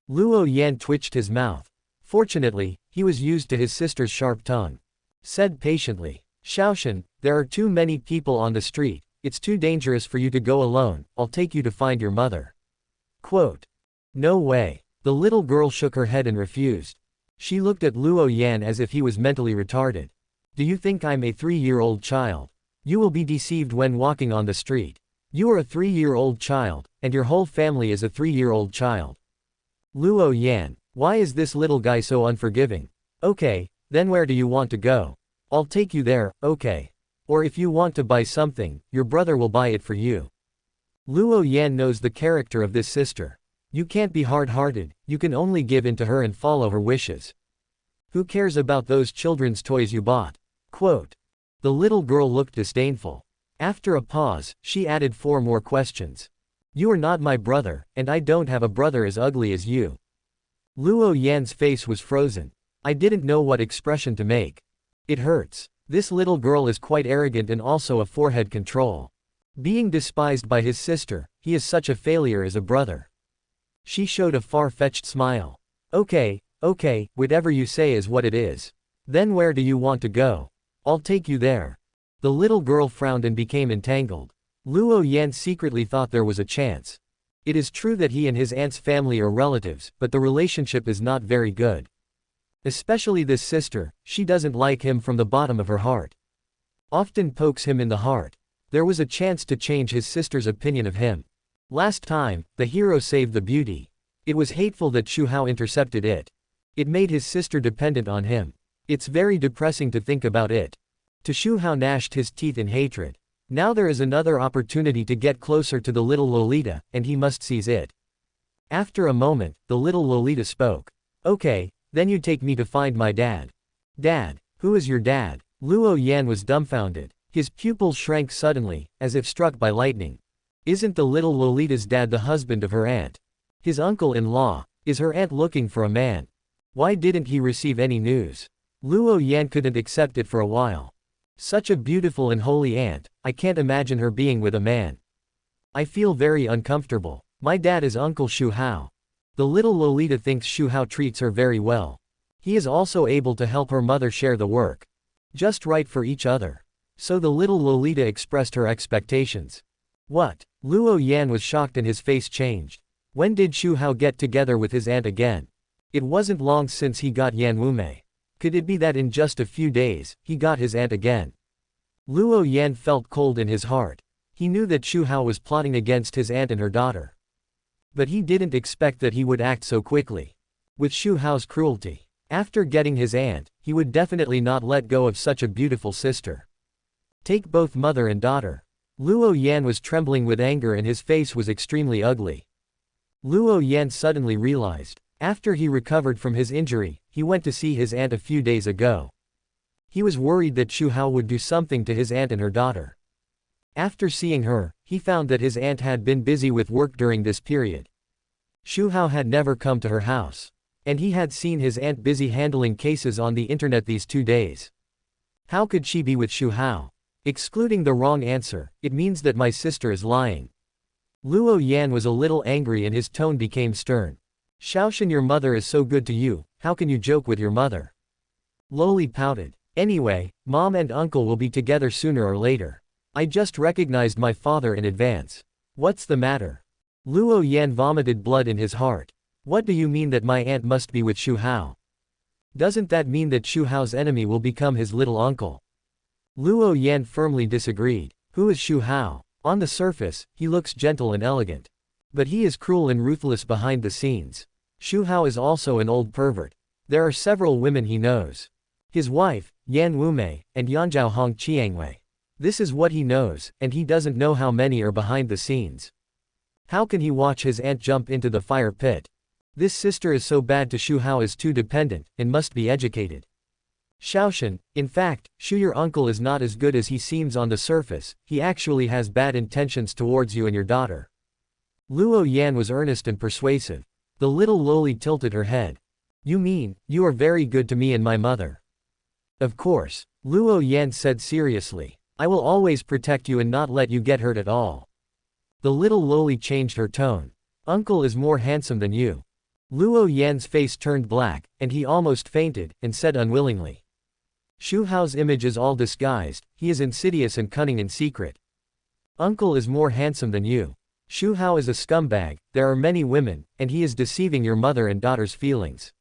Luo Yan twitched his mouth. Fortunately, he was used to his sister's sharp tongue. Said patiently. Shaoshan, there are too many people on the street, it's too dangerous for you to go alone, I'll take you to find your mother. Quote. No way. The little girl shook her head and refused. She looked at Luo Yan as if he was mentally retarded. Do you think I'm a 3-year-old child? You will be deceived when walking on the street. You are a 3-year-old child, and your whole family is a 3-year-old child. Luo Yan, why is this little guy so unforgiving? Okay, then where do you want to go? I'll take you there, okay. Or if you want to buy something, your brother will buy it for you. Luo Yan knows the character of this sister. You can't be hard-hearted, you can only give in to her and follow her wishes. Who cares about those children's toys you bought? Quote. The little girl looked disdainful. After a pause, she added 4 more questions. You are not my brother, and I don't have a brother as ugly as you. Luo Yan's face was frozen. I didn't know what expression to make. It hurts. This little girl is quite arrogant and also a forehead control. Being despised by his sister, he is such a failure as a brother. She showed a far-fetched smile. Okay, whatever you say is what it is. Then where do you want to go? I'll take you there. The little girl frowned and became entangled. Luo Yan secretly thought there was a chance. It is true that he and his aunt's family are relatives, but the relationship is not very good. Especially this sister, she doesn't like him from the bottom of her heart. Often pokes him in the heart. There was a chance to change his sister's opinion of him. Last time, the hero saved the beauty. It was hateful that Xu Hao intercepted it. It made his sister dependent on him. It's very depressing to think about it. Xu Hao gnashed his teeth in hatred. Now there is another opportunity to get closer to the little Lolita, and he must seize it. After a moment, the little Lolita spoke. Okay, then you take me to find my dad. Dad? Who is your dad? Luo Yan was dumbfounded. His pupils shrank suddenly, as if struck by lightning. Isn't the little Lolita's dad the husband of her aunt? His uncle-in-law? Is her aunt looking for a man? Why didn't he receive any news? Luo Yan couldn't accept it for a while. Such a beautiful and holy aunt, I can't imagine her being with a man. I feel very uncomfortable. My dad is Uncle Xu Hao. The little Lolita thinks Xu Hao treats her very well. He is also able to help her mother share the work. Just right for each other. So the little Lolita expressed her expectations. What? Luo Yan was shocked and his face changed. When did Xu Hao get together with his aunt again? It wasn't long since he got Yan Wumei. Could it be that in just a few days, he got his aunt again? Luo Yan felt cold in his heart. He knew that Xu Hao was plotting against his aunt and her daughter. But he didn't expect that he would act so quickly. With Xu Hao's cruelty. After getting his aunt, he would definitely not let go of such a beautiful sister. Take both mother and daughter. Luo Yan was trembling with anger and his face was extremely ugly. Luo Yan suddenly realized. After he recovered from his injury, he went to see his aunt a few days ago. He was worried that Xu Hao would do something to his aunt and her daughter. After seeing her, he found that his aunt had been busy with work during this period. Xu Hao had never come to her house. And he had seen his aunt busy handling cases on the internet these 2 days. How could she be with Xu Hao? Excluding the wrong answer, it means that my sister is lying. Luo Yan was a little angry and his tone became stern. Xiaoshan, your mother is so good to you, how can you joke with your mother? Loli pouted. Anyway, mom and uncle will be together sooner or later. I just recognized my father in advance. What's the matter? Luo Yan vomited blood in his heart. What do you mean that my aunt must be with Xu Hao? Doesn't that mean that Xu Hao's enemy will become his little uncle? Luo Yan firmly disagreed. Who is Xu Hao? On the surface, he looks gentle and elegant. But he is cruel and ruthless behind the scenes. Xu Hao is also an old pervert. There are several women he knows. His wife, Yan Wumei, and Yanzhao Hong Qiangwei. This is what he knows, and he doesn't know how many are behind the scenes. How can he watch his aunt jump into the fire pit? This sister is so bad to Xu Hao is too dependent, and must be educated. Xiaoshan, in fact, Xu your uncle is not as good as he seems on the surface, he actually has bad intentions towards you and your daughter. Luo Yan was earnest and persuasive. The little Loli tilted her head. You mean, you are very good to me and my mother? Of course. Luo Yan said seriously. I will always protect you and not let you get hurt at all. The little Loli changed her tone. Uncle is more handsome than you. Luo Yan's face turned black, and he almost fainted, and said unwillingly. Xu Hao's image is all disguised, he is insidious and cunning in secret. Uncle is more handsome than you. Xu Hao is a scumbag, there are many women, and he is deceiving your mother and daughter's feelings.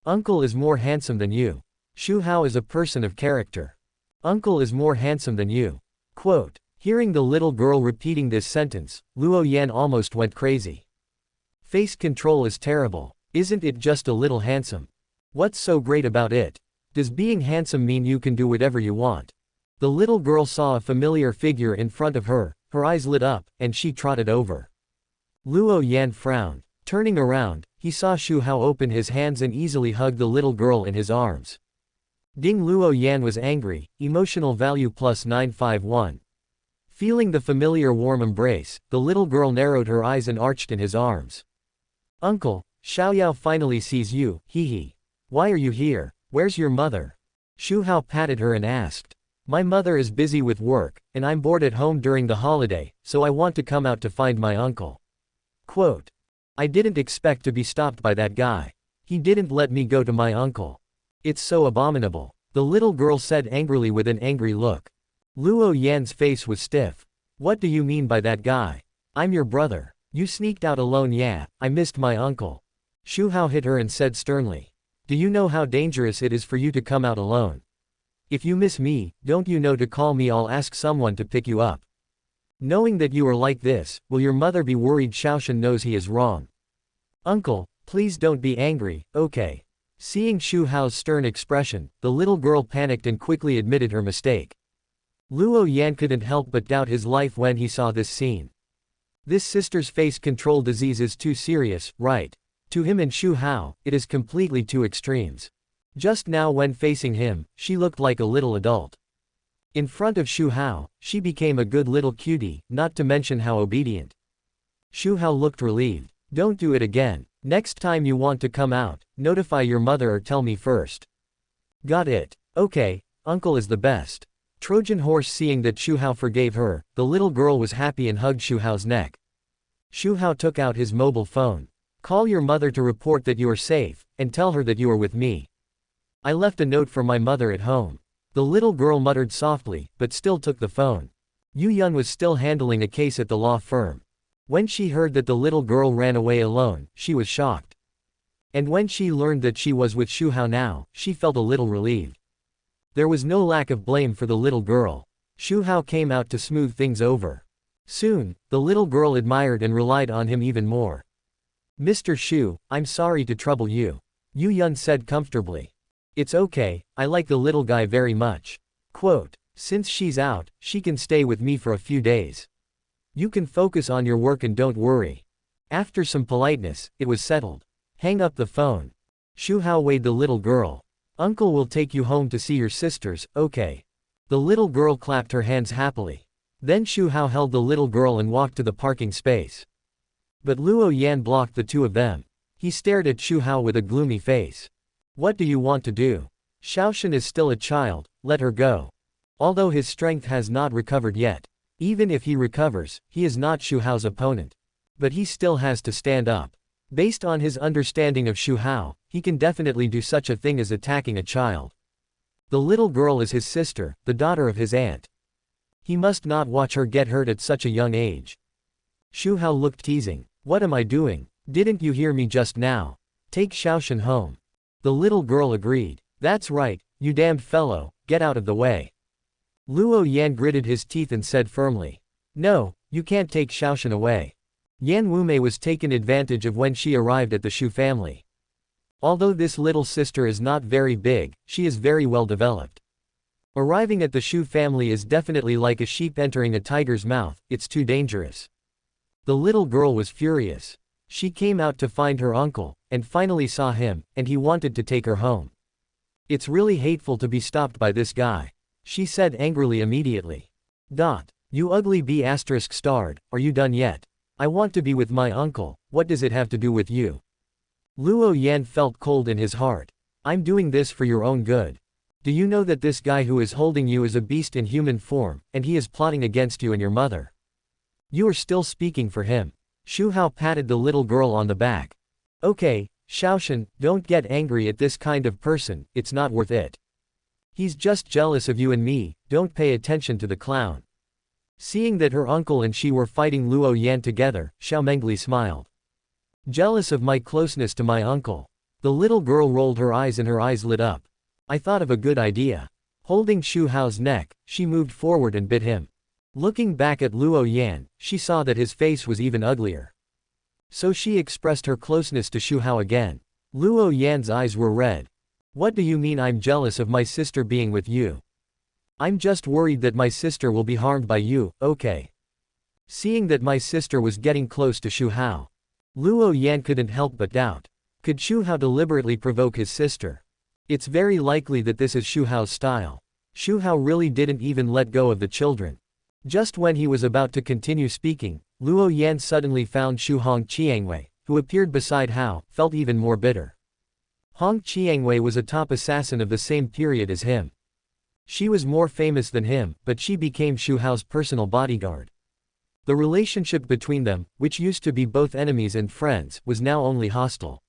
Uncle is more handsome than you. Xu Hao is a person of character. Uncle is more handsome than you. Quote. Hearing the little girl repeating this sentence, Luo Yan almost went crazy. Face control is terrible. Isn't it just a little handsome? What's so great about it? Does being handsome mean you can do whatever you want? The little girl saw a familiar figure in front of her, her eyes lit up, and she trotted over. Luo Yan frowned. Turning around, he saw Xu Hao open his hands and easily hug the little girl in his arms. Ding. Luo Yan was angry, emotional value +951. Feeling the familiar warm embrace, the little girl narrowed her eyes and arched in his arms. Uncle, Xiaoyao finally sees you, hee. Why are you here? Where's your mother? Xu Hao patted her and asked. My mother is busy with work, and I'm bored at home during the holiday, so I want to come out to find my uncle. Quote. I didn't expect to be stopped by that guy. He didn't let me go to my uncle. It's so abominable, the little girl said angrily with an angry look. Luo Yan's face was stiff. What do you mean by that guy? I'm your brother. You sneaked out alone. Yeah, I missed my uncle. Xu Hao hit her and said sternly. Do you know how dangerous it is for you to come out alone? If you miss me, don't you know to call me? I'll ask someone to pick you up. Knowing that you are like this, will your mother be worried? Xiaoshan knows he is wrong. Uncle, please don't be angry, okay? Seeing Xu Hao's stern expression, the little girl panicked and quickly admitted her mistake. Luo Yan couldn't help but doubt his life when he saw this scene. This sister's face control disease is too serious, right? To him and Xu Hao, it is completely two extremes. Just now when facing him, she looked like a little adult. In front of Xu Hao, she became a good little cutie, not to mention how obedient. Xu Hao looked relieved. Don't do it again. Next time you want to come out, notify your mother or tell me first. Got it. Okay, uncle is the best. Trojan horse. Seeing that Xu Hao forgave her, the little girl was happy and hugged Xu Hao's neck. Xu Hao took out his mobile phone. Call your mother to report that you are safe, and tell her that you are with me. I left a note for my mother at home. The little girl muttered softly, but still took the phone. Yu Yun was still handling a case at the law firm. When she heard that the little girl ran away alone, she was shocked. And when she learned that she was with Xu Hao now, she felt a little relieved. There was no lack of blame for the little girl. Xu Hao came out to smooth things over. Soon, the little girl admired and relied on him even more. Mr. Xu, I'm sorry to trouble you. Yu Yun said comfortably. It's okay, I like the little guy very much. Quote. Since she's out, she can stay with me for a few days. You can focus on your work and don't worry. After some politeness, it was settled. Hang up the phone. Xu Hao weighed the little girl. Uncle will take you home to see your sisters, okay? The little girl clapped her hands happily. Then Xu Hao held the little girl and walked to the parking space. But Luo Yan blocked the two of them. He stared at Xu Hao with a gloomy face. What do you want to do? Xiaoshan is still a child, let her go. Although his strength has not recovered yet. Even if he recovers, he is not Xu Hao's opponent. But he still has to stand up. Based on his understanding of Xu Hao, he can definitely do such a thing as attacking a child. The little girl is his sister, the daughter of his aunt. He must not watch her get hurt at such a young age. Xu Hao looked teasing. What am I doing? Didn't you hear me just now? Take Xiaoshan home. The little girl agreed. That's right, you damned fellow, get out of the way. Luo Yan gritted his teeth and said firmly. No, you can't take Xiaoshan away. Yan Wumei was taken advantage of when she arrived at the Xu family. Although this little sister is not very big, she is very well developed. Arriving at the Xu family is definitely like a sheep entering a tiger's mouth, it's too dangerous. The little girl was furious. She came out to find her uncle, and finally saw him, and he wanted to take her home. It's really hateful to be stopped by this guy, she said angrily immediately. You ugly B****, are you done yet? I want to be with my uncle, what does it have to do with you? Luo Yan felt cold in his heart. I'm doing this for your own good. Do you know that this guy who is holding you is a beast in human form, and he is plotting against you and your mother? You are still speaking for him. Xu Hao patted the little girl on the back. Okay, Xiaoshan, don't get angry at this kind of person, it's not worth it. He's just jealous of you and me, don't pay attention to the clown. Seeing that her uncle and she were fighting Luo Yan together, Xiao Mengli smiled. Jealous of my closeness to my uncle. The little girl rolled her eyes and her eyes lit up. I thought of a good idea. Holding Xu Hao's neck, she moved forward and bit him. Looking back at Luo Yan, she saw that his face was even uglier. So she expressed her closeness to Xu Hao again. Luo Yan's eyes were red. What do you mean I'm jealous of my sister being with you? I'm just worried that my sister will be harmed by you, okay? Seeing that my sister was getting close to Xu Hao, Luo Yan couldn't help but doubt. Could Xu Hao deliberately provoke his sister? It's very likely that this is Xu Hao's style. Xu Hao really didn't even let go of the children. Just when he was about to continue speaking, Luo Yan suddenly found Xu Hong Qiangwei, who appeared beside Hao, felt even more bitter. Hong Qiangwei was a top assassin of the same period as him. She was more famous than him, but she became Xu Hao's personal bodyguard. The relationship between them, which used to be both enemies and friends, was now only hostile.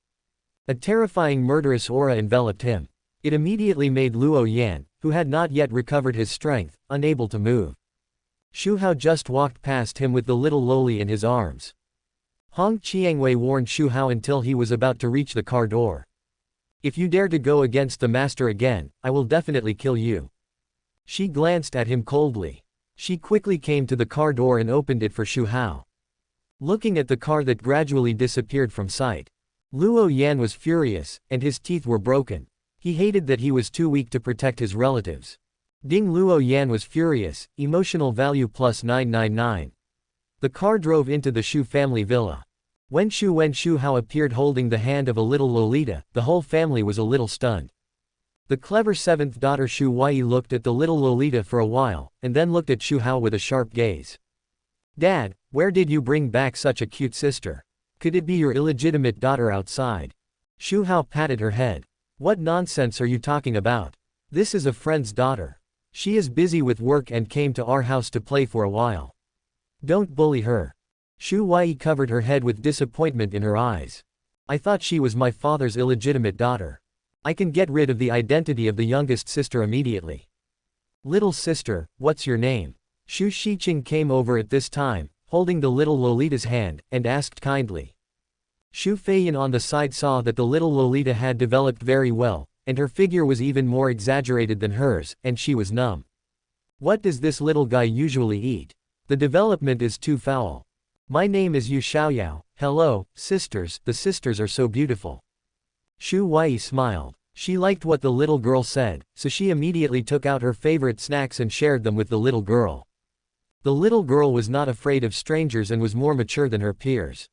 A terrifying murderous aura enveloped him. It immediately made Luo Yan, who had not yet recovered his strength, unable to move. Xu Hao just walked past him with the little loli in his arms. Hong Qiangwei warned Xu Hao until he was about to reach the car door. If you dare to go against the master again, I will definitely kill you. She glanced at him coldly. She quickly came to the car door and opened it for Xu Hao. Looking at the car that gradually disappeared from sight, Luo Yan was furious, and his teeth were broken. He hated that he was too weak to protect his relatives. Ding Luo Yan was furious, emotional value plus 999. The car drove into the Xu family villa. When Xu Hao appeared holding the hand of a little Lolita, the whole family was a little stunned. The clever seventh daughter Xu Huai looked at the little Lolita for a while, and then looked at Xu Hao with a sharp gaze. Dad, where did you bring back such a cute sister? Could it be your illegitimate daughter outside? Xu Hao patted her head. What nonsense are you talking about? This is a friend's daughter. She is busy with work and came to our house to play for a while. Don't bully her. Xu Huai covered her head with disappointment in her eyes. I thought she was my father's illegitimate daughter. I can get rid of the identity of the youngest sister immediately. Little sister, what's your name? Xu Shiqing came over at this time, holding the little Lolita's hand, and asked kindly. Xu Feiyan on the side saw that the little Lolita had developed very well, and her figure was even more exaggerated than hers, and she was numb. What does this little guy usually eat? The development is too foul. My name is Yu Xiaoyao. Hello, sisters, the sisters are so beautiful. Xu Huai smiled. She liked what the little girl said, so she immediately took out her favorite snacks and shared them with the little girl. The little girl was not afraid of strangers and was more mature than her peers.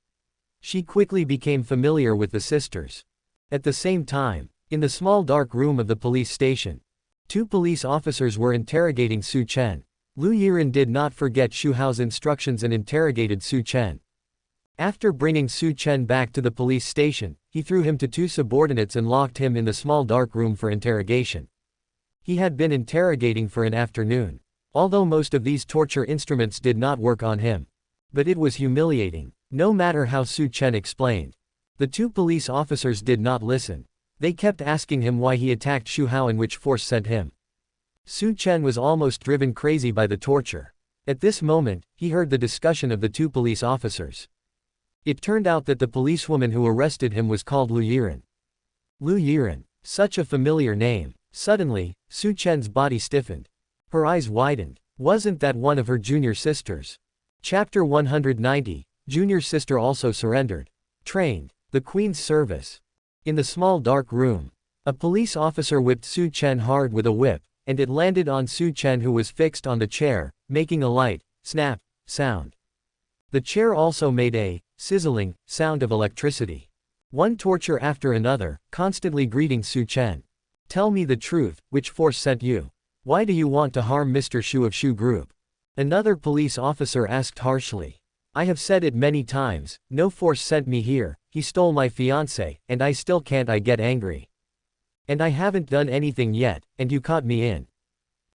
She quickly became familiar with the sisters. At the same time, in the small dark room of the police station, two police officers were interrogating Su Chen. Lu Yiren did not forget Xu Hao's instructions and interrogated Su Chen. After bringing Su Chen back to the police station, he threw him to two subordinates and locked him in the small dark room for interrogation. He had been interrogating for an afternoon. Although most of these torture instruments did not work on him. But it was humiliating. No matter how Su Chen explained. The two police officers did not listen. They kept asking him why he attacked Xu Hao and which force sent him. Su Chen was almost driven crazy by the torture. At this moment, he heard the discussion of the two police officers. It turned out that the policewoman who arrested him was called Lu Yiren. Lu Yiren. Such a familiar name. Suddenly, Su Chen's body stiffened. Her eyes widened. Wasn't that one of her junior sisters? Chapter 190. Junior sister also surrendered. Trained. The Queen's service. In the small dark room, a police officer whipped Su Chen hard with a whip, and it landed on Su Chen, who was fixed on the chair, making a light, snap, sound. The chair also made a sizzling sound of electricity. One torture after another, constantly greeting Su Chen. Tell me the truth, which force sent you? Why do you want to harm Mr. Xu of Xu Group? Another police officer asked harshly. I have said it many times, no force sent me here, he stole my fiancée, and I still can't get angry. And I haven't done anything yet, and you caught me in.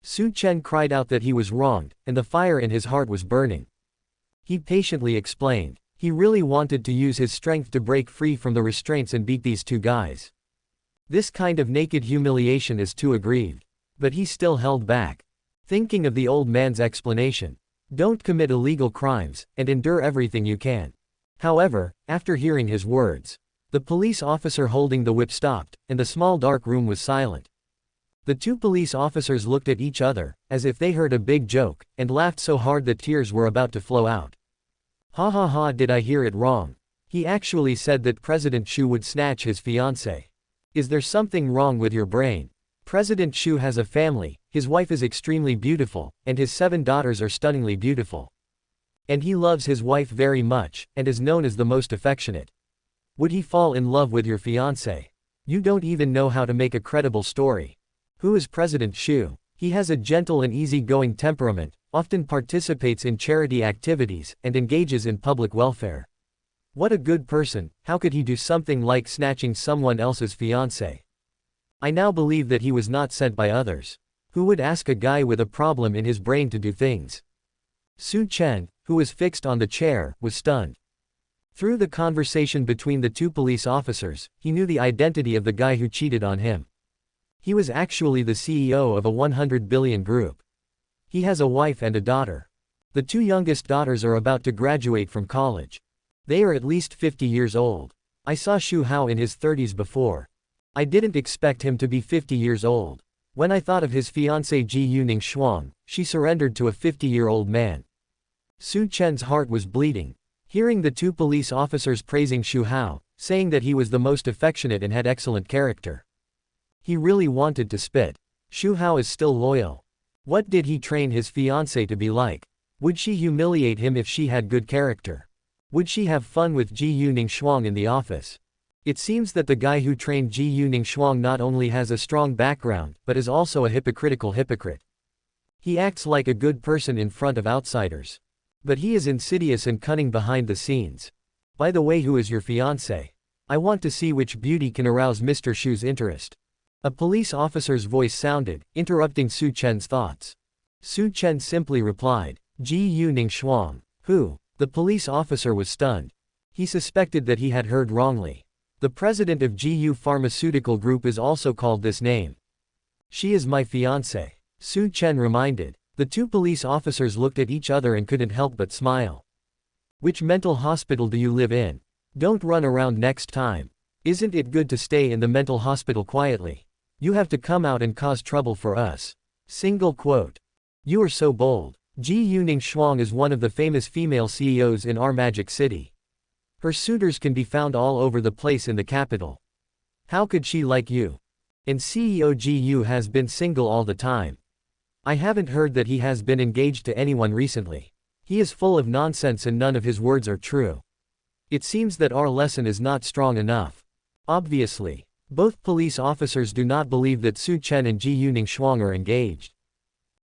Su Chen cried out that he was wronged, and the fire in his heart was burning. He patiently explained. He really wanted to use his strength to break free from the restraints and beat these two guys. This kind of naked humiliation is too aggrieved. But he still held back. Thinking of the old man's explanation. Don't commit illegal crimes, and endure everything you can. However, after hearing his words, The police officer holding the whip stopped, and the small dark room was silent. The two police officers looked at each other, as if they heard a big joke, and laughed so hard that tears were about to flow out. Ha ha ha, did I hear it wrong? He actually said that President Xu would snatch his fiancée. Is there something wrong with your brain? President Xu has a family, his wife is extremely beautiful, and his 7 daughters are stunningly beautiful. And he loves his wife very much, and is known as the most affectionate. Would he fall in love with your fiancée? You don't even know how to make a credible story. Who is President Xu? He has a gentle and easygoing temperament, often participates in charity activities, and engages in public welfare. What a good person. How could he do something like snatching someone else's fiancée? I now believe that he was not sent by others. Who would ask a guy with a problem in his brain to do things? Su Chen, who was fixed on the chair, was stunned. Through the conversation between the two police officers, he knew the identity of the guy who cheated on him. He was actually the CEO of a 100 billion group. He has a wife and a daughter. The 2 youngest daughters are about to graduate from college. They are at least 50 years old. I saw Xu Hao in his 30s before. I didn't expect him to be 50 years old. When I thought of his fiancée Ji Yuning Shuang, she surrendered to a 50-year-old man. Su Chen's heart was bleeding. Hearing the 2 police officers praising Xu Hao, saying that he was the most affectionate and had excellent character. He really wanted to spit. Xu Hao is still loyal. What did he train his fiancée to be like? Would she humiliate him if she had good character? Would she have fun with Ji Yuning Shuang in the office? It seems that the guy who trained Ji Yuning Shuang not only has a strong background, but is also a hypocritical hypocrite. He acts like a good person in front of outsiders. But he is insidious and cunning behind the scenes. By the way, who is your fiancé? I want to see which beauty can arouse Mr. Xu's interest. A police officer's voice sounded, interrupting Su Chen's thoughts. Su Chen simply replied, Ji Yuning Shuang. Who? The police officer was stunned. He suspected that he had heard wrongly. The president of GU Pharmaceutical Group is also called this name. She is my fiancée, Su Chen reminded. The 2 police officers looked at each other and couldn't help but smile. Which mental hospital do you live in? Don't run around next time. Isn't it good to stay in the mental hospital quietly? You have to come out and cause trouble for us. Single quote. You are so bold. Ji Yuning Shuang is one of the famous female CEOs in our Magic City. Her suitors can be found all over the place in the capital. How could she like you? And CEO Gu has been single all the time. I haven't heard that he has been engaged to anyone recently. He is full of nonsense and none of his words are true. It seems that our lesson is not strong enough. Obviously, both police officers do not believe that Su Chen and Ji Yuning Shuang are engaged.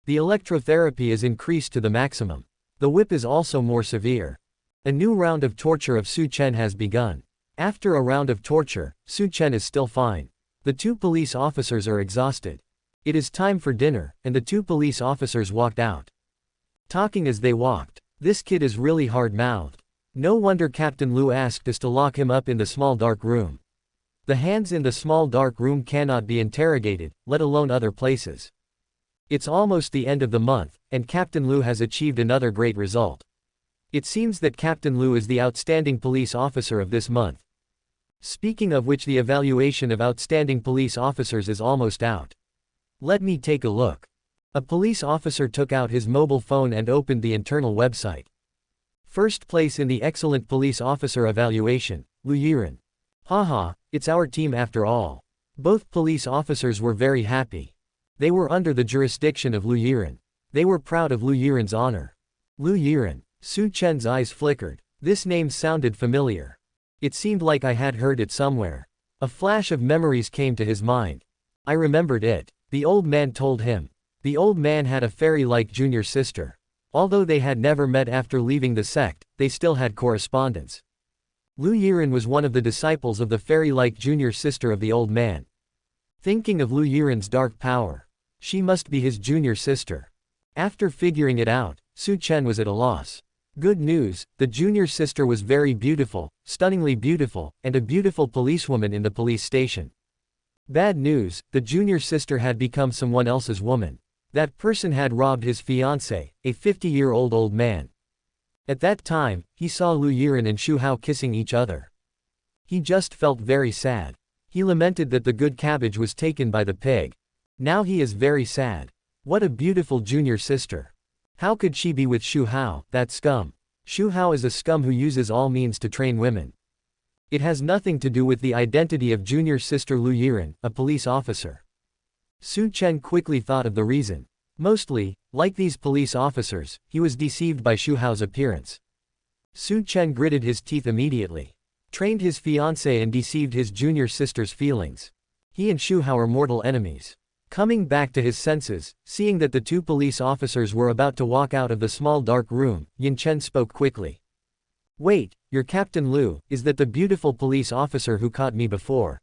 The electrotherapy is increased to the maximum. The whip is also more severe. A new round of torture of Su Chen has begun. After a round of torture, Su Chen is still fine. The 2 police officers are exhausted. It is time for dinner, and the 2 police officers walked out. Talking as they walked, this kid is really hard-mouthed. No wonder Captain Lu asked us to lock him up in the small dark room. The hands in the small dark room cannot be interrogated, let alone other places. It's almost the end of the month, and Captain Lu has achieved another great result. It seems that Captain Lu is the outstanding police officer of this month. Speaking of which, the evaluation of outstanding police officers is almost out. Let me take a look. A police officer took out his mobile phone and opened the internal website. First place in the excellent police officer evaluation, Lu Yiren. Haha, it's our team after all. Both police officers were very happy. They were under the jurisdiction of Lu Yiren. They were proud of Lu Yiren's honor. Lu Yiren. Su Chen's eyes flickered. This name sounded familiar. It seemed like I had heard it somewhere. A flash of memories came to his mind. I remembered it. The old man told him. The old man had a fairy-like junior sister. Although they had never met after leaving the sect, they still had correspondence. Lu Yiren was one of the disciples of the fairy-like junior sister of the old man. Thinking of Lu Yiren's dark power. She must be his junior sister. After figuring it out, Su Chen was at a loss. Good news, the junior sister was very beautiful, stunningly beautiful, and a beautiful policewoman in the police station. Bad news, the junior sister had become someone else's woman. That person had robbed his fiancé, a 50-year-old old man. At that time, he saw Lu Yiren and Xu Hao kissing each other. He just felt very sad. He lamented that the good cabbage was taken by the pig. Now he is very sad. What a beautiful junior sister. How could she be with Xu Hao, that scum? Xu Hao is a scum who uses all means to train women. It has nothing to do with the identity of junior sister Lu Yiren, a police officer. Su Chen quickly thought of the reason. Mostly, like these police officers, he was deceived by Xu Hao's appearance. Su Chen gritted his teeth immediately. Trained his fiancée and deceived his junior sister's feelings. He and Xu Hao are mortal enemies. Coming back to his senses, seeing that the two police officers were about to walk out of the small dark room, Yin Chen spoke quickly. Wait, your Captain Lu, is that the beautiful police officer who caught me before?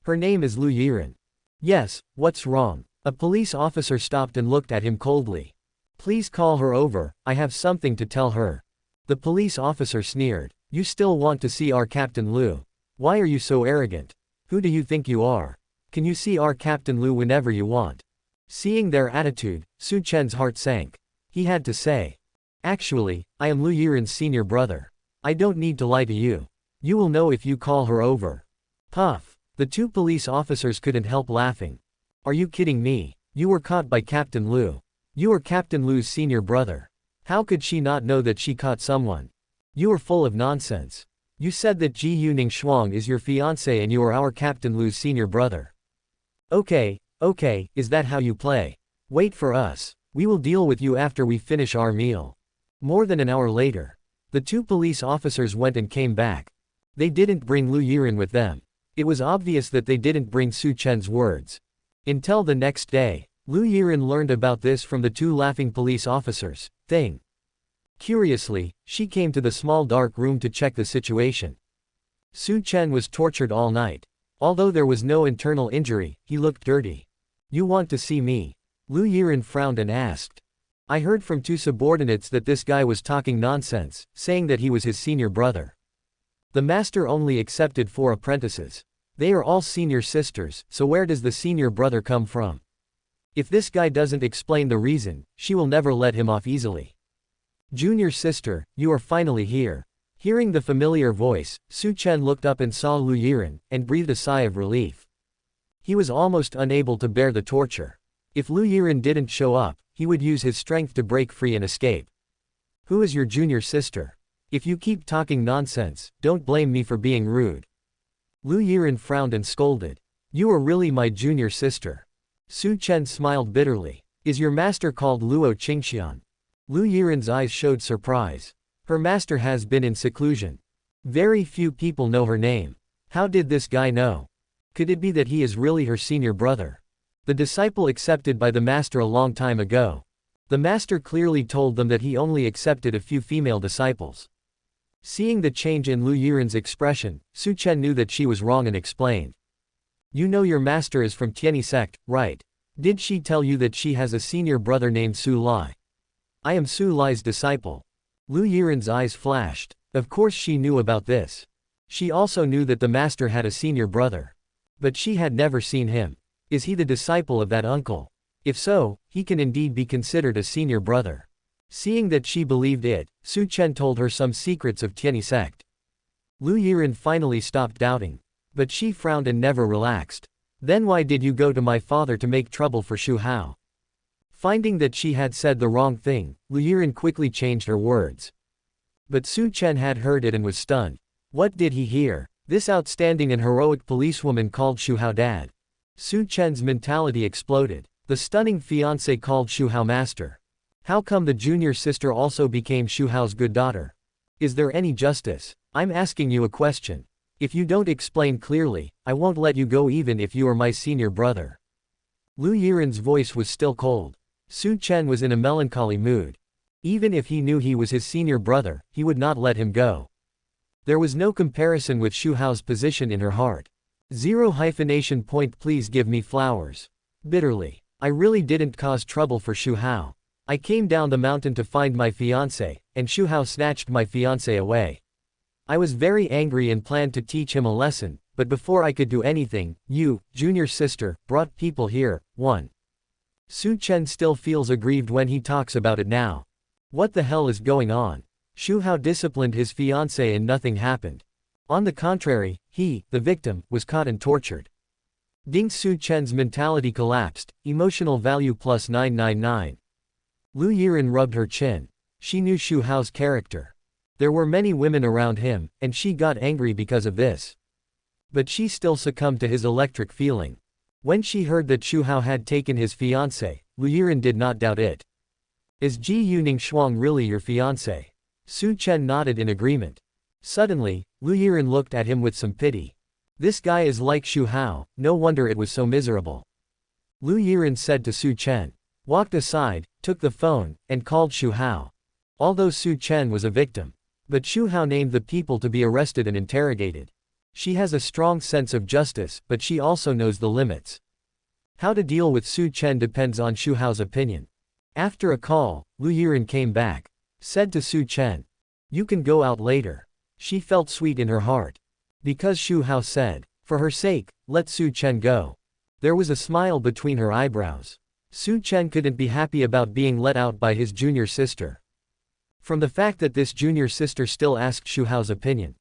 Her name is Lu Yiren. Yes, what's wrong? A police officer stopped and looked at him coldly. Please call her over, I have something to tell her. The police officer sneered. You still want to see our Captain Lu? Why are you so arrogant? Who do you think you are? Can you see our Captain Lu whenever you want? Seeing their attitude, Su Chen's heart sank. He had to say. Actually, I am Lu Yiren's senior brother. I don't need to lie to you. You will know if you call her over. Puff. The two police officers couldn't help laughing. Are you kidding me? You were caught by Captain Lu. You are Captain Lu's senior brother. How could she not know that she caught someone? You are full of nonsense. You said that Ji Yuning Shuang is your fiancé and you are our Captain Lu's senior brother. Okay, is that how you play? Wait for us. We will deal with you after we finish our meal. More than an hour later, the two police officers went and came back. They didn't bring Lu Yiren with them. It was obvious that they didn't bring Su Chen's words. Until the next day, Lu Yiren learned about this from the two laughing police officers. Curiously, she came to the small dark room to check the situation. Su Chen was tortured all night. Although there was no internal injury, he looked dirty. You want to see me? Lu Yiren frowned and asked. I heard from two subordinates that this guy was talking nonsense, saying that he was his senior brother. The master only accepted 4 apprentices. They are all senior sisters, so where does the senior brother come from? If this guy doesn't explain the reason, she will never let him off easily. Junior sister, you are finally here. Hearing the familiar voice, Su Chen looked up and saw Lu Yiren, and breathed a sigh of relief. He was almost unable to bear the torture. If Lu Yiren didn't show up, he would use his strength to break free and escape. Who is your junior sister? If you keep talking nonsense, don't blame me for being rude. Lu Yiren frowned and scolded. You are really my junior sister. Su Chen smiled bitterly. Is your master called Luo Qingxian? Lu Yiren's eyes showed surprise. Her master has been in seclusion. Very few people know her name. How did this guy know? Could it be that he is really her senior brother? The disciple accepted by the master a long time ago. The master clearly told them that he only accepted a few female disciples. Seeing the change in Lu Yiren's expression, Su Chen knew that she was wrong and explained. You know your master is from Tianyi sect, right? Did she tell you that she has a senior brother named Su Lai? I am Su Lai's disciple. Lu Yiren's eyes flashed. Of course she knew about this. She also knew that the master had a senior brother. But she had never seen him. Is he the disciple of that uncle? If so, he can indeed be considered a senior brother. Seeing that she believed it, Su Chen told her some secrets of Tianyi sect. Lu Yiren finally stopped doubting. But she frowned and never relaxed. Then why did you go to my father to make trouble for Xu Hao? Finding that she had said the wrong thing, Lu Yiren quickly changed her words. But Su Chen had heard it and was stunned. What did he hear? This outstanding and heroic policewoman called Xu Hao dad. Su Chen's mentality exploded. The stunning fiancé called Xu Hao master. How come the junior sister also became Xu Hao's good daughter? Is there any justice? I'm asking you a question. If you don't explain clearly, I won't let you go even if you are my senior brother. Lu Yiren's voice was still cold. Su Chen was in a melancholy mood. Even if he knew he was his senior brother, he would not let him go. There was no comparison with Xu Hao's position in her heart. 0 point please give me flowers. Bitterly. I really didn't cause trouble for Xu Hao. I came down the mountain to find my fiancé, and Xu Hao snatched my fiancé away. I was very angry and planned to teach him a lesson, but before I could do anything, you, junior sister, brought people here. 1. Su Chen still feels aggrieved when he talks about it now. What the hell is going on? Xu Hao disciplined his fiancé and nothing happened. On the contrary, he, the victim, was caught and tortured. Ding Su Chen's mentality collapsed, emotional value plus 999. Lu Yiren rubbed her chin. She knew Xu Hao's character. There were many women around him, and she got angry because of this. But she still succumbed to his electric feeling. When she heard that Xu Hao had taken his fiancée, Lu Yiren did not doubt it. Is Ji Yuning Shuang really your fiancé? Su Chen nodded in agreement. Suddenly, Lu Yiren looked at him with some pity. This guy is like Xu Hao, no wonder it was so miserable. Lu Yiren said to Su Chen. Walked aside, took the phone, and called Xu Hao. Although Su Chen was a victim. But Xu Hao named the people to be arrested and interrogated. She has a strong sense of justice, but she also knows the limits. How to deal with Su Chen depends on Xu Hao's opinion. After a call, Lu Yiren came back. Said to Su Chen. You can go out later. She felt sweet in her heart. Because Xu Hao said, for her sake, let Su Chen go. There was a smile between her eyebrows. Su Chen couldn't be happy about being let out by his junior sister. From the fact that this junior sister still asked Xu Hao's opinion.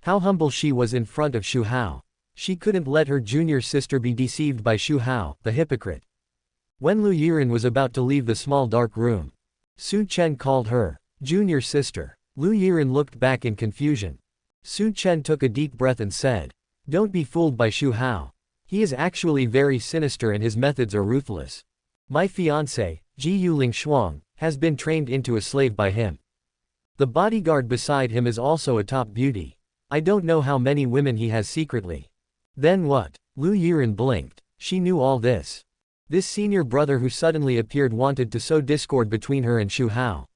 How humble she was in front of Xu Hao. She couldn't let her junior sister be deceived by Xu Hao, the hypocrite. When Lu Yiren was about to leave the small dark room, Su Chen called her junior sister. Lu Yiren looked back in confusion. Su Chen took a deep breath and said, don't be fooled by Xu Hao. He is actually very sinister and his methods are ruthless. My fiancé, Ji Yuling Shuang, has been trained into a slave by him. The bodyguard beside him is also a top beauty. I don't know how many women he has secretly. Then what? Lu Yiren blinked. She knew all this. This senior brother who suddenly appeared wanted to sow discord between her and Xu Hao.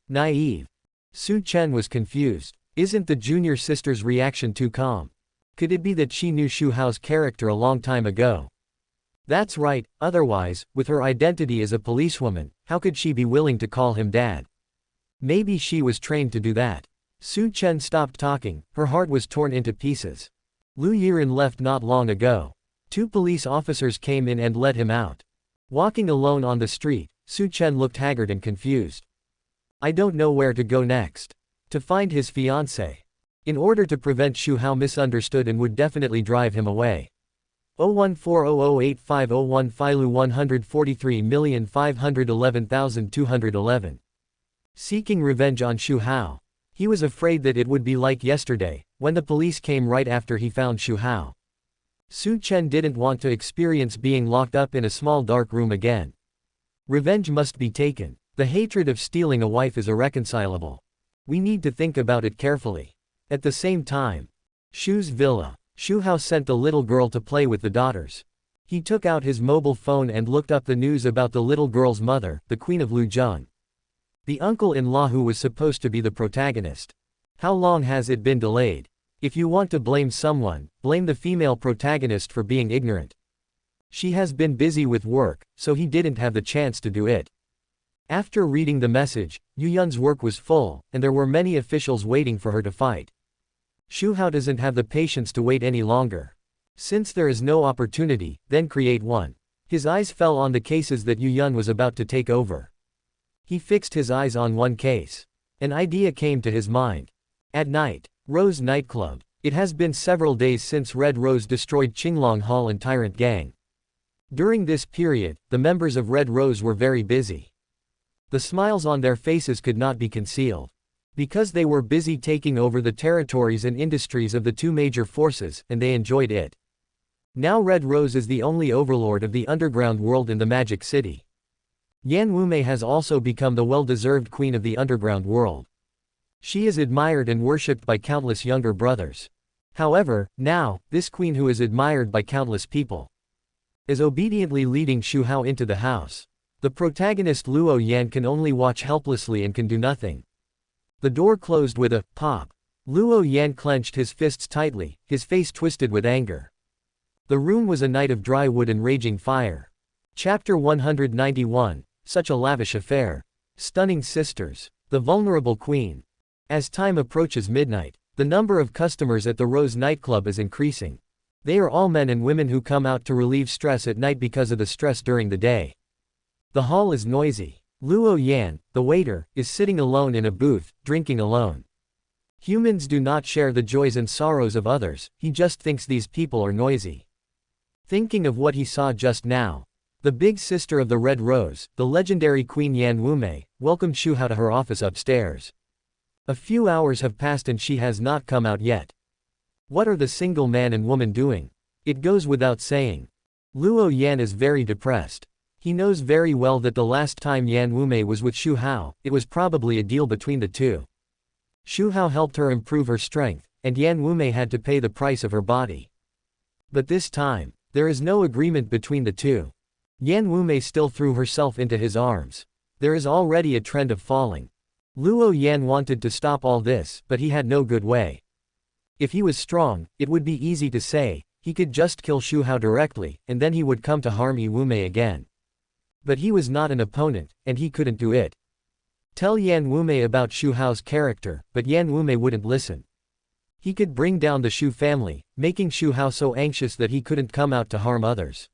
Naive. Su Chen was confused. Isn't the junior sister's reaction too calm? Could it be that she knew Xu Hao's character a long time ago? That's right, otherwise, with her identity as a policewoman, how could she be willing to call him dad? Maybe she was trained to do that. Su Chen stopped talking, her heart was torn into pieces. Lu Yiren left not long ago. 2 police officers came in and let him out. Walking alone on the street, Su Chen looked haggard and confused. I don't know where to go next. To find his fiancée. In order to prevent Xu Hao misunderstood and would definitely drive him away. 014008501 Filu 143,511,211. Seeking revenge on Xu Hao. He was afraid that it would be like yesterday, when the police came right after he found Xu Hao. Su Chen didn't want to experience being locked up in a small dark room again. Revenge must be taken. The hatred of stealing a wife is irreconcilable. We need to think about it carefully. At the same time, Xu's villa. Xu Hao sent the little girl to play with the daughters. He took out his mobile phone and looked up the news about the little girl's mother, the queen of Luzheng. The uncle-in-law who was supposed to be the protagonist. How long has it been delayed? If you want to blame someone, blame the female protagonist for being ignorant. She has been busy with work, so he didn't have the chance to do it. After reading the message, Yu Yun's work was full, and there were many officials waiting for her to fight. Xu Hao doesn't have the patience to wait any longer. Since there is no opportunity, then create one. His eyes fell on the cases that Yu Yun was about to take over. He fixed his eyes on one case. An idea came to his mind. At night, Rose nightclub. It has been several days since Red Rose destroyed Qinglong Hall and Tyrant Gang. During this period, the members of Red Rose were very busy. The smiles on their faces could not be concealed. Because they were busy taking over the territories and industries of the 2 major forces, and they enjoyed it. Now Red Rose is the only overlord of the underground world in the Magic City. Yan Wumei has also become the well-deserved queen of the underground world. She is admired and worshipped by countless younger brothers. However, now, this queen who is admired by countless people is obediently leading Xu Hao into the house. The protagonist Luo Yan can only watch helplessly and can do nothing. The door closed with a pop. Luo Yan clenched his fists tightly, his face twisted with anger. The room was a night of dry wood and raging fire. Chapter 191, Such a lavish affair. Stunning sisters. The vulnerable queen. As time approaches midnight, the number of customers at the Rose nightclub is increasing. They are all men and women who come out to relieve stress at night because of the stress during the day. The hall is noisy. Luo Yan, the waiter, is sitting alone in a booth, drinking alone. Humans do not share the joys and sorrows of others, he just thinks these people are noisy. Thinking of what he saw just now. The big sister of the Red Rose, the legendary Queen Yan Wumei, welcomed Xu Hao to her office upstairs. A few hours have passed and she has not come out yet. What are the single man and woman doing? It goes without saying. Luo Yan is very depressed. He knows very well that the last time Yan Wumei was with Xu Hao, it was probably a deal between the two. Xu Hao helped her improve her strength, and Yan Wumei had to pay the price of her body. But this time, there is no agreement between the two. Yan Wumei still threw herself into his arms. There is already a trend of falling. Luo Yan wanted to stop all this, but he had no good way. If he was strong, it would be easy to say, he could just kill Xu Hao directly, and then he would come to harm Yan Wumei again. But he was not an opponent, and he couldn't do it. Tell Yan Wumei about Xu Hao's character, but Yan Wumei wouldn't listen. He could bring down the Xu family, making Xu Hao so anxious that he couldn't come out to harm others.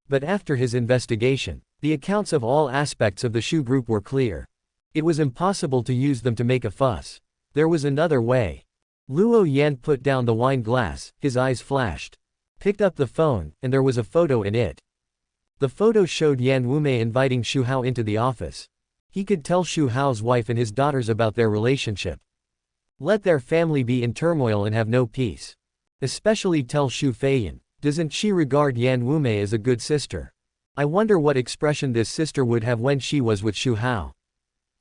But after his investigation, the accounts of all aspects of the Xu group were clear. It was impossible to use them to make a fuss. There was another way. Luo Yan put down the wine glass, his eyes flashed. Picked up the phone, and there was a photo in it. The photo showed Yan Wumei inviting Xu Hao into the office. He could tell Xu Hao's wife and his daughters about their relationship. Let their family be in turmoil and have no peace. Especially tell Xu Feiyan. Doesn't she regard Yan Wumei as a good sister? I wonder what expression this sister would have when she was with Xu Hao.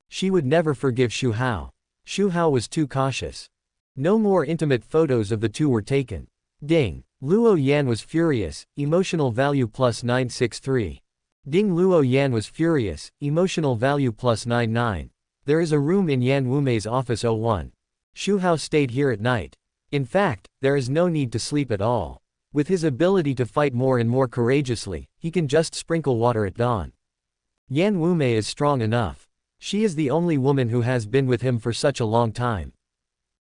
She would never forgive Xu Hao. Xu Hao was too cautious. No more intimate photos of the two were taken. Ding. Luo Yan was furious, emotional value plus 963. Ding. Luo Yan was furious, emotional value plus 99. There is a room in Yan Wumei's office 01. Xu Hao stayed here at night. In fact, there is no need to sleep at all. With his ability to fight more and more courageously, he can just sprinkle water at dawn. Yan Wumei is strong enough. She is the only woman who has been with him for such a long time.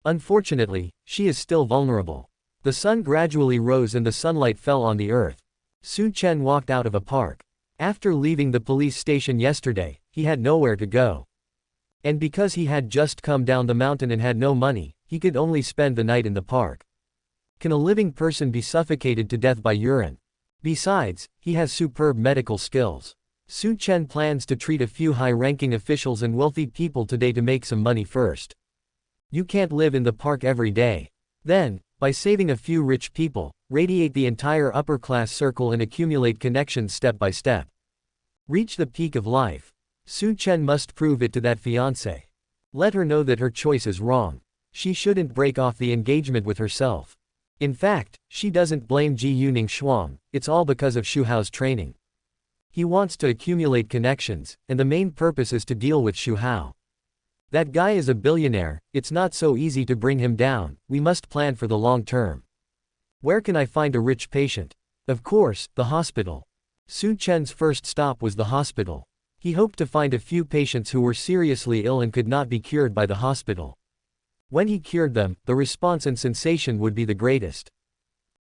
Unfortunately, she is still vulnerable. The sun gradually rose and the sunlight fell on the earth. Su Chen walked out of a park. After leaving the police station yesterday, he had nowhere to go. And because he had just come down the mountain and had no money, he could only spend the night in the park. Can a living person be suffocated to death by urine? Besides, he has superb medical skills. Su Chen plans to treat a few high-ranking officials and wealthy people today to make some money first. You can't live in the park every day. Then, by saving a few rich people, radiate the entire upper-class circle and accumulate connections step by step. Reach the peak of life. Su Chen must prove it to that fiancée. Let her know that her choice is wrong. She shouldn't break off the engagement with herself. In fact, she doesn't blame Ji Yuning Shuang, it's all because of Xu Hao's training. He wants to accumulate connections, and the main purpose is to deal with Xu Hao. That guy is a billionaire, it's not so easy to bring him down, we must plan for the long term. Where can I find a rich patient? Of course, the hospital. Su Chen's first stop was the hospital. He hoped to find a few patients who were seriously ill and could not be cured by the hospital. When he cured them, the response and sensation would be the greatest.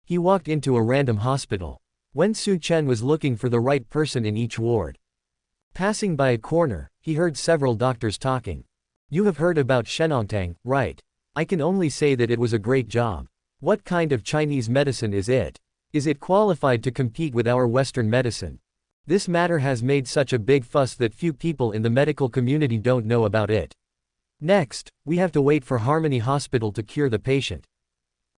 He walked into a random hospital. When Su Chen was looking for the right person in each ward. Passing by a corner, he heard several doctors talking. You have heard about Shenongtang, right? I can only say that it was a great job. What kind of Chinese medicine is it? Is it qualified to compete with our Western medicine? This matter has made such a big fuss that few people in the medical community don't know about it. Next, we have to wait for Harmony Hospital to cure the patient.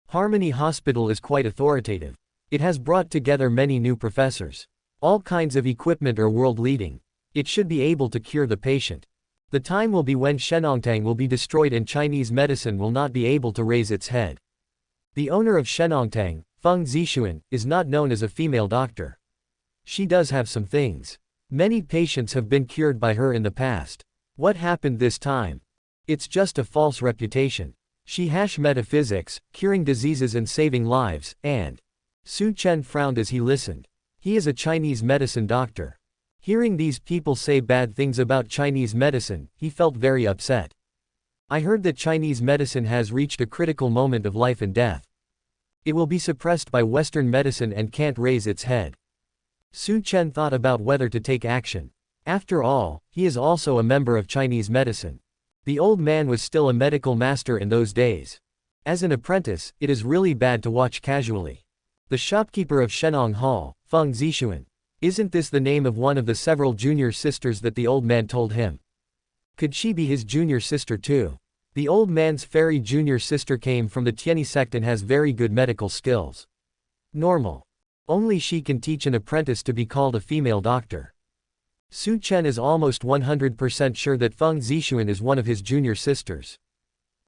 Harmony Hospital is quite authoritative. It has brought together many new professors. All kinds of equipment are world-leading. It should be able to cure the patient. The time will be when Shenongtang will be destroyed and Chinese medicine will not be able to raise its head. The owner of Shenongtang, Feng Zixuan, is not known as a female doctor. She does have some things. Many patients have been cured by her in the past. What happened this time? It's just a false reputation. She has metaphysics, curing diseases and saving lives, and Su Chen frowned as he listened. He is a Chinese medicine doctor. Hearing these people say bad things about Chinese medicine, he felt very upset. I heard that Chinese medicine has reached a critical moment of life and death. It will be suppressed by Western medicine and can't raise its head. Su Chen thought about whether to take action. After all, he is also a member of Chinese medicine. The old man was still a medical master in those days. As an apprentice, it is really bad to watch casually. The shopkeeper of Shenong Hall, Feng Zixuan. Isn't this the name of one of the several junior sisters that the old man told him? Could she be his junior sister too? The old man's fairy junior sister came from the Tianyi sect and has very good medical skills. Normal. Only she can teach an apprentice to be called a female doctor. Su Chen is almost 100% sure that Feng Zixuan is one of his junior sisters.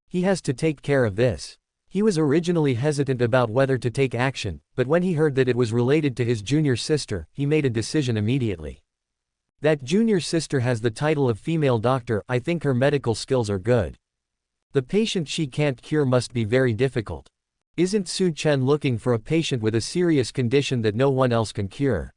He has to take care of this. He was originally hesitant about whether to take action, but when he heard that it was related to his junior sister, he made a decision immediately. That junior sister has the title of female doctor. I think her medical skills are good. The patient she can't cure must be very difficult. Isn't Su Chen looking for a patient with a serious condition that no one else can cure?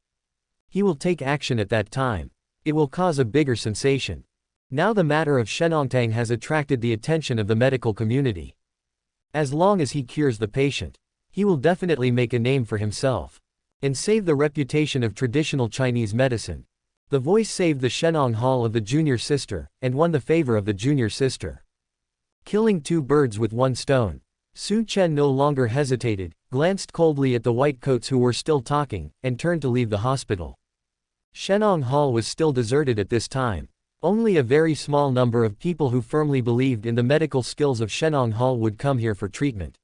He will take action at that time. It will cause a bigger sensation. Now the matter of Shenongtang has attracted the attention of the medical community. As long as he cures the patient, he will definitely make a name for himself and save the reputation of traditional Chinese medicine. The voice saved the Shenong Hall of the junior sister, and won the favor of the junior sister. Killing two birds with one stone. Su Chen no longer hesitated, glanced coldly at the white coats who were still talking, and turned to leave the hospital. Shenong Hall was still deserted at this time. Only a very small number of people who firmly believed in the medical skills of Shenong Hall would come here for treatment.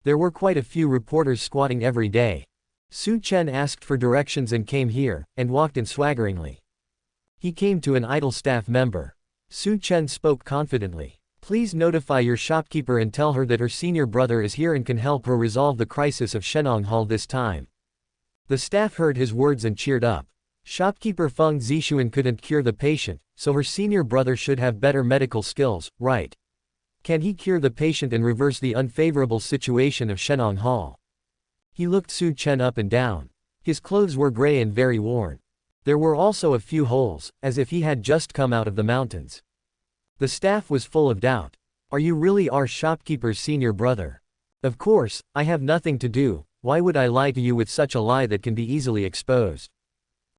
There were quite a few reporters squatting every day. Su Chen asked for directions and came here, and walked in swaggeringly. He came to an idle staff member. Su Chen spoke confidently. Please notify your shopkeeper and tell her that her senior brother is here and can help her resolve the crisis of Shenong Hall this time. The staff heard his words and cheered up. Shopkeeper Feng Zixuan couldn't cure the patient, so her senior brother should have better medical skills, right? Can he cure the patient and reverse the unfavorable situation of Shenong Hall? He looked Su Chen up and down. His clothes were gray and very worn. There were also a few holes, as if he had just come out of the mountains. The staff was full of doubt. Are you really our shopkeeper's senior brother? Of course, I have nothing to do. Why would I lie to you with such a lie that can be easily exposed?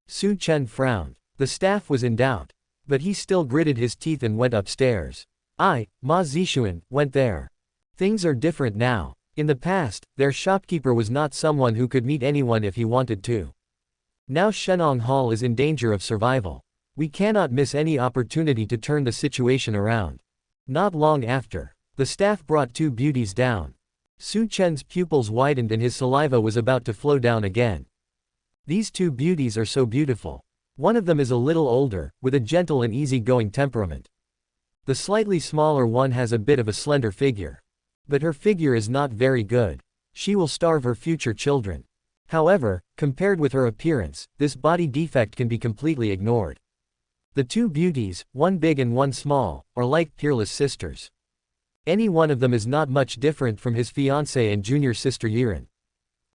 Su Chen frowned. The staff was in doubt. But he still gritted his teeth and went upstairs. Ma Zixuan, went there. Things are different now. In the past, their shopkeeper was not someone who could meet anyone if he wanted to. Now Shenong Hall is in danger of survival. We cannot miss any opportunity to turn the situation around. Not long after, the staff brought two beauties down. Su Chen's pupils widened and his saliva was about to flow down again. These two beauties are so beautiful. One of them is a little older, with a gentle and easy-going temperament. The slightly smaller one has a bit of a slender figure. But her figure is not very good. She will starve her future children. However, compared with her appearance, this body defect can be completely ignored. The two beauties, one big and one small, are like peerless sisters. Any one of them is not much different from his fiancée and junior sister Yiren.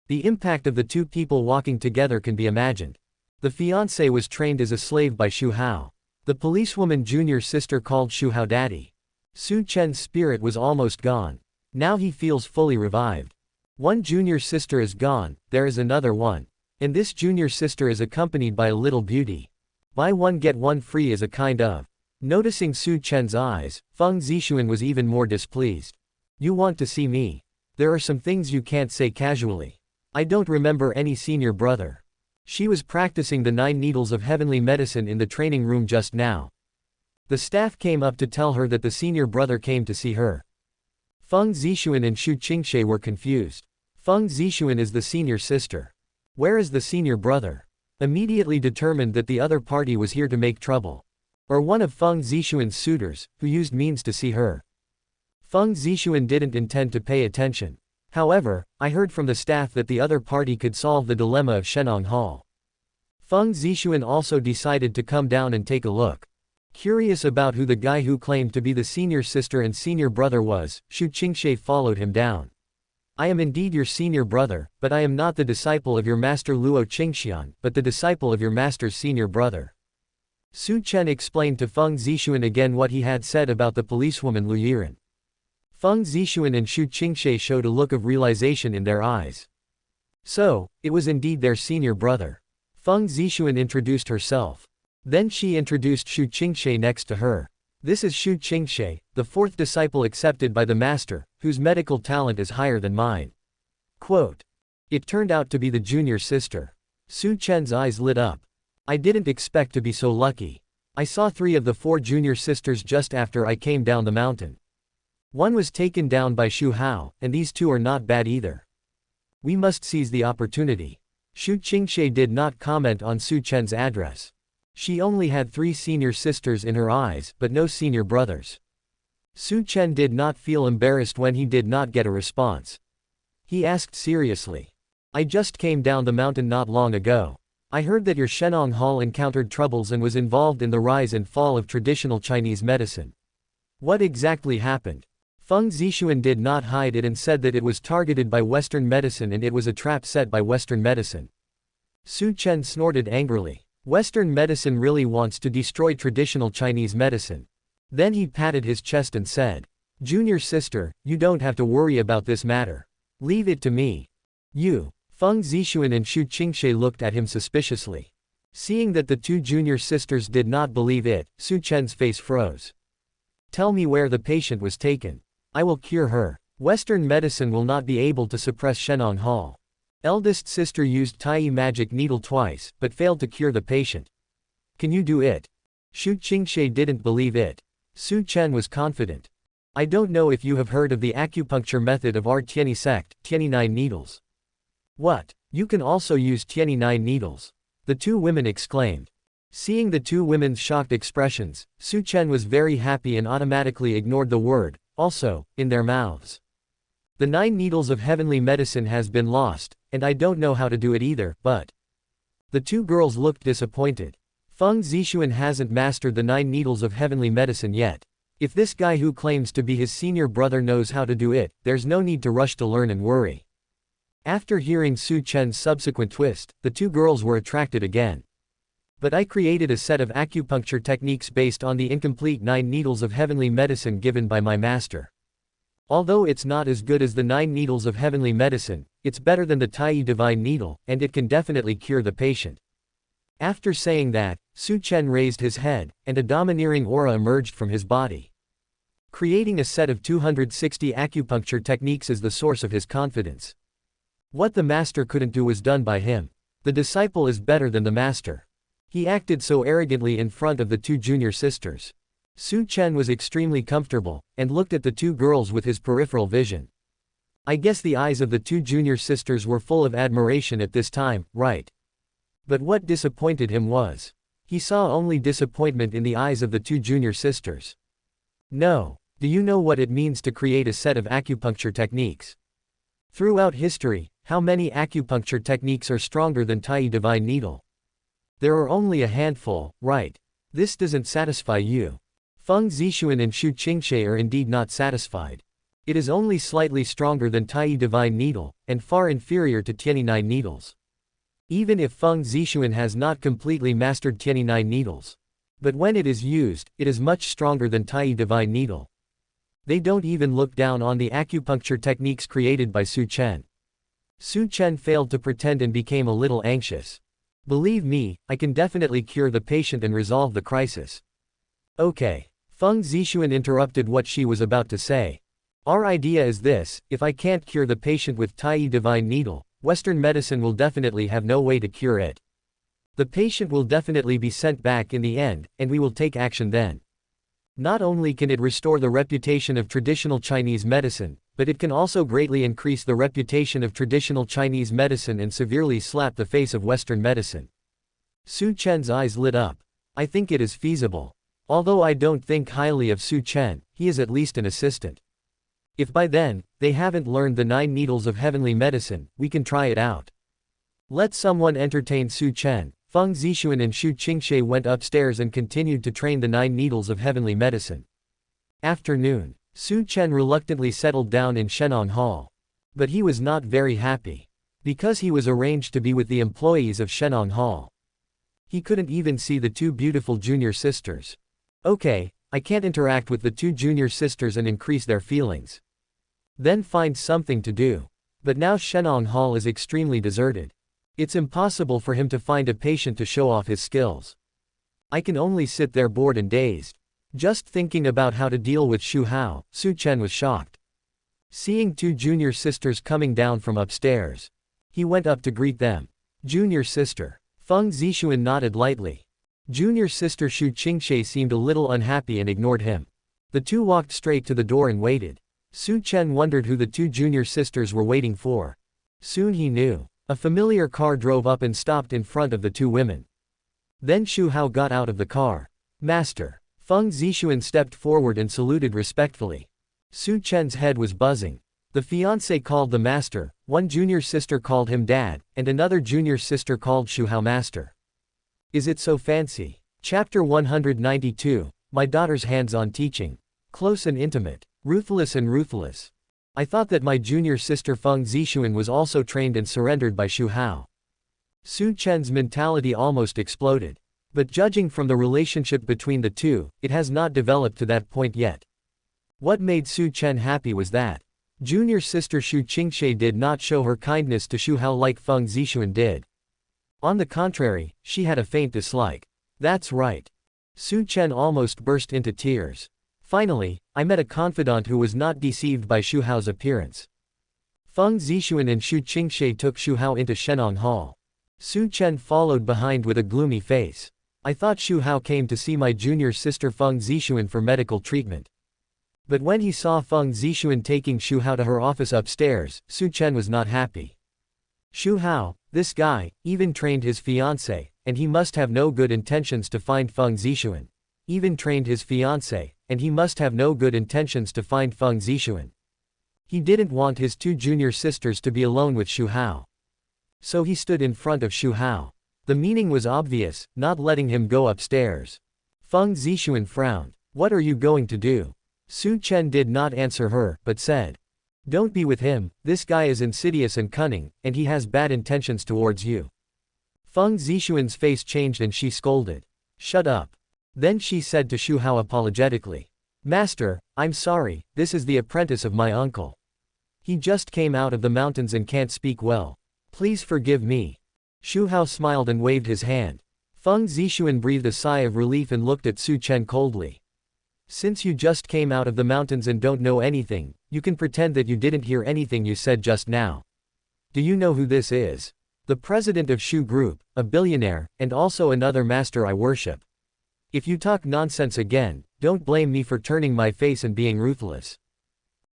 The impact of the two people walking together can be imagined. The fiancé was trained as a slave by Xu Hao. The policewoman junior sister called Xu Hao daddy. Su Chen's spirit was almost gone. Now he feels fully revived. One junior sister is gone, there is another one. And this junior sister is accompanied by a little beauty. Buy one get one free is a kind of. Noticing Su Chen's eyes, Feng Zixuan was even more displeased. You want to see me? There are some things you can't say casually. I don't remember any senior brother. She was practicing the 9 needles of heavenly medicine in the training room just now. The staff came up to tell her that the senior brother came to see her. Feng Zixuan and Xu Qingshe were confused. Feng Zixuan is the senior sister. Where is the senior brother? Immediately determined that the other party was here to make trouble. Or one of Feng Zixuan's suitors, who used means to see her. Feng Zixuan didn't intend to pay attention. However, I heard from the staff that the other party could solve the dilemma of Shenong Hall. Feng Zixuan also decided to come down and take a look. Curious about who the guy who claimed to be the senior sister and senior brother was, Xu Qingshe followed him down. I am indeed your senior brother, but I am not the disciple of your master Luo Qingxian, but the disciple of your master's senior brother. Su Chen explained to Feng Zixuan again what he had said about the policewoman Lu Yiren. Feng Zixuan and Xu Qingshe showed a look of realization in their eyes. So, it was indeed their senior brother. Feng Zixuan introduced herself. Then she introduced Xu Qingshe next to her. This is Xu Qingxie, the fourth disciple accepted by the master, whose medical talent is higher than mine. Quote. It turned out to be the junior sister. Su Chen's eyes lit up. I didn't expect to be so lucky. I saw 3 of the 4 junior sisters just after I came down the mountain. One was taken down by Xu Hao, and these 2 are not bad either. We must seize the opportunity. Xu Qingxie did not comment on Su Chen's address. She only had 3 senior sisters in her eyes, but no senior brothers. Su Chen did not feel embarrassed when he did not get a response. He asked seriously. I just came down the mountain not long ago. I heard that your Shenong Hall encountered troubles and was involved in the rise and fall of traditional Chinese medicine. What exactly happened? Feng Zixuan did not hide it and said that it was targeted by Western medicine and it was a trap set by Western medicine. Su Chen snorted angrily. Western medicine really wants to destroy traditional Chinese medicine. Then he patted his chest and said, Junior sister, you don't have to worry about this matter. Leave it to me. You. Feng Zixuan and Xu Qingxie looked at him suspiciously. Seeing that the 2 junior sisters did not believe it, Su Chen's face froze. Tell me where the patient was taken. I will cure her. Western medicine will not be able to suppress Shenong Hall. Eldest sister used Tai magic needle twice, but failed to cure the patient. Can you do it? Xu Qingxie didn't believe it. Su Chen was confident. I don't know if you have heard of the acupuncture method of our Tianyi sect, Tianyi 9 needles. What? You can also use Tianyi 9 needles. The 2 women exclaimed. Seeing the 2 women's shocked expressions, Su Chen was very happy and automatically ignored the word, also, in their mouths. The 9 needles of heavenly medicine has been lost, and I don't know how to do it either, but. The 2 girls looked disappointed. Feng Zixuan hasn't mastered the 9 needles of heavenly medicine yet. If this guy who claims to be his senior brother knows how to do it, there's no need to rush to learn and worry. After hearing Su Chen's subsequent twist, the 2 girls were attracted again. But I created a set of acupuncture techniques based on the incomplete 9 needles of heavenly medicine given by my master. Although it's not as good as the 9 needles of heavenly medicine, it's better than the Tai divine needle, and it can definitely cure the patient. After saying that, Su Chen raised his head, and a domineering aura emerged from his body. Creating a set of 260 acupuncture techniques is the source of his confidence. What the master couldn't do was done by him. The disciple is better than the master. He acted so arrogantly in front of the 2 junior sisters. Su Chen was extremely comfortable, and looked at the 2 girls with his peripheral vision. I guess the eyes of the 2 junior sisters were full of admiration at this time, right? But what disappointed him was. He saw only disappointment in the eyes of the 2 junior sisters. No. Do you know what it means to create a set of acupuncture techniques? Throughout history, how many acupuncture techniques are stronger than Tai divine needle? There are only a handful, right? This doesn't satisfy you. Feng Zixuan and Xu Qingxie are indeed not satisfied. It is only slightly stronger than Tai divine needle, and far inferior to Tianyi 9 needles. Even if Feng Zixuan has not completely mastered Tianyi 9 needles. But when it is used, it is much stronger than Tai divine needle. They don't even look down on the acupuncture techniques created by Su Chen. Su Chen failed to pretend and became a little anxious. Believe me, I can definitely cure the patient and resolve the crisis. Okay. Feng Zixuan interrupted what she was about to say. Our idea is this: if I can't cure the patient with Tai divine needle, Western medicine will definitely have no way to cure it. The patient will definitely be sent back in the end, and we will take action then. Not only can it restore the reputation of traditional Chinese medicine, but it can also greatly increase the reputation of traditional Chinese medicine and severely slap the face of Western medicine. Su Chen's eyes lit up. I think it is feasible. Although I don't think highly of Su Chen, he is at least an assistant. If by then, they haven't learned the 9 needles of heavenly medicine, we can try it out. Let someone entertain Su Chen. Feng Zixuan and Xu Qingxie went upstairs and continued to train the 9 needles of heavenly medicine. Afternoon. Su Chen reluctantly settled down in Shenong Hall. But he was not very happy. Because he was arranged to be with the employees of Shenong Hall. He couldn't even see the 2 beautiful junior sisters. Okay, I can't interact with the 2 junior sisters and increase their feelings. Then find something to do. But now Shenong Hall is extremely deserted. It's impossible for him to find a patient to show off his skills. I can only sit there bored and dazed. Just thinking about how to deal with Xu Hao, Su Chen was shocked. Seeing two junior sisters coming down from upstairs, he went up to greet them. Junior sister. Feng Zixuan nodded lightly. Junior sister Xu Qingxie seemed a little unhappy and ignored him. The two walked straight to the door and waited. Su Chen wondered who the two junior sisters were waiting for. Soon he knew. A familiar car drove up and stopped in front of the two women. Then Xu Hao got out of the car. Master. Feng Zixuan stepped forward and saluted respectfully. Su Chen's head was buzzing. The fiancé called the master, one junior sister called him dad, and another junior sister called Xu Hao master. Is it so fancy? Chapter 192, My daughter's hands-on teaching. Close and intimate. Ruthless and ruthless. I thought that my junior sister Feng Zixuan was also trained and surrendered by Xu Hao. Su Chen's mentality almost exploded. But judging from the relationship between the two, it has not developed to that point yet. What made Su Chen happy was that junior sister Xu Qingxie did not show her kindness to Xu Hao like Feng Zixuan did. On the contrary, she had a faint dislike. That's right. Su Chen almost burst into tears. Finally, I met a confidant who was not deceived by Xu Hao's appearance. Feng Zixuan and Xu Qingxie took Xu Hao into Shenong Hall. Su Chen followed behind with a gloomy face. I thought Xu Hao came to see my junior sister Feng Zixuan for medical treatment. But when he saw Feng Zixuan taking Xu Hao to her office upstairs, Su Chen was not happy. Xu Hao, this guy, even trained his fiancée, and he must have no good intentions to find Feng Zixuan. Even trained his fiancée, and he must have no good intentions to find Feng Zixuan. He didn't want his two junior sisters to be alone with Xu Hao. So he stood in front of Xu Hao. The meaning was obvious, not letting him go upstairs. Feng Zixuan frowned. What are you going to do? Su Chen did not answer her, but said, don't be with him, this guy is insidious and cunning, and he has bad intentions towards you. Feng Zixuan's face changed and she scolded. Shut up. Then she said to Xu Hao apologetically. Master, I'm sorry, this is the apprentice of my uncle. He just came out of the mountains and can't speak well. Please forgive me. Xu Hao smiled and waved his hand. Feng Zixuan breathed a sigh of relief and looked at Su Chen coldly. Since you just came out of the mountains and don't know anything, you can pretend that you didn't hear anything you said just now. Do you know who this is? The president of Xu Group, a billionaire, and also another master I worship. If you talk nonsense again, don't blame me for turning my face and being ruthless.